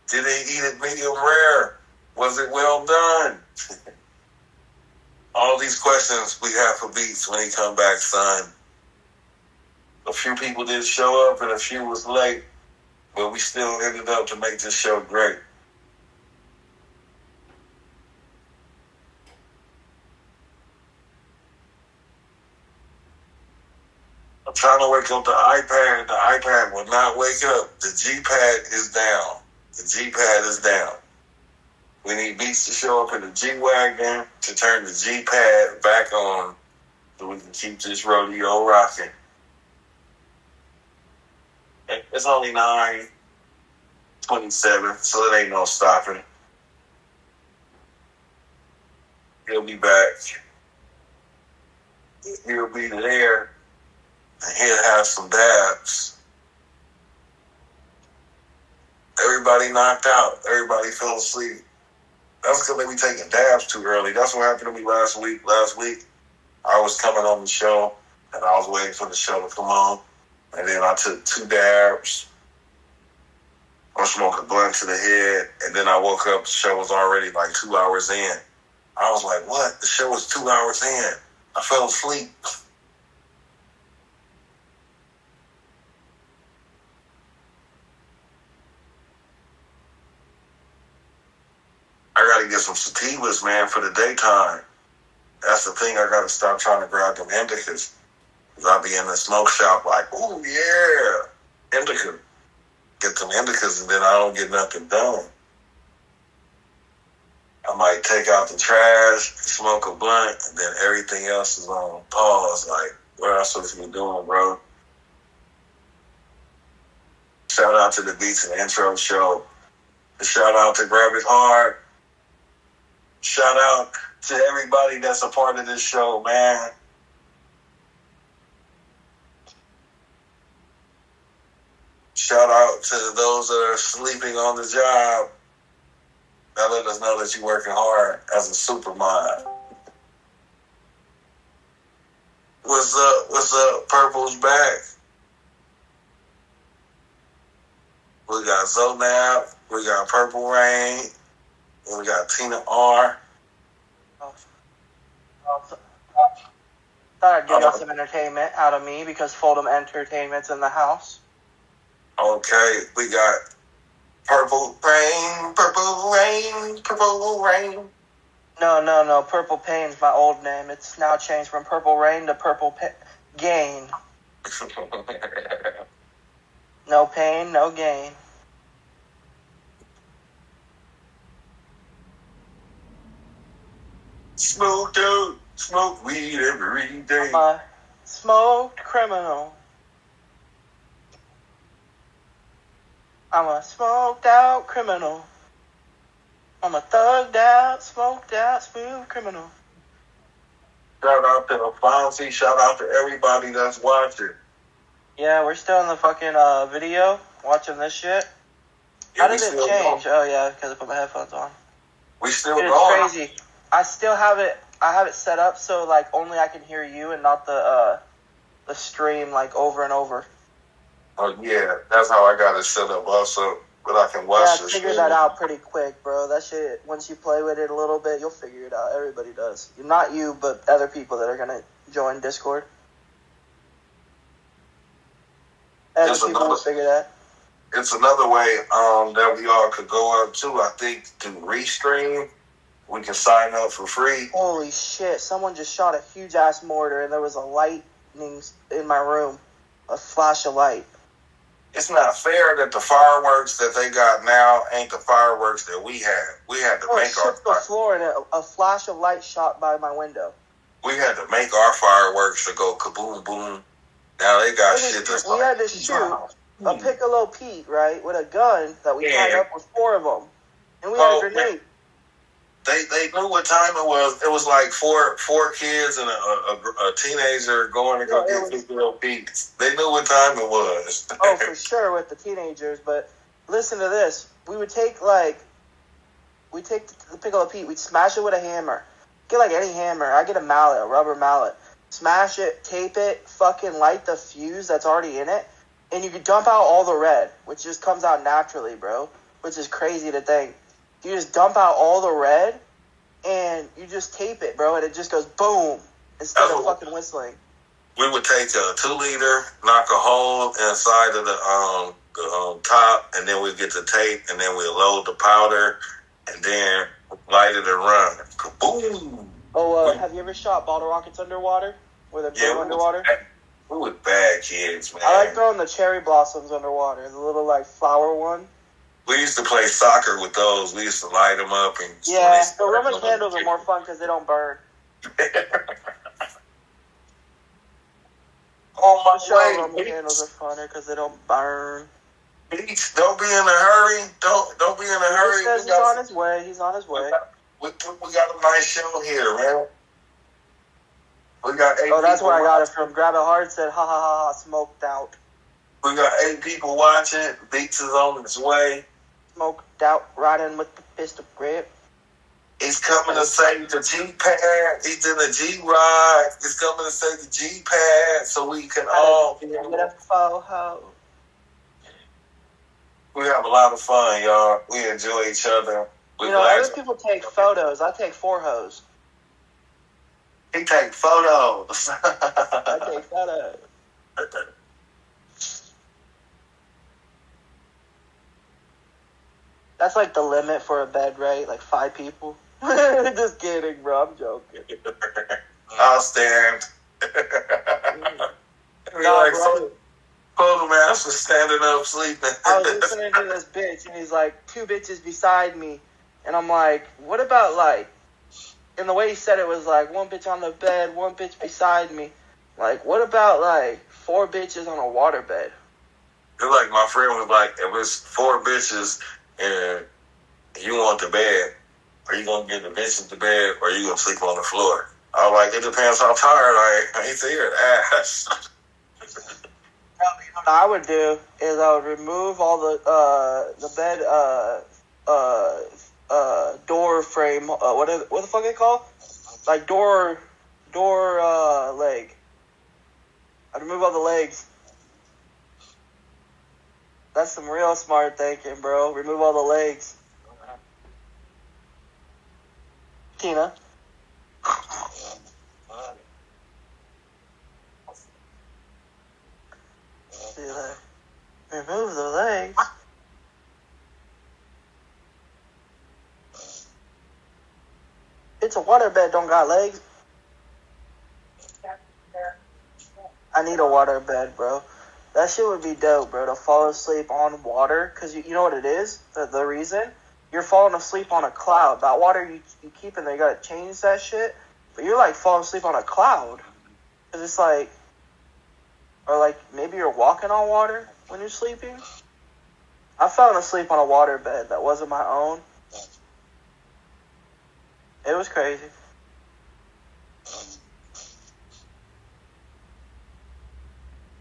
Did he eat it medium rare? Was it well done? All these questions we have for Beats when he come back, son. A few people did show up and a few was late, but we still ended up to make this show great. I'm trying to wake up the iPad. The iPad will not wake up. The G-Pad is down. The G-Pad is down. We need Beats to show up in the G-Wagon to turn the G-Pad back on so we can keep this rodeo rocking. It's only 9:27, so it ain't no stopping. He'll be back. He'll be there. And he'll have some dabs. Everybody knocked out. Everybody fell asleep. That's because they be taking dabs too early. That's what happened to me last week. Last week, I was coming on the show, and I was waiting for the show to come on. And then I took 2 dabs. I smoked a blunt to the head, and then I woke up. The show was already like 2 hours in. I was like, what? The show was 2 hours in. I fell asleep. I gotta gotta get some sativas, man, for the daytime. That's the thing. I gotta stop trying to grab them indicas. Cause I be in the smoke shop like, ooh yeah, indica. Get them indicas and then I don't get nothing done. I might take out the trash, smoke a blunt, and then everything else is on pause. Like, what am I supposed to be doing, bro? Shout out to the Beats and Intro show. Shout out to Grab It Hard. Shout out to everybody that's a part of this show, man. Shout out to those that are sleeping on the job. That let us know that you're working hard as a super mind. What's up? What's up? Purple's back. We got Zonab. We got Purple Rain. And we got Tina R. Thought I'd give y'all some entertainment out of me because Fold'em Entertainment's in the house. Okay, we got Purple Rain, Purple Rain, Purple Rain. No. Purple Pain's my old name. It's now changed from Purple Rain to Purple Gain. No pain, no gain. Smoke out, smoke weed every day. I'm a smoked criminal. I'm a smoked out criminal. I'm a thugged out, smoked out, smooth criminal. Shout out to Fonzie. Shout out to everybody that's watching. Yeah, we're still in the fucking video watching this shit. How did it change? Oh yeah, because I put my headphones on. We still going. It's crazy. I still have it. I have it set up so like only I can hear you and not the stream like over and over. Oh yeah, that's how I got it set up also, but I can watch Yeah, I figured that out pretty quick, bro. That shit, once you play with it a little bit, you'll figure it out. Everybody does. Not you, but other people that are gonna join Discord. Other people will figure that. It's another way that we all could go up to. I think to Restream, we can sign up for free. Holy shit! Someone just shot a huge ass mortar, and there was a lightning in my room, a flash of light. It's not fair that the fireworks that they got now ain't the fireworks that we had. We had to make our the floor, and a flash of light shot by my window. We had to make our fireworks to go kaboom boom. Now they got shit that's we had to shoot a Piccolo Pete, right, with a gun that we tied up with 4 of them, and we had a grenade. They knew what time it was. It was like four kids and a teenager going to go get Piccolo Pete. They knew what time it was. Oh, for sure with the teenagers. But listen to this: we would take the Piccolo Pete, we'd smash it with a hammer. Get like any hammer. I get a mallet, a rubber mallet. Smash it, tape it, fucking light the fuse that's already in it, and you can dump out all the red, which just comes out naturally, bro. Which is crazy to think. You just dump out all the red, and you just tape it, bro, and it just goes boom instead of fucking whistling. We would take a 2-liter, knock a hole inside of the top, and then we get the tape, and then we load the powder, and then light it and run. Kaboom! Oh, have you ever shot bottle rockets underwater? Where they're blown underwater? We were bad kids, man. I like throwing the cherry blossoms underwater, the little like flower one. We used to play soccer with those. We used to light them up. And yeah, the Roman candles are more fun because they don't burn. Oh my way, Roman candles are funner because they don't burn. Beats, don't be in a hurry. Don't be in a hurry. He says he's on his way. He's on his way. We got a nice show here, man. We got 8 people. Oh, that's where I got it from. Grab It Hard said, ha ha ha ha, smoked out. We got 8 people watching. Beats is on his way. Smoked out, riding with the pistol grip. He's coming to save the G-Pad. He's in the G-Ride. He's coming to save the G-Pad so we can all get a photo. We have a lot of fun, y'all. We enjoy each other. Other people take photos. I take 4 hoes. He take photos. I take photos. That's like the limit for a bed, right? Like 5 people. Just kidding, bro. I'm joking. I'll stand. Nah, bro. Photo master standing up sleeping. I was listening to this bitch, and he's like, 2 bitches beside me. And I'm like, what about, like, and the way he said it was like, 1 bitch on the bed, 1 bitch beside me. Like, what about, like, 4 bitches on a waterbed? It's like my friend was like, if it's 4 bitches and you want the bed, are you going to get the bitches to bed or are you going to sleep on the floor? I was like, it depends how tired I ain't there. Ass. What I would do is I would remove all the bed door frame. What the fuck they call? Like door leg. I'd remove all the legs. That's some real smart thinking, bro. Remove all the legs. Tina. See, like, remove the legs. It's a waterbed, don't got legs. I need a waterbed, bro. That shit would be dope, bro, to fall asleep on water. Because you know what it is? The reason? You're falling asleep on a cloud. That water you keep in there, you gotta change that shit. But you're, like, falling asleep on a cloud. Because it's like... Or, like, maybe you're walking on water when you're sleeping. I fell asleep on a waterbed that wasn't my own. It was crazy.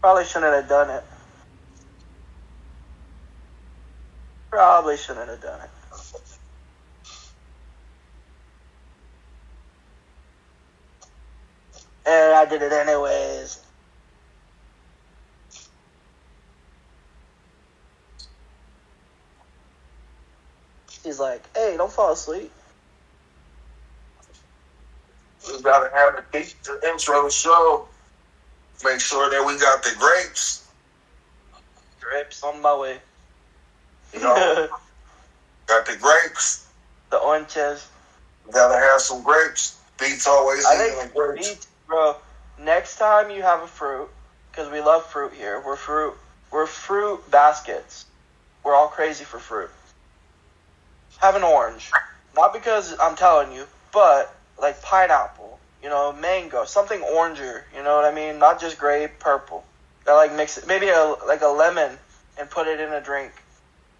Probably shouldn't have done it. Probably shouldn't have done it. And I did it anyways. He's like, hey, don't fall asleep. We gotta have the intro show. Make sure that we got the grapes. Grapes on my way. You know, got the grapes. The oranges. We gotta have some grapes. Beats always eating grapes. Beats, bro. Next time you have a fruit, because we love fruit here. We're fruit baskets. We're all crazy for fruit. Have an orange. Not because I'm telling you, but like pineapple, you know, mango, something oranger, you know what I mean? Not just grape, purple. Gotta like mix it, maybe a lemon and put it in a drink.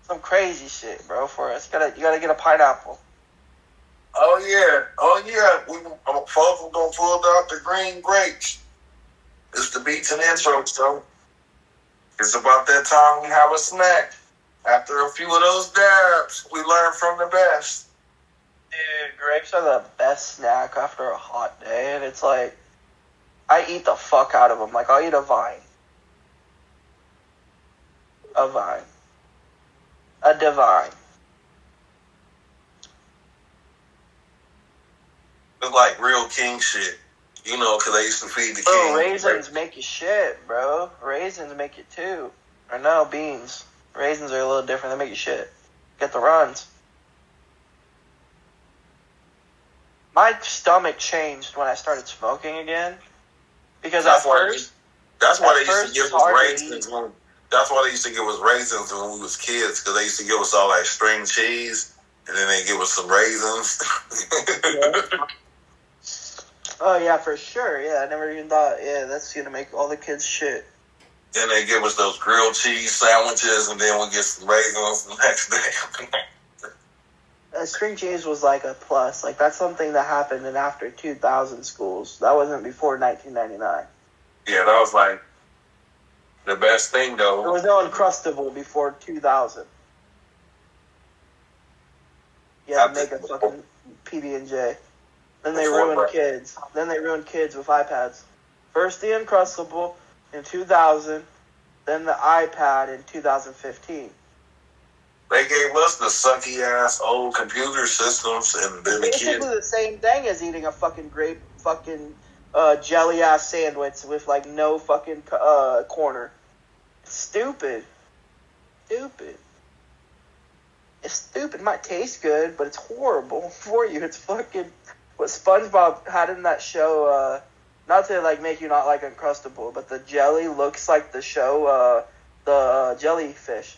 Some crazy shit, bro, for us. You gotta get a pineapple. Oh yeah. Folks are gonna pull out the green grapes. It's the Beats and Intros, so it's about that time we have a snack. After a few of those dabs, we learn from the best. Dude, grapes are the best snack after a hot day, and it's like, I eat the fuck out of them. Like, I'll eat a vine. A vine. A divine. It's like real king shit. You know, because they used to feed the king. Bro, raisins make you shit, bro. Raisins make you too. Or no, beans. Raisins are a little different. They make you shit. Get the runs. My stomach changed when I started smoking again. Because that's at first... That's why they used to give us raisins. That's why they used to give us raisins when we was kids. Because they used to give us all like string cheese. And then they give us some raisins. Yeah. Oh, yeah, for sure. Yeah, I never even thought, yeah, that's going to make all the kids shit. Then they give us those grilled cheese sandwiches, and then we get some raisins the next day. String cheese was like a plus. Like, that's something that happened in after 2000 schools. That wasn't before 1999. Yeah, that was like the best thing, though. There was no Uncrustable before 2000. You had to make a fucking PB&J. Then they ruined kids. Then they ruined kids with iPads. First the Uncrustable in 2000, then the iPad in 2015. They gave us the sucky-ass old computer systems, and then the kids... It's basically the same thing as eating a fucking grape fucking jelly-ass sandwich with, like, no fucking corner. It's stupid. Stupid. It's stupid. soup. It might taste good, but it's horrible for you. It's fucking what SpongeBob had in that show. Not to like make you not like Uncrustable, but the jelly looks like the show, the jellyfish.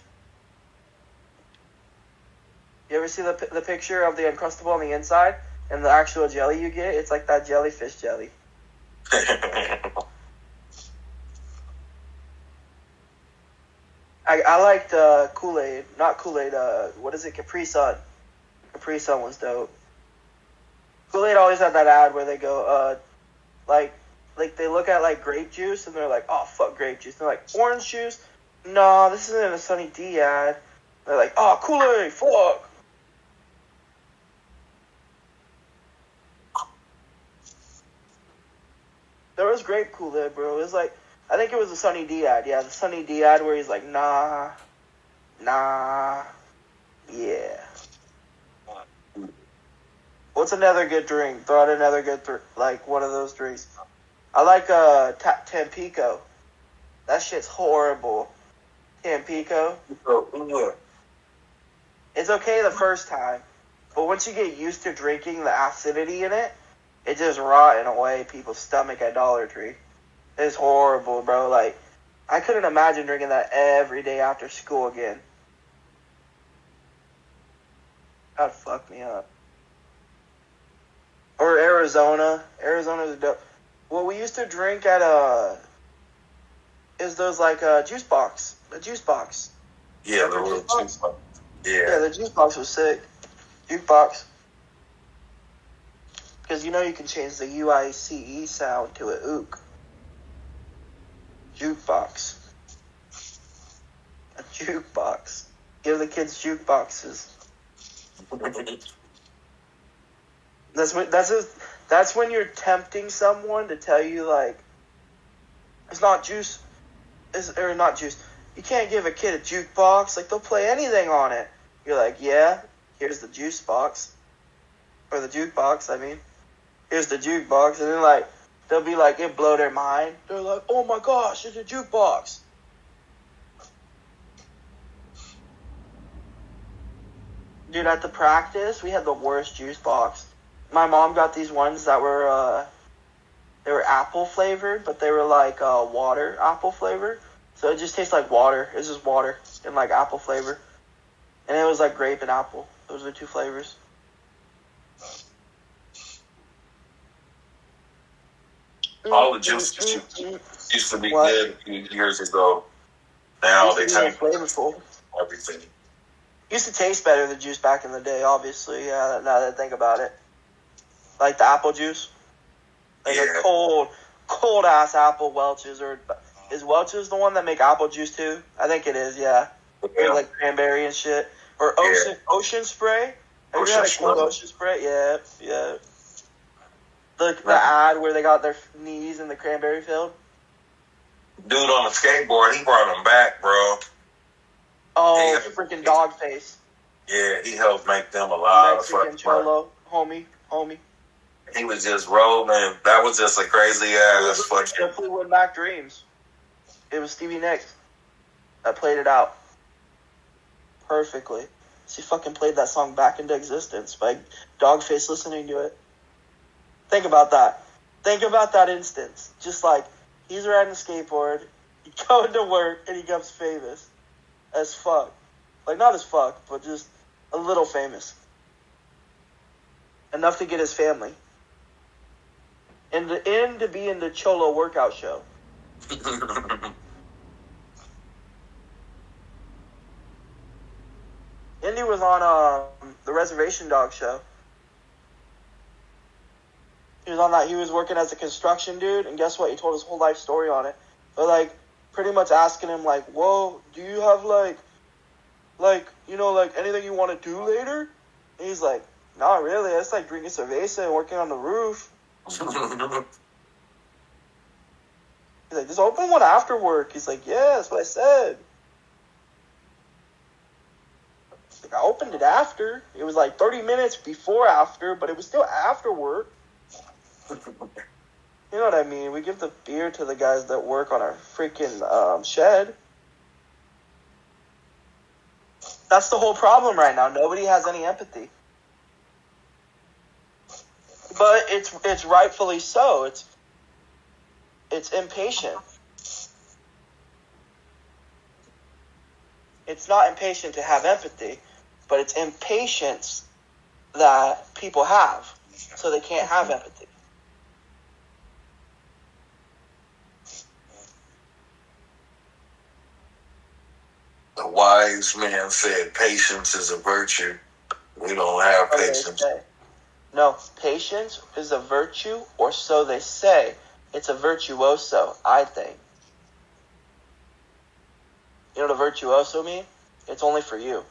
You ever see the picture of the Uncrustable on the inside and the actual jelly you get? It's like that jellyfish jelly. I liked Kool-Aid. Not Kool-Aid, what is it? Capri Sun. Capri Sun was dope. Kool-Aid always had that ad where they go, like they look at like grape juice and they're like, oh fuck grape juice. They're like, orange juice? No, this isn't a Sunny D ad. They're like, oh Kool-Aid, fuck. There was grape Kool-Aid, bro. It was like, I think it was a Sunny D ad. Yeah, the Sunny D ad where he's like, nah, yeah. What's another good drink? Throw out another good, like one of those drinks. I like Tampico. That shit's horrible. Tampico. It's okay the first time, but once you get used to drinking the acidity in it, it just rotting away people's stomach at Dollar Tree. It's horrible, bro. Like, I couldn't imagine drinking that every day after school again. That'd fuck me up. Or Arizona. Arizona's a dope. What we used to drink at is those like juice box. The juice box. Yeah, the little juice box. Yeah, the juice box was sick. Jukebox. Because you know you can change the UICE sound to a ook. Jukebox. A jukebox. Give the kids jukeboxes. That's when you're tempting someone to tell you like, it's not juice, or not juice. You can't give a kid a jukebox. Like they'll play anything on it. You're like, yeah, here's the juice box, or the jukebox. I mean, here's the jukebox, and then like they'll be like, it blow their mind. They're like, oh my gosh, it's a jukebox. Dude, at the practice, we had the worst juice box. My mom got these ones that were, they were apple flavored, but they were like water apple flavor. So it just tastes like water. It's just water and like apple flavor. And it was like grape and apple. Those are the two flavors. All the juices used to be good a few years ago. Now they taste flavorful. Everything. Used to taste better, the juice back in the day, obviously. Yeah, now that I think about it. Like the apple juice. Like a cold ass apple Welch's, or is Welch's the one that make apple juice too? I think it is, yeah. Like cranberry and shit. Or Ocean Spray. Have you had a cold Ocean Spray? Yeah, yeah. The ad where they got their knees in the cranberry field. Dude on the skateboard, he brought them back, bro. Oh, freaking dog face. Yeah, he helped make them a lot of fucking Cholo, homie. He was just rolling. That was just a crazy ass fucking. Fleetwood Mac Dreams. It was Stevie Nicks that played it out perfectly. She fucking played that song back into existence by Dogface listening to it. Think about that. Think about that instance. Just like, he's riding a skateboard, he's going to work, and he becomes famous. As fuck. Like, not as fuck, but just a little famous. Enough to get his family. And to be in the Cholo workout show. Indy was on the Reservation Dog show. He was on that. He was working as a construction dude, and guess what? He told his whole life story on it. But like, pretty much asking him like, "Whoa, do you have like you know, like anything you want to do later?" And he's like, "Not really. It's like drinking cerveza and working on the roof." He's like, "Just open one after work." He's like, "Yeah, that's what I said." Like, I opened it after. It was like 30 minutes before after, but it was still after work. You know what I mean? We give the beer to the guys that work on our freaking shed. That's the whole problem right now. Nobody has any empathy. But it's rightfully so. It's impatient. It's not impatient to have empathy, but it's impatience that people have, so they can't have empathy. The wise man said patience is a virtue. We don't have patience. No, patience is a virtue, or so they say. It's a virtuoso, I think. You know what a virtuoso means? It's only for you.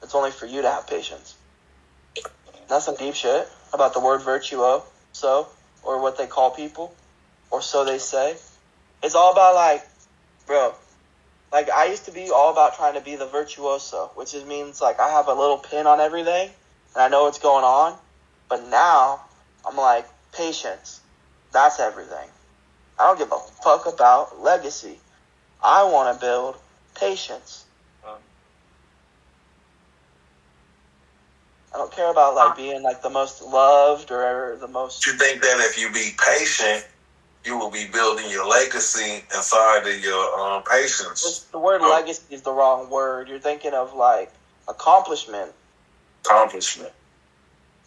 It's only for you to have patience. That's some deep shit about the word virtuoso, or what they call people, or so they say. It's all about, like, bro, like, I used to be all about trying to be the virtuoso, which just means, like, I have a little pin on everything, and I know what's going on, but now I'm like, patience. That's everything. I don't give a fuck about legacy. I want to build patience. I don't care about, like, being, like, the most loved or the most... You think that if you be patient, you will be building your legacy inside of your patience? The word legacy is the wrong word. You're thinking of, like, accomplishment. Accomplishment.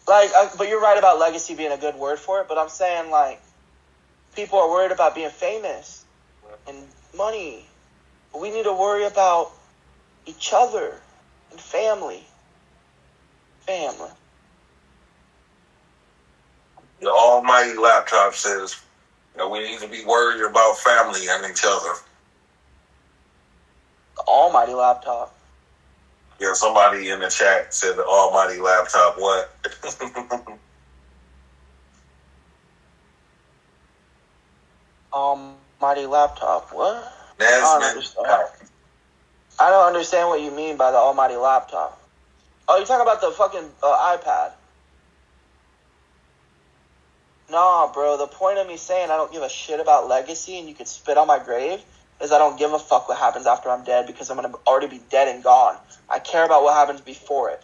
Like, but you're right about legacy being a good word for it, but I'm saying, like, people are worried about being famous and money. But we need to worry about each other and family. Family. The almighty laptop says that we need to be worried about family and each other. The almighty laptop. Yeah, somebody in the chat said the almighty laptop what? Almighty laptop, what? I don't understand what you mean by the almighty laptop. Oh, you're talking about the fucking iPad. Nah, bro, the point of me saying I don't give a shit about legacy and you could spit on my grave is I don't give a fuck what happens after I'm dead because I'm going to already be dead and gone. I care about what happens before it.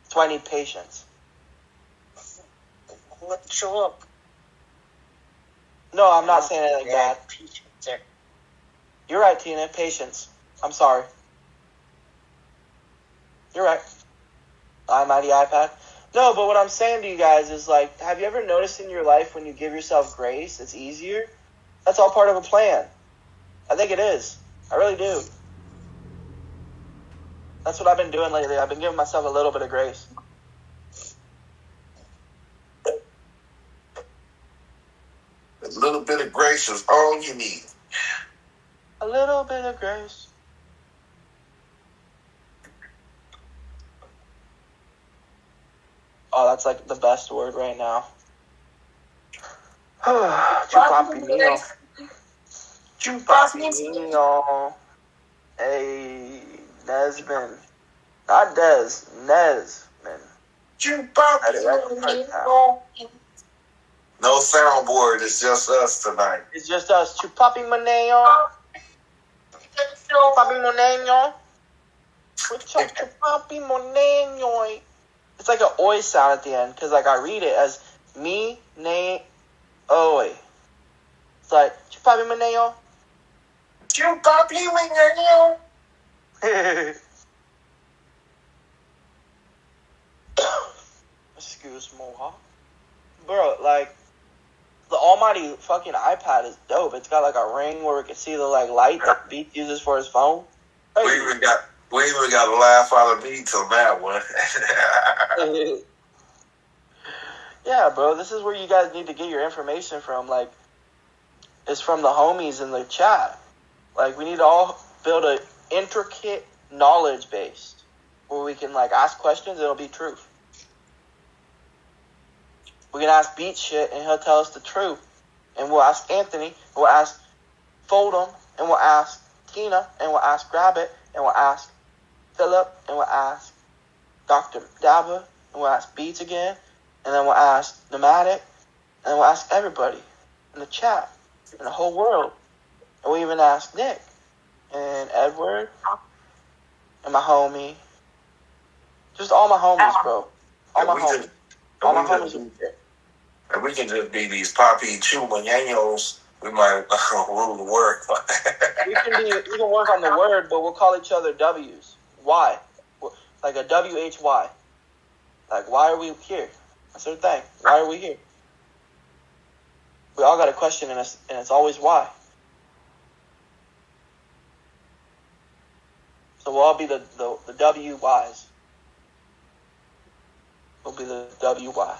That's why I need patience. Let's show up. No, I'm not saying anything bad. You're right, Tina. Patience. I'm sorry. You're right. Almighty iPad. No, but what I'm saying to you guys is, like, have you ever noticed in your life when you give yourself grace, it's easier? That's all part of a plan. I think it is. I really do. That's what I've been doing lately. I've been giving myself a little bit of grace. A little bit of grace is all you need. A little bit of grace. Oh, that's like the best word right now. Chupapi meal. Chupapi meal. Hey, Nesman. Not Des. Nesman. Chupapi meal. No soundboard. It's just us tonight. It's just us. Chupapi maneo. Chupapi maneo. Chupapi maneo. It's like an oi sound at the end, because, like, I read it as me, ne, oi. It's like, chupapi maneo. Chupapi maneo. Excuse me, huh? Bro, like, the almighty fucking iPad is dope. It's got, like, a ring where we can see the, like, light that Beat uses for his phone. We even got a laugh out of Beats on that one. Yeah, bro, this is where you guys need to get your information from. Like, it's from the homies in the chat. Like, we need to all build an intricate knowledge base where we can, like, ask questions and it'll be truth. We can ask Beat shit and he'll tell us the truth. And we'll ask Anthony, and we'll ask Fold'em, and we'll ask Tina, and we'll ask Grabbit, and we'll ask Philip, and we'll ask Dr. Dabba, and we'll ask Beats again, and then we'll ask Nomadic, and we'll ask everybody in the chat, in the whole world. And we even ask Nick. and Edward, and my homie. Just all my homies, bro. All my homies. All my homies are here. And we can just be these poppy chumañanos. We might rule the world. we can work on the word, but we'll call each other W's. Why? Like a WHY. Like, why are we here? That's the thing. Why are we here? We all got a question, and it's always why. So we'll all be the WYs. We'll be the WY.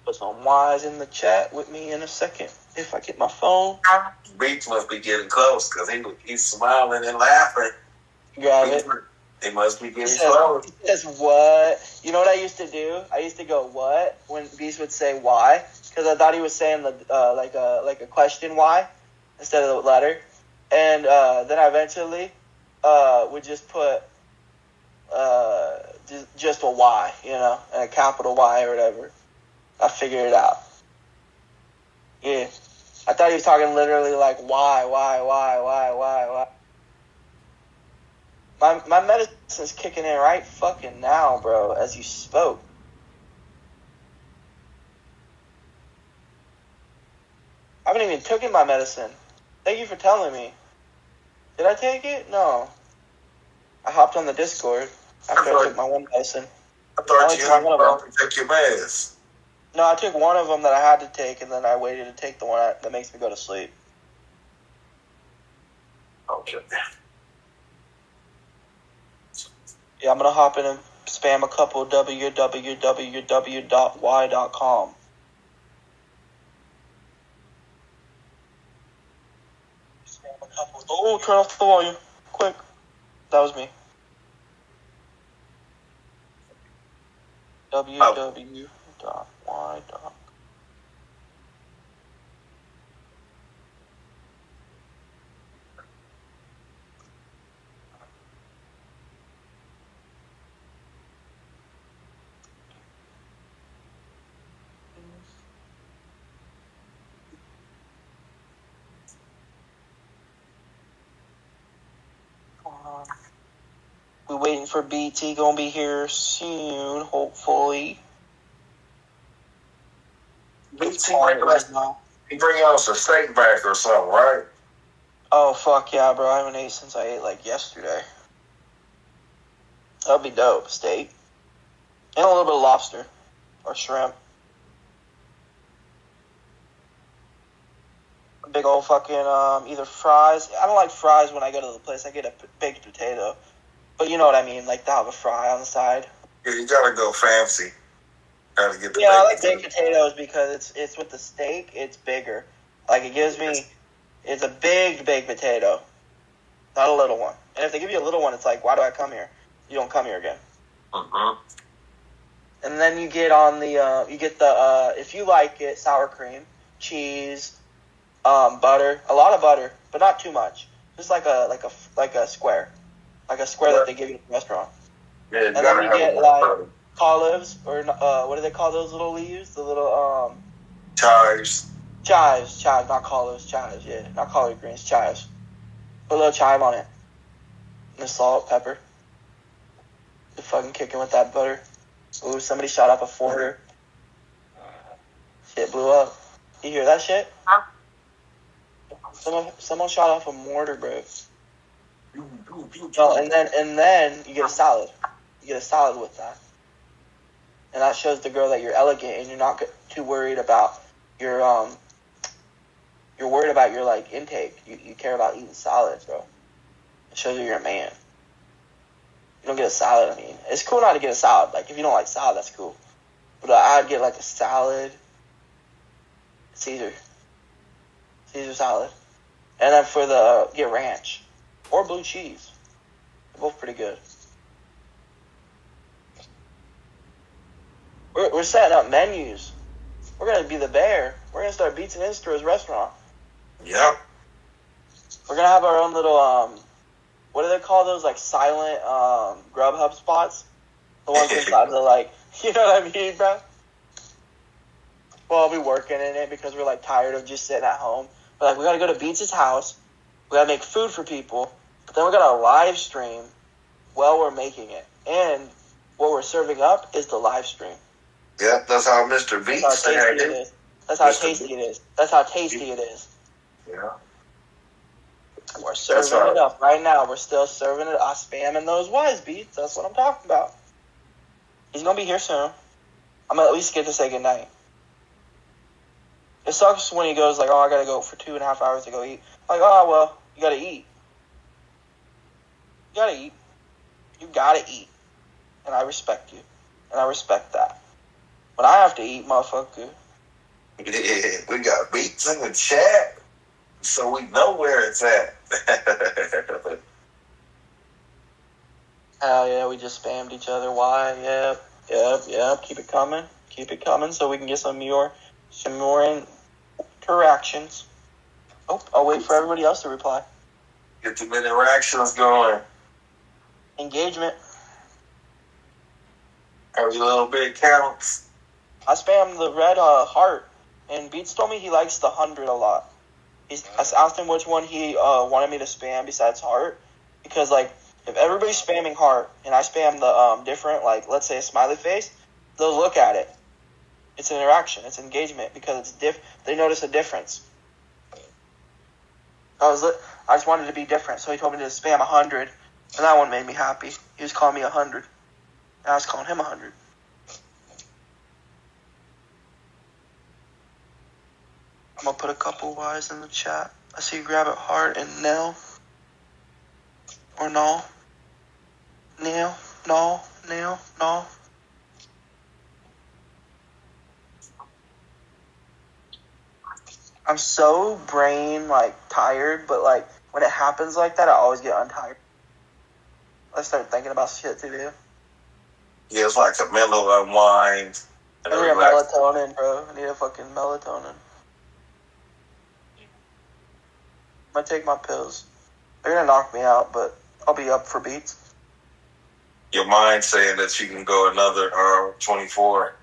Put some Y's in the chat with me in a second. If I get my phone. Beats must be getting close because he's smiling and laughing. Grab it. They must be getting close. He says what? You know what I used to do? I used to go what when Beast would say why, because I thought he was saying like a question why instead of the letter, and then I eventually would just put just a Y, you know, and a capital Y or whatever. I figured it out. Yeah, I thought he was talking literally like why. My medicine's kicking in right fucking now, bro, as you spoke. I haven't even taken my medicine. Thank you for telling me. Did I take it? No. I hopped on the Discord after I took my one medicine. I thought you had to take your meds. No, I took one of them that I had to take, and then I waited to take the one that makes me go to sleep. Okay. Yeah, I'm going to hop in and spam a couple www.y.com. Spam a couple. Oh, turn off the volume. Quick. That was me. www.y.com. We're waiting for BT. Gonna be here soon, hopefully. BT he bring us a steak back or something, right? Oh, fuck yeah, bro. I haven't ate since I ate, like, yesterday. That'd be dope. Steak. And a little bit of lobster. Or shrimp. A big old fucking, either fries. I don't like fries when I go to the place. I get a baked potato. But you know what I mean. Like, to have a fry on the side. Yeah, you gotta go fancy. Gotta get the I like baked potatoes because it's with the steak, it's bigger. Like, it gives me... It's a big baked potato. Not a little one. And if they give you a little one, it's like, why do I come here? You don't come here again. Uh-huh. And then you get on the, if you like it, sour cream, cheese, butter, a lot of butter, but not too much. Just like a square. Like a square that they give you at the restaurant. Yeah, and then you get, like, olives, or, what do they call those little leaves? The little, chives. Chives, not collards, chives, yeah. Not collard greens, chives. Put a little chive on it. And the salt, pepper. You're fucking kicking with that butter. Ooh, somebody shot up a forter. Shit blew up. You hear that shit? Someone shot off a mortar, bro. Oh, and then you get a salad. You get a salad with that. And that shows the girl that you're elegant and you're not too worried about your, you're worried about your, like, intake. You care about eating salads, bro. It shows you you're a man. You don't get a salad, I mean. It's cool not to get a salad. Like, if you don't like salad, that's cool. But I'd get, like, a salad. Caesar salad. And then for the, get ranch. Or blue cheese. They're both pretty good. We're setting up menus. We're going to be the bear. We're going to start BeatsAndInstros restaurant. Yep. We're going to have our own little, what do they call those, like, silent Grubhub spots? The ones inside the, like, you know what I mean, bro? Well, I'll be working in it because we're like tired of just sitting at home. But like we gotta go to Beats' house. We gotta make food for people. But then we gotta live stream while we're making it. And what we're serving up is the live stream. Yep, that's how Mr. Beats That's how tasty it is. That's how tasty it is. That's how tasty it is. Yeah. We're serving it up right now. We're still serving it. I'm spamming those wise beats. That's what I'm talking about. He's gonna be here soon. I'm gonna at least get to say goodnight. It sucks when he goes like, "Oh, I gotta go for 2.5 hours to go eat." Like, oh well, you gotta eat. You gotta eat. You gotta eat. And I respect you. And I respect that. But I have to eat, motherfucker. Yeah, we got beats in the chat, so we know where it's at. Hell yeah, we just spammed each other. Why? Yep. Keep it coming. Keep it coming so we can get some more interactions. Oh, I'll wait for everybody else to reply. Get the interactions going. Engagement. Every little bit counts. I spammed the red heart, and Beats told me he likes the 100 a lot. I asked him which one he wanted me to spam besides heart, because like if everybody's spamming heart and I spam the different, like let's say a smiley face, they'll look at it. It's an interaction. It's engagement because it's they notice a difference. I just wanted to be different, so he told me to spam 100, and that one made me happy. He was calling me 100, and I was calling him 100. I'm gonna put a couple Y's in the chat. I see Rabbit Heart and Nell. Or no. Neil. No. I'm so tired, but like when it happens like that, I always get untired. I start thinking about shit to do. Yeah, it's like a mental unwind. I need a melatonin, bro. I need a fucking melatonin. I'm gonna take my pills. They're gonna knock me out, but I'll be up for Beats. Your mind saying that you can go another 24.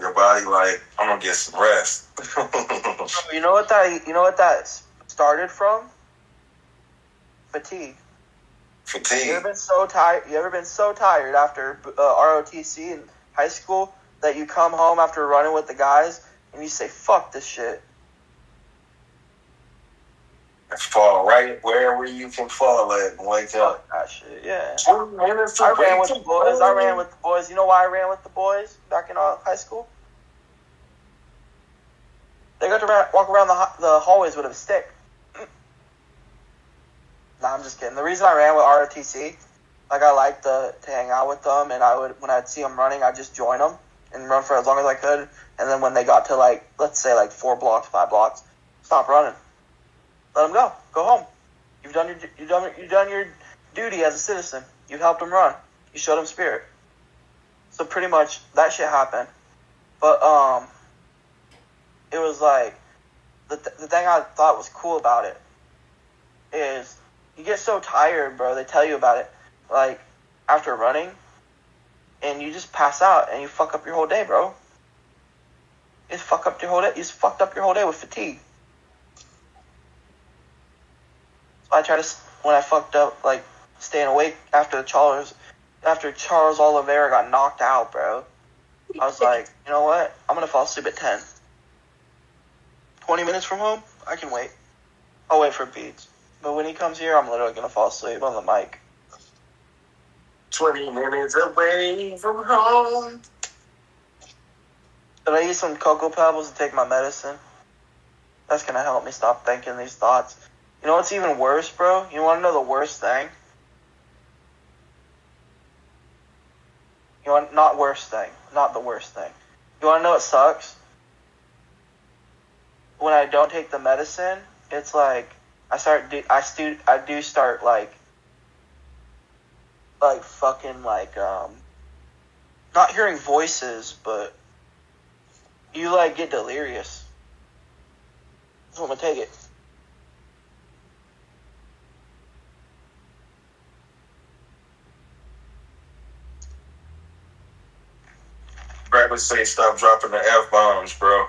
Your body like, I'm gonna get some rest. You know what that started from? Fatigue. You ever been so tired after ROTC in high school that you come home after running with the guys and you say, "Fuck this shit." Fall right wherever you can fall at and wake up. That shit, yeah. 2 minutes I ran with the boys. You know why I ran with the boys back in high school? They got to walk around the hallways with a stick. Nah, I'm just kidding. The reason I ran with ROTC, like I liked to hang out with them, and when I'd see them running, I'd just join them and run for as long as I could. And then when they got to let's say 4 blocks, 5 blocks, stop running. Let them go. Go home. You've done your duty as a citizen. You helped them run. You showed them spirit. So pretty much that shit happened. But it was like the thing I thought was cool about it is you get so tired, bro. They tell you about it after running, and you just pass out and you fuck up your whole day, bro. You just fucked up your whole day with fatigue. I try to, when I fucked up, staying awake after Charles Oliveira got knocked out, bro. I was like, you know what? I'm going to fall asleep at 10. 20 minutes from home? I can wait. I'll wait for Beats. But when he comes here, I'm literally going to fall asleep on the mic. 20 minutes away from home. Did I eat some Cocoa Pebbles to take my medicine? That's going to help me stop thinking these thoughts. You know what's even worse, bro? You want to know the worst thing? Not the worst thing. You want to know what sucks? When I don't take the medicine, it's like I do start not hearing voices, but you get delirious. So I'm gonna take it. Rabbit say stop dropping the F-bombs, bro.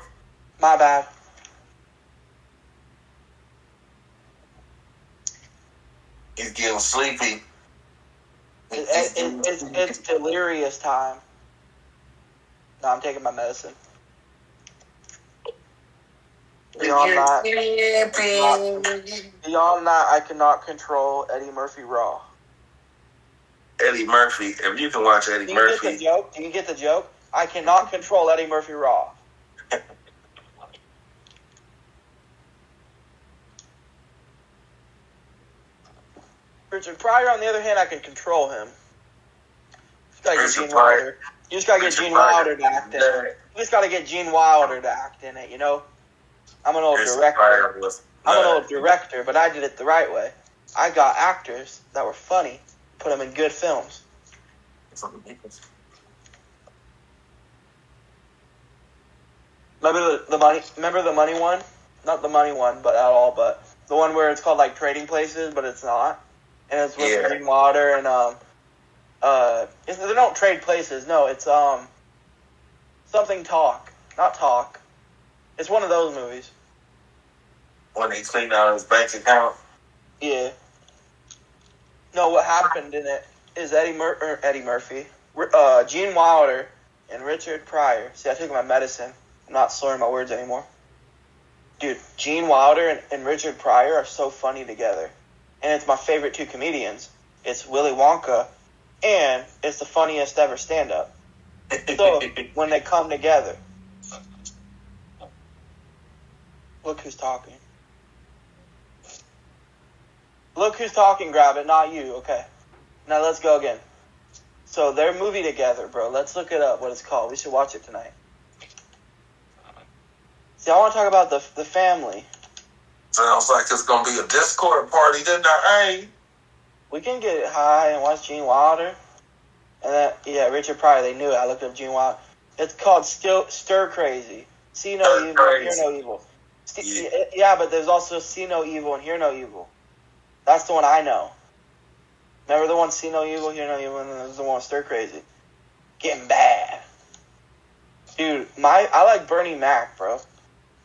My bad. He's getting sleepy. It's delirious time. No, I'm taking my medicine. Beyond that, I cannot control Eddie Murphy Raw. Eddie Murphy. If you can watch Eddie Murphy. Get the joke? Do you get the joke? I cannot control Eddie Murphy Raw. Richard Pryor, on the other hand, I can control him. You just gotta get Gene Wilder to act in it. You just gotta get Gene Wilder to act in it, you know? I'm an old director, but I did it the right way. I got actors that were funny, put them in good films. Remember the money one? Not the money one, but at all, but the one where it's called like Trading Places, but it's not. And it's with Gene Wilder and they don't trade places. No, it's something talk, not talk. It's one of those movies. When he cleaned out his bank account. Yeah. No, what happened in it is Eddie Murphy, Gene Wilder, and Richard Pryor. See, I took my medicine. I'm not slurring my words anymore. Dude, Gene Wilder and Richard Pryor are so funny together. And it's my favorite two comedians. It's Willy Wonka, and it's the funniest ever stand-up. So, when they come together. Look who's talking. Look who's talking, grab it, not you. Okay. Now let's go again. So, their movie together, bro. Let's look it up, what it's called. We should watch it tonight. See, I want to talk about the family. Sounds like it's going to be a Discord party tonight. We can get high and watch Gene Wilder. And then, Richard Pryor, they knew it. I looked up Gene Wilder. It's called Stir Crazy. See no evil, hear no evil. Yeah, but there's also See No Evil and Hear No Evil. That's the one I know. Remember the one See No Evil, Hear No Evil, and then there's the one Stir Crazy. Getting bad. Dude, I like Bernie Mac, bro.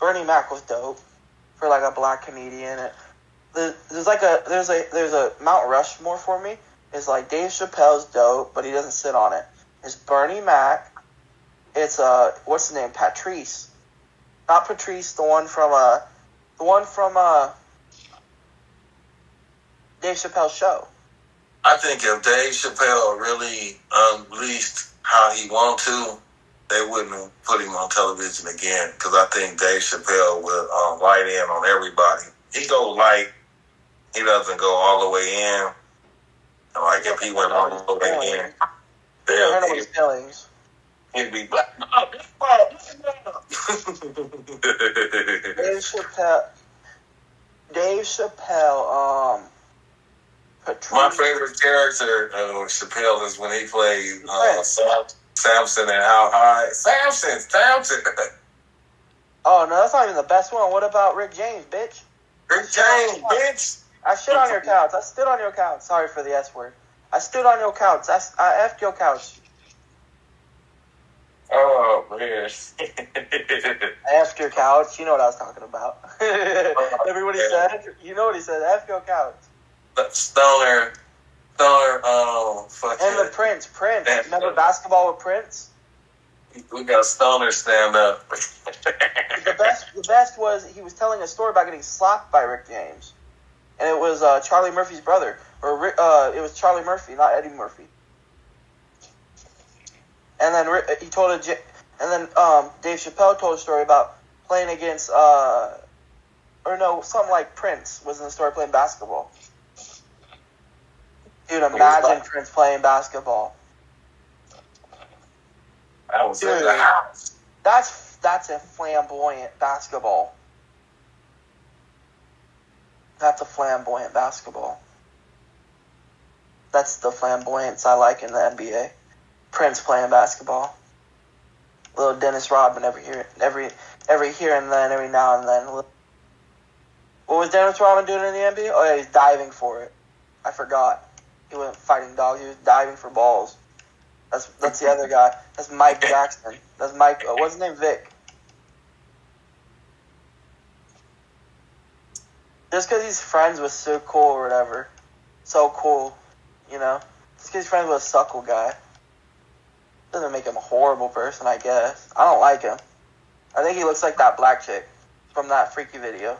Bernie Mac was dope for like a black comedian. There's a Mount Rushmore for me. It's like Dave Chappelle's dope, but he doesn't sit on it. It's Bernie Mac. It's what's his name? Patrice. Not Patrice, the one from Dave Chappelle's show. I think if Dave Chappelle really unleashed how he wanted to, they wouldn't put him on television again, because I think Dave Chappelle would light in on everybody. He go light. He doesn't go all the way in. And like if he went all the way in, nobody's feelings. He'd be black. Dave Chappelle, Patrice. My favorite character of Chappelle is when he played Samson and How High. Samson. Oh, no, that's not even the best one. What about Rick James, bitch? Rick James, bitch. I shit on your couch. I stood on your couch. Sorry for the S word. I stood on your couch. I effed your couch. Oh, man. I effed your couch. You know what I was talking about. Everybody said, you know what he said, F your couch. Stoner, fuck. And the Prince. Remember basketball with Prince? We got Stoner stand up. The best was he was telling a story about getting slapped by Rick James. And it was Charlie Murphy's brother. Or it was Charlie Murphy, not Eddie Murphy. And then Dave Chappelle told a story about playing against something like Prince was in the story playing basketball. Dude, imagine Prince playing basketball. I was in the house. That's a flamboyant basketball. That's a flamboyant basketball. That's the flamboyance I like in the NBA. Prince playing basketball. Little Dennis Rodman every here and then, every now and then. What was Dennis Rodman doing in the NBA? Oh yeah, he's diving for it. I forgot. He wasn't fighting dogs. He was diving for balls. That's the other guy. That's Mike Jackson. That's Mike. What's his name? Vic. Just because he's friends with So Cool or whatever. So Cool, you know? Just because he's friends with a suckle guy. Doesn't make him a horrible person, I guess. I don't like him. I think he looks like that black chick from that freaky video.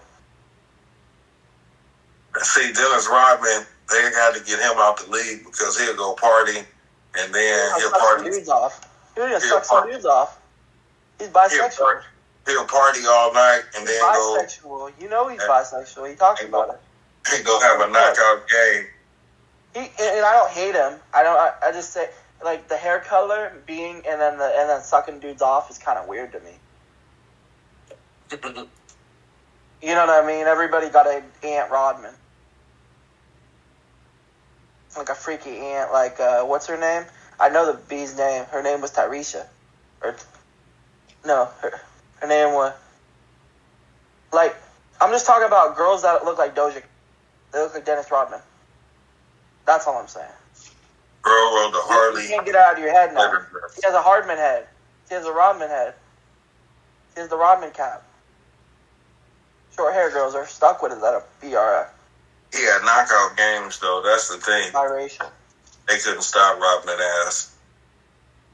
See, Dennis Rodman, they had to get him out the league because he'll go party and then he'll party. Dudes off. He'll just suck some dudes off. He's bisexual. He'll party all night and then go. Bisexual. You know he's bisexual. He talks about it. He go have a knockout game. And I don't hate him. I just say like the hair color being and then sucking dudes off is kind of weird to me. You know what I mean? Everybody got an Aunt Rodman. Like a freaky aunt. Like what's her name? I know the bee's name. Her name was Tyresha. Her name was like I'm just talking about girls that look like Doja. They look like Dennis Rodman. That's all I'm saying. Girl rode the Harley. You can't get it out of your head now. She has a Hardman head. She has a Rodman head. She has the Rodman cap. Short hair girls are stuck with it that are BRF. He had knockout games though. That's the thing. Biracial. They couldn't stop robbing that ass.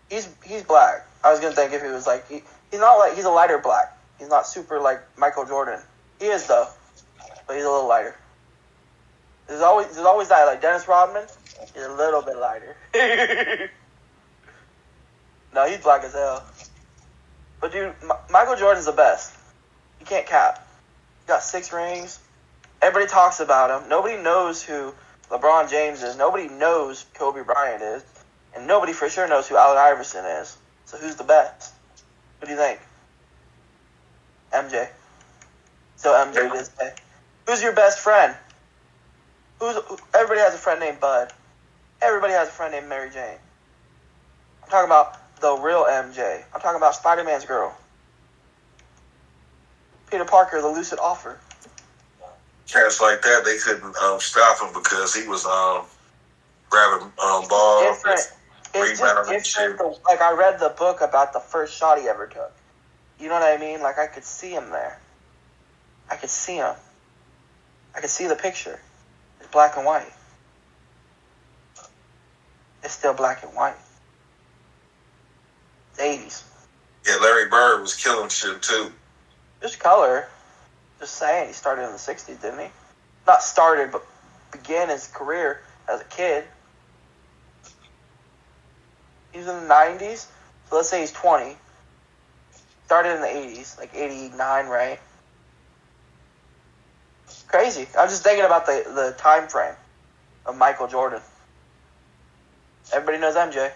He's black. I was gonna think if he was like he's not like he's a lighter black. He's not super like Michael Jordan. He is though, but he's a little lighter. There's always that like Dennis Rodman. He's a little bit lighter. No, he's black as hell. But dude, Michael Jordan's the best. You can't cap. He got 6 rings. Everybody talks about him. Nobody knows who LeBron James is. Nobody knows who Kobe Bryant is. And nobody for sure knows who Allen Iverson is. So who's the best? What do you think? MJ. So MJ this day. Who's your best friend? Everybody has a friend named Bud. Everybody has a friend named Mary Jane. I'm talking about the real MJ. I'm talking about Spider-Man's girl. Peter Parker, the lucid offer. Cats like that, they couldn't stop him because he was grabbing balls. It's just different. Like I read the book about the first shot he ever took. You know what I mean? Like I could see him there. I could see him. I could see the picture. It's black and white. It's still black and white. It's 80s. Yeah, Larry Bird was killing shit too. Just color. Just saying, he started in the 60s, didn't he? Not started, but began his career as a kid. He's in the 90s, so let's say he's 20. Started in the 80s, like 89, right? Crazy. I'm just thinking about the time frame of Michael Jordan. Everybody knows MJ.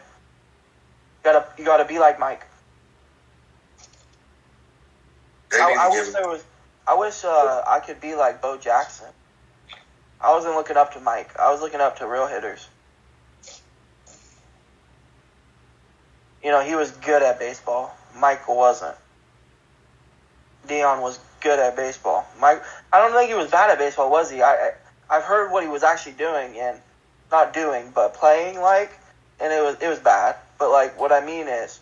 You gotta be like Mike. I wish I could be like Bo Jackson. I wasn't looking up to Mike. I was looking up to real hitters. You know, he was good at baseball. Mike wasn't. Dion was good at baseball. Mike, I don't think he was bad at baseball, was he? I've heard what he was actually doing and not doing, but playing like, and it was bad. But like, what I mean is,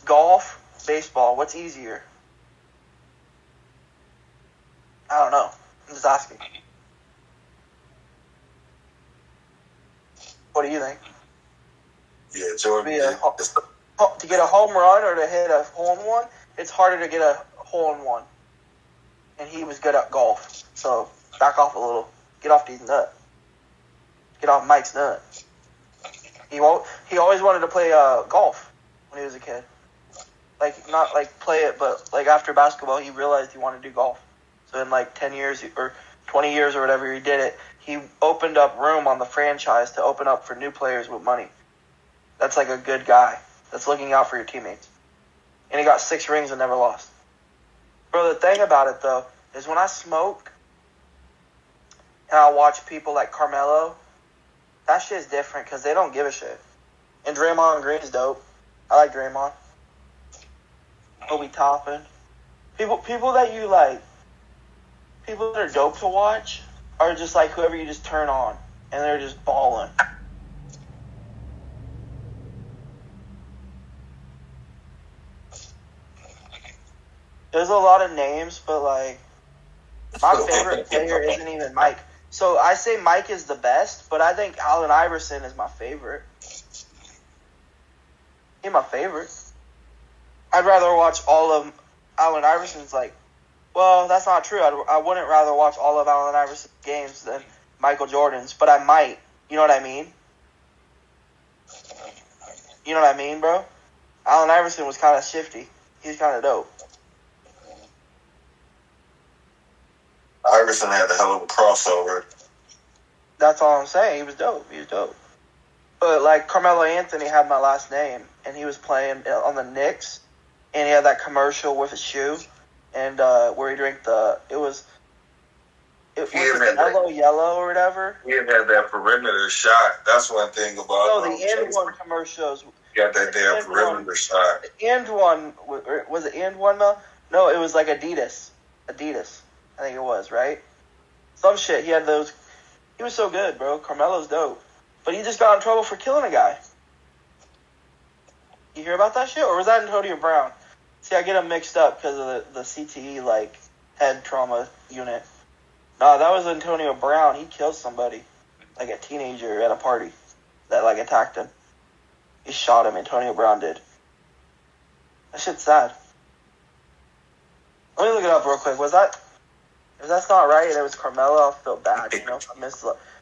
golf, baseball, what's easier? I don't know. I'm just asking. What do you think? Yeah, Jordan. To get a home run or to hit a hole-in-one, it's harder to get a hole-in-one. And he was good at golf. So, back off a little. Get off these nuts. Get off Mike's nut. He always wanted to play golf when he was a kid. Like, not like play it, but like after basketball, he realized he wanted to do golf. So in like 10 years or 20 years or whatever he did it, he opened up room on the franchise to open up for new players with money. That's like a good guy. That's looking out for your teammates. And he got 6 rings and never lost. Bro, the thing about it, though, is when I smoke and I watch people like Carmelo, that shit's different because they don't give a shit. And Draymond Green's dope. I like Draymond. Obi Toppin. People that you like, people that are dope to watch are just like whoever you just turn on. And they're just balling. There's a lot of names, but like my favorite player isn't even Mike. So I say Mike is the best, but I think Allen Iverson is my favorite. He's my favorite. I'd rather watch all of Allen Iverson's well, that's not true. I wouldn't rather watch all of Allen Iverson's games than Michael Jordan's, but I might. You know what I mean? You know what I mean, bro? Allen Iverson was kind of shifty. He's kind of dope. Iverson had a hell of a crossover. That's all I'm saying. He was dope. But like Carmelo Anthony had my last name, and he was playing on the Knicks, and he had that commercial with his shoe, and where he drank it was yellow or whatever. He had that perimeter shot. That's one thing about. No, the And One commercials. Got that damn perimeter shot. The And One was it And One, Mel? No, it was like Adidas, I think it was, right? Some shit. He had those. He was so good, bro. Carmelo's dope. But he just got in trouble for killing a guy. You hear about that shit? Or was that Antonio Brown? See, I get them mixed up because of the CTE, head trauma unit. No, that was Antonio Brown. He killed somebody. Like a teenager at a party that, attacked him. He shot him. Antonio Brown did. That shit's sad. Let me look it up real quick. If that's not right and it was Carmelo, I'll feel bad,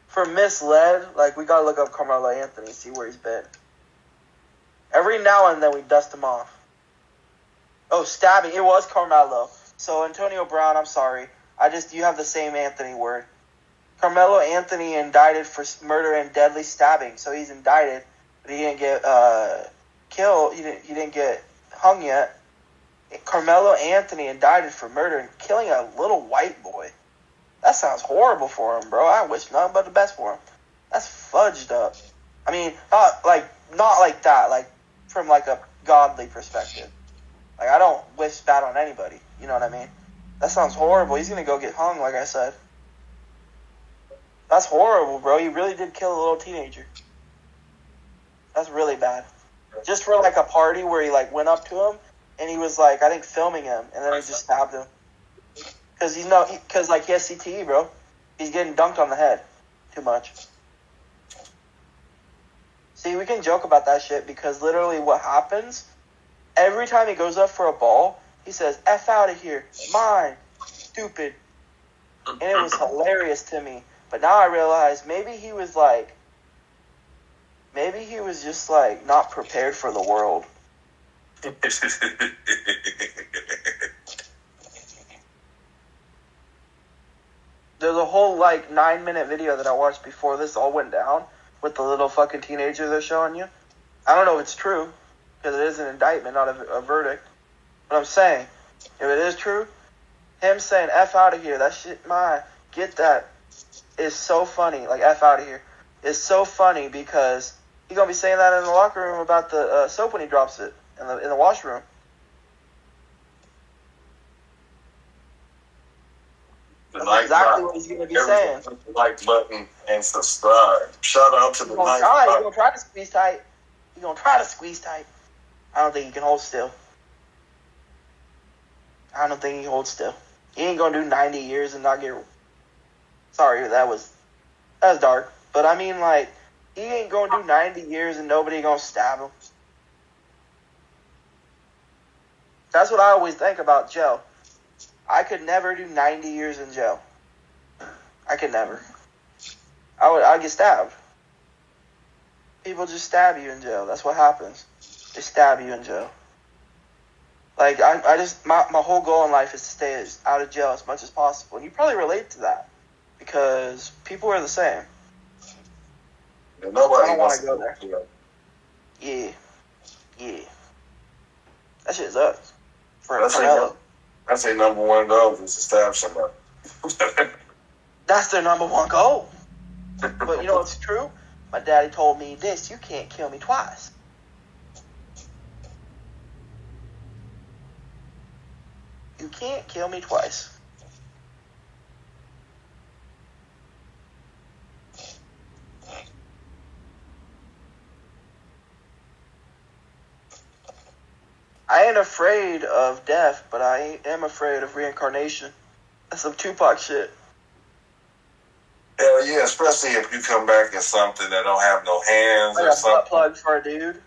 for misled, we gotta look up Carmelo Anthony, see where he's been. Every now and then we dust him off. Oh, stabbing. It was Carmelo. So Antonio Brown, I'm sorry. You have the same Anthony word. Carmelo Anthony indicted for murder and deadly stabbing. So he's indicted, but he didn't get killed. He didn't get hung yet. Carmelo Anthony indicted for murder and killing a little white boy. That sounds horrible for him, bro. I wish nothing but the best for him. That's fudged up. I mean, not like that, from a godly perspective. I don't wish bad on anybody. You know what I mean? That sounds horrible. He's gonna go get hung, like I said. That's horrible, bro. You really did kill a little teenager. That's really bad. Just for a party where he went up to him and he was I think filming him, and then he just stabbed him. Because he has CTE, bro. He's getting dunked on the head too much. See, we can joke about that shit because literally what happens, every time he goes up for a ball, he says, F out of here, mine, stupid. And it was hilarious to me. But now I realize maybe he was just not prepared for the world. There's a whole 9-minute video that I watched before this all went down with the little fucking teenager they're showing you. I don't know if it's true because it is an indictment, not a verdict. But I'm saying, if it is true, him saying F out of here, that shit, get that, is so funny. F out of here. It's so funny because he's going to be saying that in the locker room about the soap when he drops it in the washroom. That's exactly what he's going to be saying. Like button and subscribe. Shout out to the night. He's going to try to squeeze tight. I don't think he can hold still. I don't think he holds still. He ain't going to do 90 years and not get... Sorry, that was dark. But I mean, he ain't going to do 90 years and nobody going to stab him. That's what I always think about jail. I could never do 90 years in jail. I could never. I'd get stabbed. People just stab you in jail. That's what happens. They stab you in jail. My whole goal in life is to stay out of jail as much as possible. And you probably relate to that. Because people are the same. Yeah, nobody I don't wants want to go there. Yeah. That shit's up. That's their number one goal is to stab somebody. That's their number one goal. But you know what's true? My daddy told me this: you can't kill me twice. You can't kill me twice. I ain't afraid of death, but I am afraid of reincarnation. That's some Tupac shit. Hell yeah, especially if you come back as something that don't have no hands like or a something. butt plug for a dude.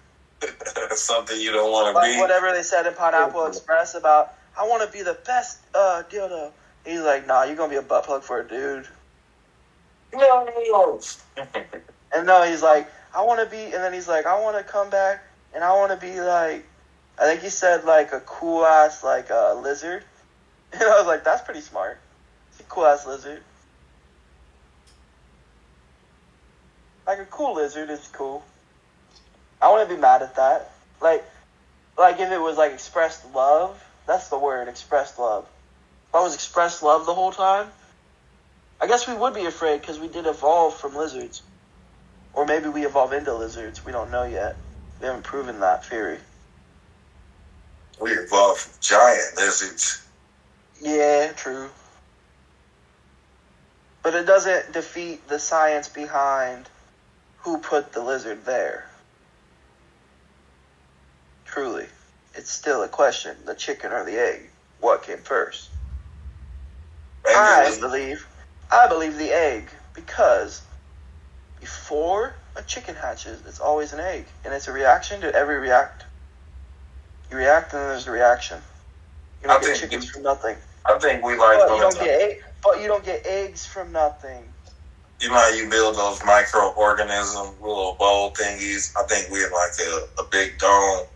Something you don't want to like be. Whatever they said in Pineapple Express about, I want to be the best dildo. He's like, nah, you're going to be a butt plug for a dude. No. And no, he's like, I want to be, and then he's like, I want to come back, and I want to be like, I think he said like a cool ass like lizard. And I was like, that's pretty smart. It's a cool ass lizard. Like a cool lizard is cool. I wouldn't be mad at that. Like if it was like expressed love, that's the word, expressed love. If I was expressed love the whole time, I guess we would be afraid because we did evolve from lizards. Or maybe we evolve into lizards. We don't know yet. We haven't proven that theory. We evolved from giant lizards. Yeah, true. But it doesn't defeat the science behind who put the lizard there. Truly. It's still a question. The chicken or the egg? What came first? I believe the egg, because before a chicken hatches, it's always an egg. And it's a reaction to every react. You react and then there's a reaction. You don't get chickens from nothing. I think we like... But you don't get eggs from nothing. You know how you build those microorganisms, little bowl thingies? I think we're like a big dome.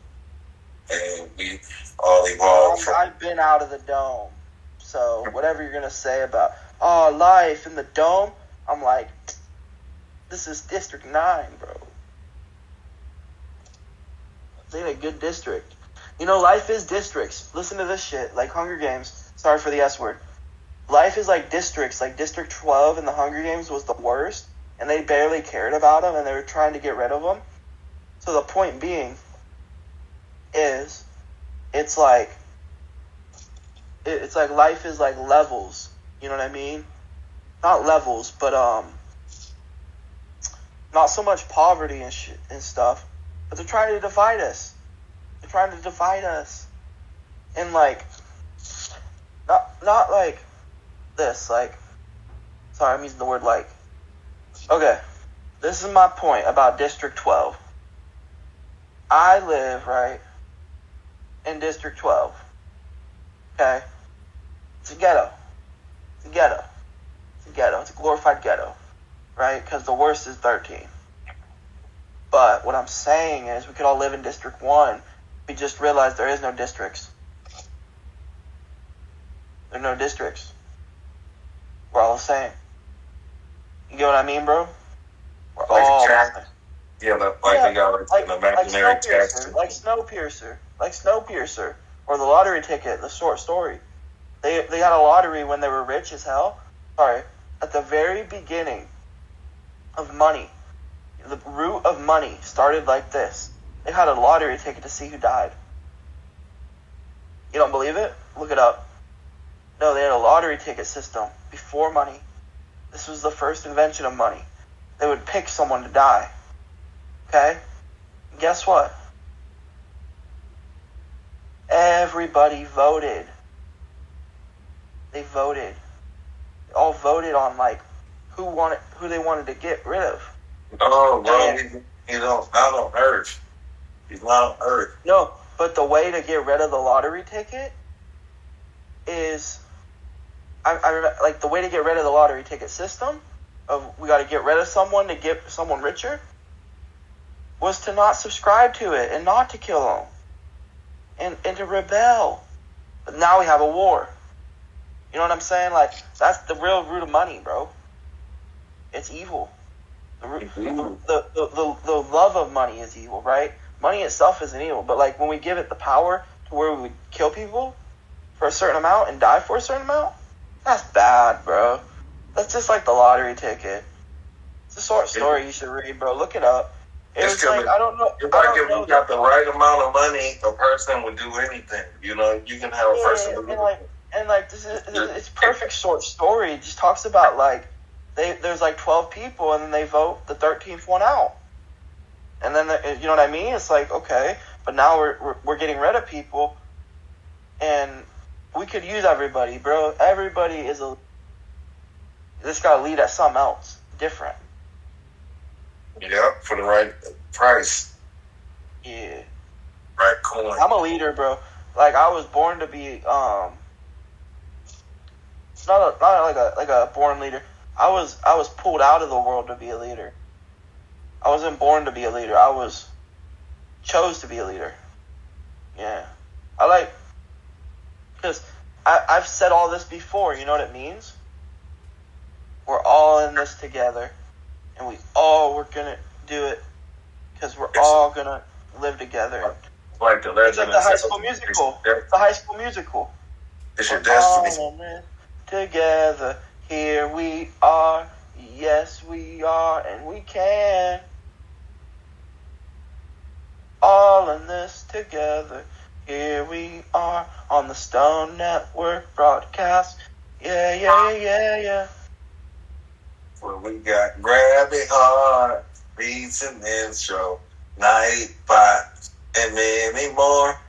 And we all evolved from... I've been out of the dome. So whatever you're going to say about, life in the dome, I'm like, this is District 9, bro. It's ain't a good district. You know, life is districts. Listen to this shit. Like Hunger Games. Sorry for the S word. Life is like districts. Like District 12 in the Hunger Games was the worst. And they barely cared about them. And they were trying to get rid of them. So the point being is, it's like life is like levels. You know what I mean? Not levels, but not so much poverty and shit and stuff. But they're trying to divide us. They're trying to divide us. And like, not like this. Like, sorry, I'm using the word like. Okay, this is my point about District 12. I live, right, in District 12. Okay? It's a ghetto. It's a ghetto. It's a ghetto. It's a glorified ghetto. Right? Because the worst is 13. But what I'm saying is we could all live in District 1. We just realized there is no districts. There are no districts. We're all the same. You get what I mean, bro? We're all the same. Yeah, they got an imaginary text. Like Snowpiercer. Or the lottery ticket, the short story. They got a lottery when they were rich as hell. Sorry. At the very beginning of money, the root of money started like this. They had a lottery ticket to see who died. You don't believe it? Look it up. No, they had a lottery ticket system before money. This was the first invention of money. They would pick someone to die. Okay? Guess what? Everybody voted. They voted. They all voted on like who they wanted to get rid of. Oh, bro, he's not on Earth. He's not on Earth. No, but the way to get rid of the lottery ticket is, I remember, like the way to get rid of the lottery ticket system of we got to get rid of someone to get someone richer was to not subscribe to it and not to kill them and to rebel. But now we have a war. You know what I'm saying? Like, that's the real root of money, bro. It's evil. The love of money is evil, right? Money itself isn't evil, but like when we give it the power to where we would kill people for a certain amount and die for a certain amount, that's bad, bro. That's just like the lottery ticket. It's a short story you should read, bro. Look it up. It's like, I don't know. It's like if you got the right amount of money, a person would do anything. You know, you can have a person do anything. And like this is it's perfect short story. It just talks about like there's like 12 people and then they vote the 13th one out. And then you know what I mean? It's like, okay, but now we're getting rid of people And we could use everybody, bro. Everybody is just got to lead at something else, different. Yep, for the right price. Yeah. Right coin. I'm a leader, bro. Like, I was born to be, not like a born leader. I was pulled out of the world to be a leader. I wasn't born to be a leader. I chose to be a leader. Yeah. Because I've said all this before. You know what it means? We're all in this together, and we're gonna do it because we're all gonna live together. Like the legend. It's like the High School Musical. It's the High School Musical. It's your destiny. All in this together. Here we are. Yes, we are, and we can. All in this together. Here we are on the Stone Network broadcast. Yeah. Well, we got Grab It Hard, Beats and Intro, Night Box, and many more.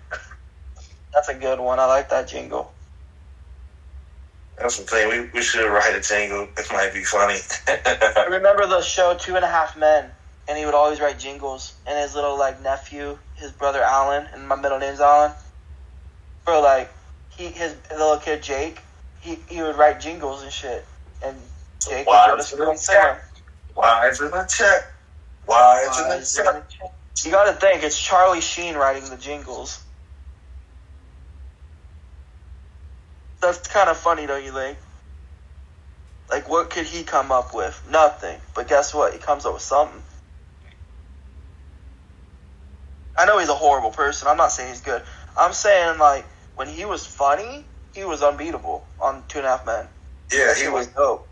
That's a good one. I like that jingle. That's the thing. We should write a jingle. It might be funny. I remember the show 2.5 Men, and he would always write jingles. And his little nephew, his brother Alan, and my middle name's Alan. Bro, his little kid Jake, he would write jingles and shit. And Jake would go to school and sing them. Why is it a check? Why is it a check? You gotta think, it's Charlie Sheen writing the jingles. That's kind of funny, don't you think? Like, what could he come up with? Nothing. But guess what? He comes up with something. I know he's a horrible person. I'm not saying he's good. I'm saying, when he was funny, he was unbeatable on 2.5 Men. Yeah, he was dope.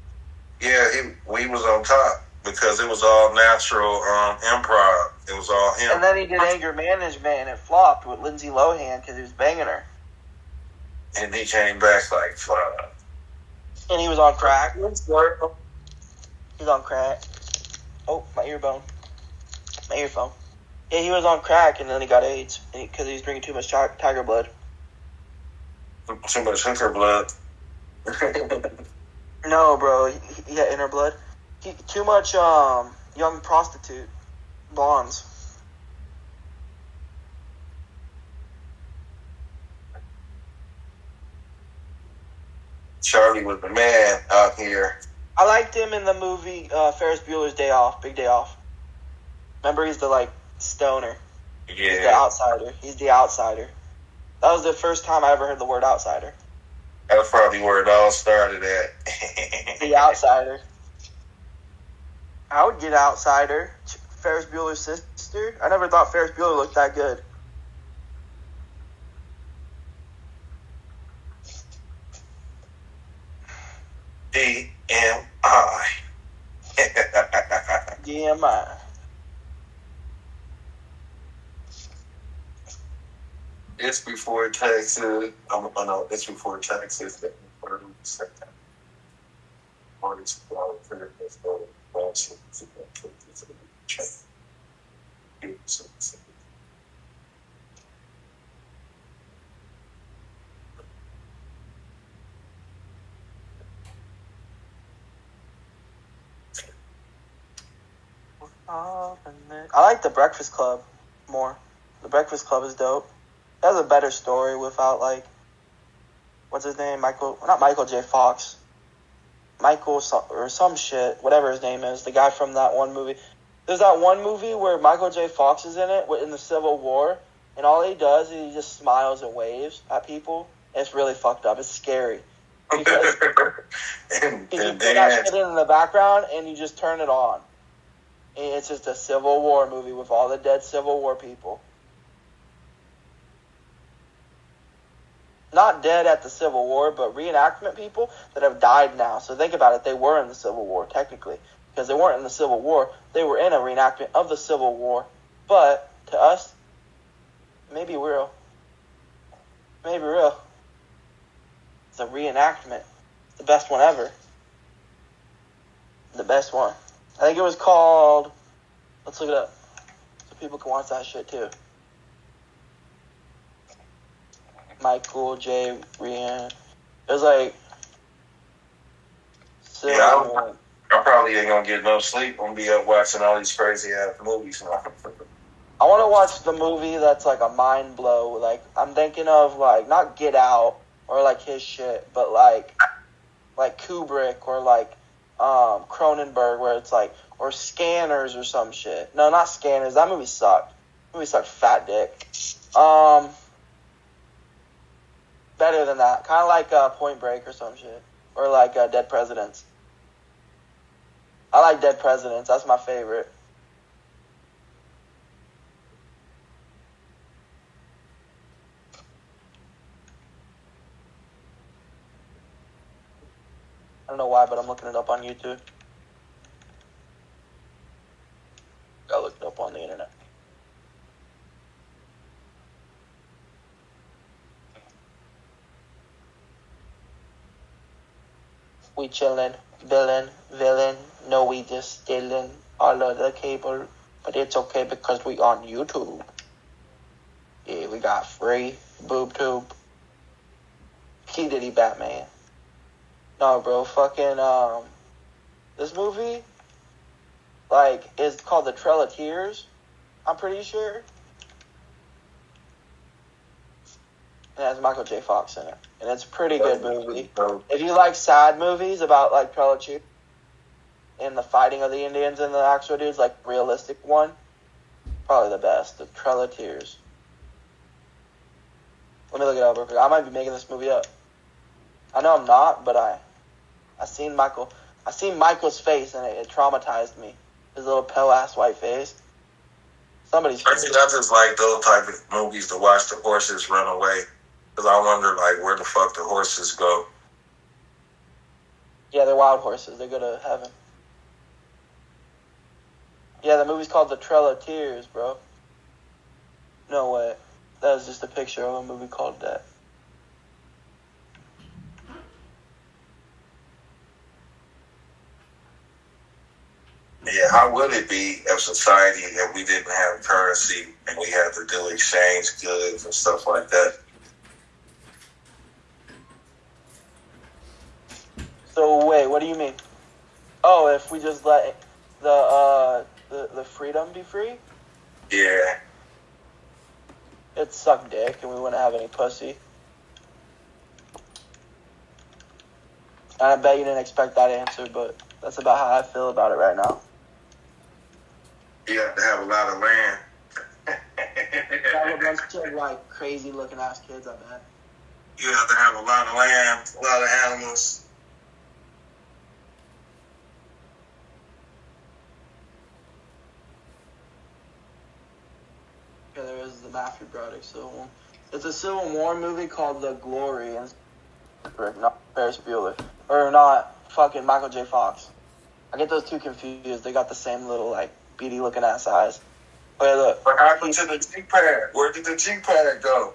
Yeah, we was on top because it was all natural improv. It was all him. And then he did Anger Management, and it flopped with Lindsay Lohan because he was banging her. And he came back like, fuck. And he was on crack. He's on crack. Oh, my earbone. My earphone. Yeah, he was on crack, and then he got AIDS because he was drinking too much tiger blood. Too much hooker blood. No, bro. He had inner blood. Too much young prostitute blondes. Charlie was the man out here. I liked him in the movie Ferris Bueller's Day Off, Big Day Off. Remember, he's the stoner. Yeah. He's the outsider. He's the outsider. That was the first time I ever heard the word outsider. That's probably where it all started at. The outsider. I would get outsider. Ferris Bueller's sister. I never thought Ferris Bueller looked that good. DMI. DMI. It's before taxes. No, it's before taxes. I like The Breakfast Club more. The Breakfast Club is dope. It has a better story without, what's his name? Not Michael J. Fox. Michael or some shit, whatever his name is. The guy from that one movie. There's that one movie where Michael J. Fox is in it, in the Civil War, and all he does is he just smiles and waves at people. It's really fucked up. It's scary. Because you put that shit in the background and you just turn it on. And it's just a Civil War movie with all the dead Civil War people. Not dead at the Civil War, but reenactment people that have died now. So think about it. They were in the Civil War, technically. Because they weren't in the Civil War. They were in a reenactment of the Civil War. But, to us, maybe real. Maybe real. It's a reenactment. It's the best one ever. The best one. I think it was called... Let's look it up. So people can watch that shit, too. Michael J. Ryan. It was like. I probably ain't gonna get no sleep. I'm gonna be up watching all these crazy ass movies now. I want to watch the movie that's like a mind blow. Like I'm thinking of like not Get Out or like his shit, but like Kubrick or like Cronenberg, where it's like or Scanners or some shit. No, not Scanners. That movie sucked. Fat dick. Better than that. Kind of like Point Break or some shit, or like Dead Presidents. I like Dead Presidents. That's my favorite. I don't know why, but I'm looking it up on YouTube. I looked it up on the internet. We chillin', villain. No, we just stealing all of the cable, but it's okay because we on YouTube. Yeah, we got free boob tube. P. Diddy Batman. No, bro, fucking, this movie, like, is called The Trail of Tears, I'm pretty sure. It has Michael J. Fox in it, and it's a pretty good movie. If you like sad movies about, like, Trail of Tears, and the fighting of the Indians and the actual dudes, like, realistic one, probably the best, The Trail of Tears. Let me look it up real quick. I might be making this movie up. I know I'm not, but I seen Michael's face, and it traumatized me. His little pale-ass white face. Somebody's face. I just like those type of movies to watch the horses run away. Because I wonder, like, where the fuck the horses go. Yeah, they're wild horses. They go to heaven. Yeah, the movie's called The Trail of Tears, bro. No way. That was just a picture of a movie called that. Yeah, how would it be if society, if we didn't have currency and we had to do exchange goods and stuff like that? So wait, what do you mean? Oh, if we just let the freedom be free? Yeah. It'd suck dick and we wouldn't have any pussy. And I bet you didn't expect that answer, but that's about how I feel about it right now. You have to have a lot of land. Have a bunch of like crazy looking ass kids, I bet. You have to have a lot of land, a lot of animals. Yeah, there is the Matthew Broderick Civil War. It's a Civil War movie called The Glory, and not Ferris Bueller. Or not fucking Michael J. Fox. I get those two confused. They got the same little, like, beady looking ass eyes. Okay, look. What happened to the G-Pad? Where did the G-Pad go?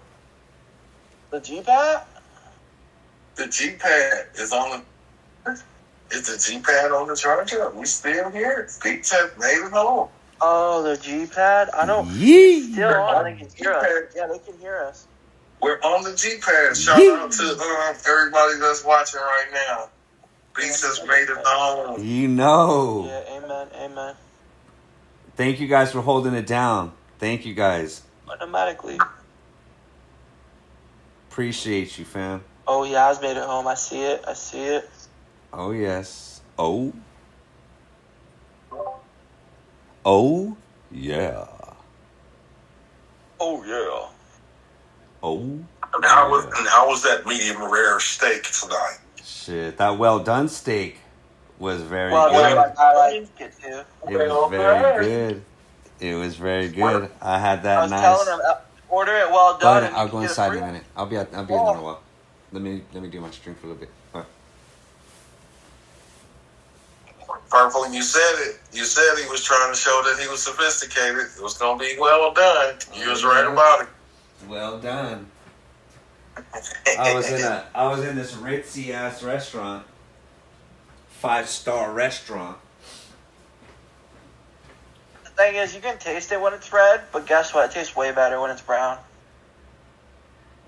The G-Pad? The G-Pad is on the... Is the G-Pad on the charger? We still here. Beats have made it home. Oh, the G-Pad? I don't... Still on. They can hear us. Yeah, they can hear us. We're on the G-Pad. Shout out to everybody that's watching right now. Beats has made it home. You know. Yeah, amen. Thank you guys for holding it down. Thank you guys. Automatically. Appreciate you, fam. Oh, yeah, I've made it home. I see it. Oh, yes. Oh. Oh, yeah. Oh, yeah. Oh. And how was that medium rare steak tonight? Shit, that well done steak was very good. I like it too. It was very good. It was very good. I had that I was nice. telling them, order it well done. But I'll go inside in a minute. I'll be in there in a while. Let me do my stream for a little bit. All right. Purple, you said it. You said he was trying to show that he was sophisticated. It was going to be well done. You was right about it. Well done. I was in this ritzy ass restaurant, 5-star restaurant. The thing is, you can taste it when it's red, but guess what? It tastes way better when it's brown.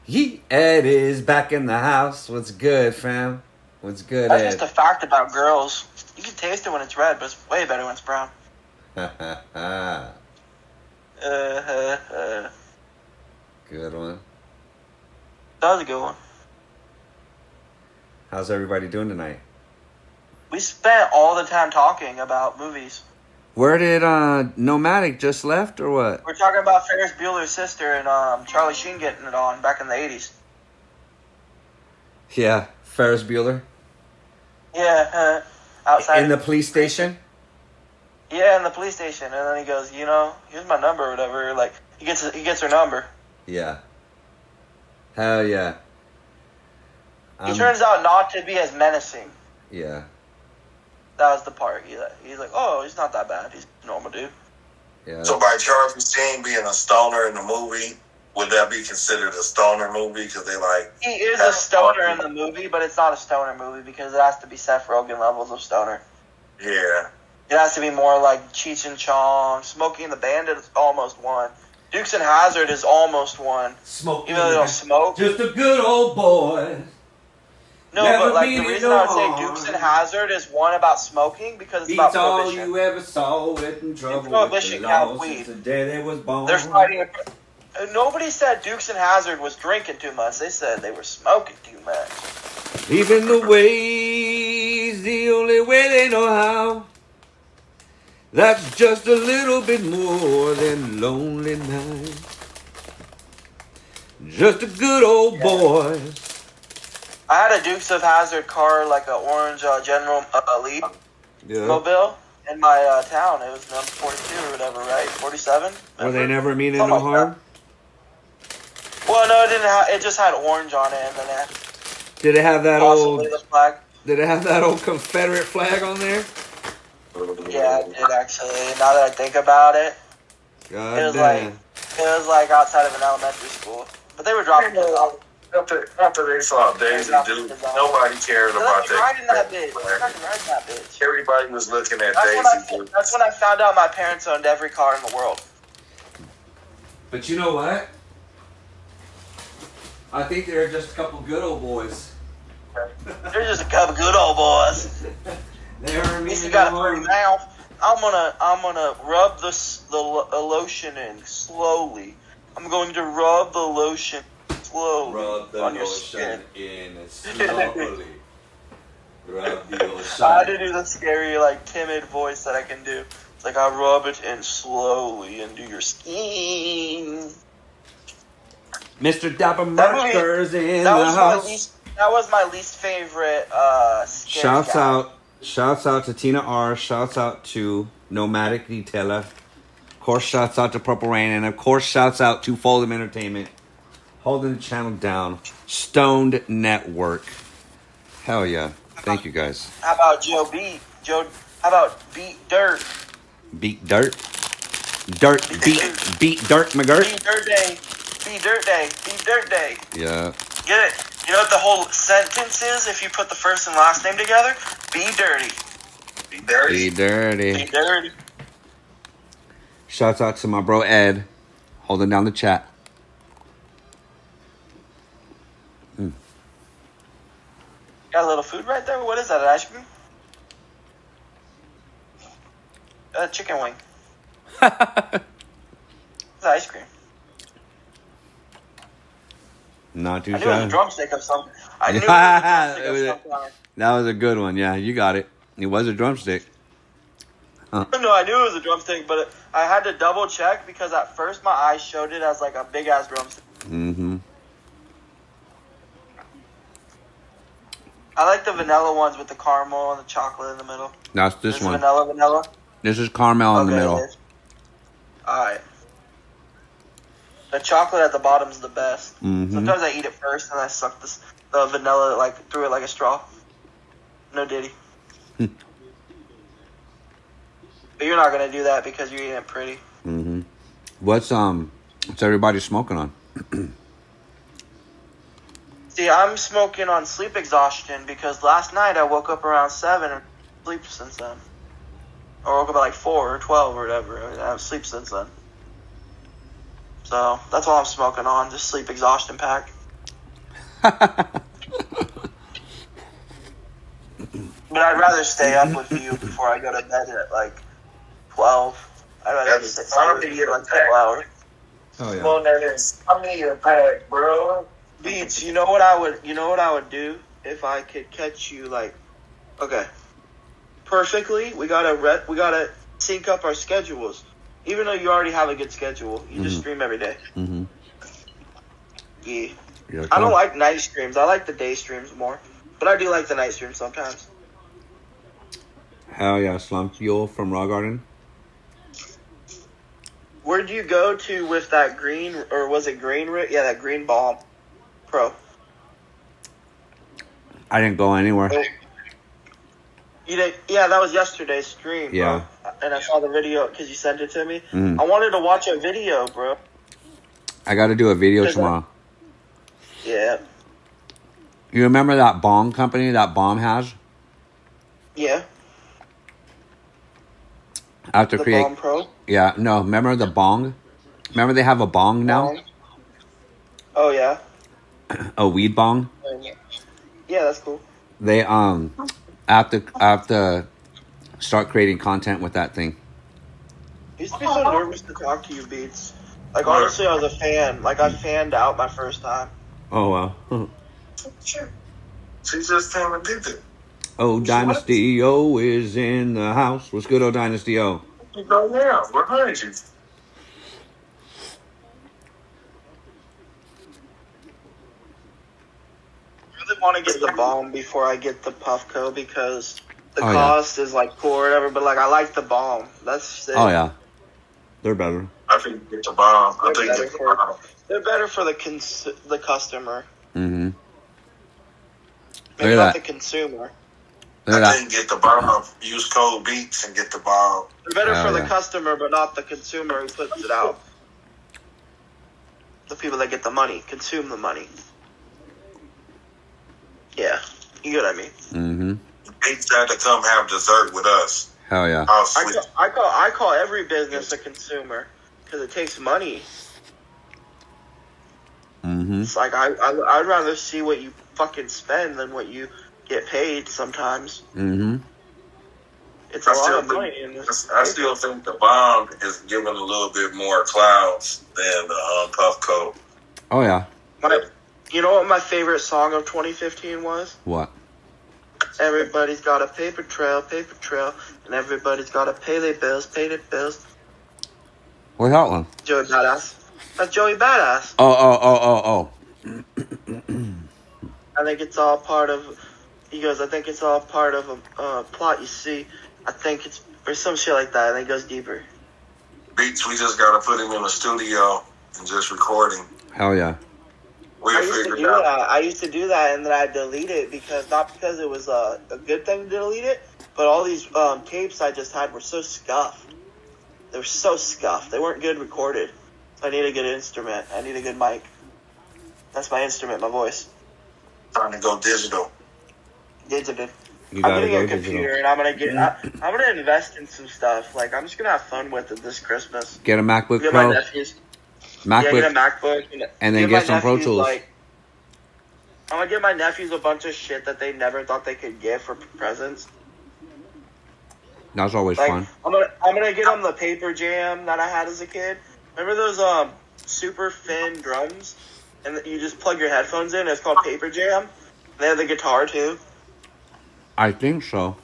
Ed is back in the house. What's good, fam? What's good, That's Ed? just a fact about girls. You can taste it when it's red, but it's way better when it's brown. Good one. That was a good one. How's everybody doing tonight? We spent all the time talking about movies. Where did Nomadic just left or what? We're talking about Ferris Bueller's sister and Charlie Sheen getting it on back in the 80s. Yeah, Ferris Bueller. Yeah, outside. In the police station? Yeah, in the police station. And then he goes, you know, here's my number or whatever. Like, he gets her number. Yeah. Hell yeah. He turns out not to be as menacing. Yeah. That was the part. He's like, oh, he's not that bad. He's a normal dude. Yeah. So by Charlie Sheen being a stoner in the movie, would that be considered a stoner movie? Because they like... He is a stoner in the movie, but it's not a stoner movie because it has to be Seth Rogen levels of stoner. Yeah. It has to be more like Cheech and Chong. Smokey and the Bandit is almost one. Dukes and Hazzard is almost one. Smokey even though they don't smoke. Just a good old boy. No, Never but like the mean reason no I would say harm. Dukes and Hazzard is one about smoking because it's Beats about all prohibition. you ever saw with in trouble. Prohibition, with the yeah, law weed. since the day they was born. They're fighting. Nobody said Dukes and Hazzard was drinking too much. They said they were smoking too much. Leaving the ways the only way they know how. That's just a little bit more than lonely night. Just a good old boy. I had a Dukes of Hazzard car, like an orange General Lee mobile in my town. It was number 42 or whatever, right? 47. Were they never meaning no harm? Well, no, it didn't. It just had orange on it, and then Did it have that old? the flag. Did it have that old Confederate flag on there? Yeah, it did actually. Now that I think about it, God it was damn. like outside of an elementary school. But they were dropping kids off. After they saw Daisy Duke, nobody cared about that. Riding that bitch. Everybody was looking at Daisy Duke. That's when I found out my parents owned every car in the world. But you know what? I think they're just a couple good old boys. They're just a couple good old boys. They are meaning You got no a pretty harm. mouth. I'm gonna rub the lotion in slowly. I'm going to rub the lotion slowly Rub the on your lotion skin. in slowly. Rub the lotion. I had to do the scary, like, timid voice that I can do. It's like I rub it in slowly into your skin. Mr. Dappermarker's in the house. That was my least favorite scary guy. Shouts out to Tina R. Shouts out to Nomadic Detailer. Of course, shouts out to Purple Rain. And of course, shouts out to Fold'em Entertainment. Holding the channel down. Stoned Network. Hell yeah. Thank you guys. How about Joe Beat? How about Beat Dirt? Beat Dirt? Beat Dirt McGirt? Beat Dirt Day. Beat Dirt Day. Beat Dirt Day. Yeah. Get it? You know what the whole sentence is if you put the first and last name together? Be dirty. Be dirty. Be dirty. Be dirty. Shouts out to my bro Ed. Holding down the chat. Got a little food right there? What is that, an ice cream? A chicken wing. It's ice cream. Not too I knew it was a shy. drumstick of some. I knew it was a drumstick of some kind. That was a good one. Yeah, you got it. It was a drumstick. Huh. No, I knew it was a drumstick, but I had to double check because at first my eyes showed it as like a big ass drumstick. Mm-hmm. I like the vanilla ones with the caramel and the chocolate in the middle. That's this one. Vanilla. This is caramel in the middle. Alright. The chocolate at the bottom is the best. Mm-hmm. Sometimes I eat it first and I suck the vanilla like through it like a straw. No diddy. But you're not gonna do that because you're eating it pretty. Mm-hmm. What's everybody smoking on? See, I'm smoking on sleep exhaustion because last night I woke up around 7 and sleep since then. Or woke up at like 4 or 12 or whatever. I haven't slept since then. So that's all I'm smoking on, just sleep exhaustion pack. But I'd rather stay up with you before I go to bed at like 12. I'd rather stay with you like a couple hours. Oh yeah. Well, that is. I mean, your pack, bro. Beats, you know what I would do if I could catch you like, okay, perfectly. We gotta sync up our schedules. Even though you already have a good schedule, you just stream every day. Mm-hmm. Yeah. Yeah, I don't like night streams. I like the day streams more, but I do like the night streams sometimes. Hell yeah, Slum Fuel from Raw Garden. Where'd you go to with that green, or was it green? Yeah, that green bomb pro. I didn't go anywhere. You did, yeah, that was yesterday's stream, Yeah. bro. And I saw the video because you sent it to me. Mm. I wanted to watch a video, bro. I got to do a video tomorrow. Yeah. You remember that bong company that Bomb has? Yeah. I have to The create. Bomb Pro? Yeah, no. Remember the bong? Remember they have a bong now? Oh yeah. A weed bong. Yeah, that's cool. They I have to start creating content with that thing. I used to be so nervous to talk to you, Beats. Like honestly, I was a fan. Like I fanned out my first time. Oh wow. Sure. She just came and did it. Oh, Dynasty O is in the house. What's good, oh Dynasty O? You go now. Behind you. I really want to get the bomb before I get the Puffco because the Oh, yeah. cost is like cool or whatever. But like I like the bomb. That's sick. Oh yeah, they're better. I think get the bomb. I think get the bomb. They're better for the customer. Mm-hmm. Maybe Look not at the that. consumer. Look at I that. think get the bomb. Use code BEATS and get the bomb. They're better Hell for the yeah. customer, but not the consumer who puts it out. The people that get the money, consume the money. Yeah, you get what I mean. Mm-hmm. BEATS had to come have dessert with us. Hell yeah. How sweet. I call every business a consumer because it takes money. Mm-hmm. It's like I'd rather see what you fucking spend than what you get paid sometimes. Mm-hmm. It's a lot of money in this. I still think the bomb is giving a little bit more clouds than the Puffco. Oh yeah. You know what my favorite song of 2015 was? What? Everybody's got a paper trail, and everybody's got to pay their bills. What's that one? Joey Badass. That's Joey Badass. Oh. I think it's all part of. He goes, I think it's all part of a plot. You see, I think it's or some shit like that. And then it goes deeper. BEATS, we just gotta put him in the studio and just record him. Hell yeah. I used to do that, and then I delete it not because it was a good thing to delete it, but all these tapes I just had were so scuffed. They were so scuffed. They weren't good recorded. So I need a good instrument. I need a good mic. That's my instrument, my voice. Trying to go digital. Digital. You I'm gotta gonna go get a computer, digital. and I'm gonna invest in some stuff. Like I'm just gonna have fun with it this Christmas. Get a MacBook Get Pro. my nephews. MacBook. Yeah, get a MacBook. And then give get my some Pro nephews, Tools. I'm gonna give my nephews a bunch of shit that they never thought they could get for presents. That's always Like fun. I'm gonna get them the Paper Jam that I had as a kid. Remember those super thin drums, and you just plug your headphones in. It's called Paper Jam. They have the guitar too. I think so.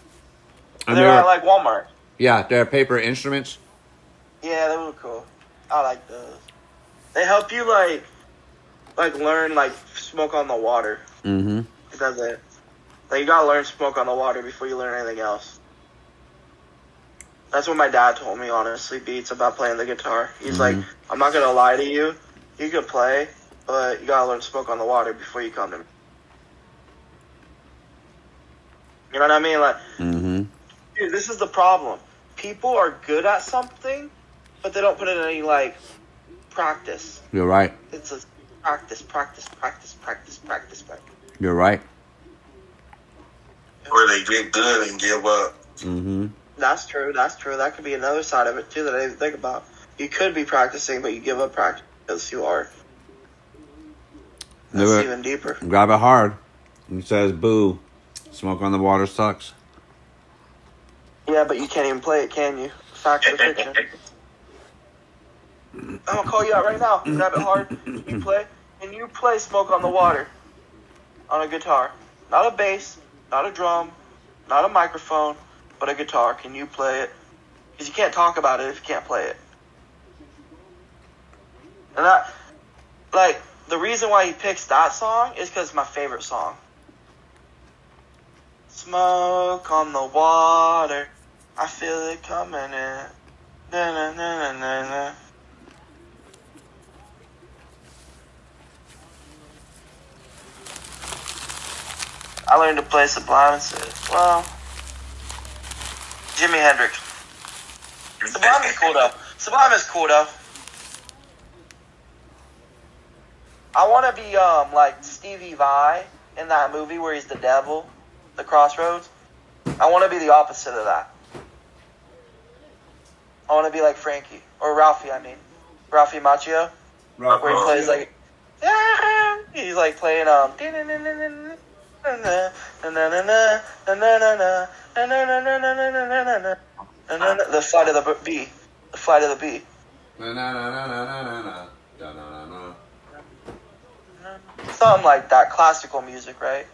And They're at like Walmart. Yeah, they're paper instruments. Yeah, they were cool. I like those. They help you like learn like smoke on the water. Mm-hmm. It does it. Like you gotta learn smoke on the water before you learn anything else. That's what my dad told me, honestly, Beats, about playing the guitar. He's like, I'm not gonna lie to you. You can play, but you gotta learn smoke on the water before you come to me. You know what I mean? Like, dude, this is the problem. People are good at something, but they don't put in any like practice. You're right. It's a practice. You're right. Or they get good and give up. Mm-hmm. That's true. That could be another side of it too that I didn't think about. You could be practicing, but you give up practice because you are. That's even deeper. Grab it hard. He says, "Boo, smoke on the water sucks." Yeah, but you can't even play it, can you? Facts or fiction? I'm gonna call you out right now. Grab it hard. You play, and you play "Smoke on the Water" on a guitar, not a bass, not a drum, not a microphone, but a guitar. Can you play it? Because you can't talk about it if you can't play it. And that, like, the reason why he picks that song is because it's my favorite song. Smoke on the water, I feel it coming in. Na na na na na na. I learned to play Sublime and said, well, Jimi Hendrix. Sublime is cool though. Sublime is cool though. I want to be like Stevie Vai in that movie where he's the devil, The Crossroads. I want to be the opposite of that. I want to be like Frankie or Ralphie. I mean, Ralphie Macchio, where he plays like he's like playing the flight of the bee, the flight of the bee. Something like that, classical music, right?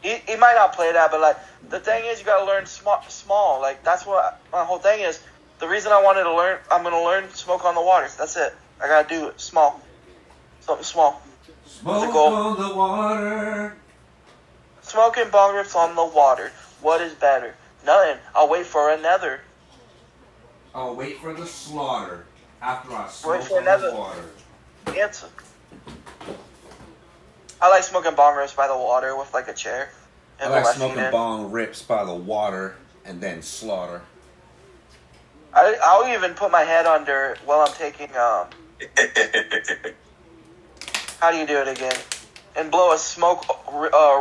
He might not play that, but like the thing is, you gotta learn small. Like that's what my whole thing is. The reason I wanted to learn, I'm gonna learn "Smoke on the Water." That's it. I gotta do it small, something small. Smoke on the water. Smoking bong rips on the water. What is better? Nothing. I'll wait for another. I'll wait for the slaughter after I Wait smoke for on another the water. answer. I like smoking bong rips by the water with like a chair. I like smoking bong rips by the water and then slaughter. I'll even put my head under it while I'm taking how do you do it again? And blow a smoke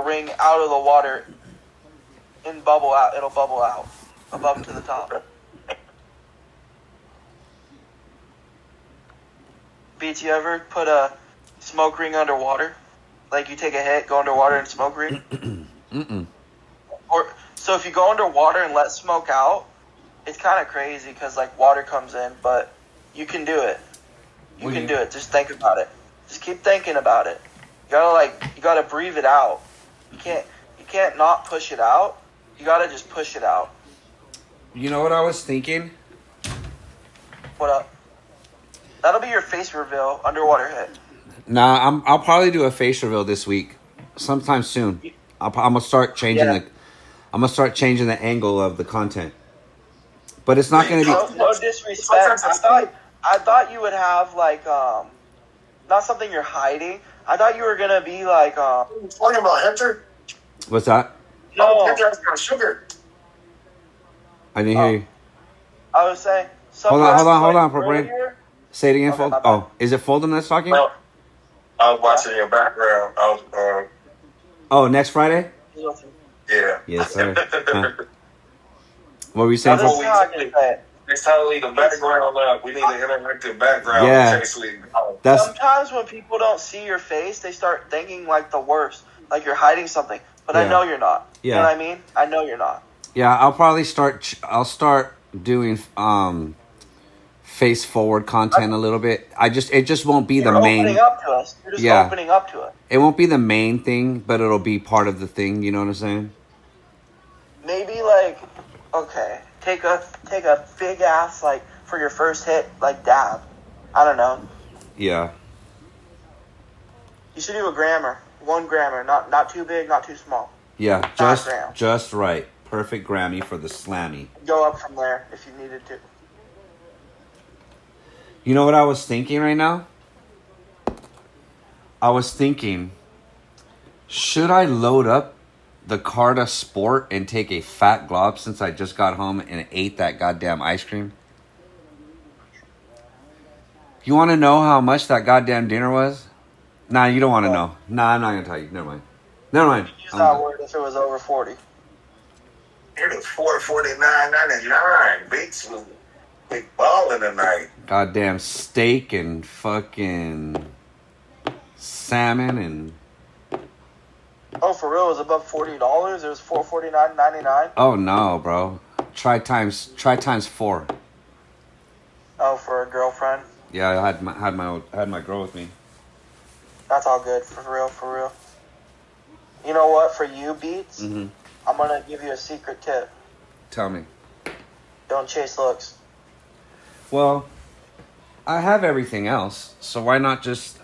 ring out of the water and bubble out. It'll bubble out above to the top. Beats, you ever put a smoke ring underwater? Like you take a hit, go underwater and smoke ring? Mm-mm. Or so if you go underwater and let smoke out, it's kind of crazy because like water comes in, but you can do it. You can do it. Just think about it. Just keep thinking about it. You gotta breathe it out. You can't not push it out. You gotta just push it out. You know what I was thinking? What up? That'll be your face reveal, underwater hit. Nah, I'll probably do a face reveal this week, sometime soon. I'm gonna start changing I'm gonna start changing the angle of the content. But it's not gonna be. No disrespect. I thought you would have like not something you're hiding. I thought you were gonna be like talking about Hunter? What's that? No. Hunter has got sugar. I didn't hear you. I was saying. Hold on, for brain. Earlier. Say it again, Fold. Oh, is it Foldem that's talking? No, I was watching your background. I was. Oh, next Friday? Yeah. Yes, sir. Huh. What were you saying? Next time we leave the background up, we need an interactive background. Yeah. Sometimes when people don't see your face, they start thinking like the worst, like you're hiding something. But I know you're not. Yeah. You know what I mean? I know you're not. Yeah, I'll probably start. I'll start doing face forward content a little bit. It just won't be the main. Opening up to us. You're just opening up to it. It won't be the main thing, but it'll be part of the thing. You know what I'm saying? Maybe like, okay, take a big ass like for your first hit, like dab. I don't know. Yeah. You should do a grammar, 1 grammar, not too big, not too small. Yeah, just right. Perfect Grammy for the slammy. Go up from there if you needed to. You know what I was thinking right now? I was thinking, should I load up the Carta Sport and take a fat glob since I just got home and ate that goddamn ice cream? You want to know how much that goddamn dinner was? Nah, you don't want to know. Nah, I'm not going to tell you. Never mind. Use that word if it was over 40. It was $449.99. Beats. Big balling tonight. Goddamn steak and fucking salmon and. Oh, for real? It was above $40. It was $449.99. Oh no, bro. Try times 4. Oh, for a girlfriend. Yeah, I had my girl with me. That's all good. For real, for real. You know what? For you, Beats, Mm-hmm. I'm gonna give you a secret tip. Tell me. Don't chase looks. Well, I have everything else, so why not just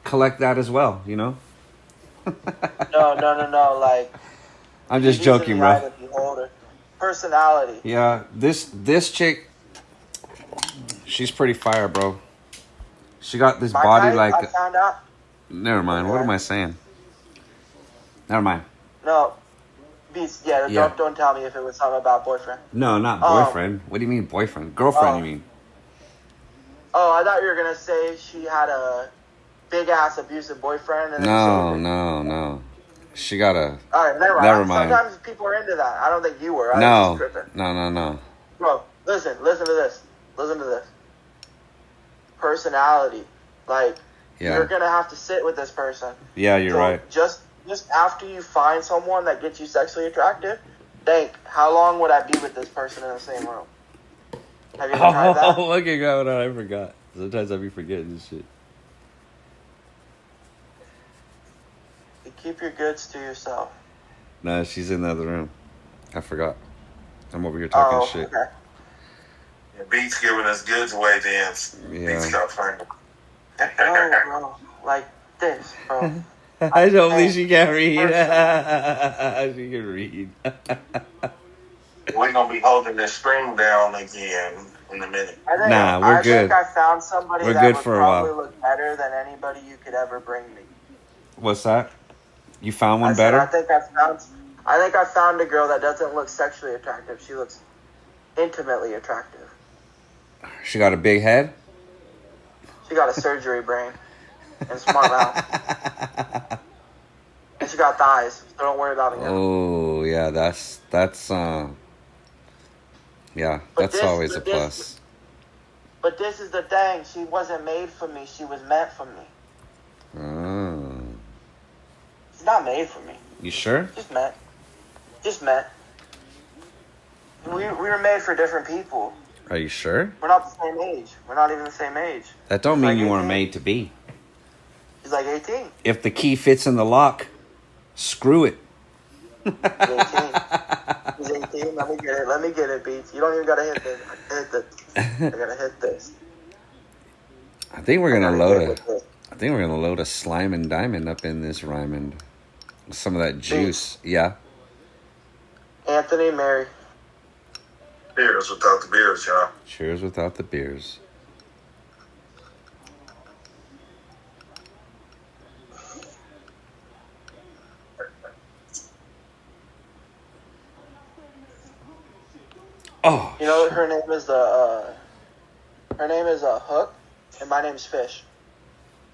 collect that as well? You know. No. Like. I'm just joking, bro. Personality. Yeah, this chick, she's pretty fire, bro. She got this body type, like. I found out. Never mind. What am I saying? Never mind. No, Beats. Yeah. Don't tell me if it was something about boyfriend. No, not boyfriend. What do you mean boyfriend? Girlfriend, you mean? Oh, I thought you were gonna say she had a big ass abusive boyfriend. And No. She got a. All right, never mind. Sometimes people are into that. I don't think you were. No. Was just tripping. No. Bro, listen to this. Personality, like you're gonna have to sit with this person. Yeah, you're right. Just after you find someone that gets you sexually attractive, think, how long would I be with this person in the same room? Have you ever tried that? Oh, okay, God, I forgot. Sometimes I be forgetting this shit. You keep your goods to yourself. Nah, she's in the other room. I forgot. I'm over here talking shit. Okay. Beats giving us goods away, then. Yeah. Beats got friendly. No, bro. Like this, bro. I don't believe she can read. She can read. We're going to be holding this string down again in a minute. Nah, we're good. I think I found somebody we're that good would for a probably while. look better than anybody you could ever bring me. What's that? You found one better? I think I found a girl that doesn't look sexually attractive. She looks intimately attractive. She got a big head? She got a surgery brain and smart mouth. And she got thighs, so don't worry about it. Oh, yeah, that's always a plus. But this is the thing. She wasn't made for me. She was meant for me. Oh. She's not made for me. You sure? Just meant. We were made for different people. Are you sure? We're not the same age. We're not even the same age. That don't mean you 18. weren't made to be. She's like 18. If the key fits in the lock, screw it. He's 18. He's 18. Let me get it, Beats. You don't even gotta hit this. I gotta hit this. I think we're gonna load a slime and diamond up in this Ryman. Some of that juice. Beats. Yeah. Anthony, Mary. Cheers without the beers, y'all. Cheers without the beers. Oh. You know her name is Hook, and my name's Fish.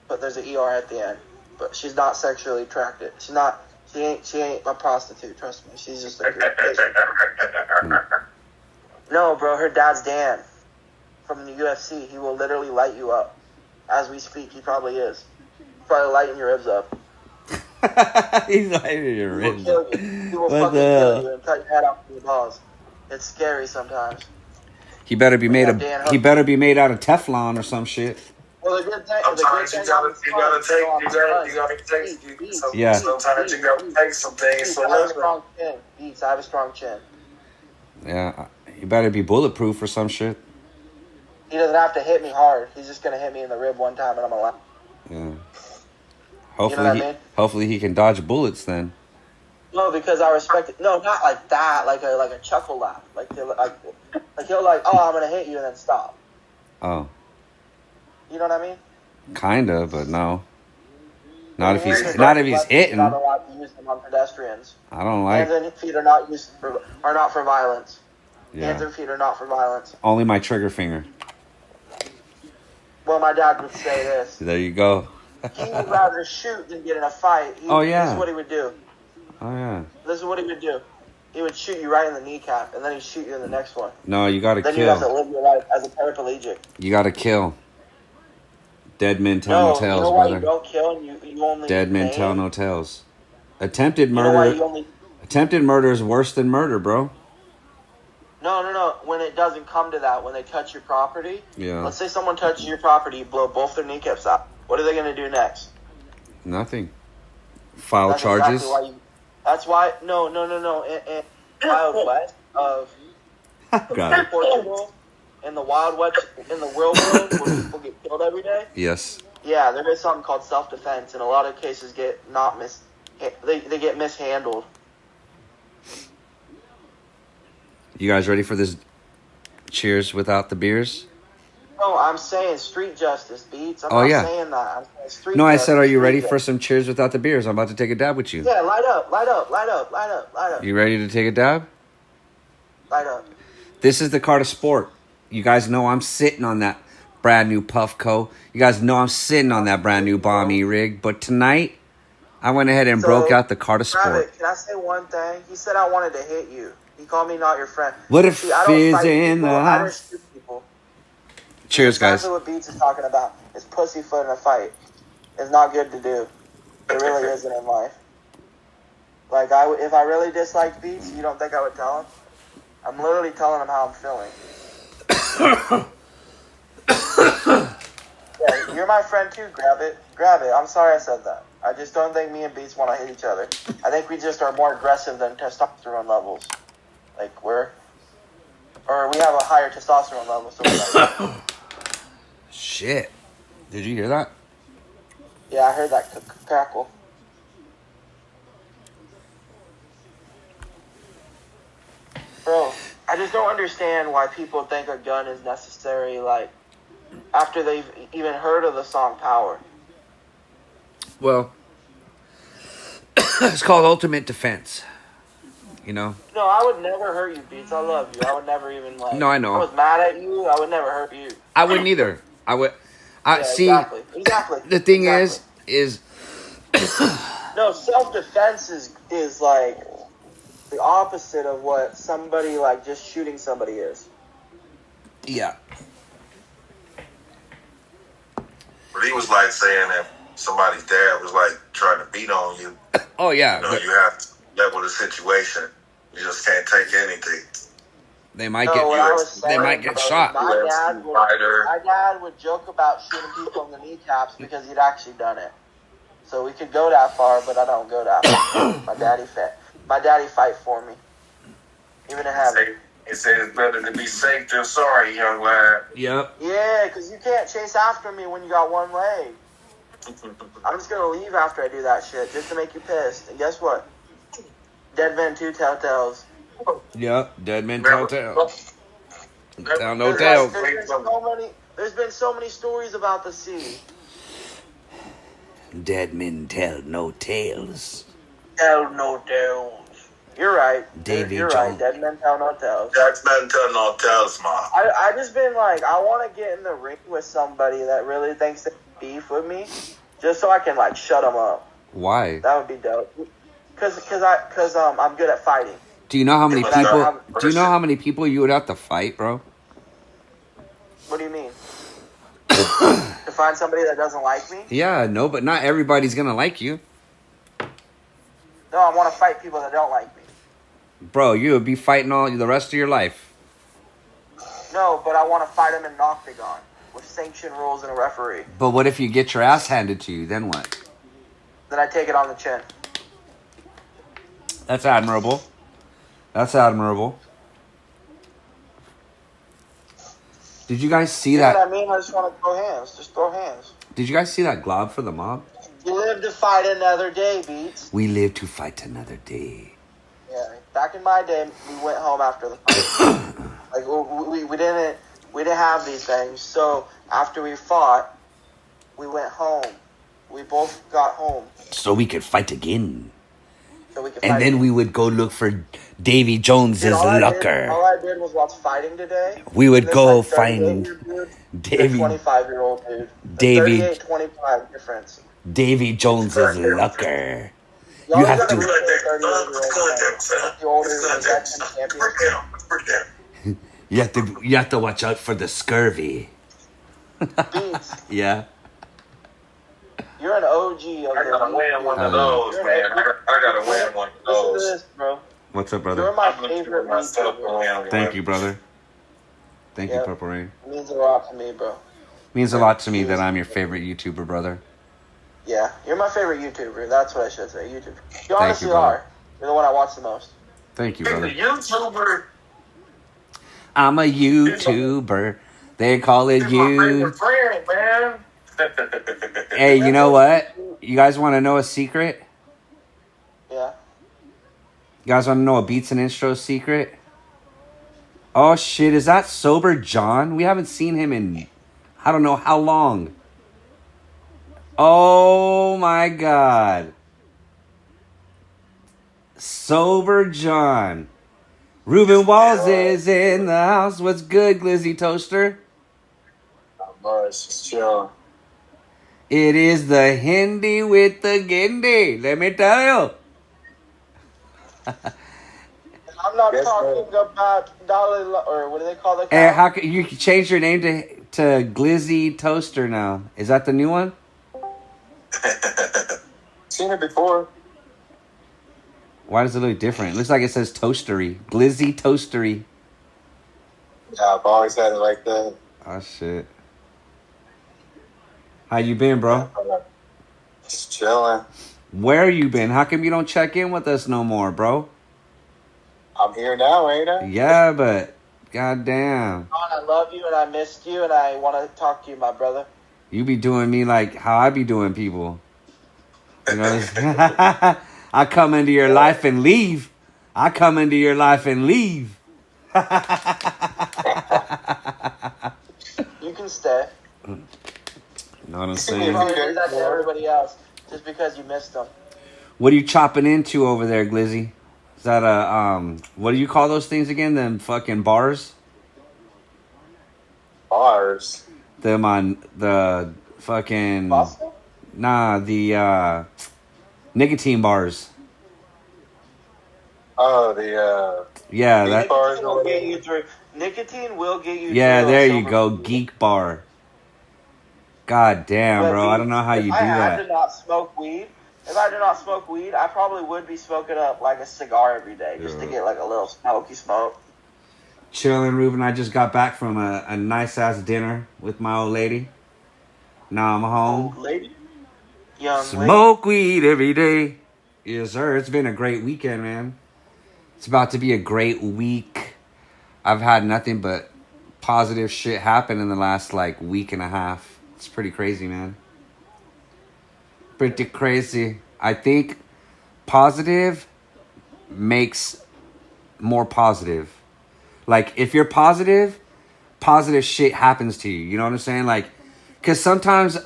But there's an ER at the end. But she's not sexually attractive. She ain't a prostitute, trust me. She's just a good patient. No, bro, her dad's Dan from the UFC. He will literally light you up. As we speak, he probably is. Probably lighting your ribs up. He's lighting your ribs up. He will fucking kill you and cut your head off with your balls. It's scary sometimes. He better be made out of Teflon or some shit. Well, the good thing, sometimes you gotta take some things for living. Beats, I have a strong chin. Yeah, you better be bulletproof or some shit. He doesn't have to hit me hard. He's just gonna hit me in the rib one time, and I'm alive. Yeah. Hopefully he can dodge bullets then. No, because I respect it. No, not like that. Like a chuckle laugh. Like he'll I'm gonna hit you and then stop. Oh. You know what I mean? Kinda, but no. Not if he's hitting. You're not allowed to use them on pedestrians. I don't like. Hands and feet are not for violence. Yeah. Hands and feet are not for violence. Only my trigger finger. Well, my dad would say this. There you go. He would rather shoot than get in a fight. This is what he would do. Oh yeah. This is what he would do. He would shoot you right in the kneecap, and then he'd shoot you in the next one. No, you gotta Then you have to kill. live your life as a paraplegic. You gotta kill. Dead men tell no No, tales, you know why brother. you don't kill and you only Dead men tell maim? no tales. Attempted You know why murder. you only... Attempted murder is worse than murder, bro. No. When it doesn't come to that, when they touch your property, Yeah. let's say someone touches your property, you blow both their kneecaps out. What are they going to do next? Nothing. File That's charges. Exactly why that's why. No. In Wild West of Got it. Portugal, in the Wild West, in the real world where people get killed every day. Yes. Yeah, there is something called self-defense, and a lot of cases get they get mishandled. You guys ready for this? Cheers without the beers. No, I'm saying street justice, Beats. I'm Oh, not yeah. saying that. I'm saying street No, I justice, said, are you street ready justice. for some cheers without the beers? I'm about to take a dab with you. Yeah, light up, light up, light up, light up, light up. You ready to take a dab? Light up. This is the Cart of Sport. You guys know I'm sitting on that brand new Puffco. You guys know I'm sitting on that brand new Bomb E-Rig. But tonight, I went ahead and broke out the Cart of Sport. Rabbit, can I say one thing? He said I wanted to hit you. He called me not your friend. What if See, I don't Fizz fight in people, the I house? just shoot people. Cheers, guys. That's what Beats is talking about. It's pussyfoot in a fight. It's not good to do. It really isn't in life. Like, if I really disliked Beats, you don't think I would tell him? I'm literally telling him how I'm feeling. Yeah, you're my friend too. Grab it. Grab it. I'm sorry I said that. I just don't think me and Beats want to hit each other. I think we just are more aggressive than testosterone levels. Like, we have a higher testosterone level. So Shit. Did you hear that? yeah, I heard that crackle. Bro, I just don't understand why people think a gun is necessary, like, after they've even heard of the song Power. Well, it's called Ultimate Defense. You know? No, I would never hurt you, Beats. I love you. I would never even, like... No, I know. I was mad at you. I would never hurt you. I wouldn't either. I would... see, Exactly. the thing is... No, self-defense is like the opposite of what somebody like just shooting somebody is. Yeah. But he was like saying that somebody's dad was like trying to beat on you. Oh, yeah. You know, you have to level the situation. You just can't take anything. They might get shot. My dad would joke about shooting people in the kneecaps because he'd actually done it. So we could go that far, but I don't go that far. My daddy fight for me. Even in heaven. He said it's better to be safe than sorry, young lad. Yep. Yeah, because you can't chase after me when you got one leg. I'm just going to leave after I do that shit just to make you pissed. And guess what? Dead Men 2 Telltales. Yep, Dead Men Tell Tales. Tell no tales. There's been so many stories about the sea. Dead men tell no tales. Tell no tales. You're right. You're right. Dead men tell no tales. Dead men tell no tales, ma. I just been like, I want to get in the ring with somebody that really thinks they beef with me, just so I can like shut them up. Why? That would be dope. Cause I'm good at fighting. Do you know how many people? Do you know how many people you would have to fight, bro? What do you mean? To find somebody that doesn't like me? Yeah, no, but not everybody's gonna like you. No, I want to fight people that don't like me. Bro, you would be fighting all the rest of your life. No, but I want to fight them in an octagon with sanction rules and a referee. But what if you get your ass handed to you? Then what? Then I take it on the chin. That's admirable. That's admirable. Did you guys see that? You know what I mean? I just want to throw hands. Just throw hands. Did you guys see that glob for the mob? You live to fight another day, Beats. We live to fight another day. Yeah, back in my day, we went home after the fight. Like we didn't have these things. So after we fought, we went home. We both got home. So we could fight again. So we could and fight then again. we would go look for Davy Jones's locker. All I did was watch Fighting Today. We would This, go like, find 38-year-old Davy. 25-year-old dude. Davy. 38-25 difference. Davy Jones's locker. You have to. The older You have to watch out for the scurvy. Beats. Yeah. You're an OG. I gotta win one of those, man. I gotta win one of those. Listen to this, bro. What's up, brother? You're my favorite YouTuber. Thank you, brother. Thank you, Purple Rain. It means a lot to me, bro. Means a lot to me that I'm your favorite YouTuber, brother. Yeah, you're my favorite YouTuber. That's what I should say. YouTuber. You honestly are. You're the one I watch the most. Thank you, brother. YouTuber. I'm a YouTuber. They call it you. Friend, man. Hey, you know what? You guys want to know a secret? Yeah. You guys want to know a BeatsAndInstros secret? Oh shit, is that Sober John? We haven't seen him in I don't know how long. Oh my god. Sober John. Ruben Walls is in the house. What's good, Glizzy Toaster? Not much, just chill. It is the Hindi with the Gindi. Let me tell you. I'm not talking about Dolly, or what do they call the Hey, how can you change your name to Glizzy Toaster now? Is that the new one? Seen it before. Why does it look different? It looks like it says Toastery. Glizzy Toastery. Yeah, I've always had it like that. Oh shit. How you been, bro? Just chilling. Where you been? How come you don't check in with us no more, bro? I'm here now, ain't I? Yeah, but goddamn. I love you and I missed you and I want to talk to you, my brother. You be doing me like how I be doing people. You know, I come into your life and leave. I come into your life and leave. You can stay. Know what I'm saying? You do that to everybody else just because you missed them. What are you chopping into over there, Glizzy? Is that a what do you call those things again? Them fucking bars? Bars. Them on the fucking Boston? Nah, the nicotine bars. Oh, the yeah, that Nicotine will get you through. Nicotine will get you. yeah, through there you go, geek bar. God damn, But bro, I don't know how you do If I that. did not smoke weed, I probably would be smoking up like a cigar every day just to get like a little smoky smoke. Chilling, Ruben. I just got back from a nice ass dinner with my old lady. Now I'm home. Old lady? Young Smoke weed every day. Yes, sir. It's been a great weekend, man. It's about to be a great week. I've had nothing but positive shit happen in the last like week and a half. It's pretty crazy, man. Pretty crazy. I think positive makes more positive. Like, if you're positive shit happens to you. You know what I'm saying? Like, because sometimes,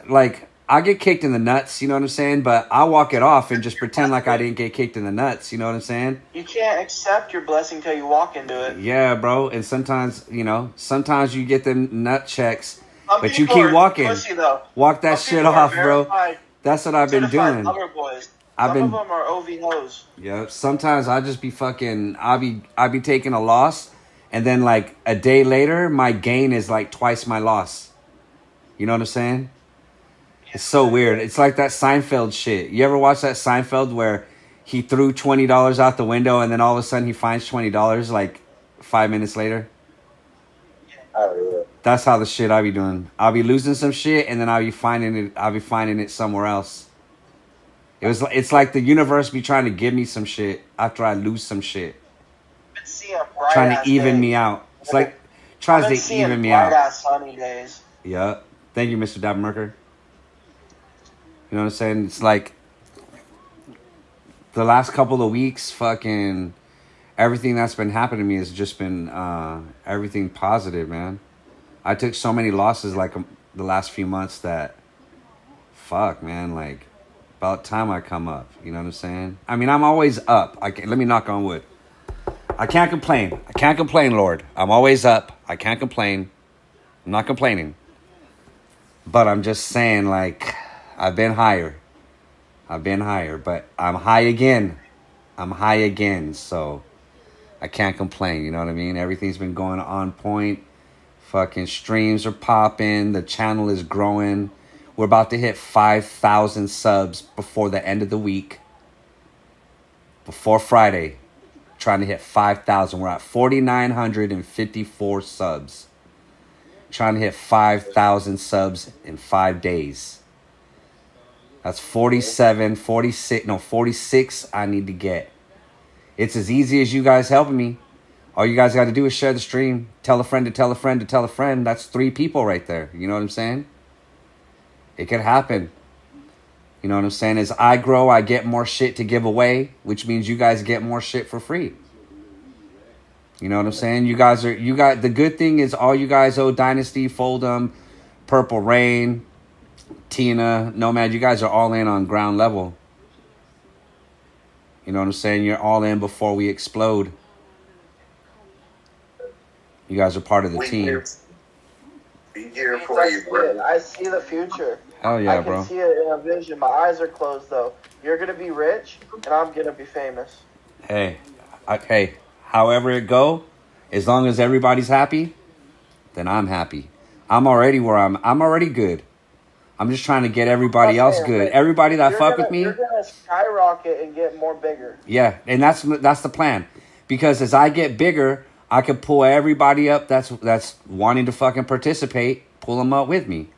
like, I get kicked in the nuts, you know what I'm saying? But I walk it off and just pretend like I didn't get kicked in the nuts, you know what I'm saying? You can't accept your blessing till you walk into it. Yeah, bro. And sometimes, you know, sometimes you get them nut checks, but you keep walking. Pussy, walk that shit off, bro. That's what I've been doing. Boys. Some of them are OV hoes. Yeah, sometimes I just be fucking, I'll be taking a loss, and then like a day later, my gain is like twice my loss. You know what I'm saying? It's so weird. It's like that Seinfeld shit. You ever watch that Seinfeld where he threw $20 out the window and then all of a sudden he finds $20 like 5 minutes later? Oh, yeah. That's how the shit I be doing. I'll be losing some shit and then I'll be finding it somewhere else. It's like the universe be trying to give me some shit after I lose some shit. Trying to even me out. It's like tries to even me out. Sunny days. Yeah. Thank you, Mr. Dabmerker. You know what I'm saying? It's like the last couple of weeks, fucking everything that's been happening to me has just been everything positive, man. I took so many losses like the last few months that fuck, man, like about time I come up. You know what I'm saying? I mean, I'm always up. Let me knock on wood. I can't complain. I can't complain, Lord. I'm always up. I can't complain. I'm not complaining. But I'm just saying, like, I've been higher. I've been higher, but I'm high again. So I can't complain. You know what I mean? Everything's been going on point. Fucking streams are popping. The channel is growing. We're about to hit 5,000 subs before the end of the week. Before Friday. Trying to hit 5,000. We're at 4,954 subs. Trying to hit 5,000 subs in 5 days. That's 46 I need to get. It's as easy as you guys helping me. All you guys got to do is share the stream. Tell a friend to tell a friend to tell a friend. That's 3 people right there. You know what I'm saying? It could happen. You know what I'm saying? As I grow, I get more shit to give away, which means you guys get more shit for free. You know what I'm saying? You got the good thing is all you guys owe Dynasty, Fold'em, Purple Rain, Tina, Nomad, you guys are all in on ground level. You know what I'm saying? You're all in before we explode. You guys are part of the team. Be here for you, bro. I see the future. Hell yeah, bro. I can bro. see it in a vision. My eyes are closed, though. You're going to be rich, and I'm going to be famous. Hey, however it go, as long as everybody's happy, then I'm happy. I'm already I'm already good. I'm just trying to get everybody else good. Everybody that fuck with me. You're going to skyrocket and get more bigger. Yeah, and that's the plan. Because as I get bigger, I can pull everybody up that's wanting to fucking participate, pull them up with me.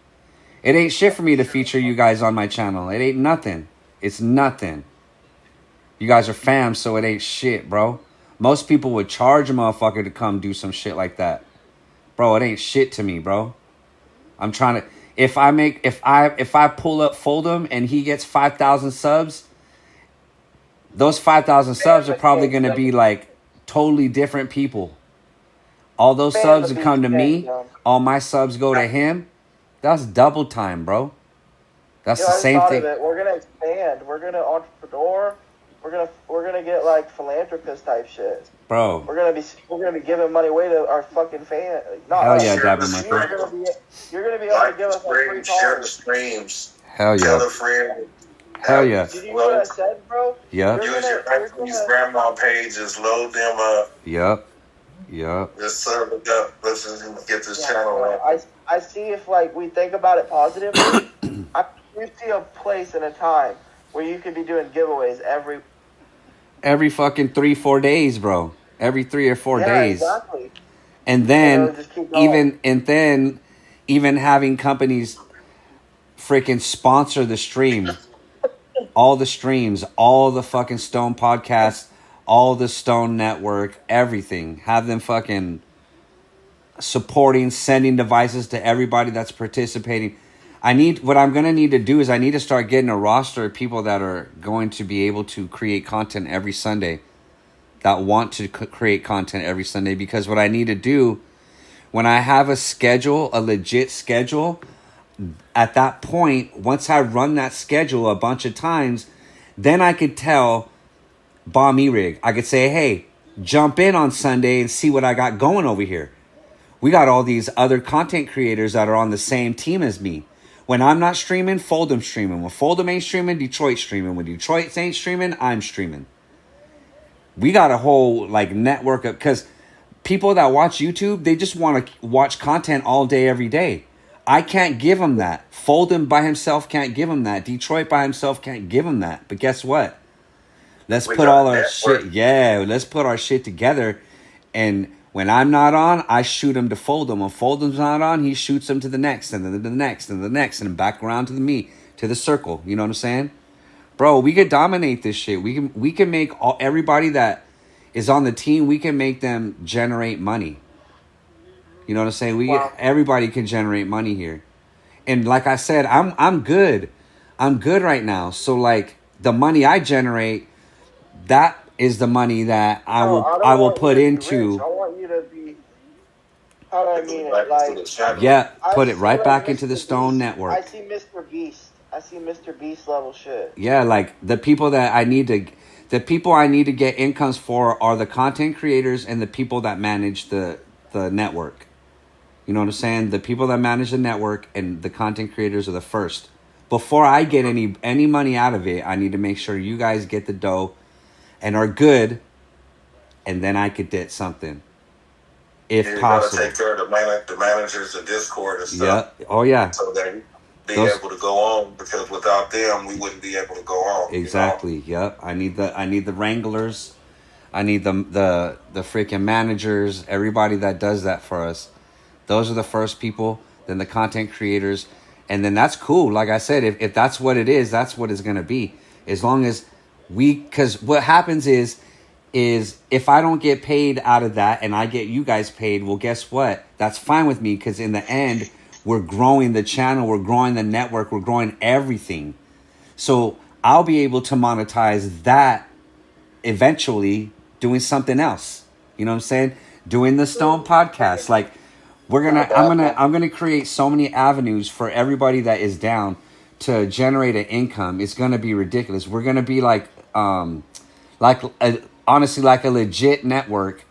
It ain't shit for me to feature you guys on my channel. It ain't nothing. It's nothing. You guys are fam, so it ain't shit, bro. Most people would charge a motherfucker to come do some shit like that. Bro, it ain't shit to me, bro. I'm trying to... If I pull up Fold'em and he gets 5,000 subs, those 5,000 subs are probably going to be like totally different people. All those subs that come to me, all my subs go to him. That's double time, bro. That's the same thing. We're gonna expand. We're gonna entrepreneur. We're gonna get like philanthropist type shit. Bro. We're gonna be giving money away to our fucking fans. Hell yeah, Dabber. You're gonna be able to give us a free call. Share the streams. Hell yeah. Tell a friend. Hell yeah. Did you hear what I said, bro? Yep. Use your Anker's grandma pages. Load them up. Yep. Just serve it up. Let's just get this channel up. I see if like we think about it positively. We see a place and a time where you could be doing giveaways every fucking 3-4 days, bro. Every 3 or 4 days. Exactly. And then even having companies freaking sponsor the stream. All the streams, all the fucking Stone podcasts, all the Stone network, everything. Have them fucking supporting, sending devices to everybody that's participating. What I'm going to need to do is I need to start getting a roster of people that are going to be able to create content every Sunday, that want to create content every Sunday. Because what I need to do, when I have a schedule, a legit schedule, at that point, once I run that schedule a bunch of times, then I could tell Bomb E-Rig. I could say, hey, jump in on Sunday and see what I got going over here. We got all these other content creators that are on the same team as me. When I'm not streaming, Fold'em streaming. When Fold'em ain't streaming, Detroit streaming. When Detroit ain't streaming, I'm streaming. We got a whole like network of... Because people that watch YouTube, they just want to watch content all day, every day. I can't give them that. Fold'em by himself can't give them that. Detroit by himself can't give them that. But guess what? Let's put all our shit... Yeah, let's put our shit together. And... when I'm not on, I shoot him to Fold'em. When Fold'em's not on, he shoots him to the next, and then the next, and the next, and back around to the circle. You know what I'm saying? Bro, we could dominate this shit. We can make everybody that is on the team, we can make them generate money. You know what I'm saying? Everybody can generate money here. And like I said, I'm good. I'm good right now. So like the money I generate, that is the money that I will put into. I want you to be. How do I mean it? Like, yeah, put it right back into the Stone network. I see Mr. Beast. I see Mr. Beast level shit. Yeah, like the people I need to get incomes for are the content creators and the people that manage the network. You know what I'm saying? The people that manage the network and the content creators are the first. before I get any money out of it, I need to make sure you guys get the dough and are good, and then I could get something, if possible. You gotta take care of the managers of Discord and stuff. Yeah. Oh yeah. So they be able to go on, because without them, we wouldn't be able to go on. Exactly. You know? Yep. I need the wranglers. I need the freaking managers. Everybody that does that for us. Those are the first people. Then the content creators, and then that's cool. Like I said, if that's what it is, that's what it's gonna be. As long as because what happens is if I don't get paid out of that and I get you guys paid, well, guess what? That's fine with me, because in the end, we're growing the channel, we're growing the network, we're growing everything. So I'll be able to monetize that eventually doing something else. You know what I'm saying? Doing the Stone podcast. Like I'm gonna create so many avenues for everybody that is down to generate an income. It's gonna be ridiculous. We're gonna be honestly like a legit network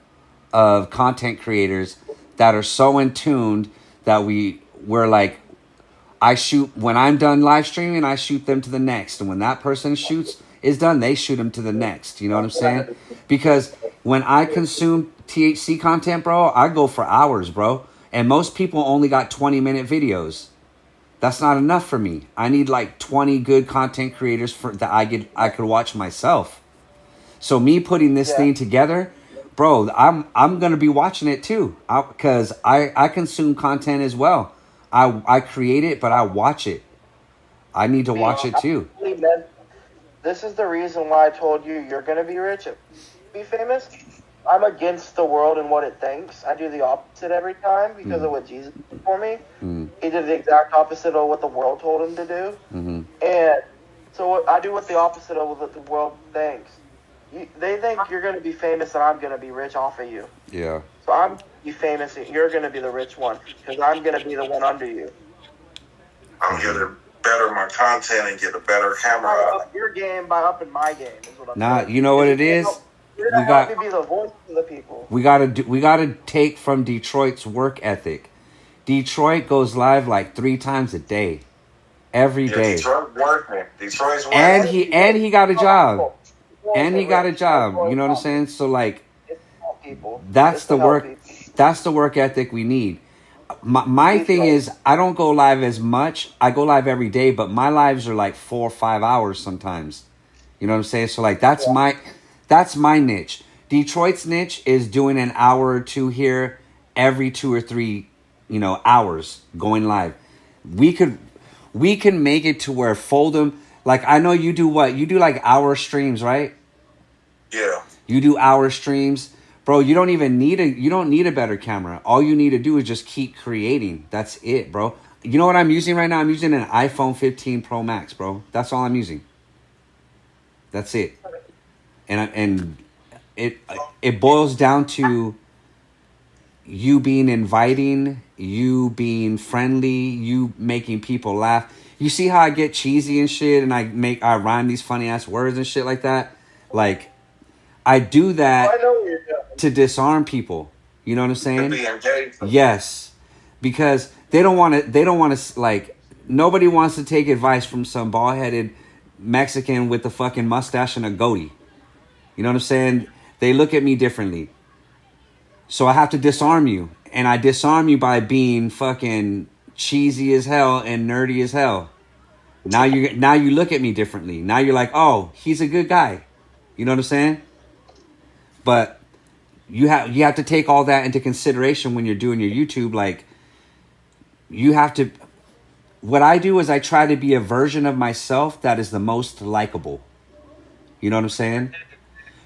of content creators that are so in tuned that we're like, I shoot, when I'm done live streaming, I shoot them to the next. And when that person is done, they shoot them to the next. You know what I'm saying? Because when I consume THC content, bro, I go for hours, bro. And most people only got 20-minute videos. That's not enough for me. I need like 20 good content creators that I could watch myself. So me putting this thing together, bro, I'm gonna be watching it too, because I consume content as well. I create it, but I watch it. I need to watch it too. This is the reason why I told you you're gonna be rich and be famous. I'm against the world and what it thinks. I do the opposite every time because of what Jesus did for me. He did the exact opposite of what the world told him to do. And so I do what the opposite of what the world thinks. They think you're going to be famous and I'm going to be rich off of you. Yeah. So I'm going to be famous and you're going to be the rich one because I'm going to be the one under you. I'm going to better my content and get a better camera. Up your game by upping my game is what I'm saying. You know what it is? You're going to help me be the voice of the people. We gotta take from Detroit's work ethic. Detroit goes live like 3 times a day. Every day. Detroit's working. And he got a job. And he got a job. You know what I'm saying? So like, that's the work ethic we need. My thing is, I don't go live as much. I go live every day, but my lives are like 4 or 5 hours sometimes. You know what I'm saying? So like, that's my niche. Detroit's niche is doing an hour or two here every 2 or 3, hours going live. We can make it to where Fold'em. Like, I know you do what? You do like hour streams, right? Yeah. You do hour streams. Bro, you don't need a better camera. All you need to do is just keep creating. That's it, bro. You know what I'm using right now? I'm using an iPhone 15 Pro Max, bro. That's all I'm using. That's it. And it boils down to you being inviting, you being friendly, you making people laugh. You see how I get cheesy and shit, and I rhyme these funny ass words and shit like that? Like, I do that to disarm people. You know what I'm saying? Yes. Because they don't want to, like, nobody wants to take advice from some bald-headed Mexican with a fucking mustache and a goatee. You know what I'm saying? They look at me differently. So I have to disarm you. And I disarm you by being fucking cheesy as hell and nerdy as hell. Now you look at me differently. Now you're like, oh, he's a good guy. You know what I'm saying? But you have to take all that into consideration when you're doing your YouTube. Like, you have to. What I do is I try to be a version of myself that is the most likable. You know what I'm saying?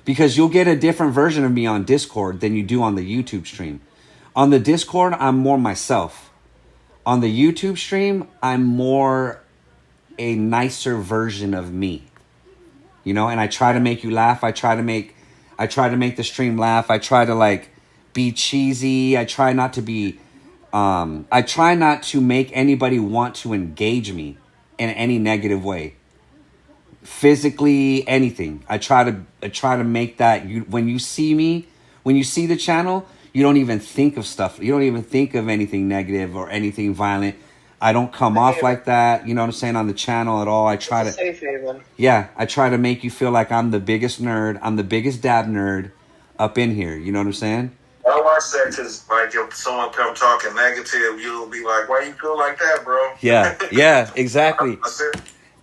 Because you'll get a different version of me on Discord than you do on the YouTube stream. On the Discord, I'm more myself. On the YouTube stream, I'm more a nicer version of me. You know, and I try to make you laugh. I try to make the stream laugh. I try to like be cheesy. I try not to be I try not to make anybody want to engage me in any negative way. Physically, anything. I try to make that when you see me, when you see the channel, you don't even think of stuff. You don't even think of anything negative or anything violent. I don't come off like that. You know what I'm saying, on the channel at all. I try to safe haven. Yeah, I try to make you feel like I'm the biggest nerd. I'm the biggest dad nerd up in here. You know what I'm saying? I watch that because, like, if someone come talking negative, you'll be like, "Why you feel like that, bro?" Yeah, exactly.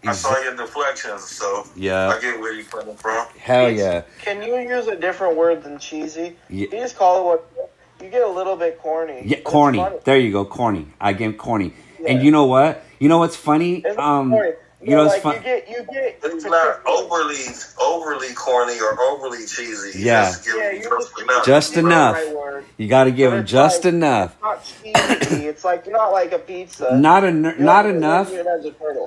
I saw your deflections, so yeah, I get where you're coming from. Hell yeah. Can you use a different word than cheesy? Yeah. You just call it what you get. A little bit corny. Yeah, corny. There you go, corny. I get corny. Yeah. And you know what? You know what's funny? Corny. You know what's like you get. It's not overly corny or overly cheesy. Yeah. Just enough. You got to give them just enough. It's not cheesy. It's like not like a pizza. Not enough.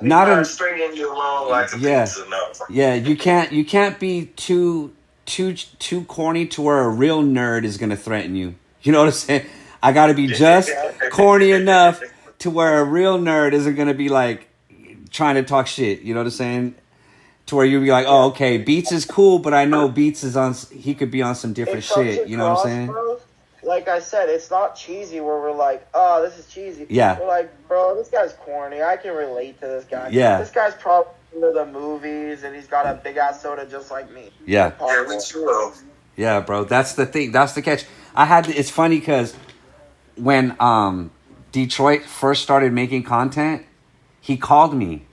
Not stringing you along like a pizza. No. Yeah, you can't be too corny to where a real nerd is gonna threaten you. You know what I'm saying? I got to be just corny enough to where a real nerd isn't gonna be like trying to talk shit. You know what I'm saying? To where you'll be like, oh, okay, Beats is cool, but I know Beats is on. He could be on some different shit. You know what I'm saying? Bro, like I said, it's not cheesy where we're like, oh, this is cheesy. Yeah. We're like, bro, this guy's corny. I can relate to this guy. Yeah. This guy's probably into the movies, and he's got a big ass soda just like me. Yeah. Yeah, bro. That's the thing. That's the catch. It's funny because when Detroit first started making content, he called me,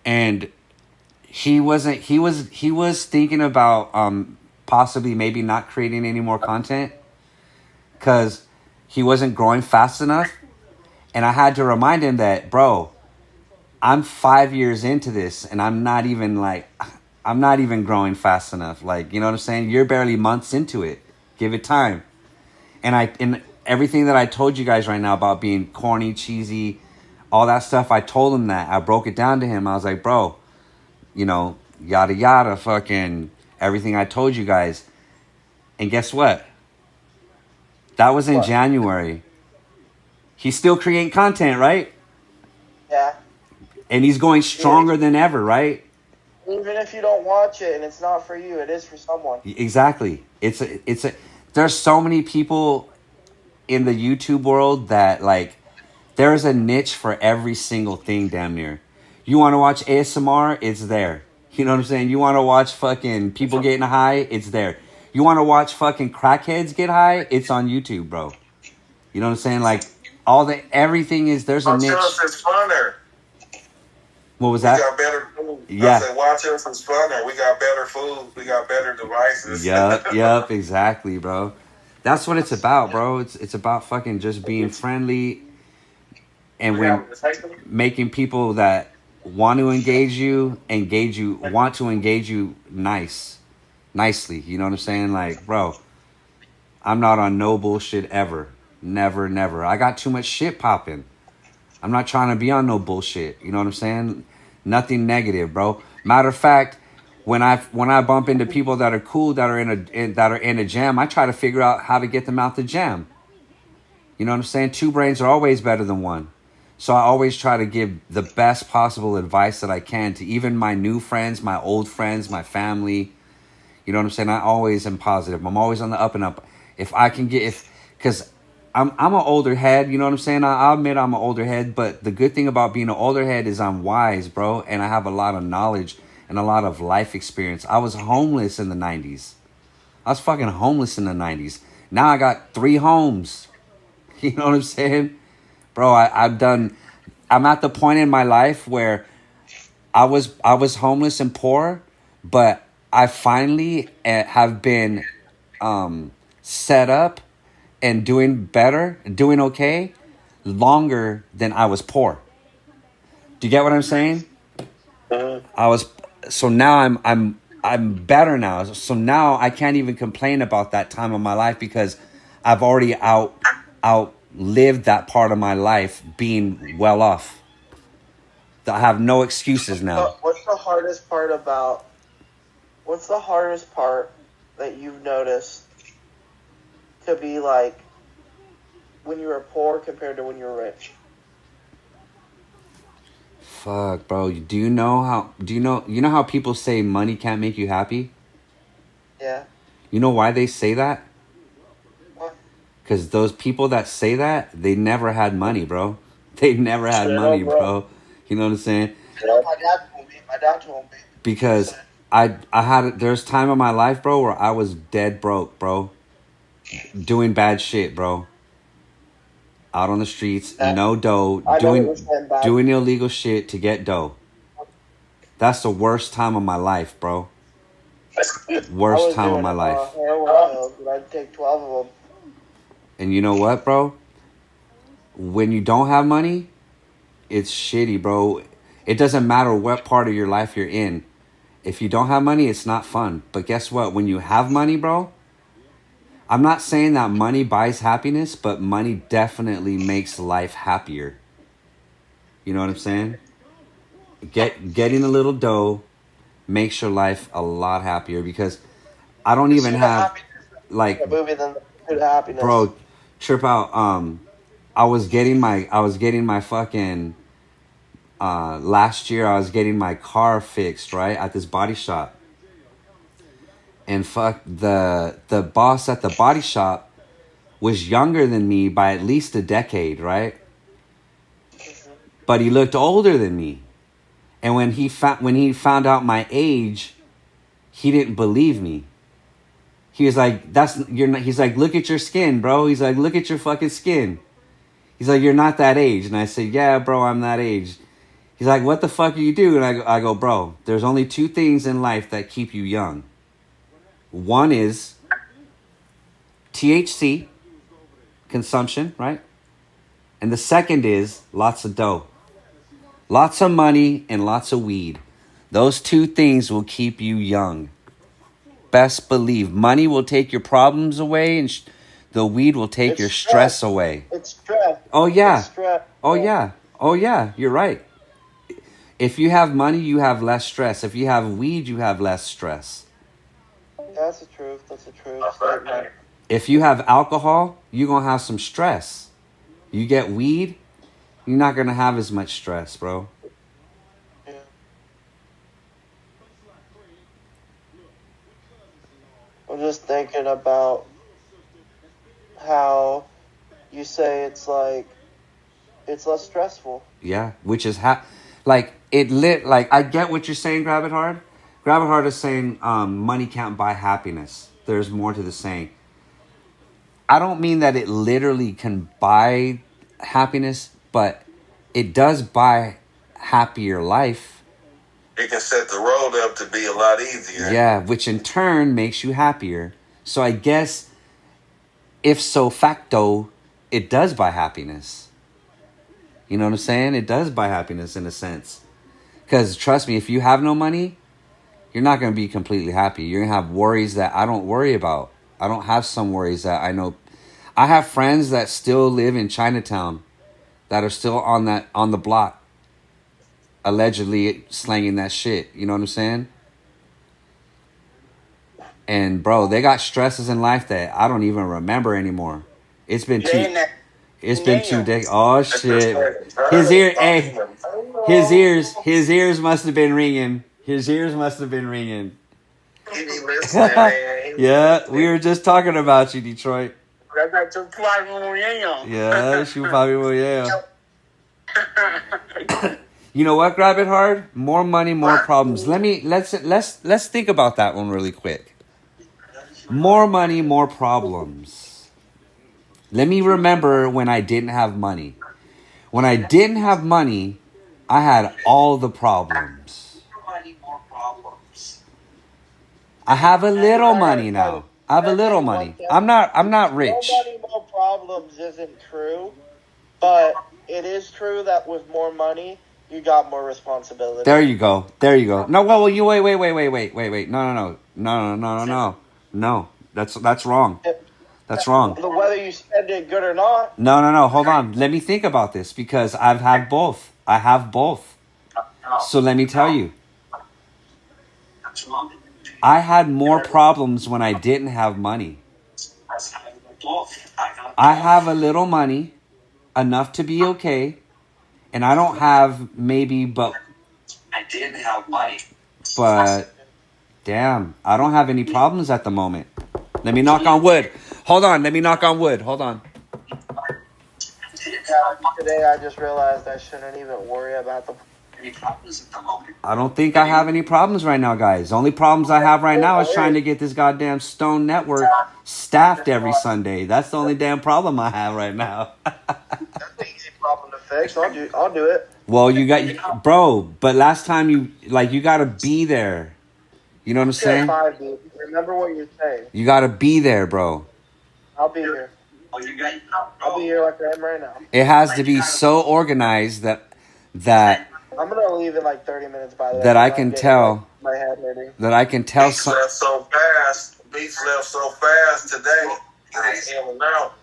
and he was thinking about possibly maybe not creating any more content because he wasn't growing fast enough. And I had to remind him that, bro, I'm 5 years into this and I'm not even growing fast enough. Like, you know what I'm saying? You're barely months into it. Give it time. And everything that I told you guys right now about being corny, cheesy, all that stuff, I told him that. I broke it down to him. I was like, bro, you know, yada yada, fucking everything I told you guys. And guess what? That was in January. He's still creating content, right? Yeah. And he's going stronger than ever, right? Even if you don't watch it and it's not for you, it is for someone. Exactly. There's so many people in the YouTube world that, like, there's a niche for every single thing, damn near. You want to watch ASMR? It's there. You know what I'm saying? You want to watch fucking people getting high? It's there. You want to watch fucking crackheads get high? It's on YouTube, bro. You know what I'm saying? Like, everything is, there's a niche. It's funner. What was that? We got better food. Yeah. I said, watch us, it's funner. We got better food. We got better devices. Yep, exactly, bro. That's what it's about, bro. It's about fucking just being friendly and making people that want to engage you nicely. You know what I'm saying? Like, bro, I'm not on no bullshit ever. Never. I got too much shit popping. I'm not trying to be on no bullshit. You know what I'm saying? Nothing negative, bro. Matter of fact, when I bump into people that are cool, that are in a jam, I try to figure out how to get them out the jam. You know what I'm saying? 2 brains are always better than 1. So I always try to give the best possible advice that I can to even my new friends, my old friends, my family. You know what I'm saying? I always am positive. I'm always on the up and up. If I can because I'm an older head, you know what I'm saying? I'll admit I'm an older head, but the good thing about being an older head is I'm wise, bro, and I have a lot of knowledge and a lot of life experience. I was homeless in the 90s. I was fucking homeless in the 90s. Now I got 3 homes. You know what I'm saying? Bro, I'm at the point in my life where I was homeless and poor, but I finally have been set up and doing better, doing okay, longer than I was poor. Do you get what I'm saying? So now I'm better now. So now I can't even complain about that time of my life because I've already outlived that part of my life being well off. I have no excuses now. What's the hardest part that you've noticed to be like when you were poor compared to when you were rich? Fuck, bro. You know how people say money can't make you happy? Yeah. You know why they say that? What? Because those people that say that, they never had money, bro. They never had money, bro. You know what I'm saying? My dad told me. Because I had, there's time in my life, bro, where I was dead broke, bro. Doing bad shit, bro. Out on the streets, no dough, doing illegal shit to get dough. That's the worst time of my life, bro. Worst time of my life. I'd take 12 of them. And you know what, bro? When you don't have money, it's shitty, bro. It doesn't matter what part of your life you're in. If you don't have money, it's not fun. But guess what? When you have money, bro, I'm not saying that money buys happiness, but money definitely makes life happier. You know what I'm saying? Getting a little dough makes your life a lot happier, because I don't even have like bro, trip out. I was getting my fucking last year I was getting my car fixed, right, at this body shop. And fuck, the boss at the body shop was younger than me by at least a decade, right? But he looked older than me. And when he found out my age, he didn't believe me. He was like, he's like, look at your skin, bro. He's like, look at your fucking skin. He's like, you're not that age. And I said, yeah, bro, I'm that age. He's like, what the fuck do you do? And I go, bro, there's only two things in life that keep you young. One is THC consumption, right? And the second is lots of dough. Lots of money and lots of weed. Those two things will keep you young. Best believe. Money will take your problems away, and the weed will take your stress away. It's stress. Oh, yeah. It's stress. Oh, yeah. Oh, yeah. You're right. If you have money, you have less stress. If you have weed, you have less stress. That's the truth. That's the truth. If you have alcohol, you're going to have some stress. You get weed, you're not going to have as much stress, bro. Yeah. I'm just thinking about how you say it's like, it's less stressful. Yeah, which is like I get what you're saying, Grab It Hard. Grab It Hard is saying money can't buy happiness. There's more to the saying. I don't mean that it literally can buy happiness, but it does buy happier life. It can set the road up to be a lot easier. Yeah, which in turn makes you happier. So I guess, if so facto, it does buy happiness. You know what I'm saying? It does buy happiness in a sense. Because trust me, if you have no money, you're not going to be completely happy. You're going to have worries that I don't worry about. I don't have some worries that I know. I have friends that still live in Chinatown that are still on the block, allegedly slanging that shit. You know what I'm saying? And bro, they got stresses in life that I don't even remember anymore. It's been 2 days. Oh shit! His ears must have been ringing. His ears must have been ringing. Yeah, we were just talking about you, Detroit. Yeah, you know what? Grab It Hard. More money, more problems. Let's think about that one really quick. More money, more problems. Let me remember when I didn't have money. When I didn't have money, I had all the problems. I have a little money now. I have a little money. I'm not rich. More money, more problems isn't true, but it is true that with more money, you got more responsibility. There you go. No, well, you wait. No. That's wrong. That's wrong. Whether you spend it good or not. No. Hold on. Let me think about this, because I've had both. I have both. So let me tell you. I had more problems when I didn't have money. I have a little money, enough to be okay, and I don't have but I didn't have money. But damn, I don't have any problems at the moment. Let me knock on wood. Hold on, let me knock on wood. Hold on. Yeah, today I just realized I shouldn't even worry about the problems at the moment. I don't think I have any problems right now, guys. The only problems I have right now is trying to get this goddamn Stone Network staffed every Sunday. That's the only damn problem I have right now. That's an easy problem to fix. I'll do it. Well, you got, bro, but last time you got to be there. You know what I'm saying? 5, dude. Remember what you're saying. You got to be there, bro. I'll be here. I'll be here like I am right now. It has to be so organized that I'm gonna leave in like 30 minutes. By the way, that I can tell. My head hurting. That I can tell. Beats left so fast. Beats left so fast today.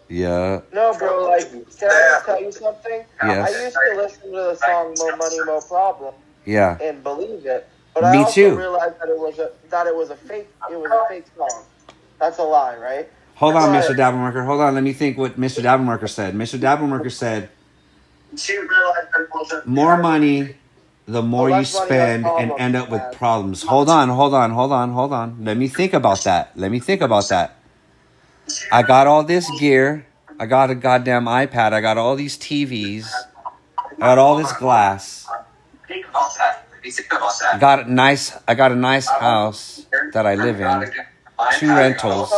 Yeah. No, bro. Like, can I just tell you something? Yes. I used to listen to the song "Mo Money, Mo Problem." Yeah. And believe it, but Me I also too. realized that it was a fake. It was a fake song. That's a lie, right? Hold on, Mr. Davenmarker. Hold on. Let me think what Mr. Davenmarker said. Mr. Davenmarker said, more money, the more you spend and end up with problems. Hold on. Let me think about that. I got all this gear. I got a goddamn iPad. I got all these TVs. I got all this glass. I got a nice house that I live in. 2 rentals.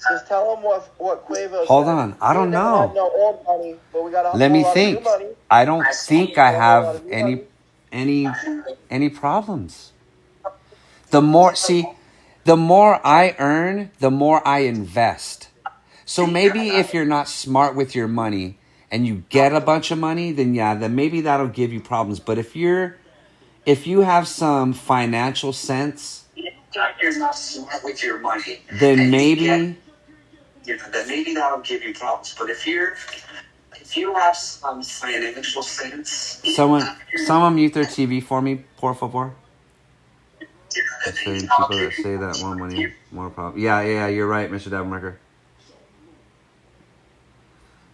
Just tell them what Quavo Hold said. on. I don't know. Have no old money, but we got Let me lot think. of new money. I don't think I have any problems. The more I earn, the more I invest. So maybe if you're not smart with your money and you get a bunch of money, then maybe that'll give you problems. But if you have some financial sense, You're not smart with your money. Then maybe that'll give you problems. But if you have some financial sense, someone mute their TV for me, por favor. Saying people that say that more money, more problems. Yeah, you're right, Mr. Davenmarker.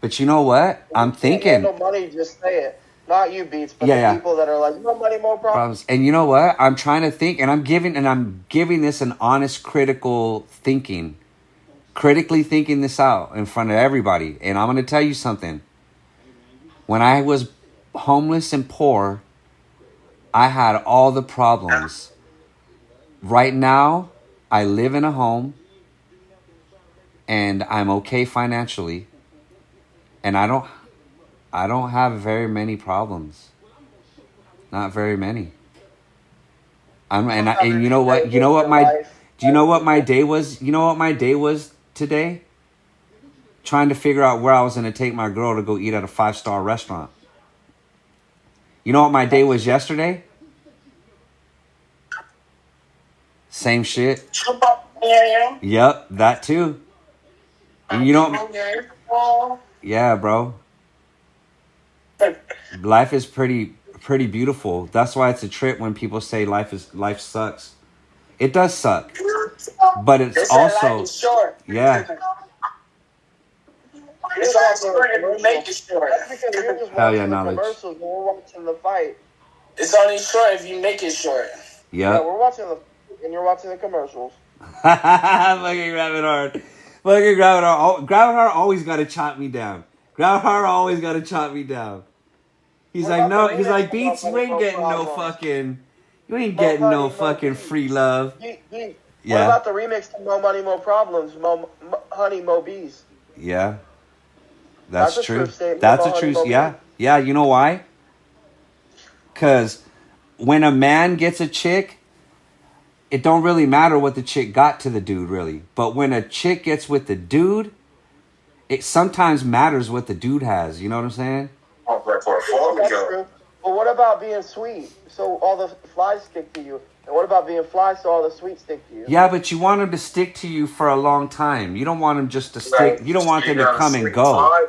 But you know what? I'm thinking. No money, just say it. Not you, Beats, but the people that are like, no money, more problems. And you know what? I'm trying to think, and I'm giving this an honest, critical thinking. Critically thinking this out in front of everybody. And I'm going to tell you something. When I was homeless and poor, I had all the problems. Right now, I live in a home, and I'm okay financially, and I don't have very many problems. Not very many. And you know what? Do you know what my day was? You know what my day was today? Trying to figure out where I was going to take my girl to go eat at a 5-star restaurant. You know what my day was yesterday? Same shit. Yep, that too. And you know, yeah, bro. Life is pretty beautiful. That's why it's a trip when people say life sucks. It does suck, but it's also It's also short make it short. That's because you're just Hell yeah, watching the knowledge. commercials when we're watching the fight. It's only short if you make it short. Yeah, we're watching and you're watching the commercials. Fucking Grabbing Hard. Grabbing Hard always got to chop me down. Grabbing Hard always got to chop me down. He's like, no. He's like, Beats, you ain't getting no fucking free love. What about the remix to Mo Money, Mo Problems? Mo Honey, Mo Bees. Yeah. That's true. Statement. That's a truth. Yeah. Yeah, you know why? Because when a man gets a chick, it don't really matter what the chick got to the dude, really. But when a chick gets with the dude, it sometimes matters what the dude has. You know what I'm saying? That's true. But what about being sweet? So all the flies stick to you. And what about being fly so all the sweet stick to you? Yeah, but you want them to stick to you for a long time. You don't want them just to stick. You don't want them to come and go.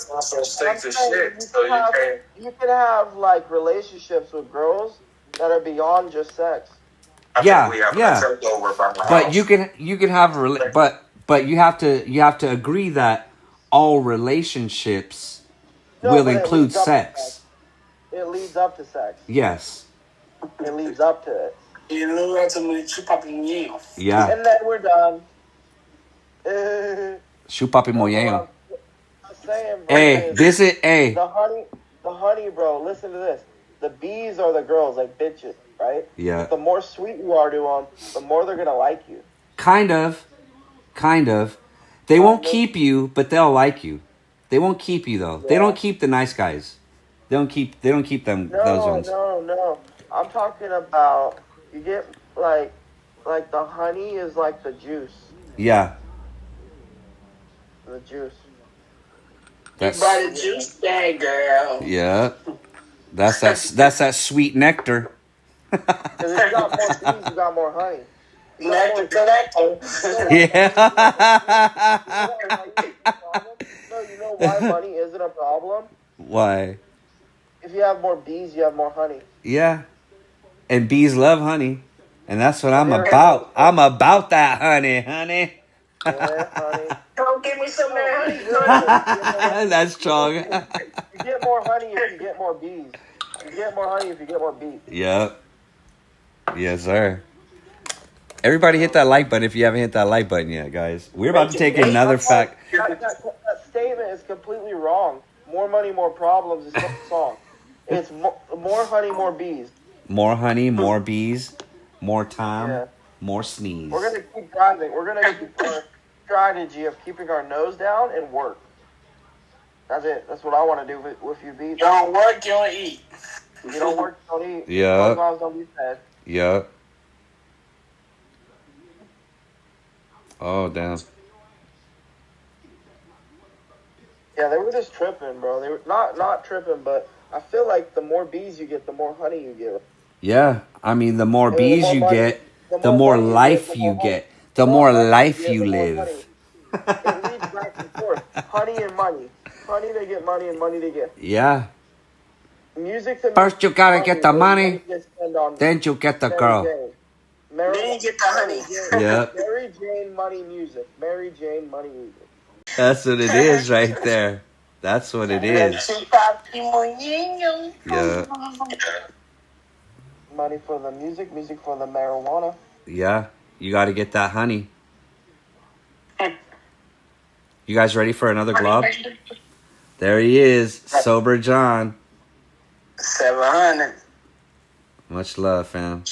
You can have like relationships with girls that are beyond just sex. Yeah. But you can have but you have to agree that all relationships will include sex. It leads up to sex. Yes. It leads up to it. Yeah. And then we're done. Chupapi molleo. saying, bro, Hey, this is hey. the honey, bro. Listen to this. The bees are the girls, like bitches, right? Yeah. But the more sweet you are to them, the more they're gonna like you. Kind of. They won't keep you, but they'll like you. They won't keep you though. Yeah. They don't keep the nice guys. They don't keep them those ones. No. I'm talking about you get like the honey is like the juice. Yeah. The juice. You buy the juice bag, girl. Yeah. That's that sweet nectar. Because if you got more bees, you got more honey. Nectar collector. Yeah. No, you know why money isn't a problem? Why? If you have more bees, you have more honey. Yeah. And bees love honey. And that's what I'm about. I'm about that honey. Yeah, honey. Don't give me some more honey. That's strong. You get more honey if you get more bees. You get more honey if you get more bees. Yep. Yes, sir. Everybody hit that like button if you haven't hit that like button yet, guys. We're about to take another fact. That statement is completely wrong. More money, more problems is the song. It's more honey, more bees. More honey, more bees, more time, more sneeze. We're going to keep driving. We're going to keep our strategy of keeping our nose down and work. That's it. That's what I want to do with you, bees. You don't work, you don't eat. You don't work, you don't eat. Yeah. Don't be fed. Yeah. Oh, damn. Yeah, they were just tripping, bro. They were not tripping, but I feel like the more bees you get, the more honey you get. Yeah. I mean, the more bees you get, the more life you get, the more life you live. It leads back and forth. Honey and money. Honey to get money and money to get. Yeah. Music to First you gotta get the money, then you get the girl. Then you get the honey. Yeah. Mary Jane money music. Mary Jane money music. That's what it is right there. That's what it is. Yeah. Money for the music for the marijuana. Yeah. You gotta get that honey. You guys ready for another glob? There he is, Sober John. 700. Much love, fam.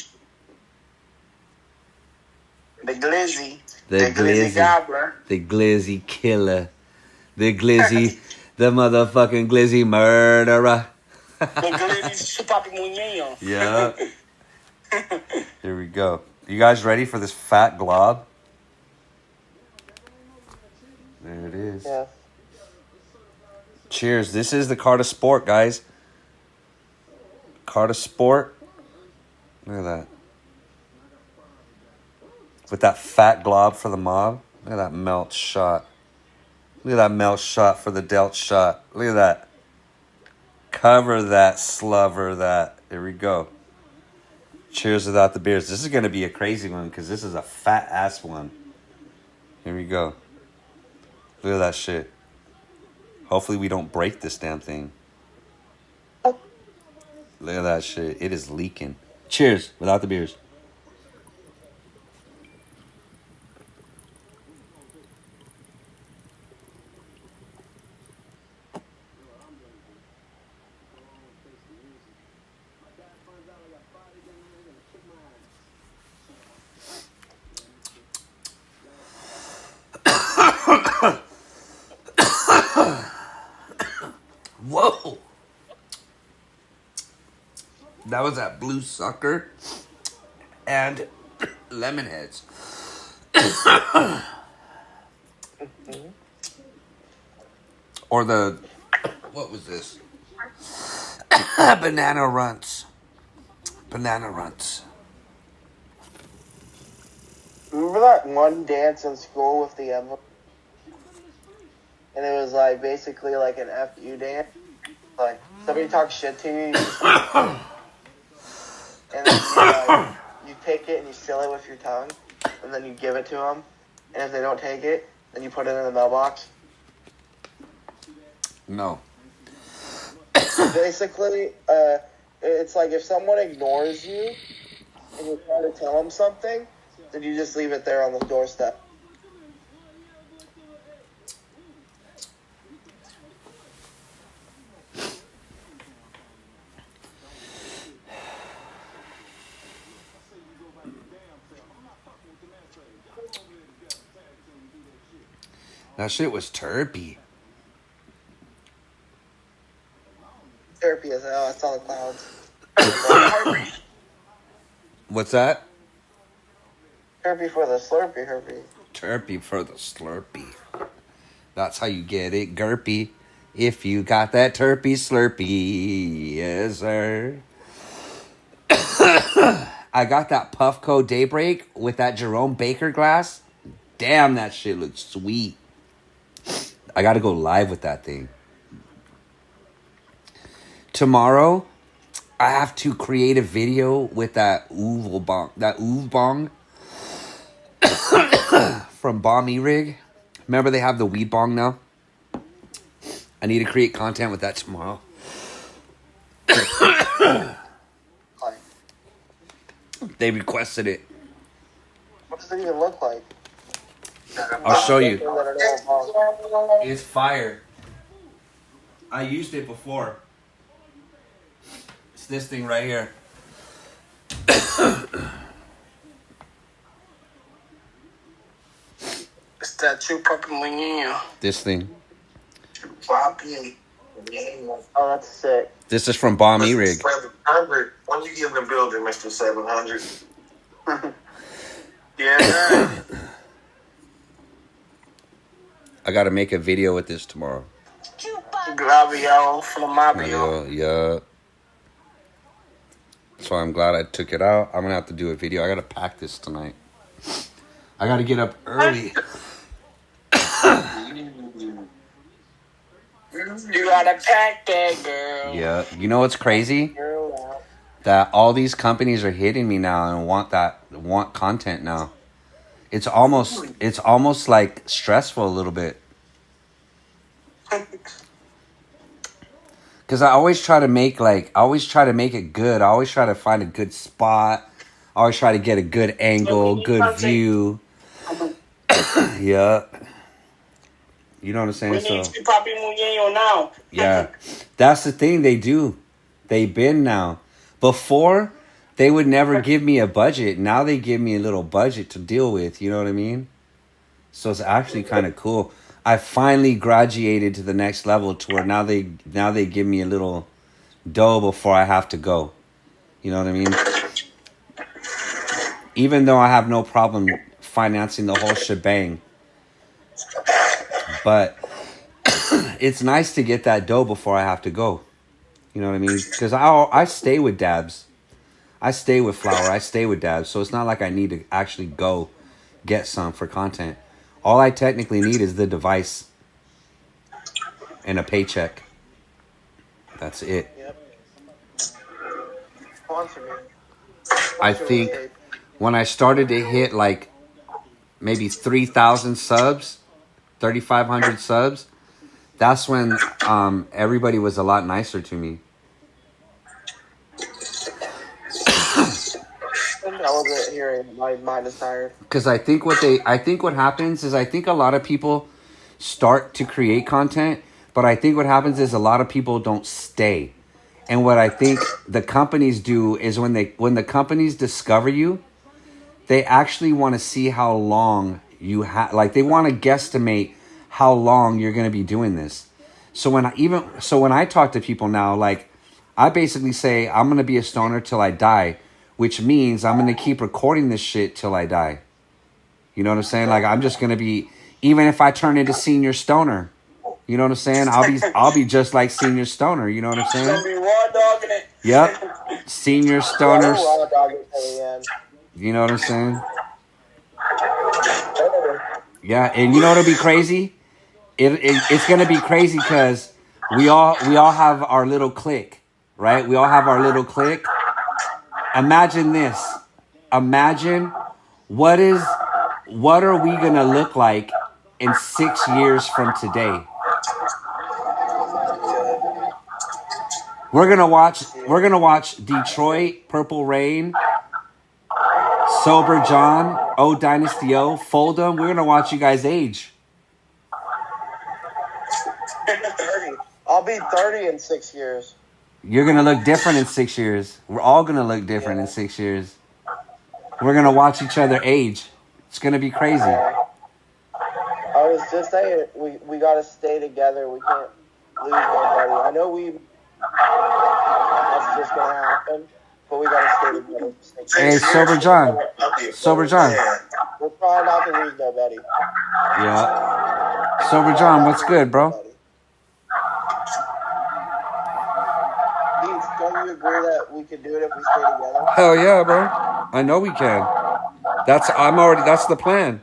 The glizzy. The glizzy gobbler. The glizzy killer. The glizzy, the motherfucking glizzy murderer. The glizzy chupapi muñeño. Yeah. Here we go. You guys ready for this fat glob? There it is. Yeah. Cheers. This is the card of sport, guys. Card of sport. Look at that. With that fat glob for the mob. Look at that melt shot. Look at that melt shot for the dealt shot. Look at that. Cover that, slubber that. Here we go. Cheers without the beers. This is going to be a crazy one because this is a fat ass one. Here we go. Look at that shit. Hopefully we don't break this damn thing. Look at that shit. It is leaking. Cheers without the beers. Whoa. That was that blue sucker and lemon heads. Or the, what was this? Banana runts. Banana runts. Remember that one dance in school with the envelope? And it was like basically like an FU dance. Like somebody talks shit to you, and then you take it and you seal it with your tongue, and then you give it to them. And if they don't take it, then you put it in the mailbox. No. Basically, it's like if someone ignores you and you try to tell them something, then you just leave it there on the doorstep. That shit was terpy. Therapy as hell. I saw the clouds. What's that? Therapy for the slurpy herpy. Terpy for the slurpy. That's how you get it, Gurpy. If you got that terpy slurpy, yes sir. I got that Puffco Daybreak with that Jerome Baker glass. Damn, that shit looks sweet. I gotta go live with that thing. Tomorrow, I have to create a video with that Uv bong from Bomb E-Rig. Remember they have the weed bong now? I need to create content with that tomorrow. They requested it. What does it even look like? I'll show you. It's fire. I used it before. It's this thing right here. It's that true puppy muñeño. This thing. Oh, that's sick. This is from Bomb E-Rig. 700. When you give the building, Mr. 700. Yeah. I gotta make a video with this tomorrow. Glavio, Flamabio. Yeah. So I'm glad I took it out. I'm gonna have to do a video. I gotta pack this tonight. I gotta get up early. You gotta pack that, girl. Yeah. You know what's crazy? That all these companies are hitting me now and want content now. It's almost like stressful a little bit. Cause I always try to make it good. I always try to find a good spot. I always try to get a good angle, good view. Yeah. You know what I'm saying? We need to Papi Muñeño now. Yeah. That's the thing they do. They been now. Before, they would never give me a budget. Now they give me a little budget to deal with. You know what I mean? So it's actually kind of cool. I finally graduated to the next level to where now they give me a little dough before I have to go. You know what I mean? Even though I have no problem financing the whole shebang. But it's nice to get that dough before I have to go. You know what I mean? Because I stay with dabs. I stay with flour. I stay with dabs. So it's not like I need to actually go get some for content. All I technically need is the device and a paycheck. That's it. Yep. Sponsor me. I think when I started to hit like maybe 3,000 subs, 3,500 subs, that's when everybody was a lot nicer to me. I wasn't hearing. My mind is tired. Because I think what happens is I think a lot of people start to create content, but I think what happens is a lot of people don't stay. And what I think the companies do is when the companies discover you, they actually want to see how long you have, like they want to guesstimate how long you're going to be doing this. So when I talk to people now, like I basically say I'm going to be a stoner till I die, which means I'm going to keep recording this shit till I die. You know what I'm saying? Like I'm just going to be, even if I turn into Senior Stoner, you know what I'm saying? I'll be just like Senior Stoner. You know what I'm saying? Gonna be raw dogging it. Yep. Senior Stoners. You know what I'm saying? Yeah, and you know what'll be crazy? It's gonna be crazy because we all have our little clique, right? We all have our little clique. Imagine this. Imagine what are we gonna look like in 6 years from today? We're gonna watch Detroit, Purple Rain, Sober John, O Dynasty O, Fold'em. We're gonna watch you guys age. 30. I'll be 30 in 6 years. You're gonna look different in 6 years. We're all gonna look different in 6 years. We're gonna watch each other age. It's gonna be crazy. I already just saying, we got to stay together. We can't lose nobody. I know that's just going to happen, but we got to stay together. Hey, Sober John. Sober John. We're trying not to lose nobody. Yeah. Sober John, what's good, bro? Beats, don't you agree that we can do it if we stay together? Hell yeah, bro. I know we can. That's the plan.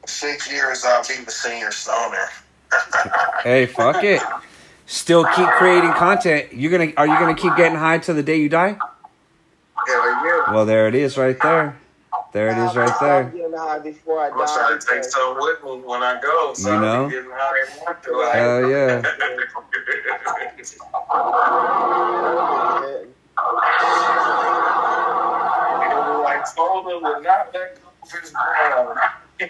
Six years I'll be the senior stoner. Hey, fuck it. Still keep creating content. Are you gonna keep getting high till the day you die? Yeah. Well, there it is right there. There it is right there. I'm getting high before I die. I'm trying to take some with me when I go, so You know? I'll be getting high after I Hell yeah. I told him to not let go of his ball. The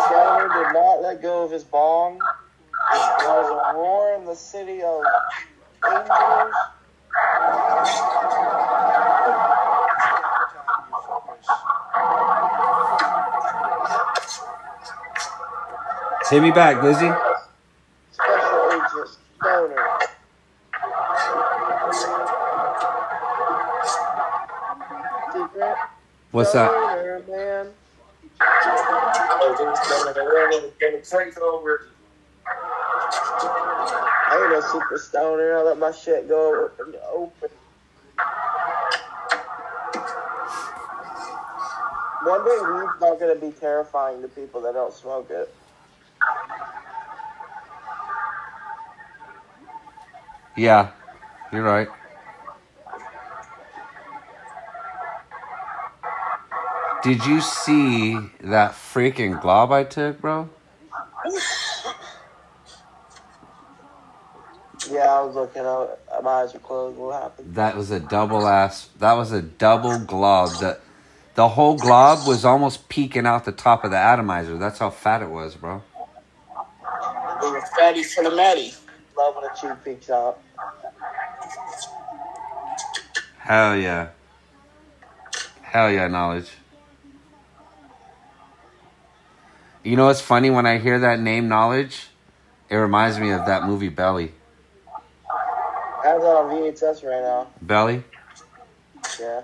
stoner did not let go of his bong. There was a roar in the city of angels. Hit me back, Lizzie. Special Agent Stoner. Secret. What's that? Stoner, man. I ain't no super stoner. I let my shit go open. One day weed's not gonna be terrifying to people that don't smoke it. Yeah, you're right. Did you see that freaking glob I took, bro? Yeah, I was looking out. My eyes are closed. What happened? That was a double glob. The whole glob was almost peeking out the top of the atomizer. That's how fat it was, bro. It was fatty for the matty. Love when a chew peeks out. Hell yeah. Hell yeah, knowledge. You know what's funny? When I hear that name, Knowledge, it reminds me of that movie Belly. I have that on VHS right now. Belly? Yeah.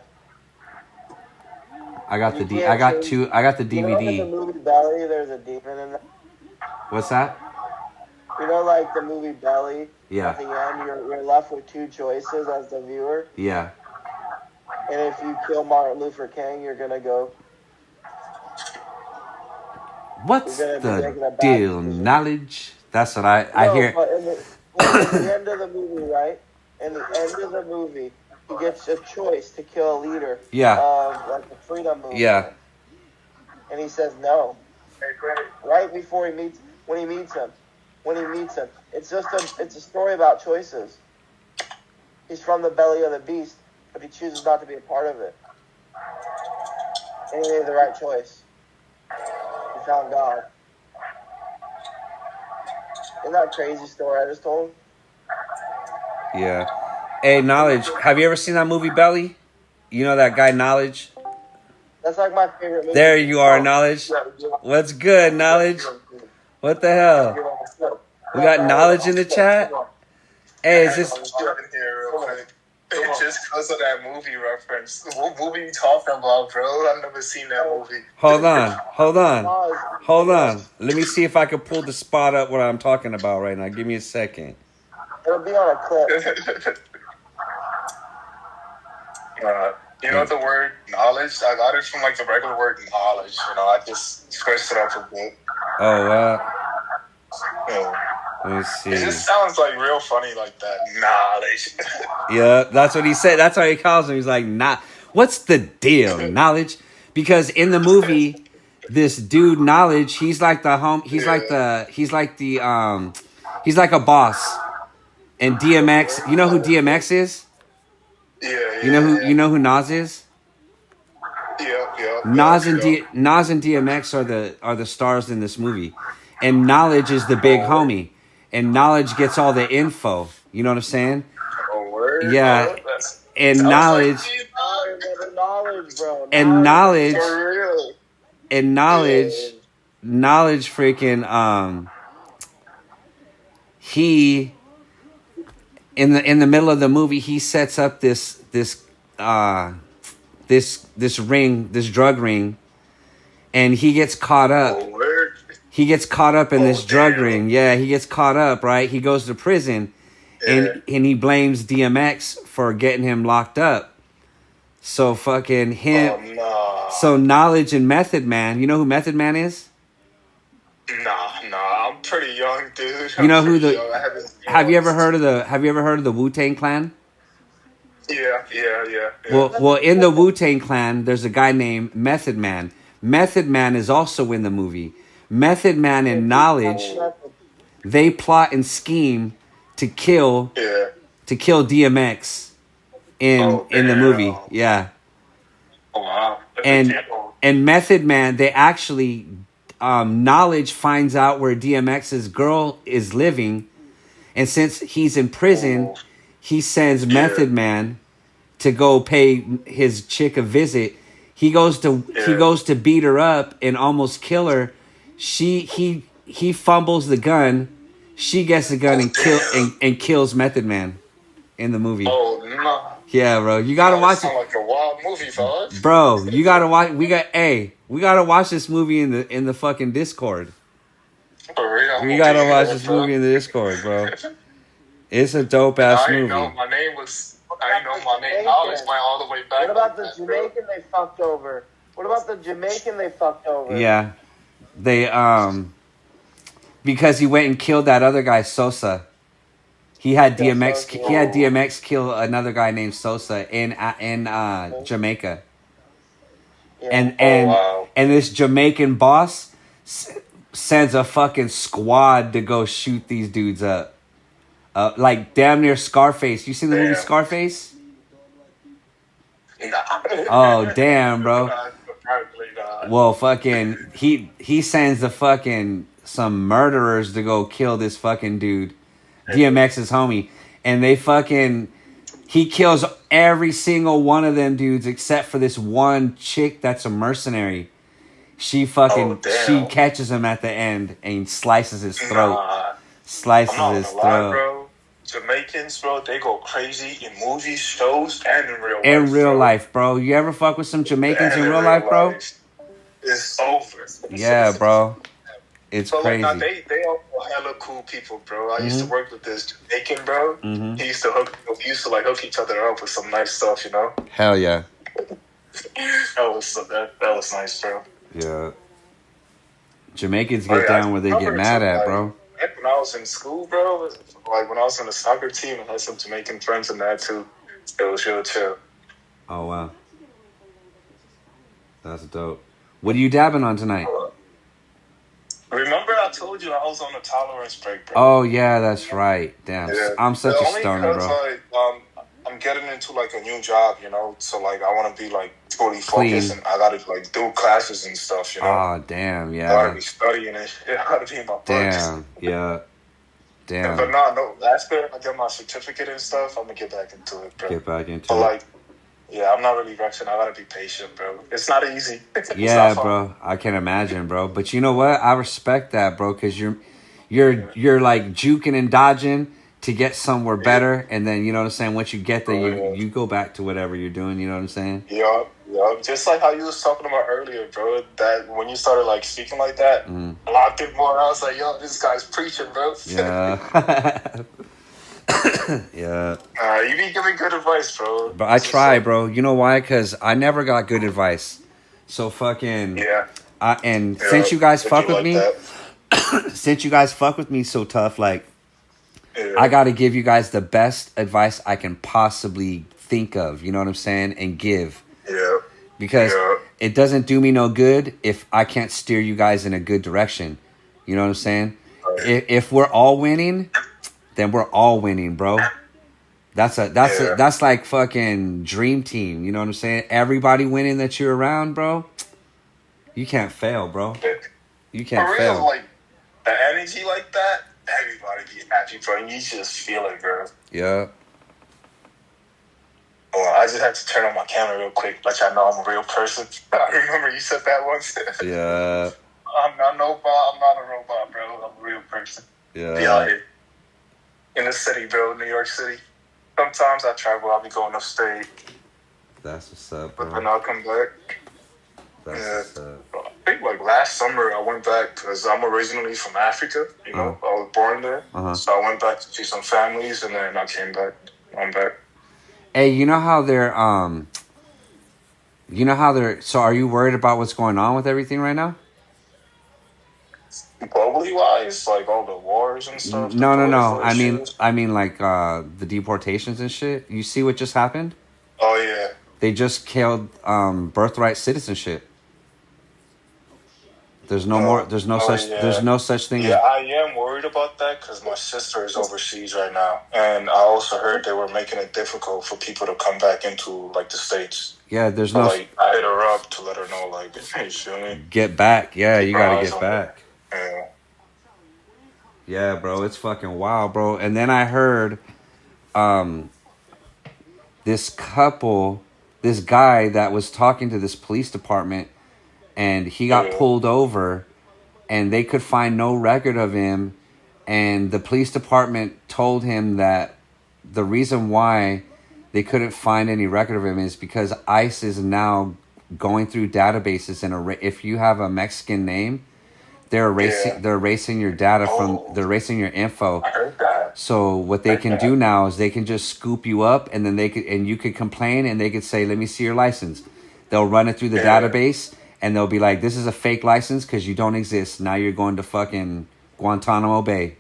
I got the DVD. You know, in the movie Belly, there's a demon in that. What's that? You know, like the movie Belly. Yeah. At the end, you're left with two choices as the viewer. Yeah. And if you kill Martin Luther King, you're gonna go. What's the deal, Knowledge? That's what I hear. But in the end of the movie, right? In the end of the movie, he gets a choice to kill a leader. Yeah. Of like the freedom movement. Yeah. And he says no. Right before when he meets him, it's a story about choices. He's from the belly of the beast, but he chooses not to be a part of it. And he made the right choice. He found God. Isn't that a crazy story I just told? Yeah. Hey, Knowledge, have you ever seen that movie Belly? You know that guy, Knowledge? That's like my favorite movie. There you are, Knowledge. What's good, Knowledge? What the hell? We got Knowledge in the chat? Hey, is this... Just because of that movie reference. What movie you talking about, bro? I've never seen that movie. Hold on. Let me see if I can pull the spot up what I'm talking about right now. Give me a second. It'll be on a clip. You know the word knowledge? I got it from like the regular word knowledge. You know, I just switched it up a bit. Oh, wow. Yeah. Let me see. It just sounds like real funny like that. Knowledge. Yeah, that's what he said. That's how he calls him. He's like, nah, what's the deal, Knowledge? Because in the movie, this dude, Knowledge, he's like the he's like a boss. And DMX, you know who DMX is? Yeah. You know who Nas is? Yeah. Nas and DMX are the stars in this movie. And Knowledge is the big homie. And Knowledge gets all the info. You know what I'm saying? Oh, word. Yeah. Oh, that's And sounds knowledge. Knowledge, bro. And knowledge. For real. And knowledge freaking he in the middle of the movie he sets up this ring, this drug ring, and he gets caught up. Oh, word. He gets caught up in this drug damn. ring. Yeah, he gets caught up, right? He goes to prison and he blames DMX for getting him locked up. So fucking him. Oh, nah. So Knowledge and Method Man. You know who Method Man is? Nah, I'm pretty young, dude. You know who the? Young. Have you ever heard of the Wu-Tang Clan? Yeah. Well, in the Wu-Tang Clan, there's a guy named Method Man. Method Man is also in the movie. Method Man and Knowledge, they plot and scheme to kill DMX in the movie. Yeah. Oh wow. And Method Man, they actually Knowledge finds out where DMX's girl is living, and since he's in prison, he sends Method Man to go pay his chick a visit. He goes to beat her up and almost kill her. He fumbles the gun. She gets the gun and kills Method Man in the movie. Oh no. Yeah, bro. You gotta watch it. Sound like a wild movie, fellas. Bro, you gotta watch. We gotta watch this movie in the fucking Discord. For real. We gotta watch this movie in the Discord, bro. It's a dope ass movie. I know my name. Knowledge went all the way back. What about the Jamaican they fucked over? Yeah, they because he went and killed that other guy Sosa. He had DMX. He had DMX kill another guy named Sosa in Jamaica. Yeah. And this Jamaican boss sends a fucking squad to go shoot these dudes up. Like damn near Scarface. You seen the movie Scarface? Oh damn, bro. Well, fucking he sends some murderers to go kill this fucking dude. DMX's homie, and he kills every single one of them dudes except for this one chick that's a mercenary. She catches him at the end and slices his throat. Bro. Jamaicans, bro, they go crazy in movies, shows, and in real life. In real life, bro. You ever fuck with some Jamaicans in real life, bro? It's over. Yeah, bro. It's crazy. Like, they are hella cool people, bro. I used to work with this Jamaican, bro. Mm-hmm. He used to hook each other up with some nice stuff, you know? Hell yeah. That was nice, bro. Yeah. Jamaicans get down where they get mad at, bro. When I was in school, bro, like when I was on the soccer team, I had some Jamaican friends in that too. It was real chill. Oh, wow. That's dope. What are you dabbing on tonight? Remember I told you I was on a tolerance break, bro? Oh, yeah, that's right. Damn. Yeah. I'm such a stoner, bro. Like, I'm getting into, like, a new job, you know? So, like, I want to be, like, fully focused. And I got to, like, do classes and stuff, you know? Oh, damn, yeah. I got to be studying it. I got to be in my books. Damn, yeah. Damn. But no, after I get my certificate and stuff, I'm going to get back into it, bro. But, like, yeah, I'm not really rushing. I got to be patient, bro. It's not easy. Yeah, bro. I can imagine, bro. But you know what? I respect that, bro, because you're like juking and dodging to get somewhere better, and then you know what I'm saying. Once you get there, you go back to whatever you're doing. You know what I'm saying? Yeah. Just like how you was talking about earlier, bro. That when you started like speaking like that, a lot of more. I was like, yo, this guy's preaching, bro. Yeah. Yeah. You be giving good advice, bro. But I try, bro. You know why? Because I never got good advice. So fucking since you guys fuck with me, since you guys fuck with me so tough, like I got to give you guys the best advice I can possibly think of. You know what I'm saying? And give. Yeah. Because it doesn't do me no good if I can't steer you guys in a good direction. You know what I'm saying? If we're all winning, then we're all winning, bro. That's like fucking dream team. You know what I'm saying? Everybody winning that you're around, bro. You can't fail, bro. You can't fail. Like the energy like that, everybody be happy, bro. You just feel it, bro. Yeah. Well, I just had to turn on my camera real quick, let y'all know I'm a real person. I remember you said that once. Yeah. I'm not no bot. I'm not a robot, bro. I'm a real person. Yeah. Be out here in the city, bro. New York City. Sometimes I travel. I'll be going upstate. That's what's up, bro. But then I'll come back. That's Yeah. what's up. I think like last summer I went back because I'm originally from Africa. You know, I was born there. So I went back to see some families, and then I came back. I'm back. Hey, you know how they're so are you worried about what's going on with everything right now? Globally wise, like all the wars and stuff. No. I mean like the deportations and shit. You see what just happened? Oh yeah. They just killed birthright citizenship. There's no more. There's no such. Yeah. There's no such thing. Yeah, I am worried about that because my sister is overseas right now, and I also heard they were making it difficult for people to come back into like the States. Yeah, there's so, no. Like I hit her up to let her know, like, hey, feel me? Get back. Yeah, you gotta get back. Yeah. Yeah, bro, it's fucking wild, bro. And then I heard, this couple, this guy that was talking to this police department, and he got pulled over, and they could find no record of him, and the police department told him that the reason why they couldn't find any record of him is because ICE is now going through databases, and if you have a Mexican name, they're erasing your data they're erasing your info. I heard that. So what they can do now is they can just scoop you up, and then you could complain, and they could say, "Let me see your license." They'll run it through the database, and they'll be like, "This is a fake license because you don't exist. Now you're going to fucking Guantanamo Bay."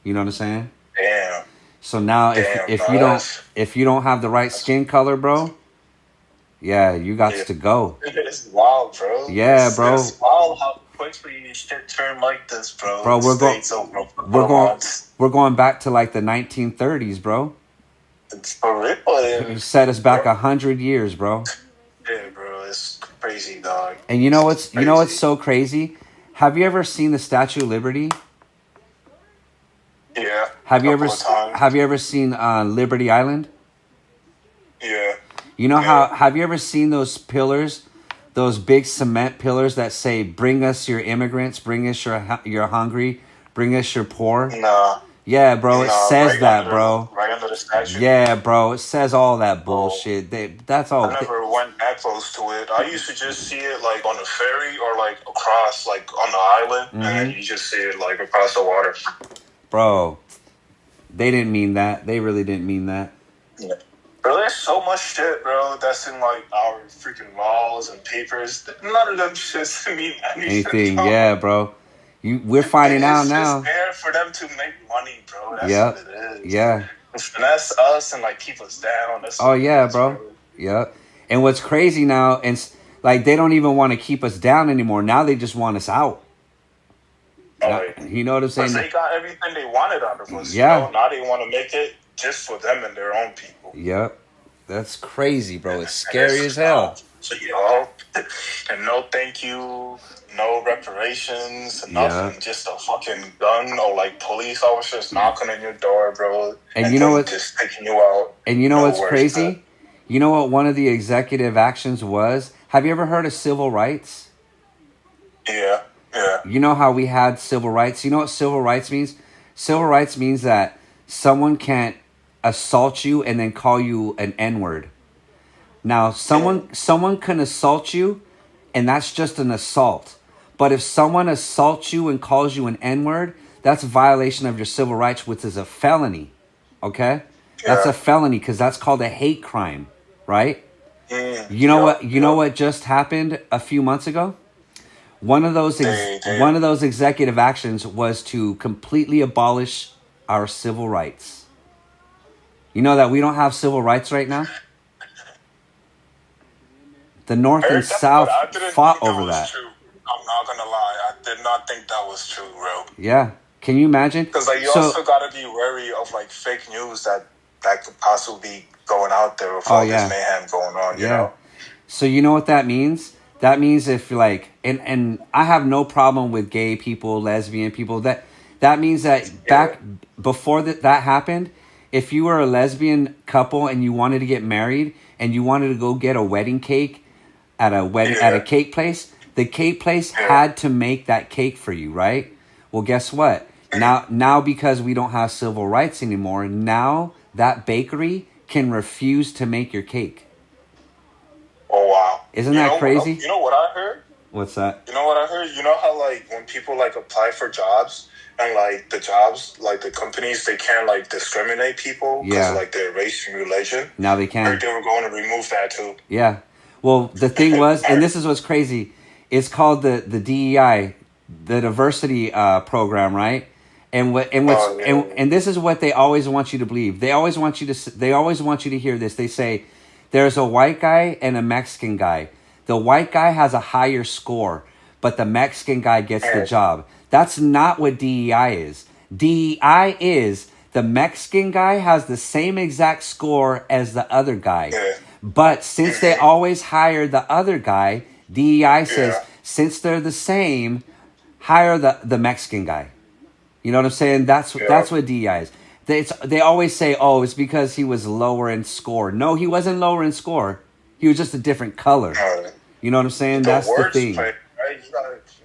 You know what I'm saying? Damn. So now if you don't have the right skin color, bro, yeah, you got to go. It's wild, bro. Yeah, bro. It's wild how quickly shit turn like this, bro. Bro, we're going back to like the 1930s, bro. It's for real. You set us back 100 years, bro. Yeah, bro, it's crazy, dog. And you know what's so crazy? Have you ever seen the Statue of Liberty? Yeah. Have you ever seen Liberty Island? Yeah. You know how have you ever seen those pillars, those big cement pillars that say "Bring us your immigrants, bring us your hungry, bring us your poor"? Nah. Yeah, bro, it says that, bro. Right under the statue. Yeah, bro, it says all that bullshit. That's all. I never went that close to it. I used to just see it like on a ferry or like across, like on the island, and then you just see it like across the water. Bro, they didn't mean that. They really didn't mean that. Yeah. Bro, there's so much shit, bro, that's in like our freaking laws and papers. None of them shits mean anything. Yeah, bro. We're finding out now. It's just there for them to make money, bro. That's what it is. Yeah. And that's us and like keep us down. That's bro. Yeah. And what's crazy now, and like they don't even want to keep us down anymore. Now they just want us out. You know what I'm saying? They got everything they wanted out of us. Yeah. You know? Now they want to make it just for them and their own people. Yep. That's crazy, bro. It's scary as hell. So, and no thank you, no reparations, nothing. Just a fucking gun or like police officers knocking on your door, bro. And you know what? Just taking you out. And you know what's crazy? You know what one of the executive actions was? Have you ever heard of civil rights? Yeah. Yeah. You know how we had civil rights? You know what civil rights means? Civil rights means that someone can't assault you and then call you an N-word. Now, someone can assault you, and that's just an assault. But if someone assaults you and calls you an N-word, that's a violation of your civil rights, which is a felony. Okay? Yeah. That's a felony because that's called a hate crime, right? Yeah. You know what? You know what just happened a few months ago? One of those executive actions was to completely abolish our civil rights. You know that we don't have civil rights right now? The North and South fought over that. True. I'm not gonna lie, I did not think that was true, bro. Yeah, can you imagine? Because like you also gotta be wary of like fake news that could possibly be going out there with all this mayhem going on. You know. So you know what that means? That means if like, and I have no problem with gay people, lesbian people. That That means that back before that happened, if you were a lesbian couple and you wanted to get married and you wanted to go get a wedding cake at a cake place, the cake place had to make that cake for you, right? Well, guess what? Now because we don't have civil rights anymore, now that bakery can refuse to make your cake. Oh wow! Isn't that crazy? You know what I heard? What's that? You know what I heard? You know how like when people like apply for jobs and like the jobs, like the companies, they can't like discriminate people because of like their race and religion. Now they can. I heard they were going to remove that too. Yeah. Well, the thing was, and this is what's crazy, it's called the DEI, the diversity program, right? And this is what they always want you to believe. They always want you to hear this. They say there's a white guy and a Mexican guy. The white guy has a higher score, but the Mexican guy gets the job. That's not what DEI is. DEI is the Mexican guy has the same exact score as the other guy. But since they always hire the other guy, DEI says, since they're the same, hire the Mexican guy. You know what I'm saying? That's what DEI is. They always say, oh, it's because he was lower in score. No, he wasn't lower in score. He was just a different color. You know what I'm saying? That's the thing. Right?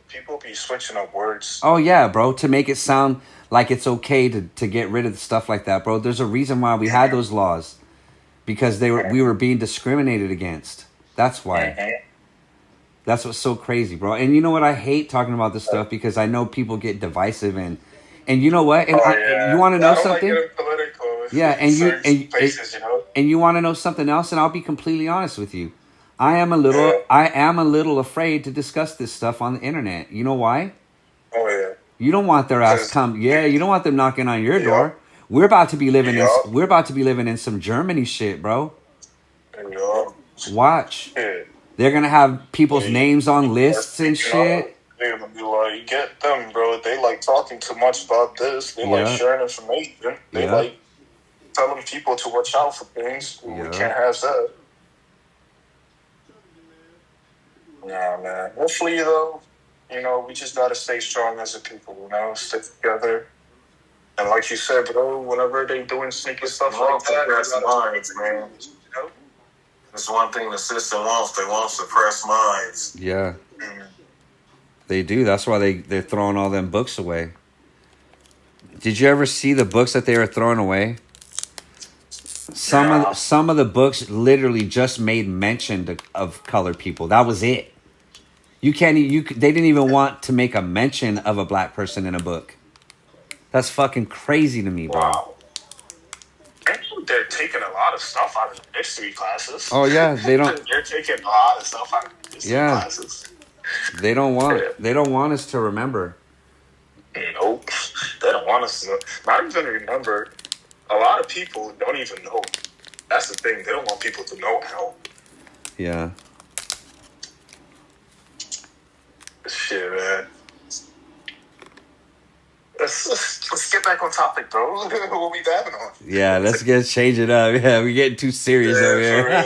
People be switching up words. Oh, yeah, bro. To make it sound like it's okay to get rid of the stuff like that, bro. There's a reason why we had those laws. Because we were being discriminated against. That's why. That's what's so crazy, bro. And you know what? I hate talking about this stuff because I know people get divisive and you know what? And you want to know something? And you want to know something else? And I'll be completely honest with you. I am a little afraid to discuss this stuff on the internet. You know why? Oh yeah. You don't want their ass you don't want them knocking on your door. We're about to be living in some Germany shit, bro. Watch. They're gonna have people's names on lists and shit. They're gonna be like, get them, bro. They like talking too much about this. They like sharing information. They like telling people to watch out for things. We can't have that. Nah, man. Hopefully, though, you know, we just gotta stay strong as a people. You know, stick together. And like you said, bro, whenever they doing sneaky stuff like that, minds, man. That's one thing the system wants. They want suppressed minds. Yeah. They do. That's why they're throwing all them books away. Did you ever see the books that they were throwing away? Some of the books literally just made mention of colored people. That was it. They didn't even want to make a mention of a black person in a book. That's fucking crazy to me, bro. Wow. They're taking a lot of stuff out of history classes. Oh yeah, They're taking a lot of stuff out of history classes. They don't want us to remember. Nope. They don't want us to not even remember. A lot of people don't even know. That's the thing. They don't want people to know how. Yeah. Shit, man. Let's get back on topic, bro. What we dabbing on? Yeah, let's change it up. Yeah, we're getting too serious over here.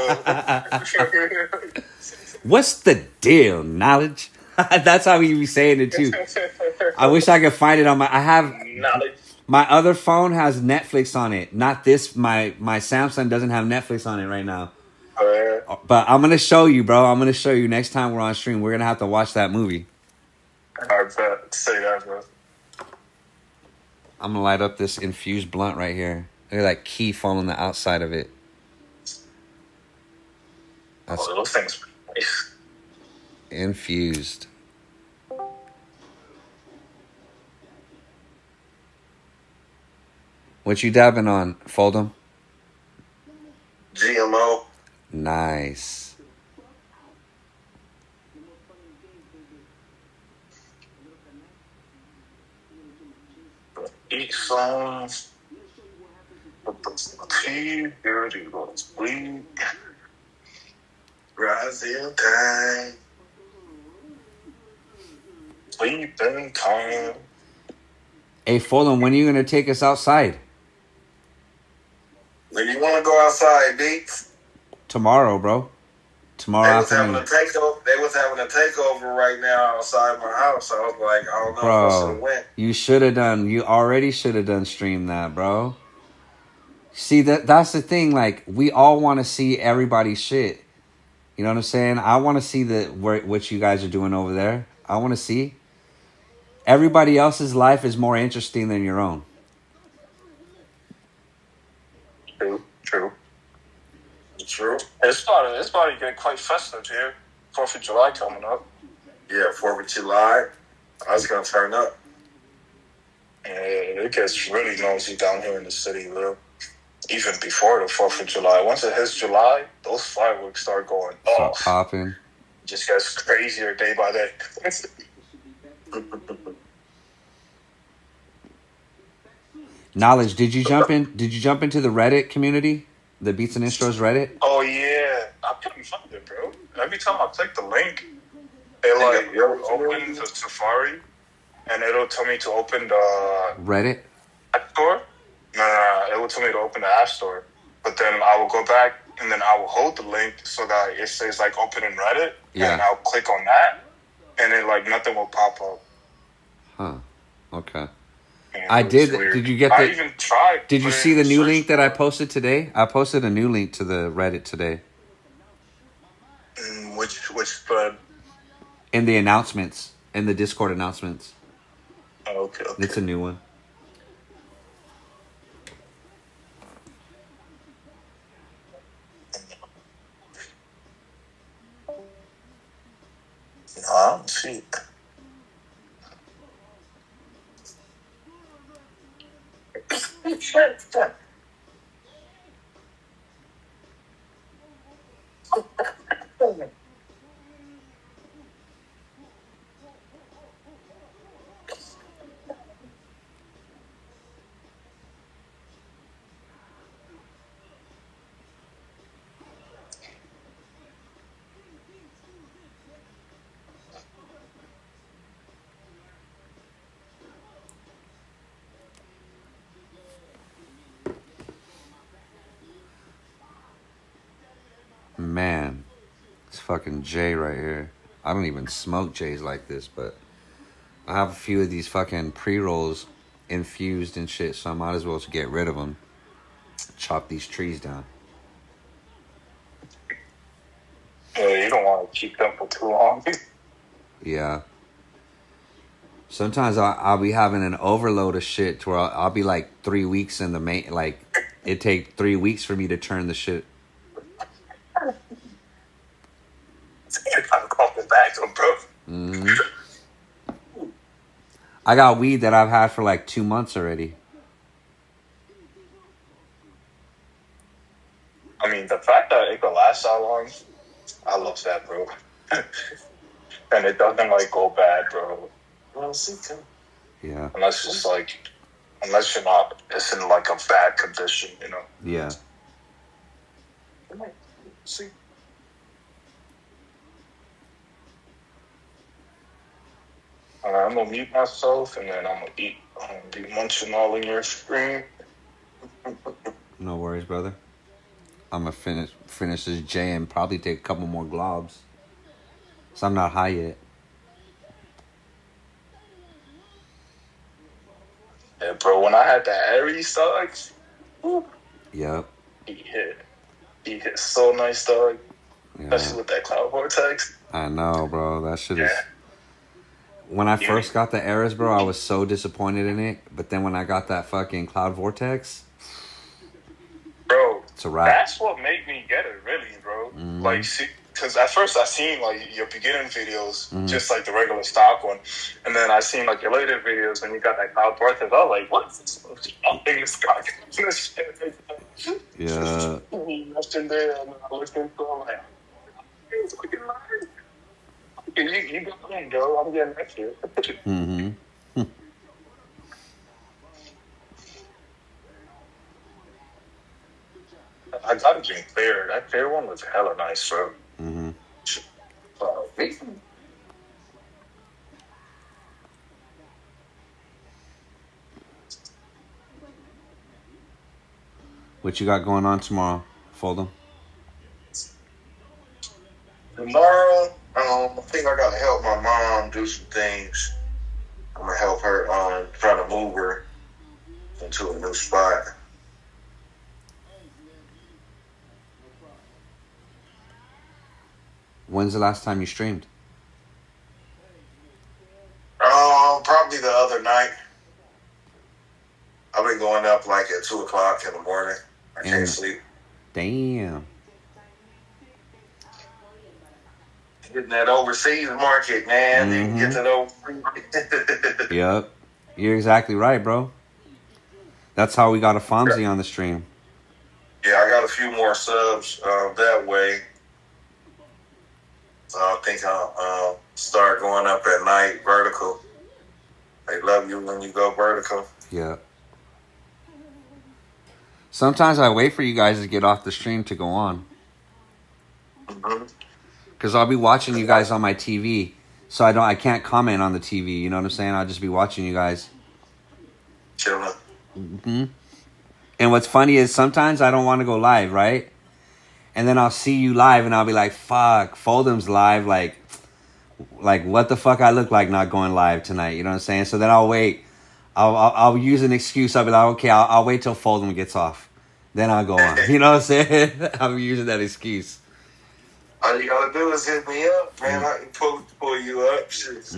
What's the deal, knowledge? That's how we be saying it too. I wish I could find it on knowledge. My other phone has Netflix on it. Not this. My Samsung doesn't have Netflix on it right now. But I'm gonna show you, bro. I'm gonna show you next time we're on stream. We're gonna have to watch that movie. I bet. Say that, bro. I'm gonna light up this infused blunt right here. Look at that key fall on the outside of it. Those things are nice. Infused. What you dabbing on, Fold'em? GMO. Nice. Eat some. Tea. Here you go. Sleep. Rising time. Sleeping time. Hey, Fold'em, when are you gonna take us outside? When you want to go outside, Beats? Tomorrow, bro. tomorrow afternoon. They was having a takeover right now outside my house. I was like, I don't know if I should have went. You should have done. You already should have done stream that, bro. See, that's the thing. Like, we all want to see everybody's shit. You know what I'm saying? I want to see what you guys are doing over there. I want to see. Everybody else's life is more interesting than your own. True. It's about to get quite festive here. 4th of July coming up. Yeah, 4th of July. I was going to turn up. Yeah, it gets really nosy down here in the city, bro. Even before the 4th of July. Once it hits July, those fireworks start going off. Popping. It just gets crazier day by day. Knowledge, did you jump into the Reddit community? The Beats and Instros Reddit? Oh, yeah. I couldn't find it, bro. Every time I click the link, it'll open the Safari, and it'll tell me to open the Reddit App Store. No, it will tell me to open the App Store. But then I will go back, and then I will hold the link so that it says, like, open in Reddit. Yeah. And I'll click on that, and then, like, nothing will pop up. Huh. Okay. Man, I did. weird. Did you get I even tried. Did you see the new link that I posted today? I posted a new link to the Reddit today. Which thread? In the announcements. In the Discord announcements. Oh, okay. It's a new one. No, I don't see it. Man, it's fucking J right here. I don't even smoke J's like this, but I have a few of these fucking pre-rolls infused and shit, so I might as well just get rid of them. Chop these trees down. Yeah, you don't want to keep them for too long. Yeah. Sometimes I'll be having an overload of shit to where I'll be like 3 weeks in the main, like it take 3 weeks for me to turn the shit. I'm coughing back, bro. Mm-hmm. I got weed that I've had for like 2 months already. I mean, the fact that it could last that long, I love that, bro. And it doesn't, like, go bad, bro. Yeah. Unless you're not, it's in, like, a bad condition, you know? Yeah. See. I'm gonna mute myself, and then I'm gonna eat. I'm gonna be munching all in your screen. No worries, brother. I'm gonna finish this J and probably take a couple more globs. So I'm not high yet. Yeah, bro, when I had that Aries dog, Yep. he hit so nice, dog. Yeah. Especially with that cloud vortex. I know, bro. That shit is... When I first got the Eris, bro, I was so disappointed in it. But then when I got that fucking cloud vortex... Bro, it's a wrap. That's what made me get it, really, bro. Mm-hmm. Like, see, because at first I seen, like, your beginning videos, just like the regular stock one. And then I seen, like, your later videos when you got that cloud vortex. I was like, what is this? Yeah. Nothing there. And I looked into it, I'm like, it's fucking lying. You go in, bro. I'm getting that shit. Mm-hmm. I gotta drink clear. That clear one was hella nice, bro. Mm-hmm. What you got going on tomorrow, Foldem? Tomorrow, I think I gotta help my mom do some things. I'm gonna help her try to move her into a new spot. When's the last time you streamed? Probably the other night. I've been going up like at 2 o'clock in the morning. I can't sleep. Damn. Getting that overseas market, man. You can get that overseas. Yep. You're exactly right, bro. That's how we got a Fonzie on the stream. Yeah, I got a few more subs that way. So I think I'll start going up at night vertical. They love you when you go vertical. Yeah. Sometimes I wait for you guys to get off the stream to go on. Because I'll be watching you guys on my TV. So I can't comment on the TV. You know what I'm saying? I'll just be watching you guys. Chilling. And what's funny is sometimes I don't want to go live, right? And then I'll see you live and I'll be like, fuck, Foldham's live. Like what the fuck I look like not going live tonight. You know what I'm saying? So then I'll wait. I'll use an excuse. I'll be like, okay, I'll wait till Foldham gets off. Then I'll go on. You know what I'm saying? I'm using that excuse. All you gotta do is hit me up, man. I can pull you up. Shit.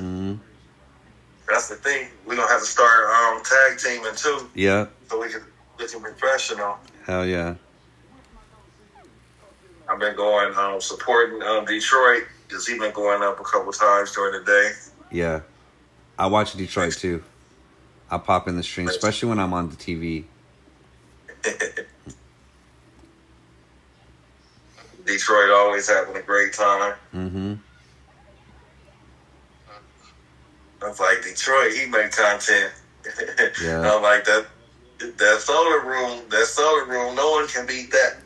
That's the thing. We're gonna have to start tag teaming too. Yeah. So we can get some professional. Hell yeah. I've been going supporting Detroit because he's been going up a couple times during the day. Yeah. I watch Detroit too. I pop in the stream, especially when I'm on the TV. Detroit always having a great time. I was like, Detroit, he make content. Yeah. I'm like that solar room, no one can beat that.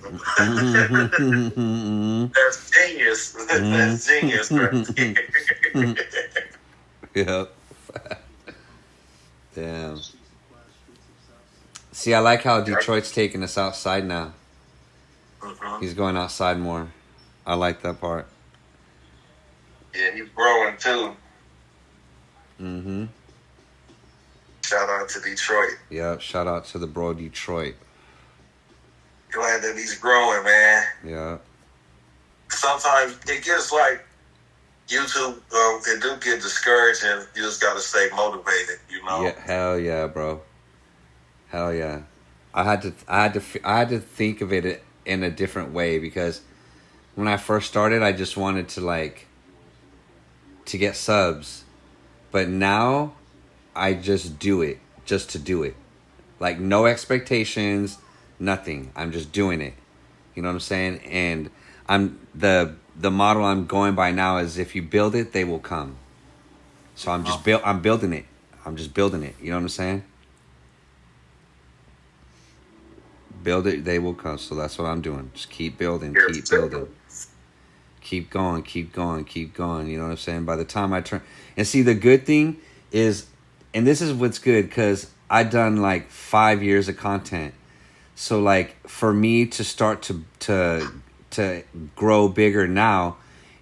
That's genius. That's genius, bro. Yep. Damn. See, I like how Detroit's taking us outside now. He's going outside more. I like that part. Yeah, he's growing too. Shout out to Detroit. Yep, shout out to the bro Detroit. Glad that he's growing, man. Yeah. Sometimes it gets like YouTube, it do get discouraging. You just gotta stay motivated, you know. Yeah, hell yeah, bro. Hell yeah. I had to think of it in a different way because when I first started, I just wanted to get subs. But now I just do it just to do it. Like no expectations, nothing. I'm just doing it. You know what I'm saying? And I'm the model I'm going by now is if you build it, they will come. So I'm building it. I'm just building it. You know what I'm saying? Build it, they will come. So that's what I'm doing. Just keep building, keep building. Keep going, keep going, keep going. You know what I'm saying? By the time I turn... And see, the good thing is... And this is what's good, because I've done like 5 years of content. So like, for me to start to grow bigger now,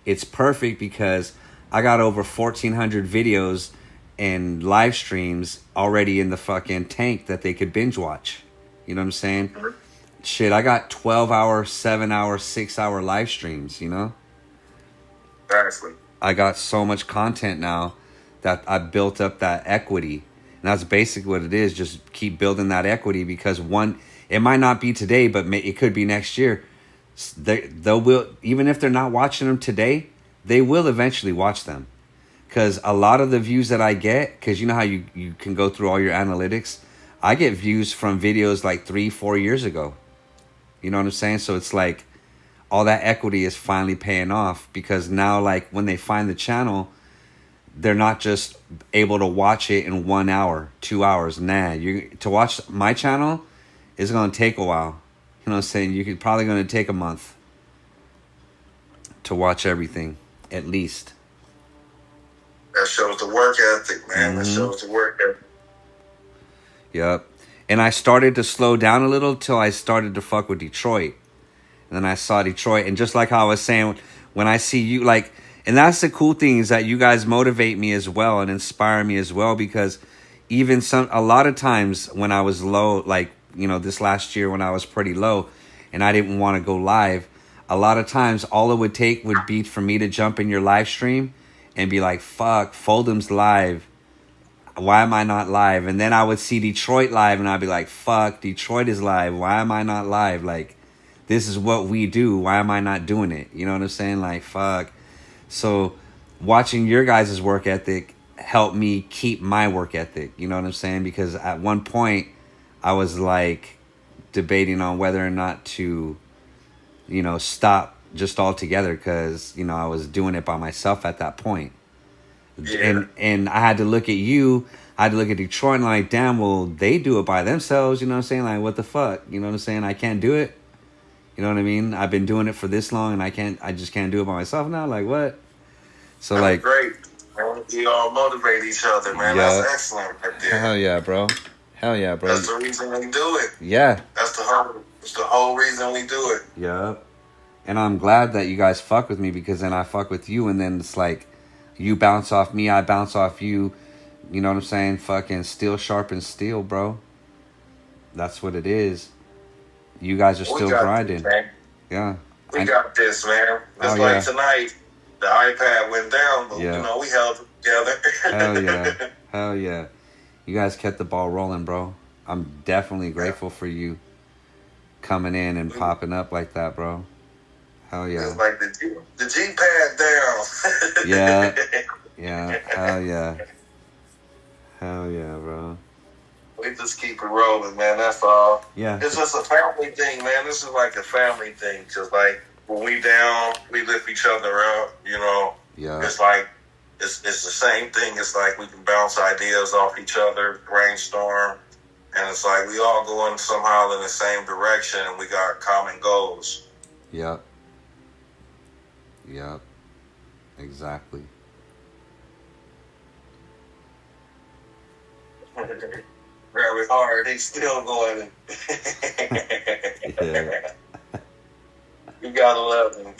it's perfect because I got over 1,400 videos and live streams already in the fucking tank that they could binge watch. You know what I'm saying? Shit, I got 12-hour, 7-hour, 6-hour live streams, you know? Exactly. I got so much content now that I built up that equity. And that's basically what it is. Just keep building that equity because it might not be today, but it could be next year. They will, even if they're not watching them today, they will eventually watch them. Because a lot of the views that I get, because you know how you can go through all your analytics, I get views from videos like 3-4 years ago. You know what I'm saying? So it's like all that equity is finally paying off because now like when they find the channel, they're not just able to watch it in 1 hour, 2 hours. Nah, to watch my channel is going to take a while. You know what I'm saying? You're probably going to take a month to watch everything, at least. That shows the work ethic, man. That shows the work ethic. Yep. And I started to slow down a little till I started to fuck with Detroit. And then I saw Detroit. And just like how I was saying, when I see you, like, and that's the cool thing is that you guys motivate me as well and inspire me as well, because even a lot of times when I was low, like, you know, this last year when I was pretty low and I didn't want to go live, a lot of times all it would take would be for me to jump in your live stream and be like, fuck, Foldham's live. Why am I not live? And then I would see Detroit live and I'd be like, fuck, Detroit is live. Why am I not live? Like, this is what we do. Why am I not doing it? You know what I'm saying? Like, fuck. So watching your guys' work ethic helped me keep my work ethic. You know what I'm saying? Because at one point I was like debating on whether or not to, you know, stop just altogether, because, you know, I was doing it by myself at that point. Yeah. And I had to look at you. I had to look at Detroit and like, damn, well, they do it by themselves. You know what I'm saying? Like, what the fuck? You know what I'm saying? I can't do it. You know what I mean? I've been doing it for this long and I just can't do it by myself now. Like, what? So, that's like, great. We all motivate each other, man. Yeah. That's excellent right there. Hell yeah, bro. Hell yeah, bro. That's the reason we do it. Yeah. That's the whole reason we do it. Yeah. And I'm glad that you guys fuck with me, because then I fuck with you, and then it's like you bounce off me, I bounce off you. You know what I'm saying? Fucking steel sharpens steel, bro. That's what it is. You guys are still grinding. This, yeah. We got this, man. Just like tonight, the iPad went down, but you know, we held it together. Hell yeah. Hell yeah. You guys kept the ball rolling, bro. I'm definitely grateful for you coming in and popping up like that, bro. Hell yeah. It's like the G-pad down. Yeah. Yeah. Hell yeah. Hell yeah, bro. We just keep it rolling, man. That's all. Yeah. It's just a family thing, man. This is like a family thing. Just like when we down, we lift each other up, you know. Yeah. It's like, it's the same thing. It's like we can bounce ideas off each other, brainstorm. And it's like we all going somehow in the same direction, and we got common goals. Yep. Yep. Exactly. Very hard. He's still going. Yeah. You gotta love him.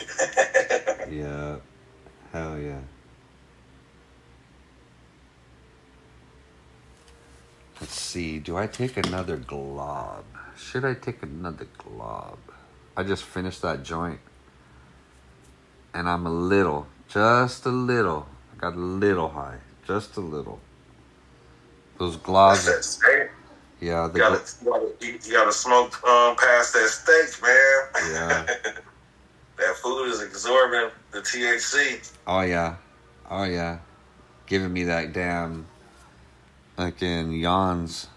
Yeah. Hell yeah. Let's see. Do I take another glob? Should I take another glob? I just finished that joint. And I'm just a little. I got a little high. Just a little. Those globs. Yeah. You gotta smoke past that steak, man. Yeah. That food is absorbing the THC. Oh, yeah. Oh, yeah. Giving me that damn fucking yawns.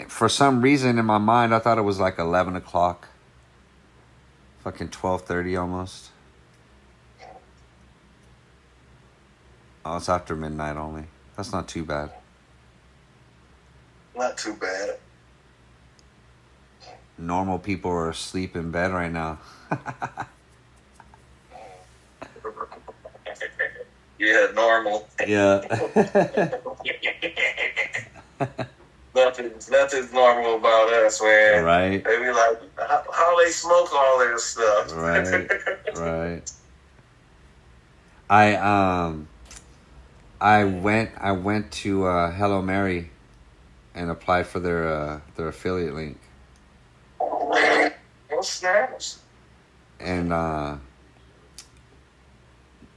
For some reason in my mind, I thought it was like 11 o'clock. Fucking 12:30 almost. Oh, it's after midnight only. That's not too bad. Not too bad. Normal people are asleep in bed right now. Yeah, normal. Yeah. Nothing's normal about us, man. Right. They be like, how they smoke all that stuff? Right. Right. I went to Hello Mary and applied for their affiliate link. What's snaps? And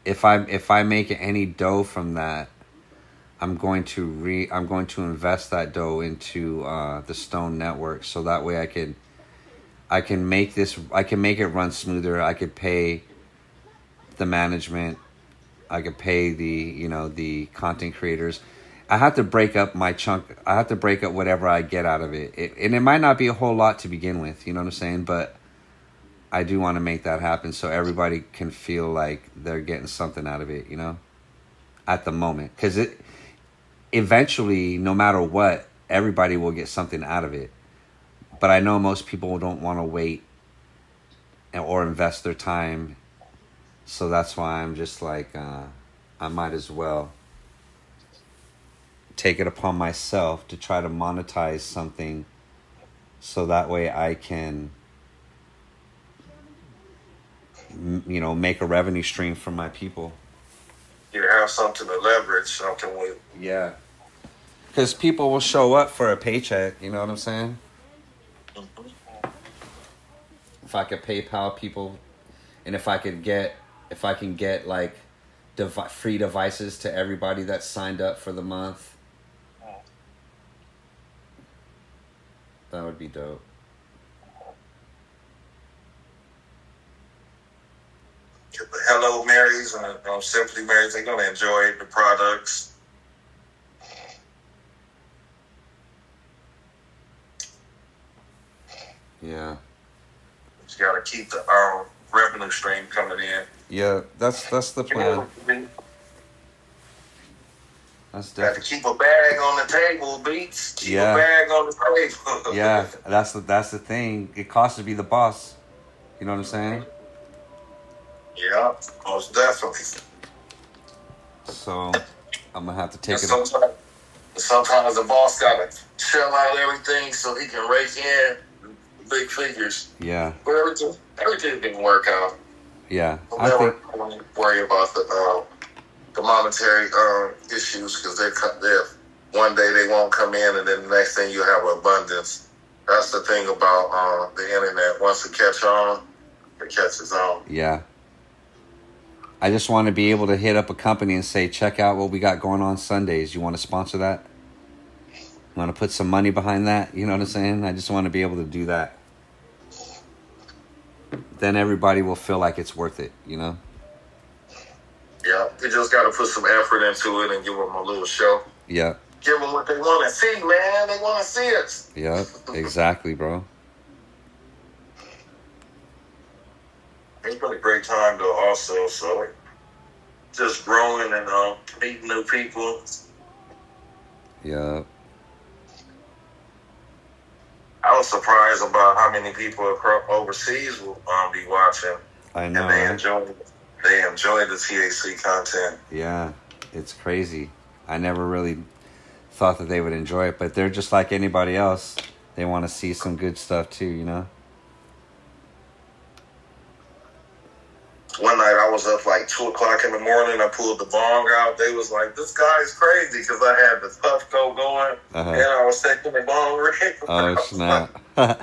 if I make any dough from that, I'm going to invest that dough into the Stone Network, so that way I can make it run smoother. I could pay the management. I could pay the content creators. I have to break up my chunk. I have to break up whatever I get out of it. And it might not be a whole lot to begin with, you know what I'm saying? But I do want to make that happen so everybody can feel like they're getting something out of it, you know, at the moment. Because eventually, no matter what, everybody will get something out of it. But I know most people don't want to wait or invest their time. So that's why I'm just like, I might as well take it upon myself to try to monetize something so that way I can make a revenue stream for my people. You have something to leverage, something with. Yeah. Because people will show up for a paycheck, you know what I'm saying? If I could PayPal people, and if I can get like free devices to everybody that's signed up for the month, that would be dope. Hello Marys and Simply Marys, they're gonna enjoy the products. Yeah. Just gotta keep the revenue stream coming in. Yeah, that's the plan. That's got to keep a bag on the table, Beats. Keep a bag on the table. Yeah, that's the thing. It costs to be the boss. You know what I'm saying? Yeah, most definitely. So I'm gonna have to take it. Sometimes the boss gotta shell out everything so he can rake in big figures. Yeah. But everything didn't work out. Yeah. I think worry about the monetary issues because they're one day they won't come in and then the next thing you have abundance. That's the thing about the internet. Once it catches on, it catches on. Yeah. I just want to be able to hit up a company and say, check out what we got going on Sundays. You want to sponsor that? Want to put some money behind that? You know what I'm saying? I just want to be able to do that. Then everybody will feel like it's worth it, you know? Yeah, you just got to put some effort into it and give them a little show. Yeah. Give them what they want to see, man. They want to see it. Yeah, exactly, bro. It's been a great time, though, also. So, just growing and meeting new people. Yeah. I was surprised about how many people overseas will be watching. I know. And they enjoy the THC content. Yeah, it's crazy. I never really thought that they would enjoy it, but they're just like anybody else. They want to see some good stuff too, you know? One night I was up like 2 o'clock in the morning. I pulled the bong out. They was like, "This guy's crazy," because I had the Puffco going and I was taking the bong rip. Oh, snap. I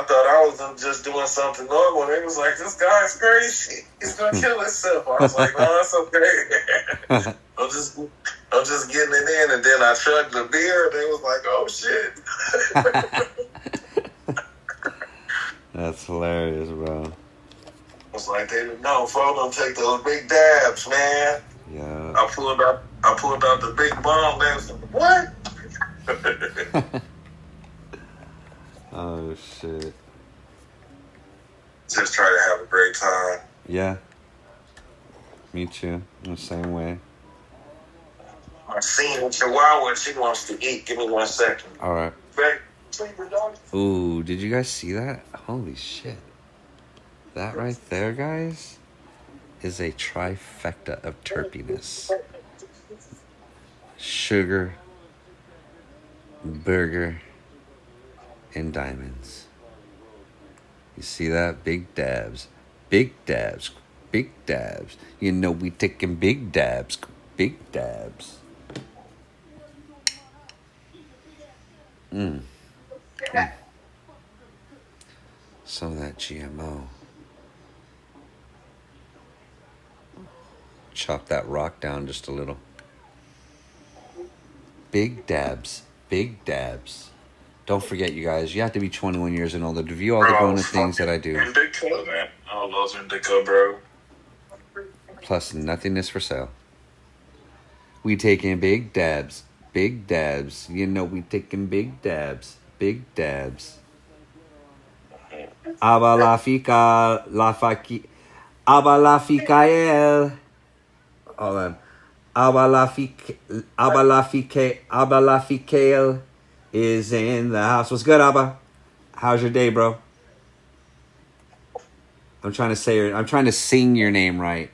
thought I was just doing something normal. They was like, "This guy's crazy. He's gonna kill himself." I was like, "No, that's okay." I'm just getting it in, and then I chugged the beer. They was like, "Oh shit." That's hilarious, bro. I was like, "They didn't know. Folks don't take those big dabs, man." Yeah. I pulled out the big bomb. They was like, "What?" Oh shit. Just try to have a great time. Yeah. Me too. I'm the same way. I'm seeing Chihuahua. She wants to eat. Give me 1 second. All right. Ooh, did you guys see that? Holy shit. That right there, guys, is a trifecta of terpiness. Sugar, burger, and diamonds. You see that? Big dabs. Big dabs. Big dabs. You know we taking big dabs. Big dabs. Some of that GMO. Chop that rock down just a little. Big dabs. Big dabs. Don't forget, you guys, you have to be 21 years and older to view all the bonus things that I do. Indica, man. All those indica, bro. Plus, nothing is for sale. We taking big dabs. Big dabs. You know we taking big dabs. Big dabs. Abalafikael. Hold on. Abalafikael is in the house. What's good, Abba? How's your day, bro? I'm trying to sing your name right.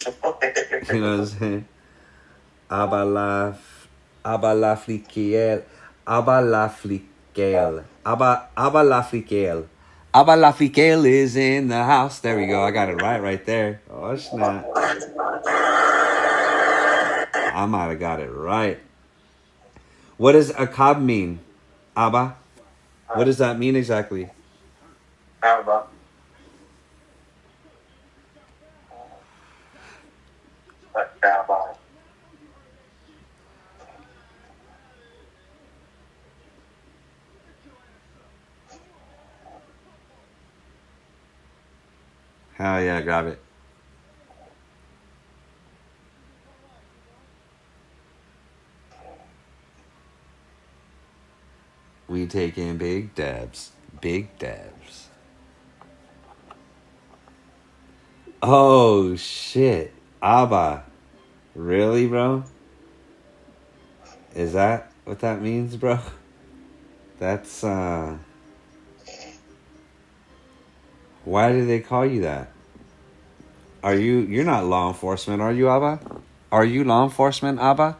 You know what I'm saying? Abalafikael. Abba Lafikel is in the house. There we go. I got it right there. Oh, snap. I might have got it right. What does a cob mean, Abba? What does that mean exactly? Abba. Abba. Hell yeah, grab it. We taking big dabs. Big dabs. Oh, shit. Abba. Really, bro? Is that what that means, bro? That's, why do they call you that? You're not law enforcement, are you, Abba? Are you law enforcement, Abba?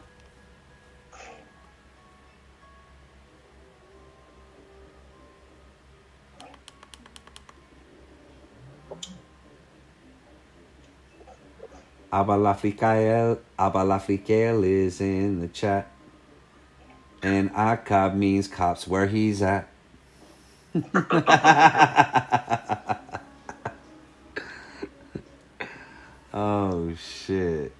Abba Lafikael is in the chat. And Akab means cops where he's at. Oh, shit.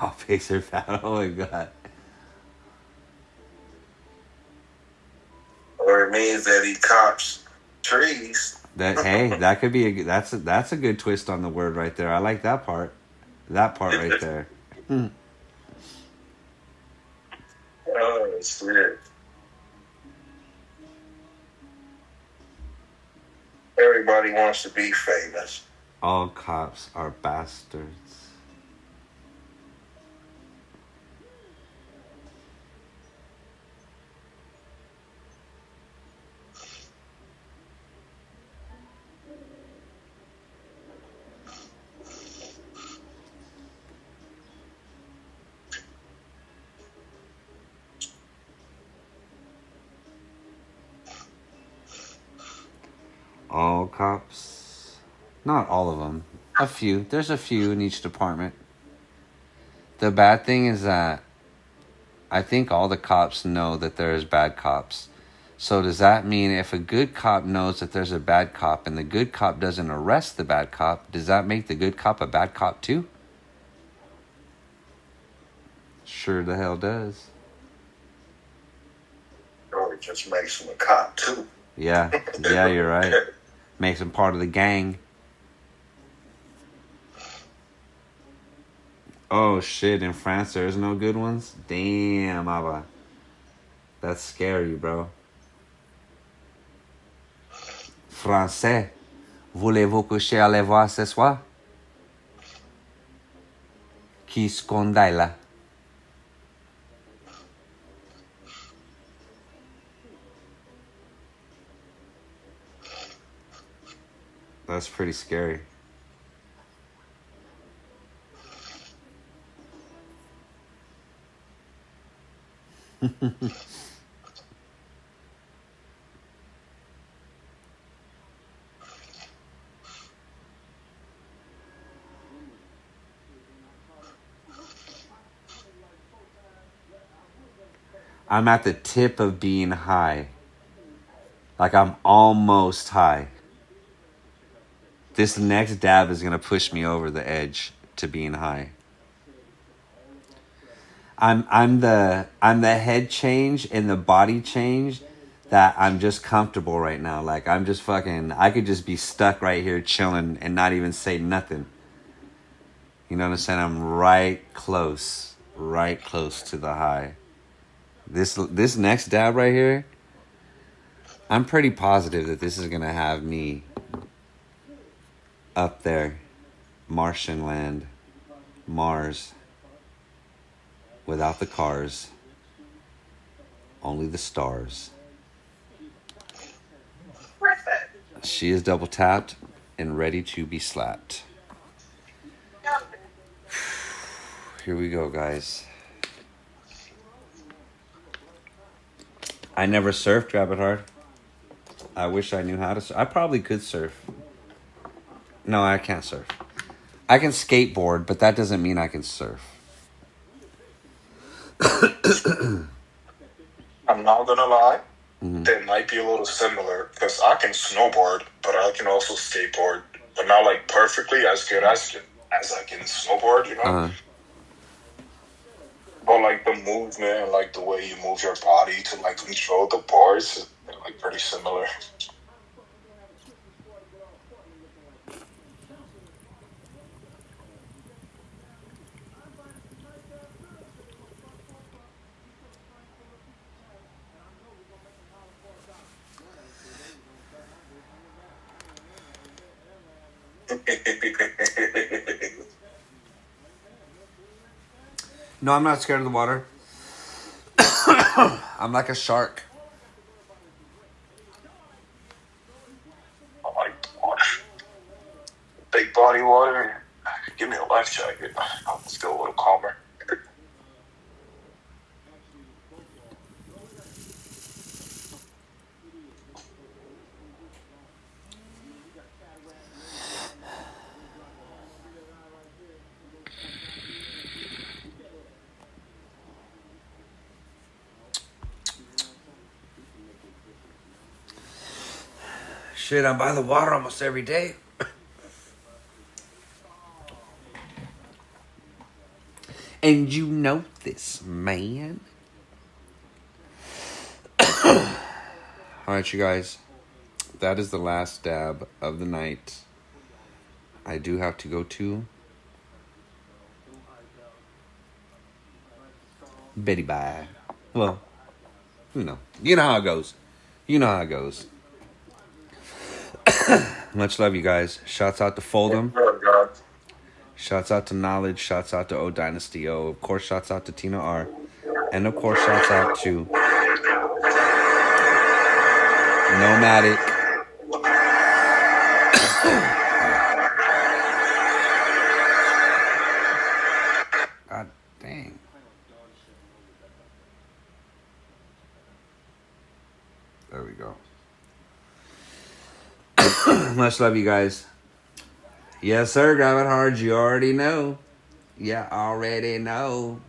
Oh, pigs are fat. Oh, my God. Or it means that he cops trees. Hey, that could be that's a good twist on the word right there. I like that part. That part right there. Oh, shit. Everybody wants to be famous. All cops are bastards. All cops. Not all of them. A few. There's a few in each department. The bad thing is that I think all the cops know that there's bad cops. So does that mean if a good cop knows that there's a bad cop and the good cop doesn't arrest the bad cop, does that make the good cop a bad cop too? Sure the hell does. Or it just makes him a cop too. Yeah, you're right. Makes him part of the gang. Oh shit, in France there's no good ones? Damn, Abba. That's scary, bro. Français, voulez-vous coucher à les voir ce soir? Qui scondai là? That's pretty scary. I'm at the tip of being high. Like I'm almost high. This next dab is going to push me over the edge to being high. I'm the head change and the body change that I'm just comfortable right now. Like I'm just fucking, I could just be stuck right here chilling and not even say nothing. You know what I'm saying? I'm right close to the high. This next dab right here, I'm pretty positive that this is going to have me up there, Martian land, Mars, without the cars, only the stars. She is double tapped and ready to be slapped. Here we go, guys. I never surfed, Grab It Hard. I wish I knew how to surf. I probably could surf. No, I can't surf. I can skateboard, but that doesn't mean I can surf. I'm not gonna lie. They might be a little similar because I can snowboard, but I can also skateboard, but not like perfectly as good as I can snowboard, you know. But like the movement and like the way you move your body to like control the boards, they're like pretty similar. No, I'm not scared of the water. I'm like a shark. I like the water. Big body water. Give me a life jacket. I'll feel a little calmer. Shit, I'm by the water almost every day. And you know this, man. Alright, you guys. That is the last dab of the night. I do have to go to Betty Bye. Well, you know how it goes. You know how it goes. Much love, you guys. Shouts out to Fold'em. Shouts out to Knowledge. Shouts out to O Dynasty O. Of course, shouts out to Tina R. And of course, shouts out to Nomadic. God dang. There we go. Much love, you guys. Yes, sir. Grab it hard. You already know. Yeah, already know.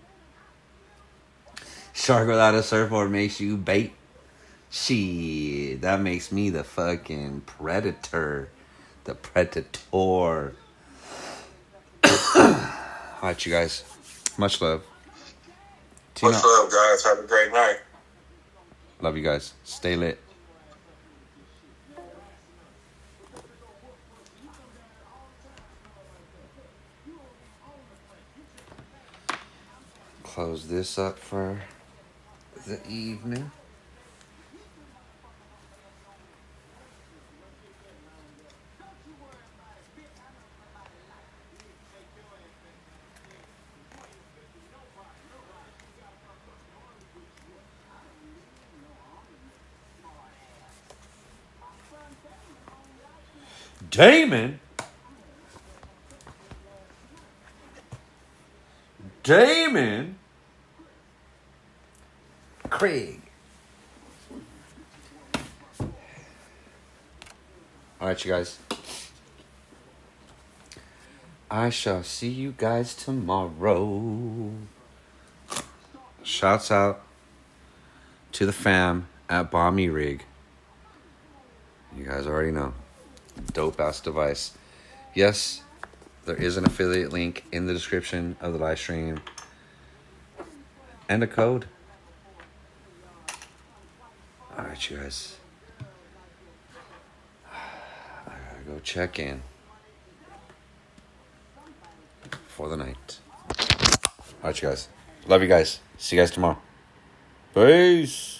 Shark without a surfboard makes you bait. Shit, that makes me the fucking predator. The predator. Alright, you guys. Much love. Much love, guys. Have a great night. Love you guys. Stay lit. Close this up for the evening. Damon Craig. Alright, you guys. I shall see you guys tomorrow. Shouts out to the fam at Bommy Rig. You guys already know. Dope ass device. Yes, there is an affiliate link in the description of the live stream. And a code. Alright, you guys. I gotta go check in for the night. Alright, you guys. Love you guys. See you guys tomorrow. Peace.